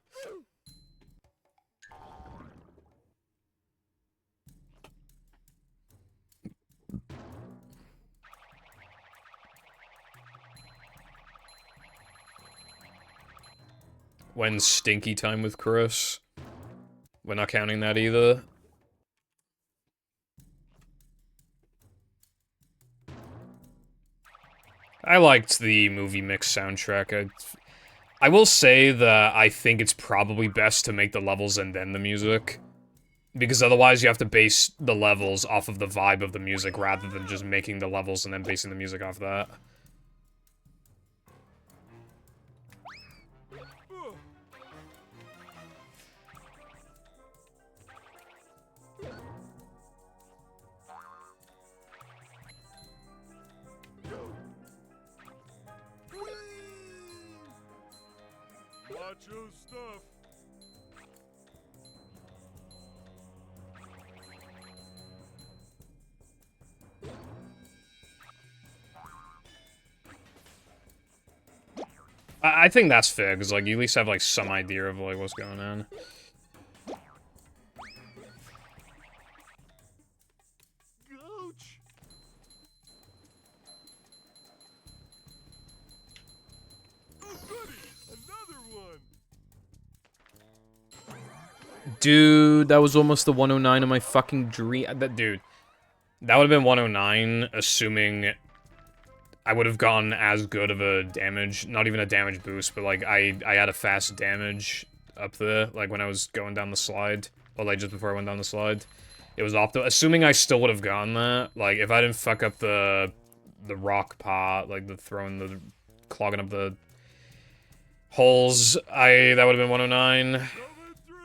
When stinky time with Chris. We're not counting that either. I liked the Movie Mix soundtrack. I will say that I think it's probably best to make the levels and then the music. Because otherwise you have to base the levels off of the vibe of the music rather than just making the levels and then basing the music off that. Macho stuff. I think that's fair, because, like, you at least have, like, some idea of, like, what's going on. Ouch. Oh, goody! Another one. Dude, that was almost the 109 of my fucking dream. Dude, that would have been 109, assuming I would have gotten as good of a damage, not even a damage boost, but, like, I had a fast damage up there, like, when I was going down the slide, or, like, just before I went down the slide. It was optimal. Assuming I still would have gotten that, like, if I didn't fuck up the rock part, like, clogging up the holes, that would have been 109. Coming through.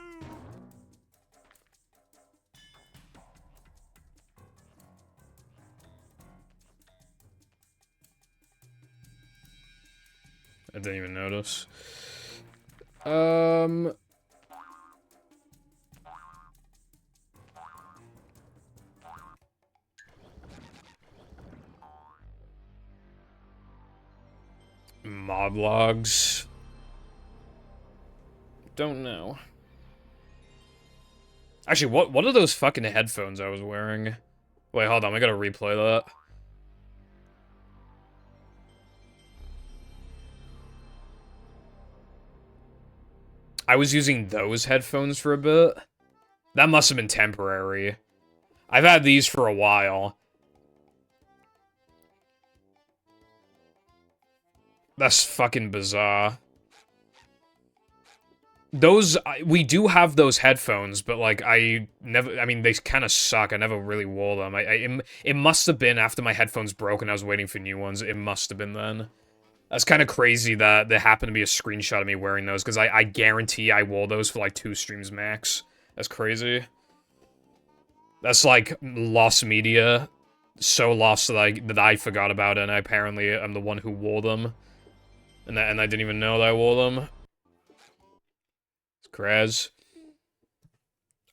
I didn't even notice. Mod logs. Don't know. Actually, what are those fucking headphones I was wearing? Wait, hold on, I gotta replay that. I was using those headphones for a bit. That must have been temporary. I've had these for a while. That's fucking bizarre. We do have those headphones, but, like, I mean, they kind of suck. I never really wore them. It must have been after my headphones broke and I was waiting for new ones. It must have been then. That's kind of crazy that there happened to be a screenshot of me wearing those, because I guarantee I wore those for, like, 2 streams max. That's crazy. That's, like, lost media. So lost that I forgot about it, and I apparently am the one who wore them. And I didn't even know that I wore them. It's Kraz.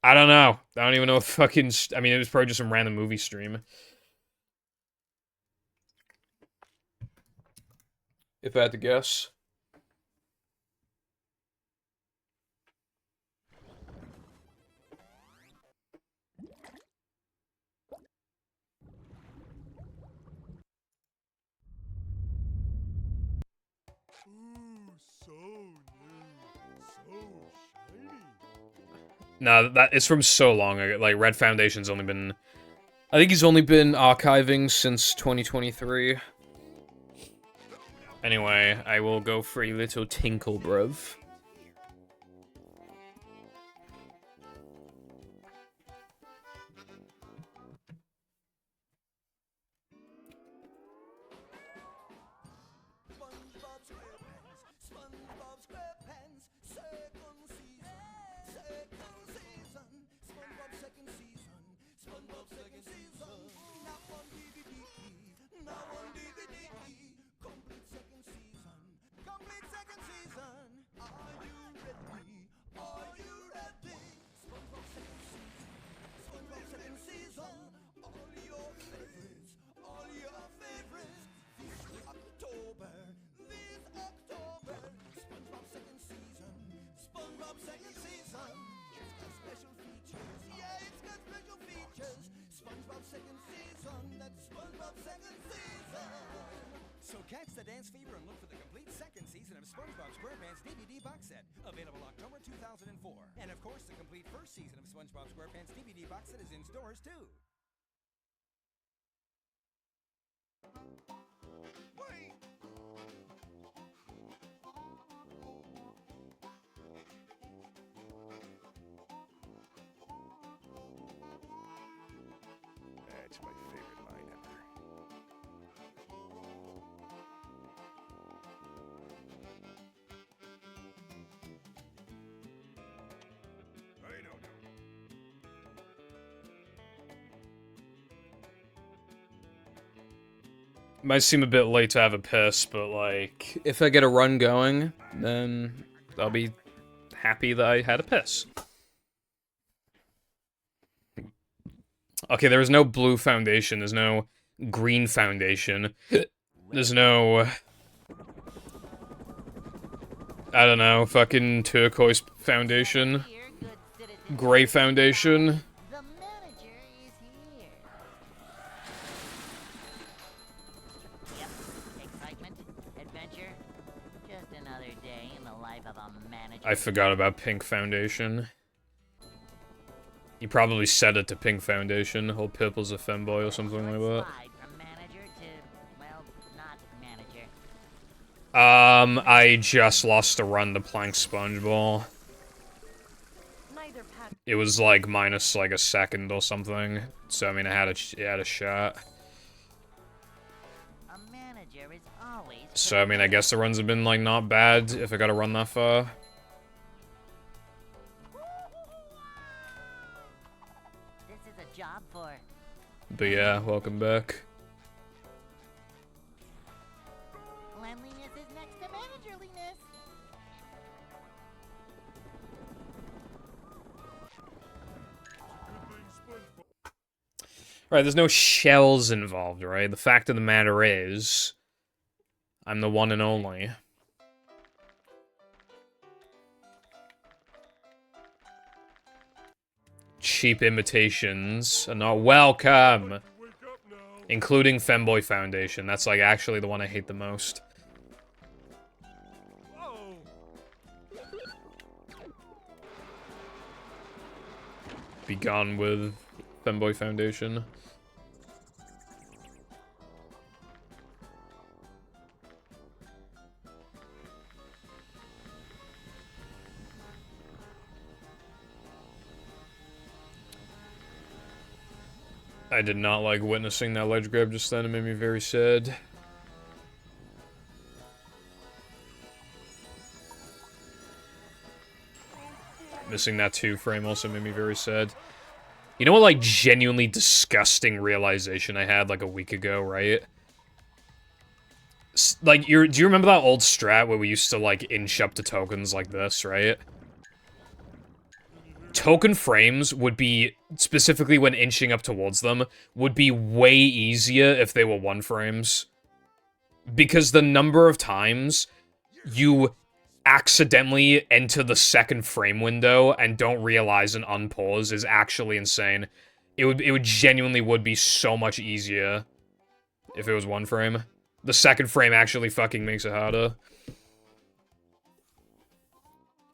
I don't know. I don't even know if fucking... I mean, it was probably just some random movie stream. If I had to guess. Ooh, so new. So shiny. No, it's from so long ago. Like, Red Foundation's only been... I think he's only been archiving since 2023. Anyway, I will go for a little tinkle, bruv. So catch the dance fever and look for the complete second season of SpongeBob SquarePants DVD box set, available October 2004. And of course, the complete first season of SpongeBob SquarePants DVD box set is in stores too. Wait! That's my favorite line ever. I don't know. Might seem a bit late to have a piss, but like, if I get a run going, then I'll be happy that I had a piss. Okay, there's no blue foundation, there's no green foundation, there's no... I don't know, fucking turquoise foundation, Here, good citizen. gray foundation. The manager is here. Yep. Excitement, adventure. Just another day in the life of a manager. I forgot about pink foundation. You probably set it to pink foundation, or purple's a femboy or something like that. Slide from manager to, well, not manager. I just lost a run to Plank Spongeball. Neither Pat It was like minus like a second or something. So I mean, I had a shot. A manager is always. So I mean, I guess the runs have been like not bad if I got to run that far. This is a job for. But yeah, welcome back. Cleanliness is next to managerliness. Right, there's no shells involved, right? The fact of the matter is, I'm the one and only. Cheap imitations are not welcome. Wake up now. Including Femboy Foundation. That's like actually the one I hate the most. Oh. Be gone with Femboy Foundation. I did not like witnessing that ledge grab just then. It made me very sad. Missing that 2 frame also made me very sad. You know what, like, genuinely disgusting realization I had, like, a week ago, right? Like, do you remember that old strat where we used to, like, inch up to tokens like this, right? Token frames would be, specifically when inching up towards them, would be way easier if they were 1 frames. Because the number of times you accidentally enter the 2nd frame window and don't realize and unpause is actually insane. It would genuinely would be so much easier if it was 1 frame. The 2nd frame actually fucking makes it harder.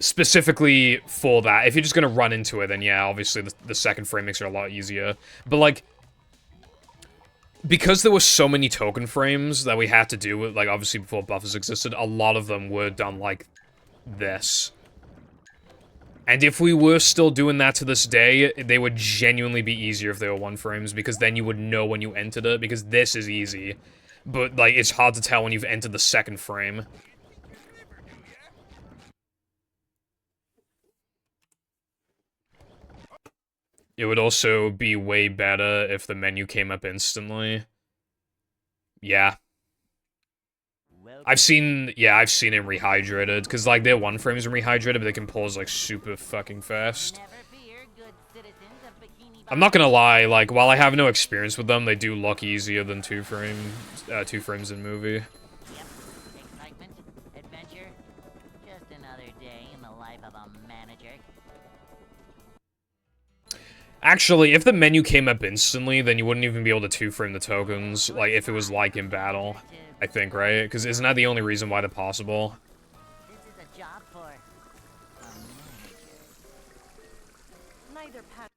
Specifically for that. If you're just gonna run into it, then yeah, obviously the 2nd frame makes it a lot easier. But like, because there were so many token frames that we had to do with, like, obviously before buffers existed, a lot of them were done like this. And if we were still doing that to this day, they would genuinely be easier if they were 1 frames, because then you would know when you entered it, because this is easy. But, like, it's hard to tell when you've entered the 2nd frame. It would also be way better if the menu came up instantly. Yeah. I've seen it rehydrated, because, like, they're 1 frames and rehydrated, but they can pause, like, super fucking fast. Never fear, good citizens of Bikini I'm not gonna lie, like, while I have no experience with them, they do look easier than 2 frames in movie. Yep. Excitement, adventure, just another day in the life of a manager. Actually, if the menu came up instantly, then you wouldn't even be able to 2-frame the tokens, like, if it was like in battle. I think, right? Because isn't that the only reason why they're possible? This is a job for a manager. Neither Pat.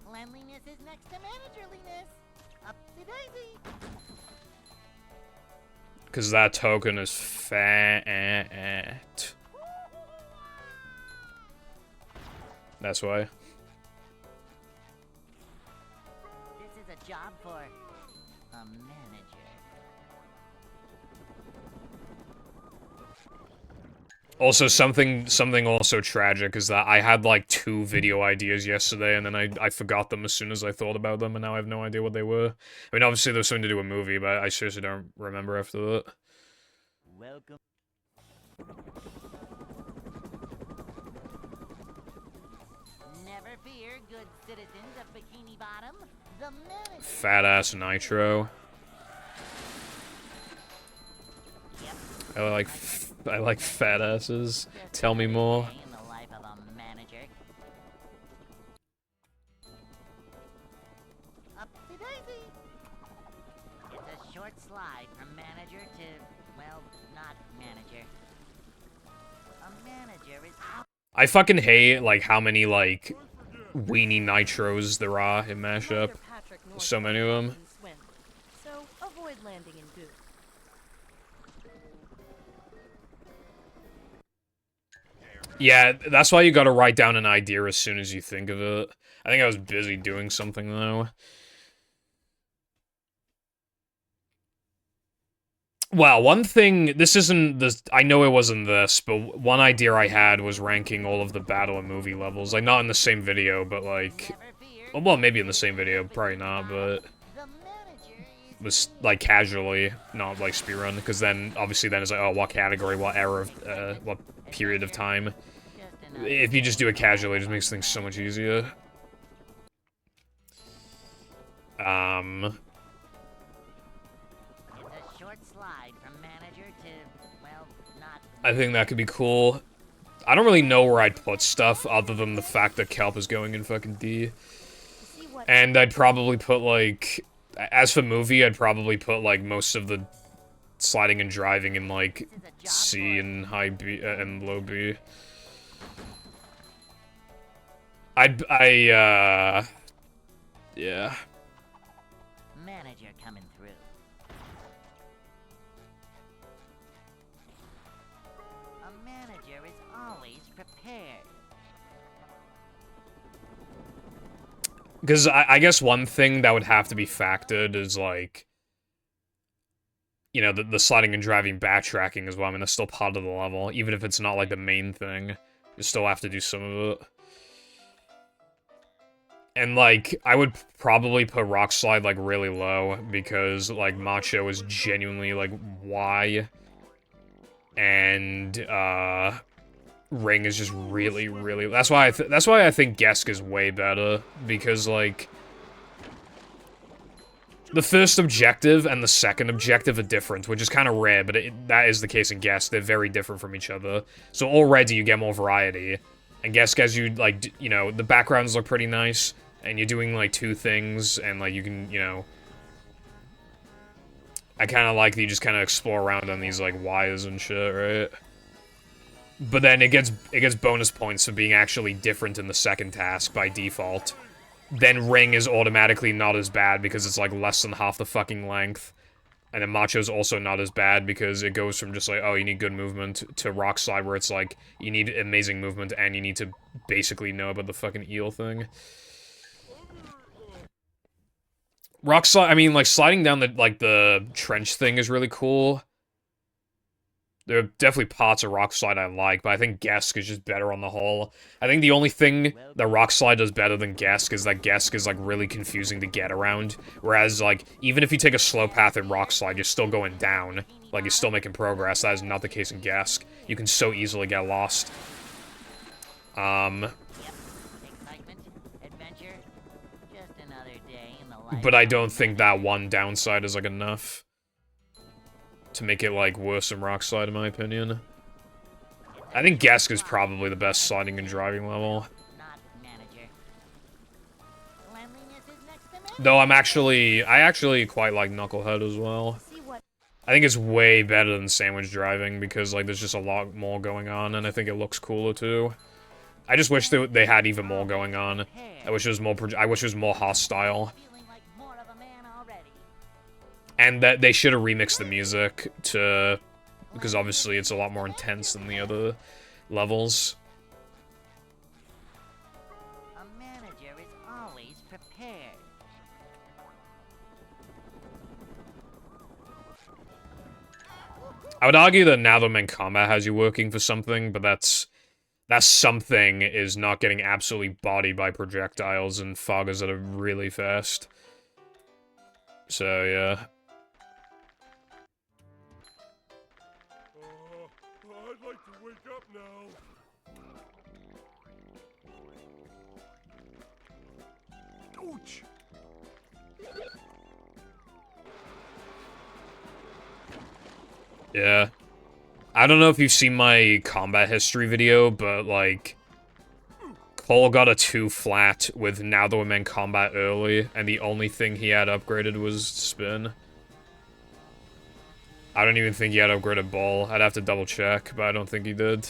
Cleanliness is next to managerliness. Upsy daisy. Because that token is fat. That's why. This is a job for a manager. Also, something also tragic is that I had, like, 2 video ideas yesterday, and then I forgot them as soon as I thought about them, and now I have no idea what they were. I mean, obviously there was something to do with a movie, but I seriously don't remember after that. Welcome. Never fear, good citizens of Bikini Bottom. The manager. Fat-ass Nitro. Yep. I like fat asses. Tell me more. Day in the life of a manager. Upsy daisy. It's a short slide from manager to, well, not manager. A manager is out. I fucking hate, like, how many, like, weenie Nitros there are in Mashup. Neither Patrick nor So many of Kevin them. can swim, so avoid landing in goo. Yeah, that's why you gotta write down an idea as soon as you think of it. I think I was busy doing something, though. Well, one thing, this isn't this, I know it wasn't this, but one idea I had was ranking all of the battle and movie levels. Like, not in the same video, but like, Never fear. well, maybe in the same video, probably not, but The manager is was, like, casually, not, like, speedrun, because then, obviously, then it's like, oh, what category, what era of, what period of time. just another. If you just do it casually, it just makes things so much easier. It's a short slide from manager to, well, not. I think that could be cool. I don't really know where I'd put stuff, other than the fact that Kelp is going in fucking D. See what And I'd probably put, like... As for movie, I'd probably put, like, most of the sliding and driving in, like, C and high B, and low B. Yeah. Manager coming through. A manager is always prepared. Because I guess one thing that would have to be factored is, like... You know, the sliding and driving backtracking as well. I mean, that's still part of the level. Even if it's not, like, the main thing. You still have to do some of it. And, like, I would probably put Rock Slide, like, really low, because, like, Macho is genuinely, like, Y. And, Ring is just really, really... That's why I think Gesk is way better, because, like... The first objective and the second objective are different, which is kind of rare, but that is the case in Gesk. They're very different from each other. So already you get more variety. And Gesk, as you, like, you know, the backgrounds look pretty nice, and you're doing, like, 2 things, and, like, you can, you know... I kind of like that you just kind of explore around on these, like, wires and shit, right? But then it gets bonus points for being actually different in the second task by default. Then Ring is automatically not as bad because it's like less than half the fucking length. And then Macho's also not as bad because it goes from just like, oh, you need good movement, to Rock Slide where it's like, you need amazing movement and you need to basically know about the fucking eel thing. Rock Slide, I mean, like, sliding down the trench thing is really cool. There are definitely parts of Rock Slide I like, but I think Gesk is just better on the whole. I think the only thing that Rock Slide does better than Gesk is that Gesk is, like, really confusing to get around. Whereas, like, even if you take a slow path in Rock Slide, you're still going down. Like, you're still making progress. That is not the case in Gesk. You can so easily get lost. Excitement, adventure, just another day in the life. But I don't think that one downside is, like, enough to make it, like, worse than Rock Slide, in my opinion. I think Gesk is probably the best sliding and driving level. Not manager. Cleanliness is next to manager. Though I actually quite like Knucklehead as well. See what I think it's way better than Sandwich Driving because, like, there's just a lot more going on, and I think it looks cooler, too. I just wish they had even more going on. I wish it was more hostile. Feeling like more of a man already. And that they should have remixed the music to... because obviously it's a lot more intense than the other levels. A manager is always prepared. I would argue that now the main combat has you working for something, but that something is not getting absolutely bodied by projectiles and foggers that are really fast. So, yeah. I'd like to wake up now. Ouch! Yeah. I don't know if you've seen my combat history video, but, like, Cole got a 2 flat with Now That We're Men combat early, and the only thing he had upgraded was spin. I don't even think he had upgraded ball. I'd have to double check, but I don't think he did.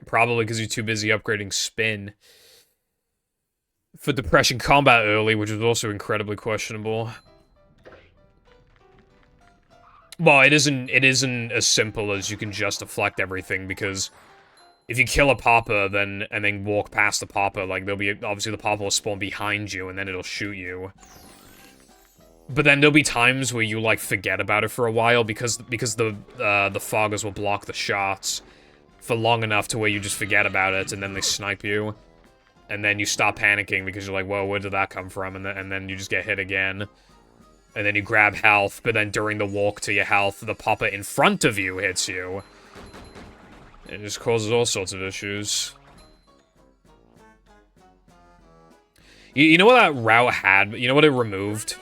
Probably because he's too busy upgrading spin for Depression combat early, which was also incredibly questionable. Well, it isn't as simple as you can just deflect everything, because if you kill a Papa and then walk past the Papa, like, there'll be, obviously the Papa will spawn behind you, and then it'll shoot you. But then there'll be times where you, like, forget about it for a while, because the foggers will block the shots for long enough to where you just forget about it, and then they snipe you. And then you stop panicking, because you're like, whoa, where did that come from? And then you just get hit again. And then you grab health, but then during the walk to your health, the Papa in front of you hits you. It just causes all sorts of issues. You know what that route had? You know what it removed?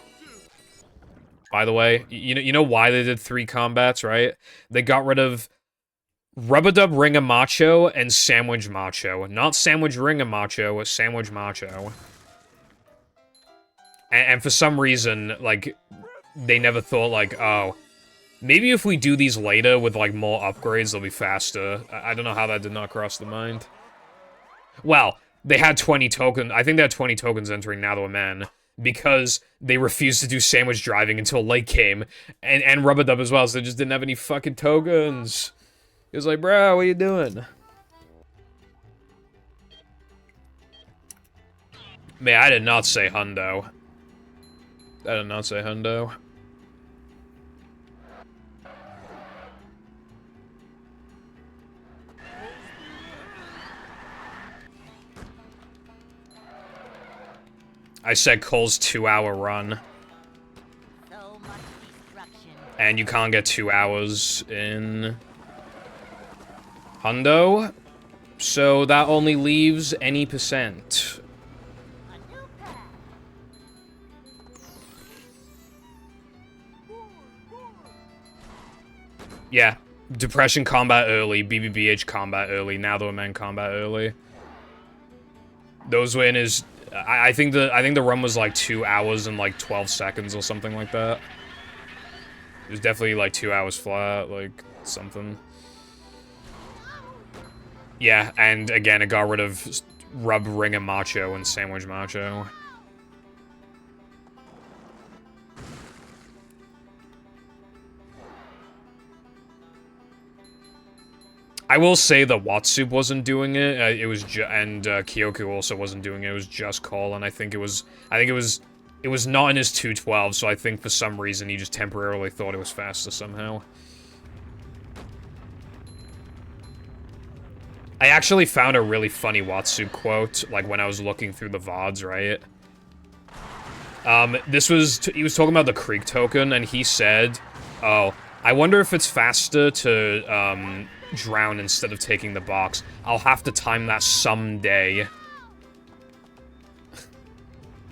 By the way, you know why they did 3 combats, right? They got rid of Rub-a-Dub Ring of Macho and Sandwich Macho. Not Sandwich Ring of Macho, Sandwich Macho. And for some reason, like, they never thought, like, oh, maybe if we do these later with, like, more upgrades, they'll be faster. I don't know how that did not cross the mind. Well, they had 20 tokens. I think they had 20 tokens entering Now That We're Men, because they refused to do Sandwich Driving until late game, and Rub-a-Dub as well, so they just didn't have any fucking tokens. It was like, bro, what are you doing? Man, I did not say Hundo. I did not say Hundo. I said Cole's 2-hour run. So much destruction. And you can't get 2 hours in Hundo. So that only leaves any percent. A new path. Yeah. Depression combat early, BBBH combat early, Now That We're Men combat early. Those were in his I think the run was like 2 hours and like 12 seconds or something like that. It was definitely like 2 hours flat, like something. Yeah, and again, it got rid of Rub Ringer Macho and Sandwich Macho. I will say that Watsup wasn't doing it. It was and Kyoku also wasn't doing it. It was just Colin. I think it was not in his 212. So I think for some reason he just temporarily thought it was faster somehow. I actually found a really funny Watsup quote, like when I was looking through the VODs, right? He was talking about the Creek token, and he said, "Oh, I wonder if it's faster to drown instead of taking the box. I'll have to time that someday."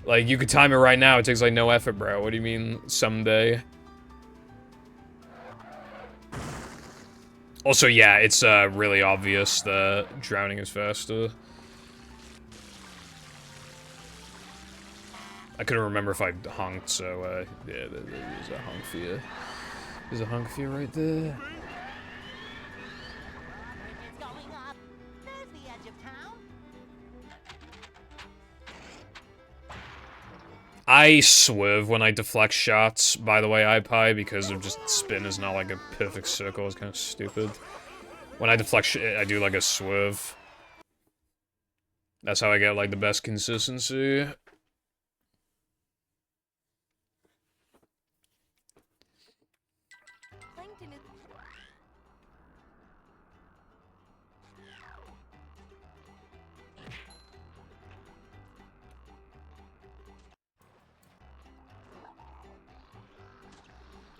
Like, you could time it right now. It takes, like, no effort, bro. What do you mean, someday? Also, yeah, it's really obvious that drowning is faster. I couldn't remember if I honked, so, yeah, there's a honk for you. There's a honk for you right there. Bridge is going up. There's the edge of town. I swerve when I deflect shots, by the way, iPie, because of just spin is not like a perfect circle. It's kind of stupid. When I deflect I do like a swerve. That's how I get like the best consistency. Plankton is...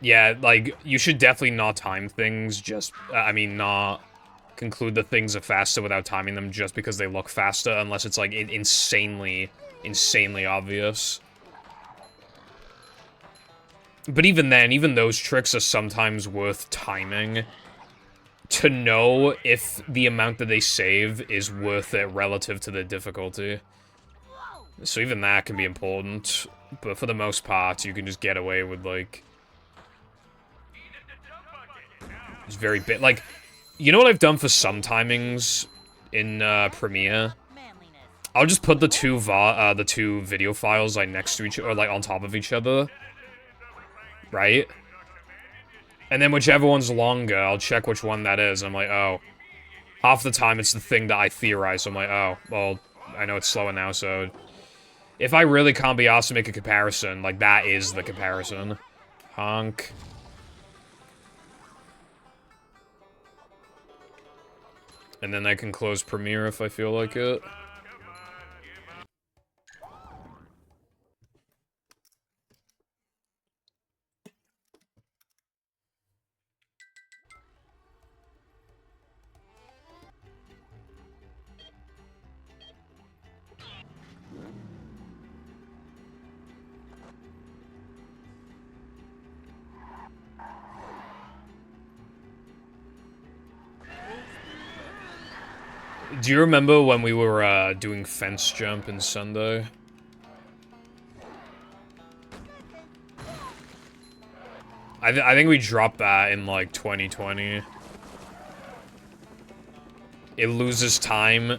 Yeah, like, you should definitely not time things just, I mean, not conclude that things are faster without timing them just because they look faster, unless it's, like, insanely obvious. But even then, even those tricks are sometimes worth timing to know if the amount that they save is worth it relative to the difficulty. So even that can be important, but for the most part, you can just get away with, like... It's very bit like, you know what I've done for some timings in Premiere? Manliness. I'll just put the two video files like next to each or like on top of each other, right? And then whichever one's longer, I'll check which one that is. I'm like, oh, half the time it's the thing that I theorize. So I'm like, oh, well, I know it's slower now. So if I really can't be asked to make a comparison, like that is the comparison. Honk. And then I can close Premiere if I feel like it. Do you remember when we were doing fence jump in Sunday? I think we dropped that in like 2020. It loses time,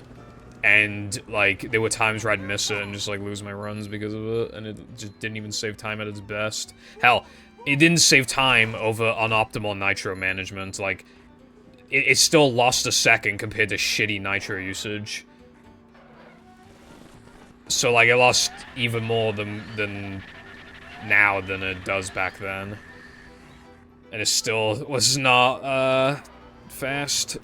and like there were times where I'd miss it and just like lose my runs because of it, and it just didn't even save time at its best. Hell, it didn't save time over unoptimal nitro management. Like, it still lost a second compared to shitty nitro usage. So, like, it lost even more than now than it does back then. And it still was not, fast.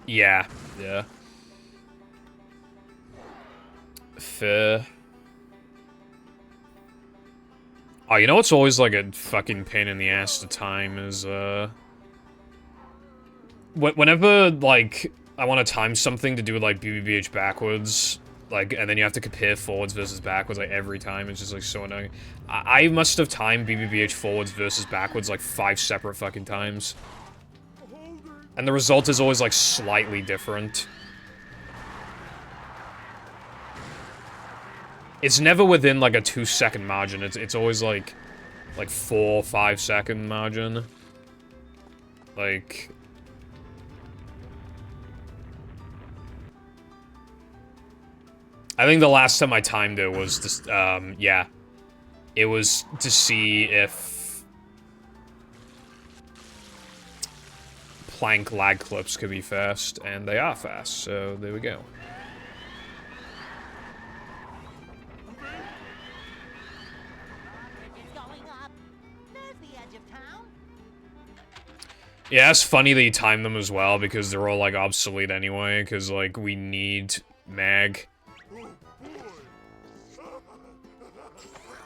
Yeah, yeah. Fair. Oh, you know what's always like a fucking pain in the ass to time is, whenever, like, I want to time something to do with, like, BBBH backwards, like, and then you have to compare forwards versus backwards, like, every time, it's just, like, so annoying. I must have timed BBBH forwards versus backwards, like, 5 separate fucking times. And the result is always, like, slightly different. It's never within, like, a 2-second margin. It's always, like 4 5-second margin. Like... I think the last time I timed it was just, yeah. It was to see if... plank lag clips could be fast, and they are fast, so there we go. Bridges going up. There's the edge of town. Yeah, it's funny that you time them as well, because they're all, like, obsolete anyway, because, like, we need mag.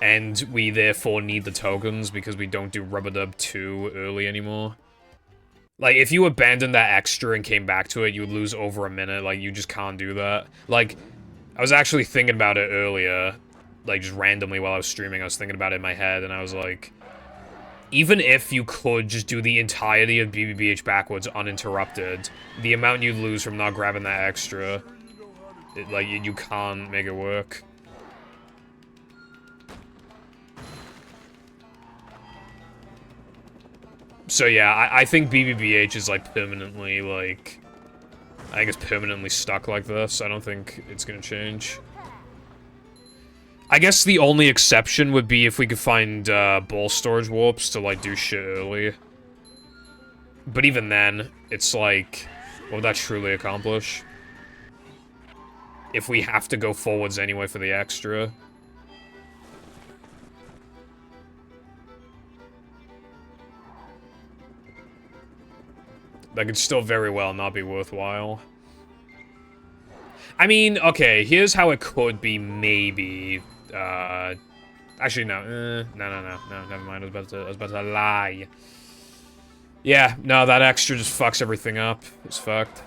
And we therefore need the tokens, because we don't do Rubber Dub 2 early anymore. Like, if you abandoned that extra and came back to it, you would lose over a minute, like, you just can't do that. Like, I was actually thinking about it earlier, like, just randomly while I was streaming, I was thinking about it in my head, and I was like... Even if you could just do the entirety of BBBH backwards uninterrupted, the amount you'd lose from not grabbing that extra, like, you can't make it work. So yeah, I think BBBH is, like, permanently, like... I think it's permanently stuck like this. I don't think it's gonna change. I guess the only exception would be if we could find, ball storage warps to, like, do shit early. But even then, it's like, what would that truly accomplish? If we have to go forwards anyway for the extra. That could still very well not be worthwhile. I mean, okay, here's how it could be, maybe. Actually, no. No, never mind. I was about to lie. Yeah, no, that extra just fucks everything up. It's fucked.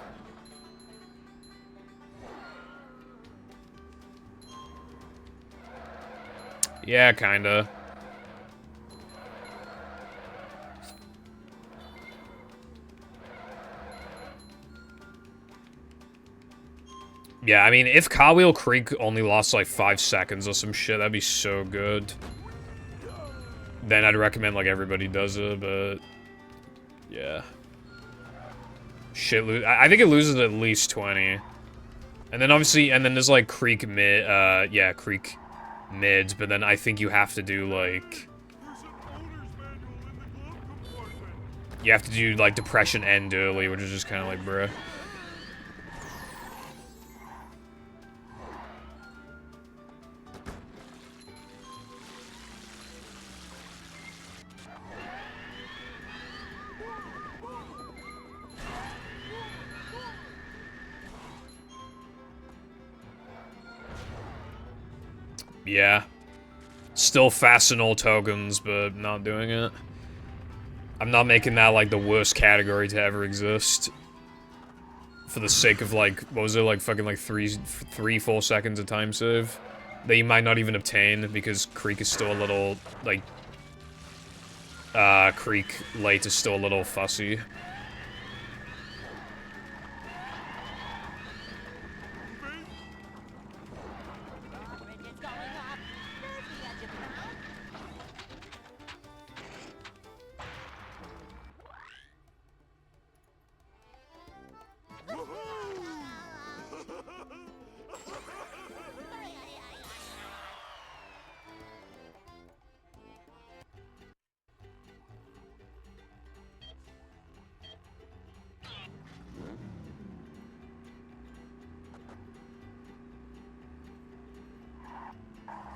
Yeah, kinda. Yeah, I mean, if Carwheel Creek only lost, like, 5 seconds or some shit, that'd be so good. Then I'd recommend, like, everybody does it, but... Yeah. Shit, I think it loses at least 20. And then, obviously, and then there's, like, Creek mid, yeah, Creek mids, but then I think you have to do, like... There's an owner's manual in the glove compartment. You have to do, like, Depression End early, which is just kind of like, bruh. Yeah. Still fasten all tokens, but not doing it. I'm not making that, like, the worst category to ever exist. For the sake of, like, what was it, like, fucking, like, 3 full seconds of time save? That you might not even obtain, because Creek is still a little, like... Creek Late is still a little fussy. Bridges going up. There's the edge of town.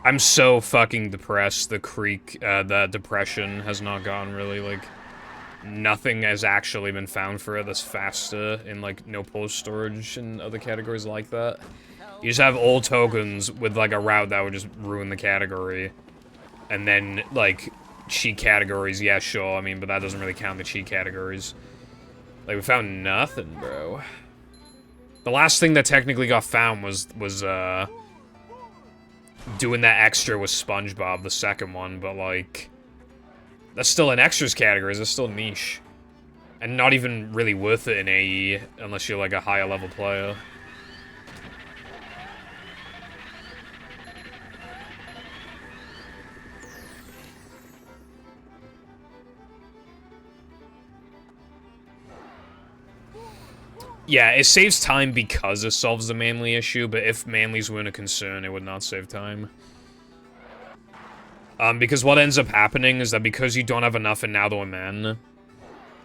I'm so fucking depressed the Creek, that Depression has not gone really, like... Nothing has actually been found for it that's faster in, like, no post storage and other categories like that. You just have old tokens with, like, a route that would just ruin the category. And then, like, cheat categories, yeah, sure, I mean, but that doesn't really count the cheat categories. Like, we found nothing, bro. The last thing that technically got found was doing that extra with SpongeBob, the second one, but, like... That's still in extras categories, that's still niche. And not even really worth it in AE, unless you're like a higher level player. Yeah, it saves time because it solves the manly issue, but if manlies weren't a concern, it would not save time. Because what ends up happening is that because you don't have enough in Now That We're Men,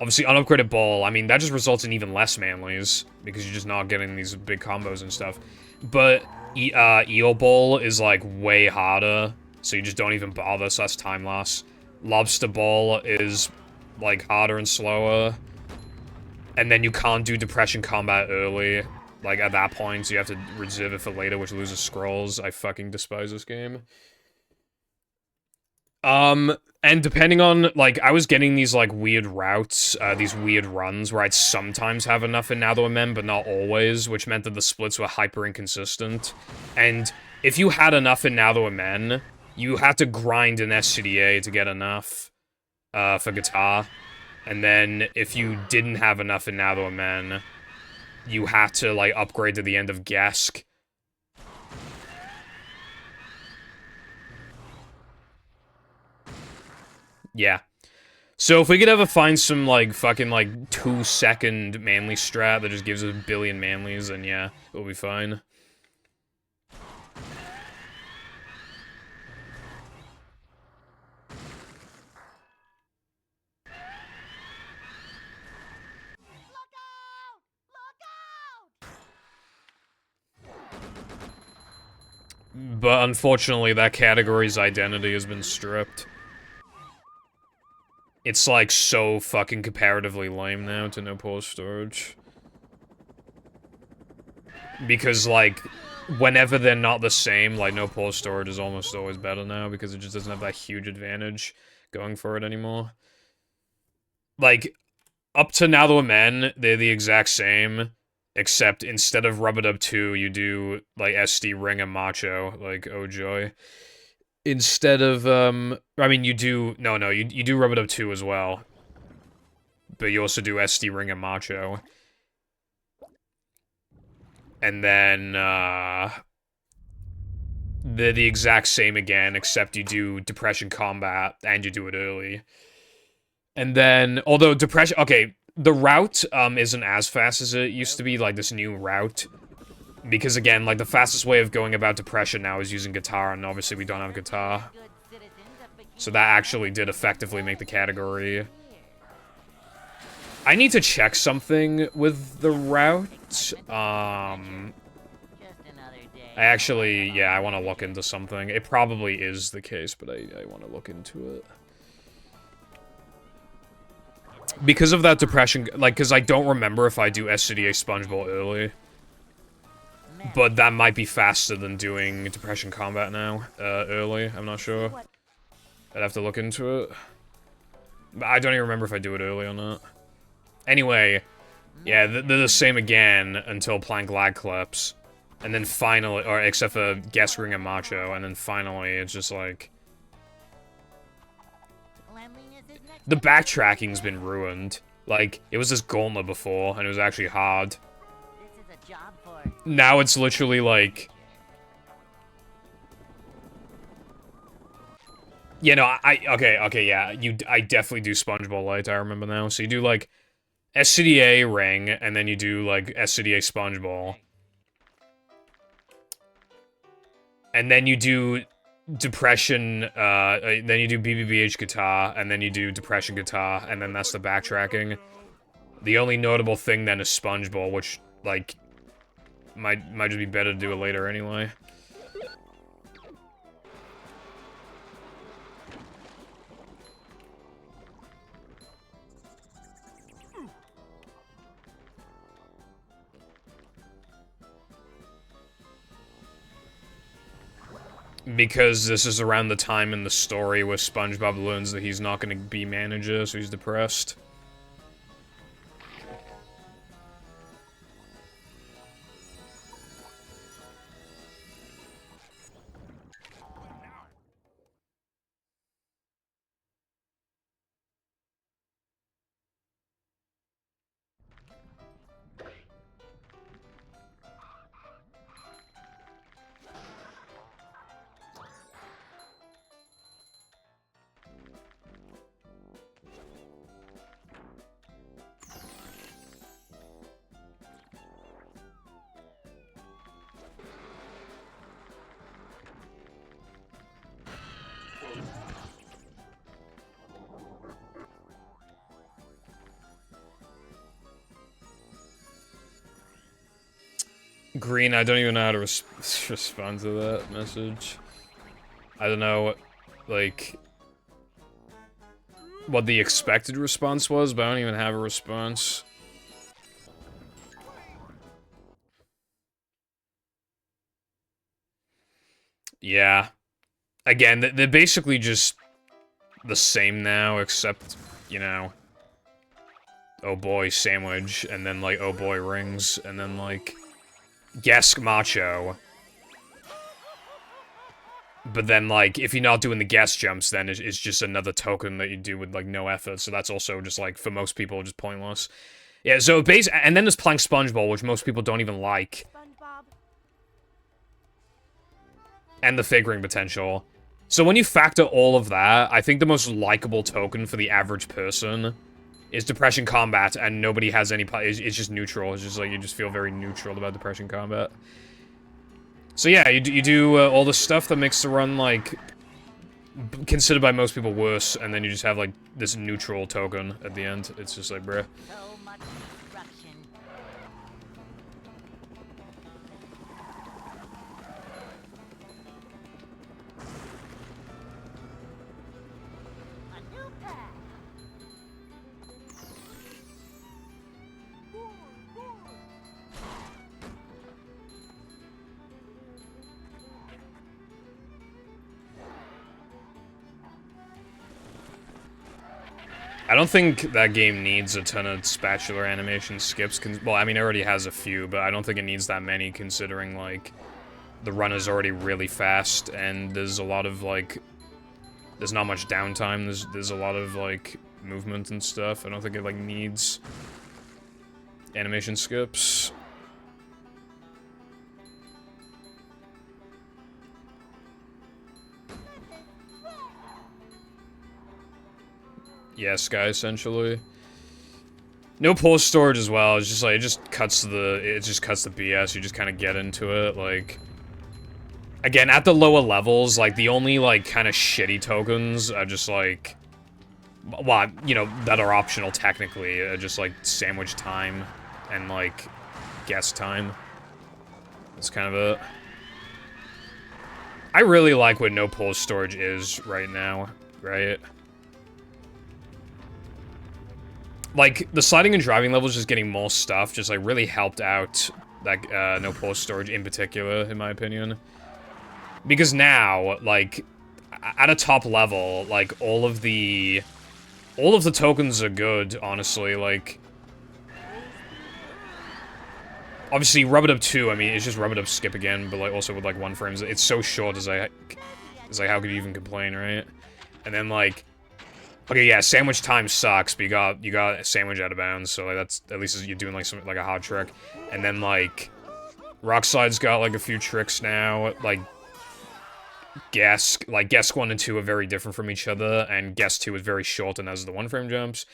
obviously, unupgraded ball, I mean, that just results in even less manlies, because you're just not getting these big combos and stuff. But, eel ball is, like, way harder, so you just don't even bother, so that's time loss. Lobster ball is, like, harder and slower. And then you can't do depression combat early, like, at that point, so you have to reserve it for later, which loses scrolls. I fucking despise this game. And depending on, like, I was getting these, like, weird routes, these weird runs where I'd sometimes have enough in Now That We're Men, but not always, which meant that the splits were hyper inconsistent. And if you had enough in Now That We're Men, you had to grind an SCDA to get enough, for guitar. And then if you didn't have enough in Now That We're Men, you had to, like, upgrade to the end of Gesk. Yeah. So if we could ever find some, like, fucking, like, 2-second manly strat that just gives us a billion manlies, then yeah, we'll be fine. But unfortunately, that category's identity has been stripped. It's, like, so fucking comparatively lame now to no pause storage. Because, like, whenever they're not the same, like, no pause storage is almost always better now, because it just doesn't have that huge advantage going for it anymore. Like, up to Now That We're Men, they're the exact same, except instead of Rub-a-Dub 2, you do, like, SD Ring and Macho, like, oh joy. Instead of, I mean, you do, no, you do Rub-a-Dub 2 as well. But you also do SD Ring and Macho. And then, they're the exact same again, except you do Depression Combat, and you do it early. And then, although Depression, okay, the route, isn't as fast as it used to be, like, this new route. Because, again, like, the fastest way of going about Depression now is using guitar, and obviously we don't have guitar. So that actually did effectively make the category. I need to check something with the route. I actually, yeah, I want to look into something. It probably is the case, but I want to look into it. Because of that depression, like, because I don't remember if I do SCDA Spongeball early. But that might be faster than doing Depression Combat now, early, I'm not sure. I'd have to look into it. But I don't even remember if I do it early or not. Anyway, yeah, they're the same again until Plank Lag Clips. And then finally, or except for Guess Ring and Macho, and then finally it's just like... The backtracking's been ruined. Like, it was this gauntlet before, and it was actually hard. Now it's literally like... Yeah, no, okay, yeah, I definitely do Spongeball Light, I remember now. So you do, like, SCDA Ring, and then you do, like, SCDA Spongeball. And then you do Depression, then you do BBBH Guitar, and then you do Depression Guitar, and then that's the backtracking. The only notable thing then is Spongeball, which, like, might just be better to do it later anyway. Because this is around the time in the story where SpongeBob learns that he's not going to be manager, so he's depressed. Green, I don't even know how to respond to that message. I don't know, like, what the expected response was, but I don't even have a response. Yeah. Again, they're basically just the same now, except, you know, oh boy, sandwich, and then, like, oh boy, rings, and then, like, Gesk Macho. But then, like, if you're not doing the guest jumps, then it's just another token that you do with, like, no effort, so that's also just, like, for most people, just pointless. Yeah, so and then there's Plank Sponge Bowl, which most people don't even like. SpongeBob. And the figuring potential. So when you factor all of that, I think the most likable token for the average person is Depression Combat, and nobody has any... It's just neutral. It's just, like, you just feel very neutral about Depression Combat. So yeah, you do all the stuff that makes the run, like, considered by most people worse, and then you just have, like, this neutral token at the end. It's just like, bruh. So much destruction. A new path. I don't think that game needs a ton of spatula animation skips. Well, I mean, it already has a few, but I don't think it needs that many, considering, like, the run is already really fast, and there's a lot of, like, there's not much downtime. There's a lot of, like, movement and stuff. I don't think it, like, needs animation skips. Yeah, Sky, essentially. No pulse storage as well. It's just like, it just cuts the BS. You just kind of get into it, like... Again, at the lower levels, like, the only, like, kind of shitty tokens are just, like... Well, you know, that are optional, technically. Just, like, sandwich time and, like, guest time. That's kind of it. I really like what no pulse storage is right now, right? Like, the sliding and driving levels just getting more stuff just, like, really helped out, like, no pulse storage in particular, in my opinion. Because now, like, at a top level, like, all of the tokens are good, honestly, like... Obviously, Rub It Up 2, I mean, it's just Rub It Up Skip again, but, like, also with, like, 1 frames. It's so short, it's like, how could you even complain, right? And then, like... Okay, yeah, sandwich time sucks, but you got a sandwich out of bounds, so, like, that's, at least you're doing, like, some, like, a hard trick. And then, like, Rock Slide's got, like, a few tricks now, like, Gesk 1 and 2 are very different from each other, and Gesk 2 is very short and has the 1-frame jumps.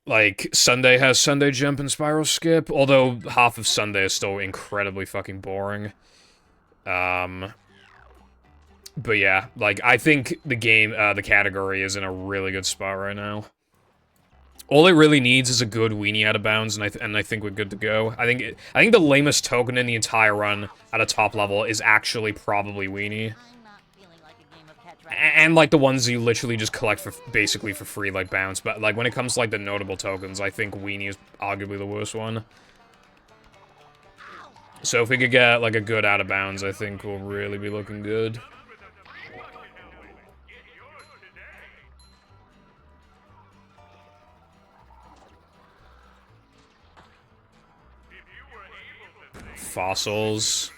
Like, Sunday has Sunday Jump and Spiral Skip, although half of Sunday is still incredibly fucking boring. But yeah, like, I think the game, the category is in a really good spot right now. All it really needs is a good weenie out of bounds, and I think we're good to go. I think the lamest token in the entire run at a top level is actually probably weenie. I'm not feeling like a game of catch right And, like, the ones you literally just collect for, basically for free, like, bounce. But, like, when it comes to, like, the notable tokens, I think weenie is arguably the worst one. So if we could get, like, a good out of bounds, I think we'll really be looking good. Fossils.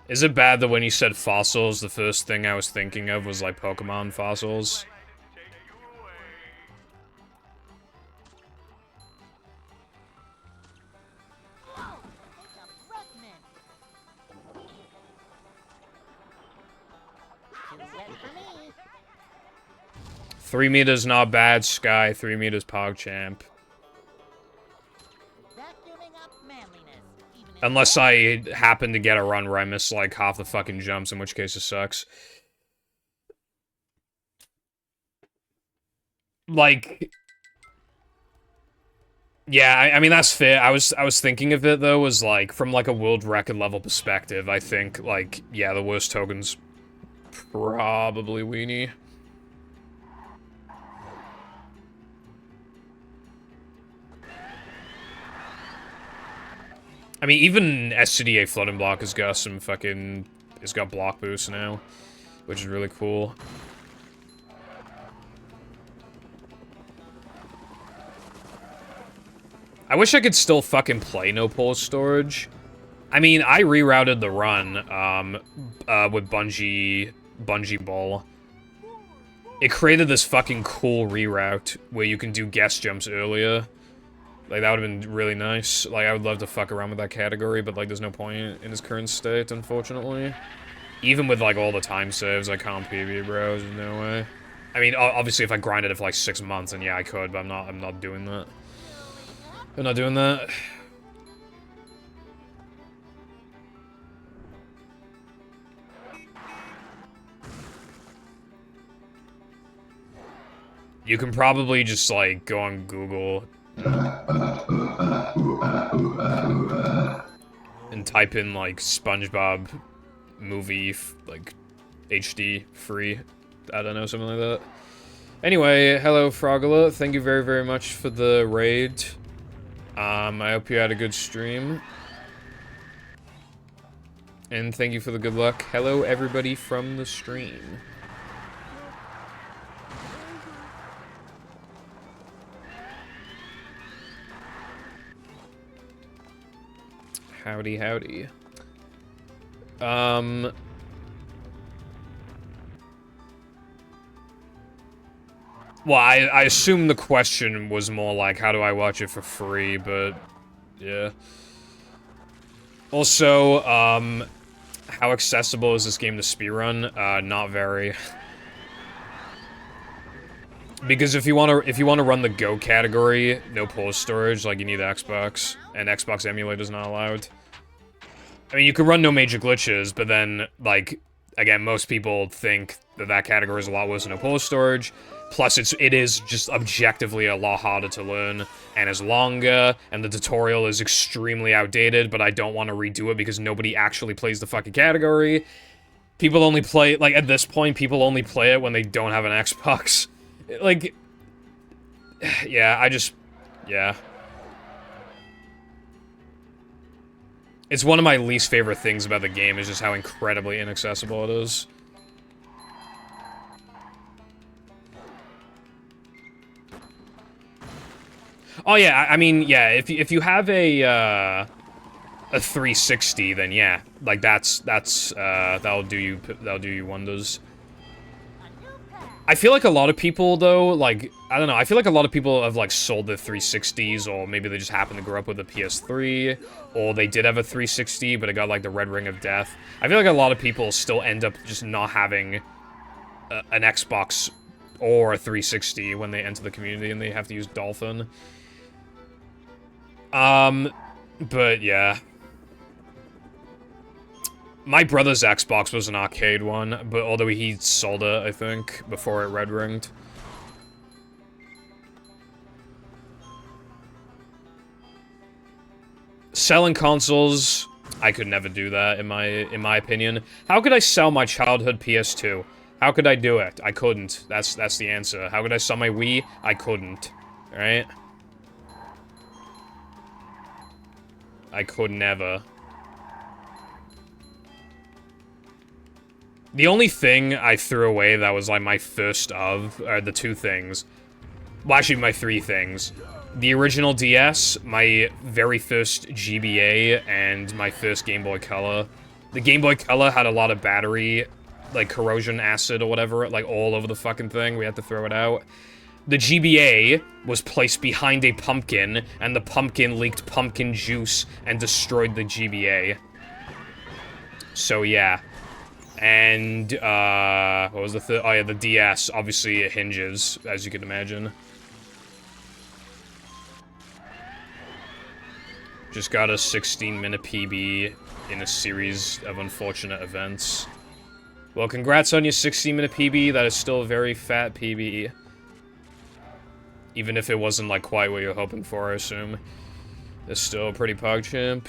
Is it bad that when you said fossils, the first thing I was thinking of was, like, Pokemon fossils? now. It's a fragment. Too wet for me. 3 meters not bad, Sky. 3 meters PogChamp. Vacuuming up manliness. Even if Unless I happen to get a run where I miss, like, half the fucking jumps, in which case it sucks. Like, Yeah, I mean, that's fair. I was thinking of it, though, as, like, from, like, a world record level perspective, I think, like, yeah, the worst token's probably Weenie. I mean, even SCDA Flooding Block has got some fucking... It's got block boost now, which is really cool. I wish I could still fucking play no pause storage. I mean, I rerouted the run, with Bungee Ball. It created this fucking cool reroute where you can do guest jumps earlier. Like, that would have been really nice. Like, I would love to fuck around with that category, but, like, there's no point in its current state, unfortunately. Even with, like, all the time saves, I can't PB, bro. There's no way. I mean, obviously, if I grinded it for, like, 6 months, then yeah, I could, but I'm not doing that. I'm not doing that. You can probably just, like, go on Google and type in, like, SpongeBob movie, like, HD free. I don't know, something like that. Anyway, hello, Frogula. Thank you very, very much for the raid. I hope you had a good stream. And thank you for the good luck. Hello, everybody from the stream. Howdy, howdy. Well, I assume the question was more like, how do I watch it for free, but, yeah. Also, how accessible is this game to speedrun? Not very. Because if you wanna run the Go category, no pause storage, like, you need the Xbox, and Xbox emulator's not allowed. I mean, you can run no major glitches, but then, like, again, most people think that that category is a lot worse than no pause storage. Plus, it is just objectively a lot harder to learn, and is longer, and the tutorial is extremely outdated, but I don't want to redo it because nobody actually plays the fucking category. People only play, like, at this point, people only play it when they don't have an Xbox. Like, yeah, yeah. It's one of my least favorite things about the game, is just how incredibly inaccessible it is. Oh yeah, I mean, yeah, if you have a 360, then yeah, like that'll do you wonders. I feel like a lot of people though, like, I don't know, I feel like a lot of people have like sold their 360s, or maybe they just happen to grow up with a PS3, or they did have a 360, but it got like the red ring of death. I feel like a lot of people still end up just not having an Xbox or a 360 when they enter the community and they have to use Dolphin. But yeah. My brother's Xbox was an arcade one, but although he sold it, I think, before it red ringed. Selling consoles, I could never do that in my opinion. How could I sell my childhood PS2? How could I do it? I couldn't. That's the answer. How could I sell my Wii? I couldn't. Alright? I could never. The only thing I threw away that was like my first of, are the two things. Well, actually my three things. The original DS, my very first GBA, and my first Game Boy Color. The Game Boy Color had a lot of battery, like corrosion acid or whatever, like all over the fucking thing. We had to throw it out. The GBA was placed behind a pumpkin, and the pumpkin leaked pumpkin juice and destroyed the GBA. So yeah. And, what was the third? Oh yeah, the DS. Obviously it hinges, as you can imagine. Just got a 16-minute PB in a series of unfortunate events. Well, congrats on your 16-minute PB. That is still a very fat PB. Even if it wasn't, like, quite what you're hoping for, I assume. It's still pretty PogChamp.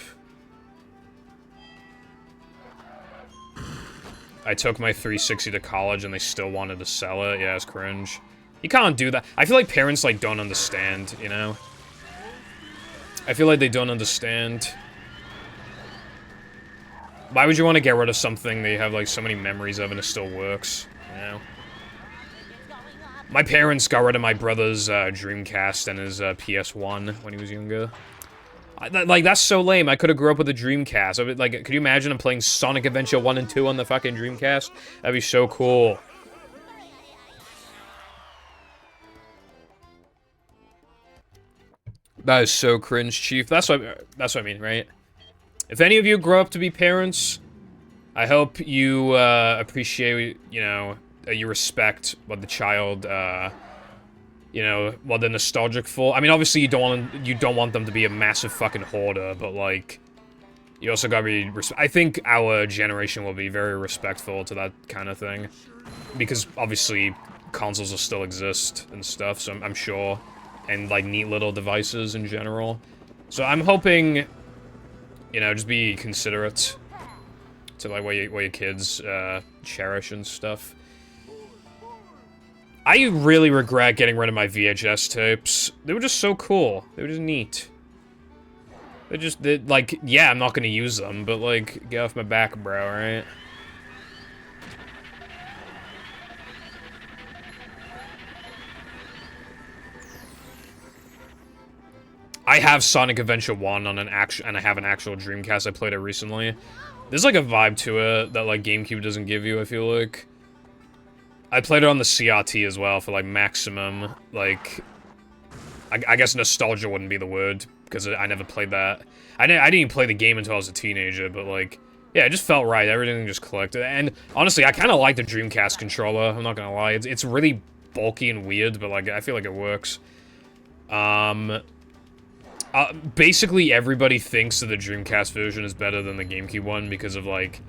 I took my 360 to college and they still wanted to sell it. Yeah, it's cringe. You can't do that. I feel like parents, like, don't understand, you know? I feel like they don't understand. Why would you want to get rid of something that you have, like, so many memories of and it still works, you know? My parents got rid of my brother's Dreamcast and his PS1 when he was younger. Like, that's so lame. I could have grew up with a Dreamcast. I mean, like, could you imagine I'm playing Sonic Adventure 1 and 2 on the fucking Dreamcast? That'd be so cool. That is so cringe, Chief. That's what I mean, right? If any of you grow up to be parents, I hope you appreciate, you know, you respect what the child, you know, what they're nostalgic for. I mean, obviously you don't want them to be a massive fucking hoarder, but like, you also gotta be. I think our generation will be very respectful to that kind of thing, because obviously consoles will still exist and stuff. So I'm sure, and like neat little devices in general. So I'm hoping, you know, just be considerate to like what your kids cherish and stuff. I really regret getting rid of my VHS tapes. They were just so cool. They were just neat. They're like, yeah, I'm not gonna use them, but like, get off my back, bro, right? I have Sonic Adventure 1 on and I have an actual Dreamcast. I played it recently. There's like a vibe to it that like GameCube doesn't give you, I feel like. I played it on the CRT as well for like maximum, like, I guess nostalgia wouldn't be the word, because I never played that. I didn't even play the game until I was a teenager, but like, yeah, it just felt right. Everything just clicked. And honestly, I kind of like the Dreamcast controller. I'm not gonna lie. It's really bulky and weird, but like, I feel like it works. Basically everybody thinks that the Dreamcast version is better than the GameCube one because of like,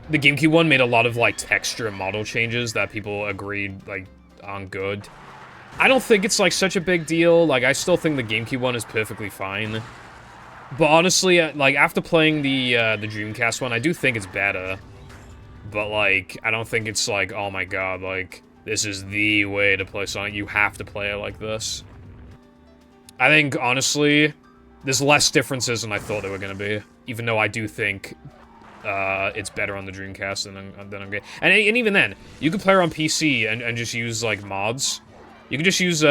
the GameCube one made a lot of like texture and model changes that people agreed like aren't good. I don't think it's like such a big deal. Like, I still think the GameCube one is perfectly fine. But honestly, like after playing the Dreamcast one, I do think it's better. But like, I don't think it's like, oh my god, like this is the way to play Sonic. You have to play it like this. I think honestly, there's less differences than I thought there were gonna be. Even though I do think it's better on the Dreamcast than I'm getting. And even then, you can play it on PC and just use, like, mods. You can just use,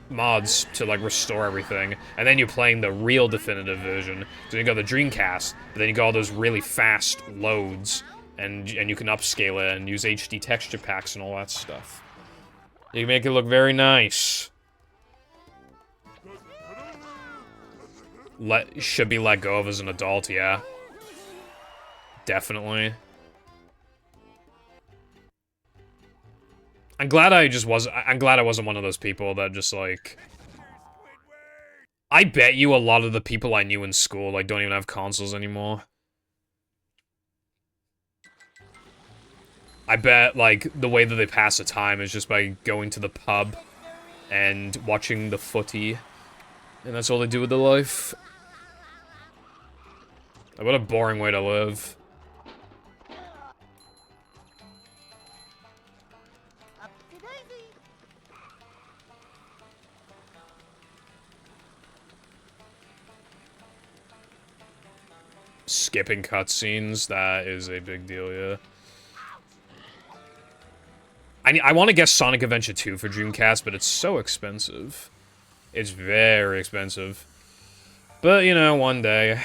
mods to, like, restore everything. And then you're playing the real definitive version. So you got the Dreamcast, but then you got all those really fast loads. And you can upscale it and use HD texture packs and all that stuff. You can make it look very nice. Should be let go of as an adult, yeah. Definitely. I'm glad I wasn't one of those people that just, like... I bet you a lot of the people I knew in school, like, don't even have consoles anymore. I bet, like, the way that they pass the time is just by going to the pub and watching the footy. And that's all they do with their life. Like, what a boring way to live. Skipping cutscenes, that is a big deal, yeah. I want to get Sonic Adventure 2 for Dreamcast, but it's so expensive. It's very expensive. But, you know, one day.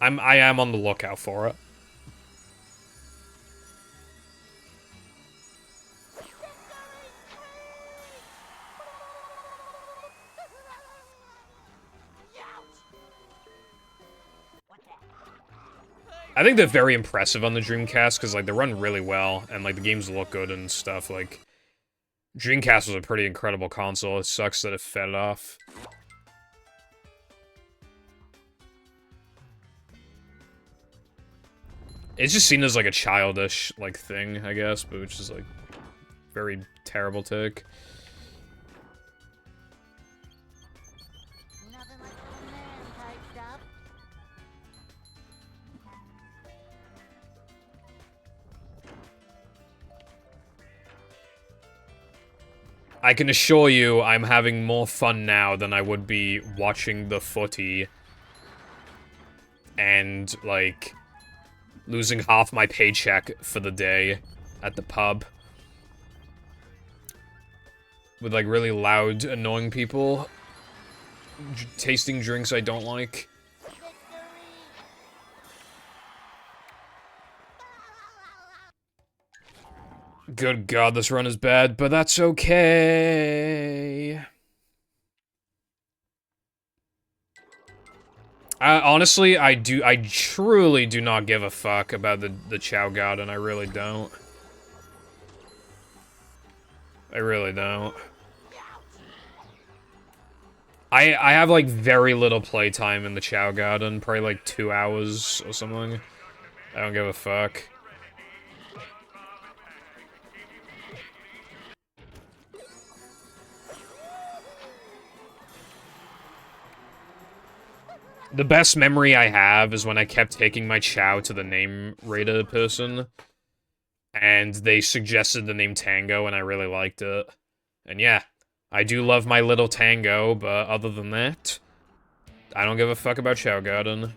I am on the lookout for it. I think they're very impressive on the Dreamcast, because, like, they run really well, and, like, the games look good and stuff, like... Dreamcast was a pretty incredible console, it sucks that it fed off. It's just seen as, like, a childish, like, thing, I guess, but which is, like, very terrible take. I can assure you I'm having more fun now than I would be watching the footy and, like, losing half my paycheck for the day at the pub. With, like, really loud, annoying people. Tasting drinks I don't like. Good God, this run is bad, but that's okay. Honestly, I truly do not give a fuck about the Chow Garden. I really don't. I really don't. I have, like, very little playtime in the Chow Garden. Probably, like, 2 hours or something. I don't give a fuck. The best memory I have is when I kept taking my Chow to the name Raider person. And they suggested the name Tango, and I really liked it. And yeah, I do love my little Tango, but other than that, I don't give a fuck about Chow Garden.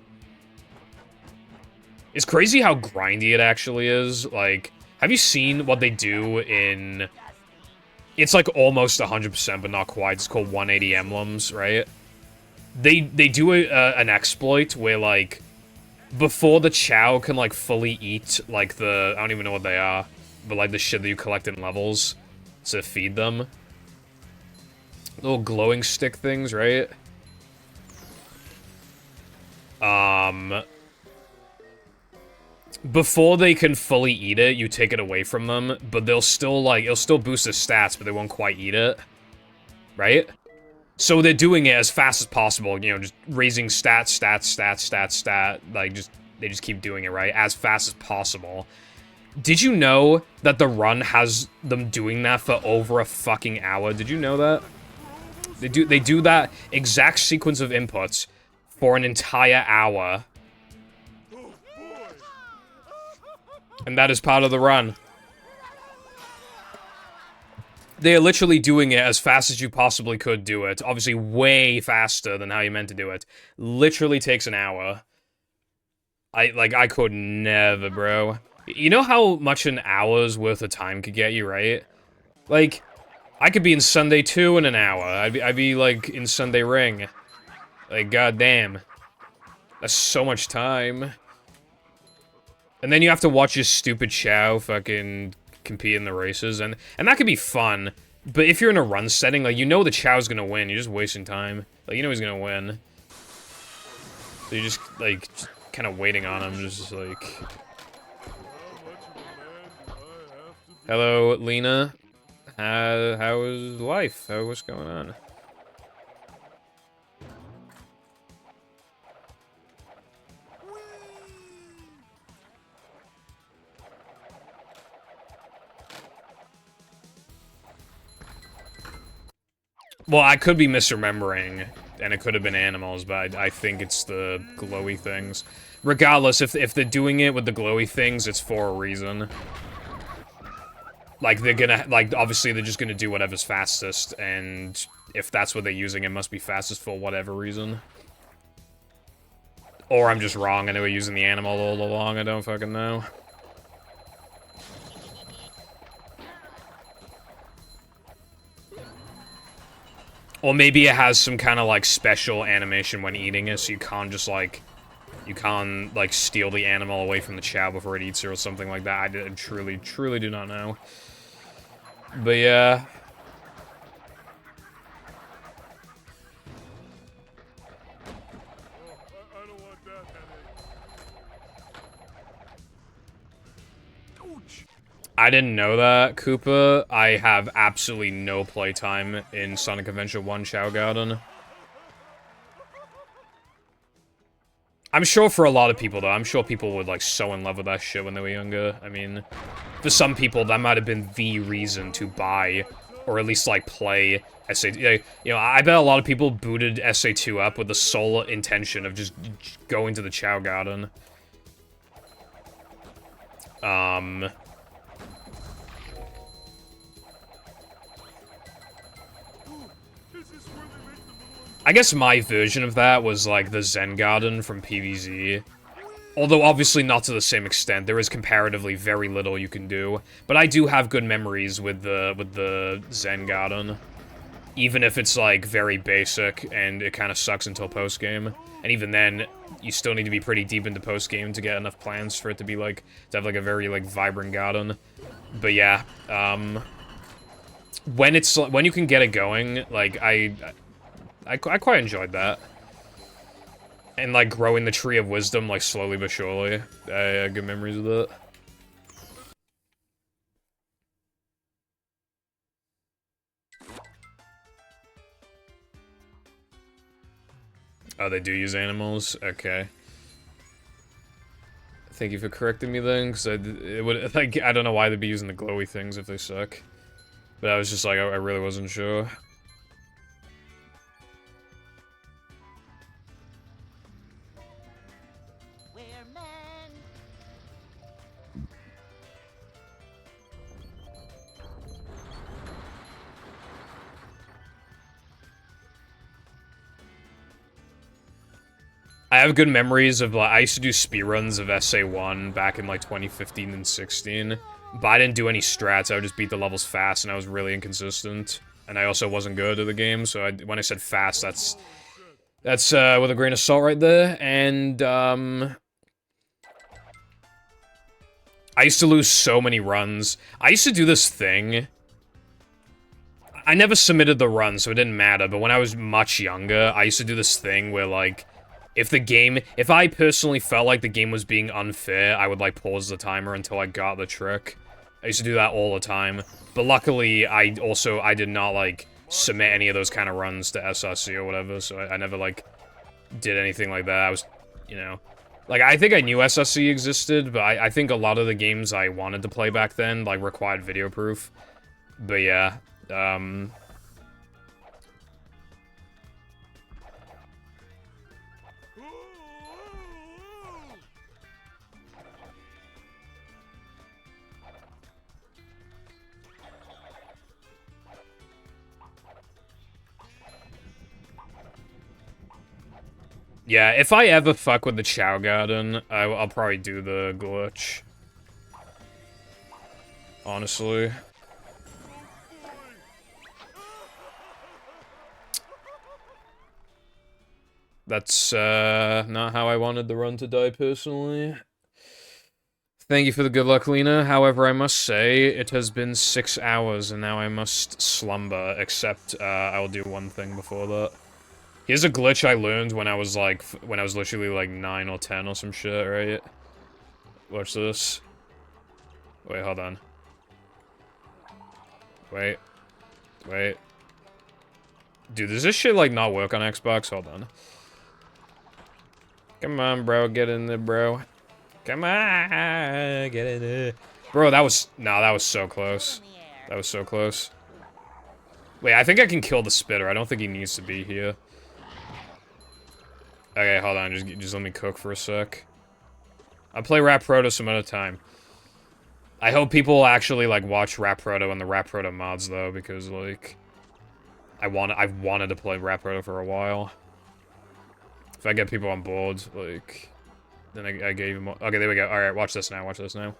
It's crazy how grindy it actually is. Like, have you seen what they do in... It's like almost 100%, but not quite. It's called 180 emblems, right? They do an exploit where, like, before the Chow can, like, fully eat, like, I don't even know what they are, but, like, the shit that you collect in levels to feed them. Little glowing stick things, right? Before they can fully eat it, you take it away from them, but they'll still, like, it'll still boost their stats, but they won't quite eat it. Right? So they're doing it as fast as possible, you know, just raising stat, like, they just keep doing it, right? As fast as possible. Did you know that the run has them doing that for over a fucking hour? Did you know that? They do that exact sequence of inputs for an entire hour. And that is part of the run. They're literally doing it as fast as you possibly could do it. Obviously, way faster than how you meant to do it. Literally takes an hour. I could never, bro. You know how much an hour's worth of time could get you, right? Like, I could be in Sunday 2 in an hour. I'd be like, in Sunday Ring. Like, goddamn. That's so much time. And then you have to watch your stupid Chow fucking compete in the races, and that could be fun, but if you're in a run setting, like, you know the Chow's gonna win, you're just wasting time. Like, you know he's gonna win. So you're just, like, kind of waiting on him, just like... Hello, Lena. How is life? What's going on? Well, I could be misremembering, and it could have been animals, but I think it's the glowy things. Regardless, if they're doing it with the glowy things, it's for a reason. Like, they're gonna, like, obviously they're just gonna do whatever's fastest, and if that's what they're using, it must be fastest for whatever reason. Or I'm just wrong, and they were using the animal all along, I don't fucking know. Or maybe it has some kind of, like, special animation when eating it, so you can't just, like... You can't, like, steal the animal away from the Chow before it eats it or something like that. I truly, truly do not know. But, yeah... I don't want that headache. Ouch! I didn't know that, Koopa. I have absolutely no playtime in Sonic Adventure 1 Chow Garden. I'm sure for a lot of people, though, I'm sure people were, like, so in love with that shit when they were younger. I mean, for some people, that might have been the reason to buy, or at least, like, play SA2. You know, I bet a lot of people booted SA2 up with the sole intention of just going to the Chow Garden. I guess my version of that was, like, the Zen Garden from PvZ. Although, obviously not to the same extent. There is comparatively very little you can do. But I do have good memories with the Zen Garden. Even if it's, like, very basic, and it kind of sucks until post-game. And even then, you still need to be pretty deep into post-game to get enough plants for it to be, like, to have, like, a very, like, vibrant garden. But yeah, when you can get it going, like, I quite enjoyed that. And, like, growing the Tree of Wisdom, like, slowly but surely. I had good memories of it. Oh, they do use animals? Okay. Thank you for correcting me then, because it would, like, I don't know why they'd be using the glowy things if they suck. But I was just like, I really wasn't sure. We're men. I have good memories of, like, I used to do speedruns of SA1 back in, like, 2015 and 16. But I didn't do any strats, I would just beat the levels fast, and I was really inconsistent. And I also wasn't good at the game, so when I said fast, that's with a grain of salt right there. And, I used to lose so many runs. I used to do this thing. I never submitted the run, so it didn't matter, but when I was much younger, I used to do this thing where, like, if I personally felt like the game was being unfair, I would, like, pause the timer until I got the trick. I used to do that all the time. But luckily, I did not, like, submit any of those kind of runs to SRC or whatever, so I never, like, did anything like that. I was, you know... Like, I think I knew SRC existed, but I think a lot of the games I wanted to play back then, like, required video proof. But yeah, yeah, if I ever fuck with the Chow Garden, I'll probably do the glitch. Honestly. That's, not how I wanted the run to die, personally. Thank you for the good luck, Lena. However, I must say, it has been 6 hours, and now I must slumber, except, I'll do one thing before that. Here's a glitch I learned when I was, like, literally, like, 9 or 10 or some shit, right? Watch this. Wait, hold on. Wait. Wait. Dude, does this shit, like, not work on Xbox? Hold on. Come on, bro. Get in there, bro. Come on. Get in there. Bro, that was... Nah, that was so close. That was so close. Wait, I think I can kill the spitter. I don't think he needs to be here. Okay, hold on. Just let me cook for a sec. I'll play Rap Proto some other time. I hope people will actually, like, watch Rap Proto and the Rap Proto mods, though, because, like... I've wanted to play Rap Proto for a while. If I get people on board, like... Then I gave him... Okay, there we go. Alright, watch this now, watch this now.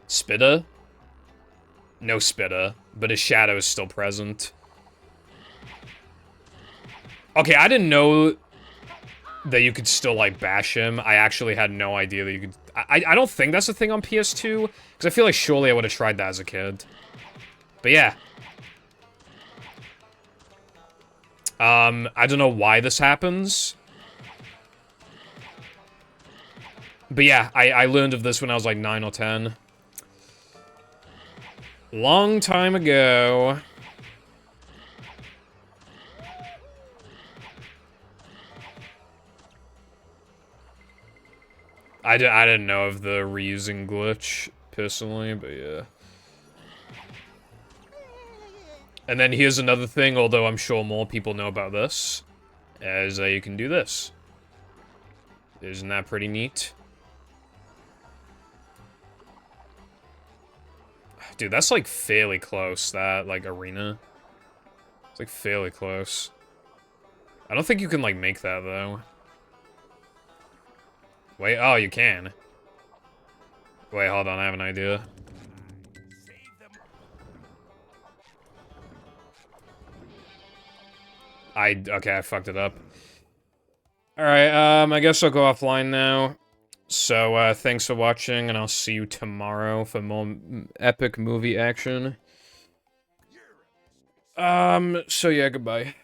Spitter? No spitter, but his shadow is still present. Okay, I didn't know that you could still, like, bash him. I actually had no idea that you could... I don't think that's a thing on PS2, because I feel like surely I would have tried that as a kid. But yeah. I don't know why this happens. But yeah, I learned of this when I was like 9 or 10. Long time ago. I didn't know of the reusing glitch, personally, but yeah. And then here's another thing, although I'm sure more people know about this, is you can do this. Isn't that pretty neat? Dude, that's like fairly close, that, like, arena. It's like fairly close. I don't think you can like make that though. Wait, oh, you can. Wait, hold on, I have an idea. Okay, I fucked it up. Alright, I guess I'll go offline now. So, thanks for watching, and I'll see you tomorrow for more epic movie action. So yeah, goodbye.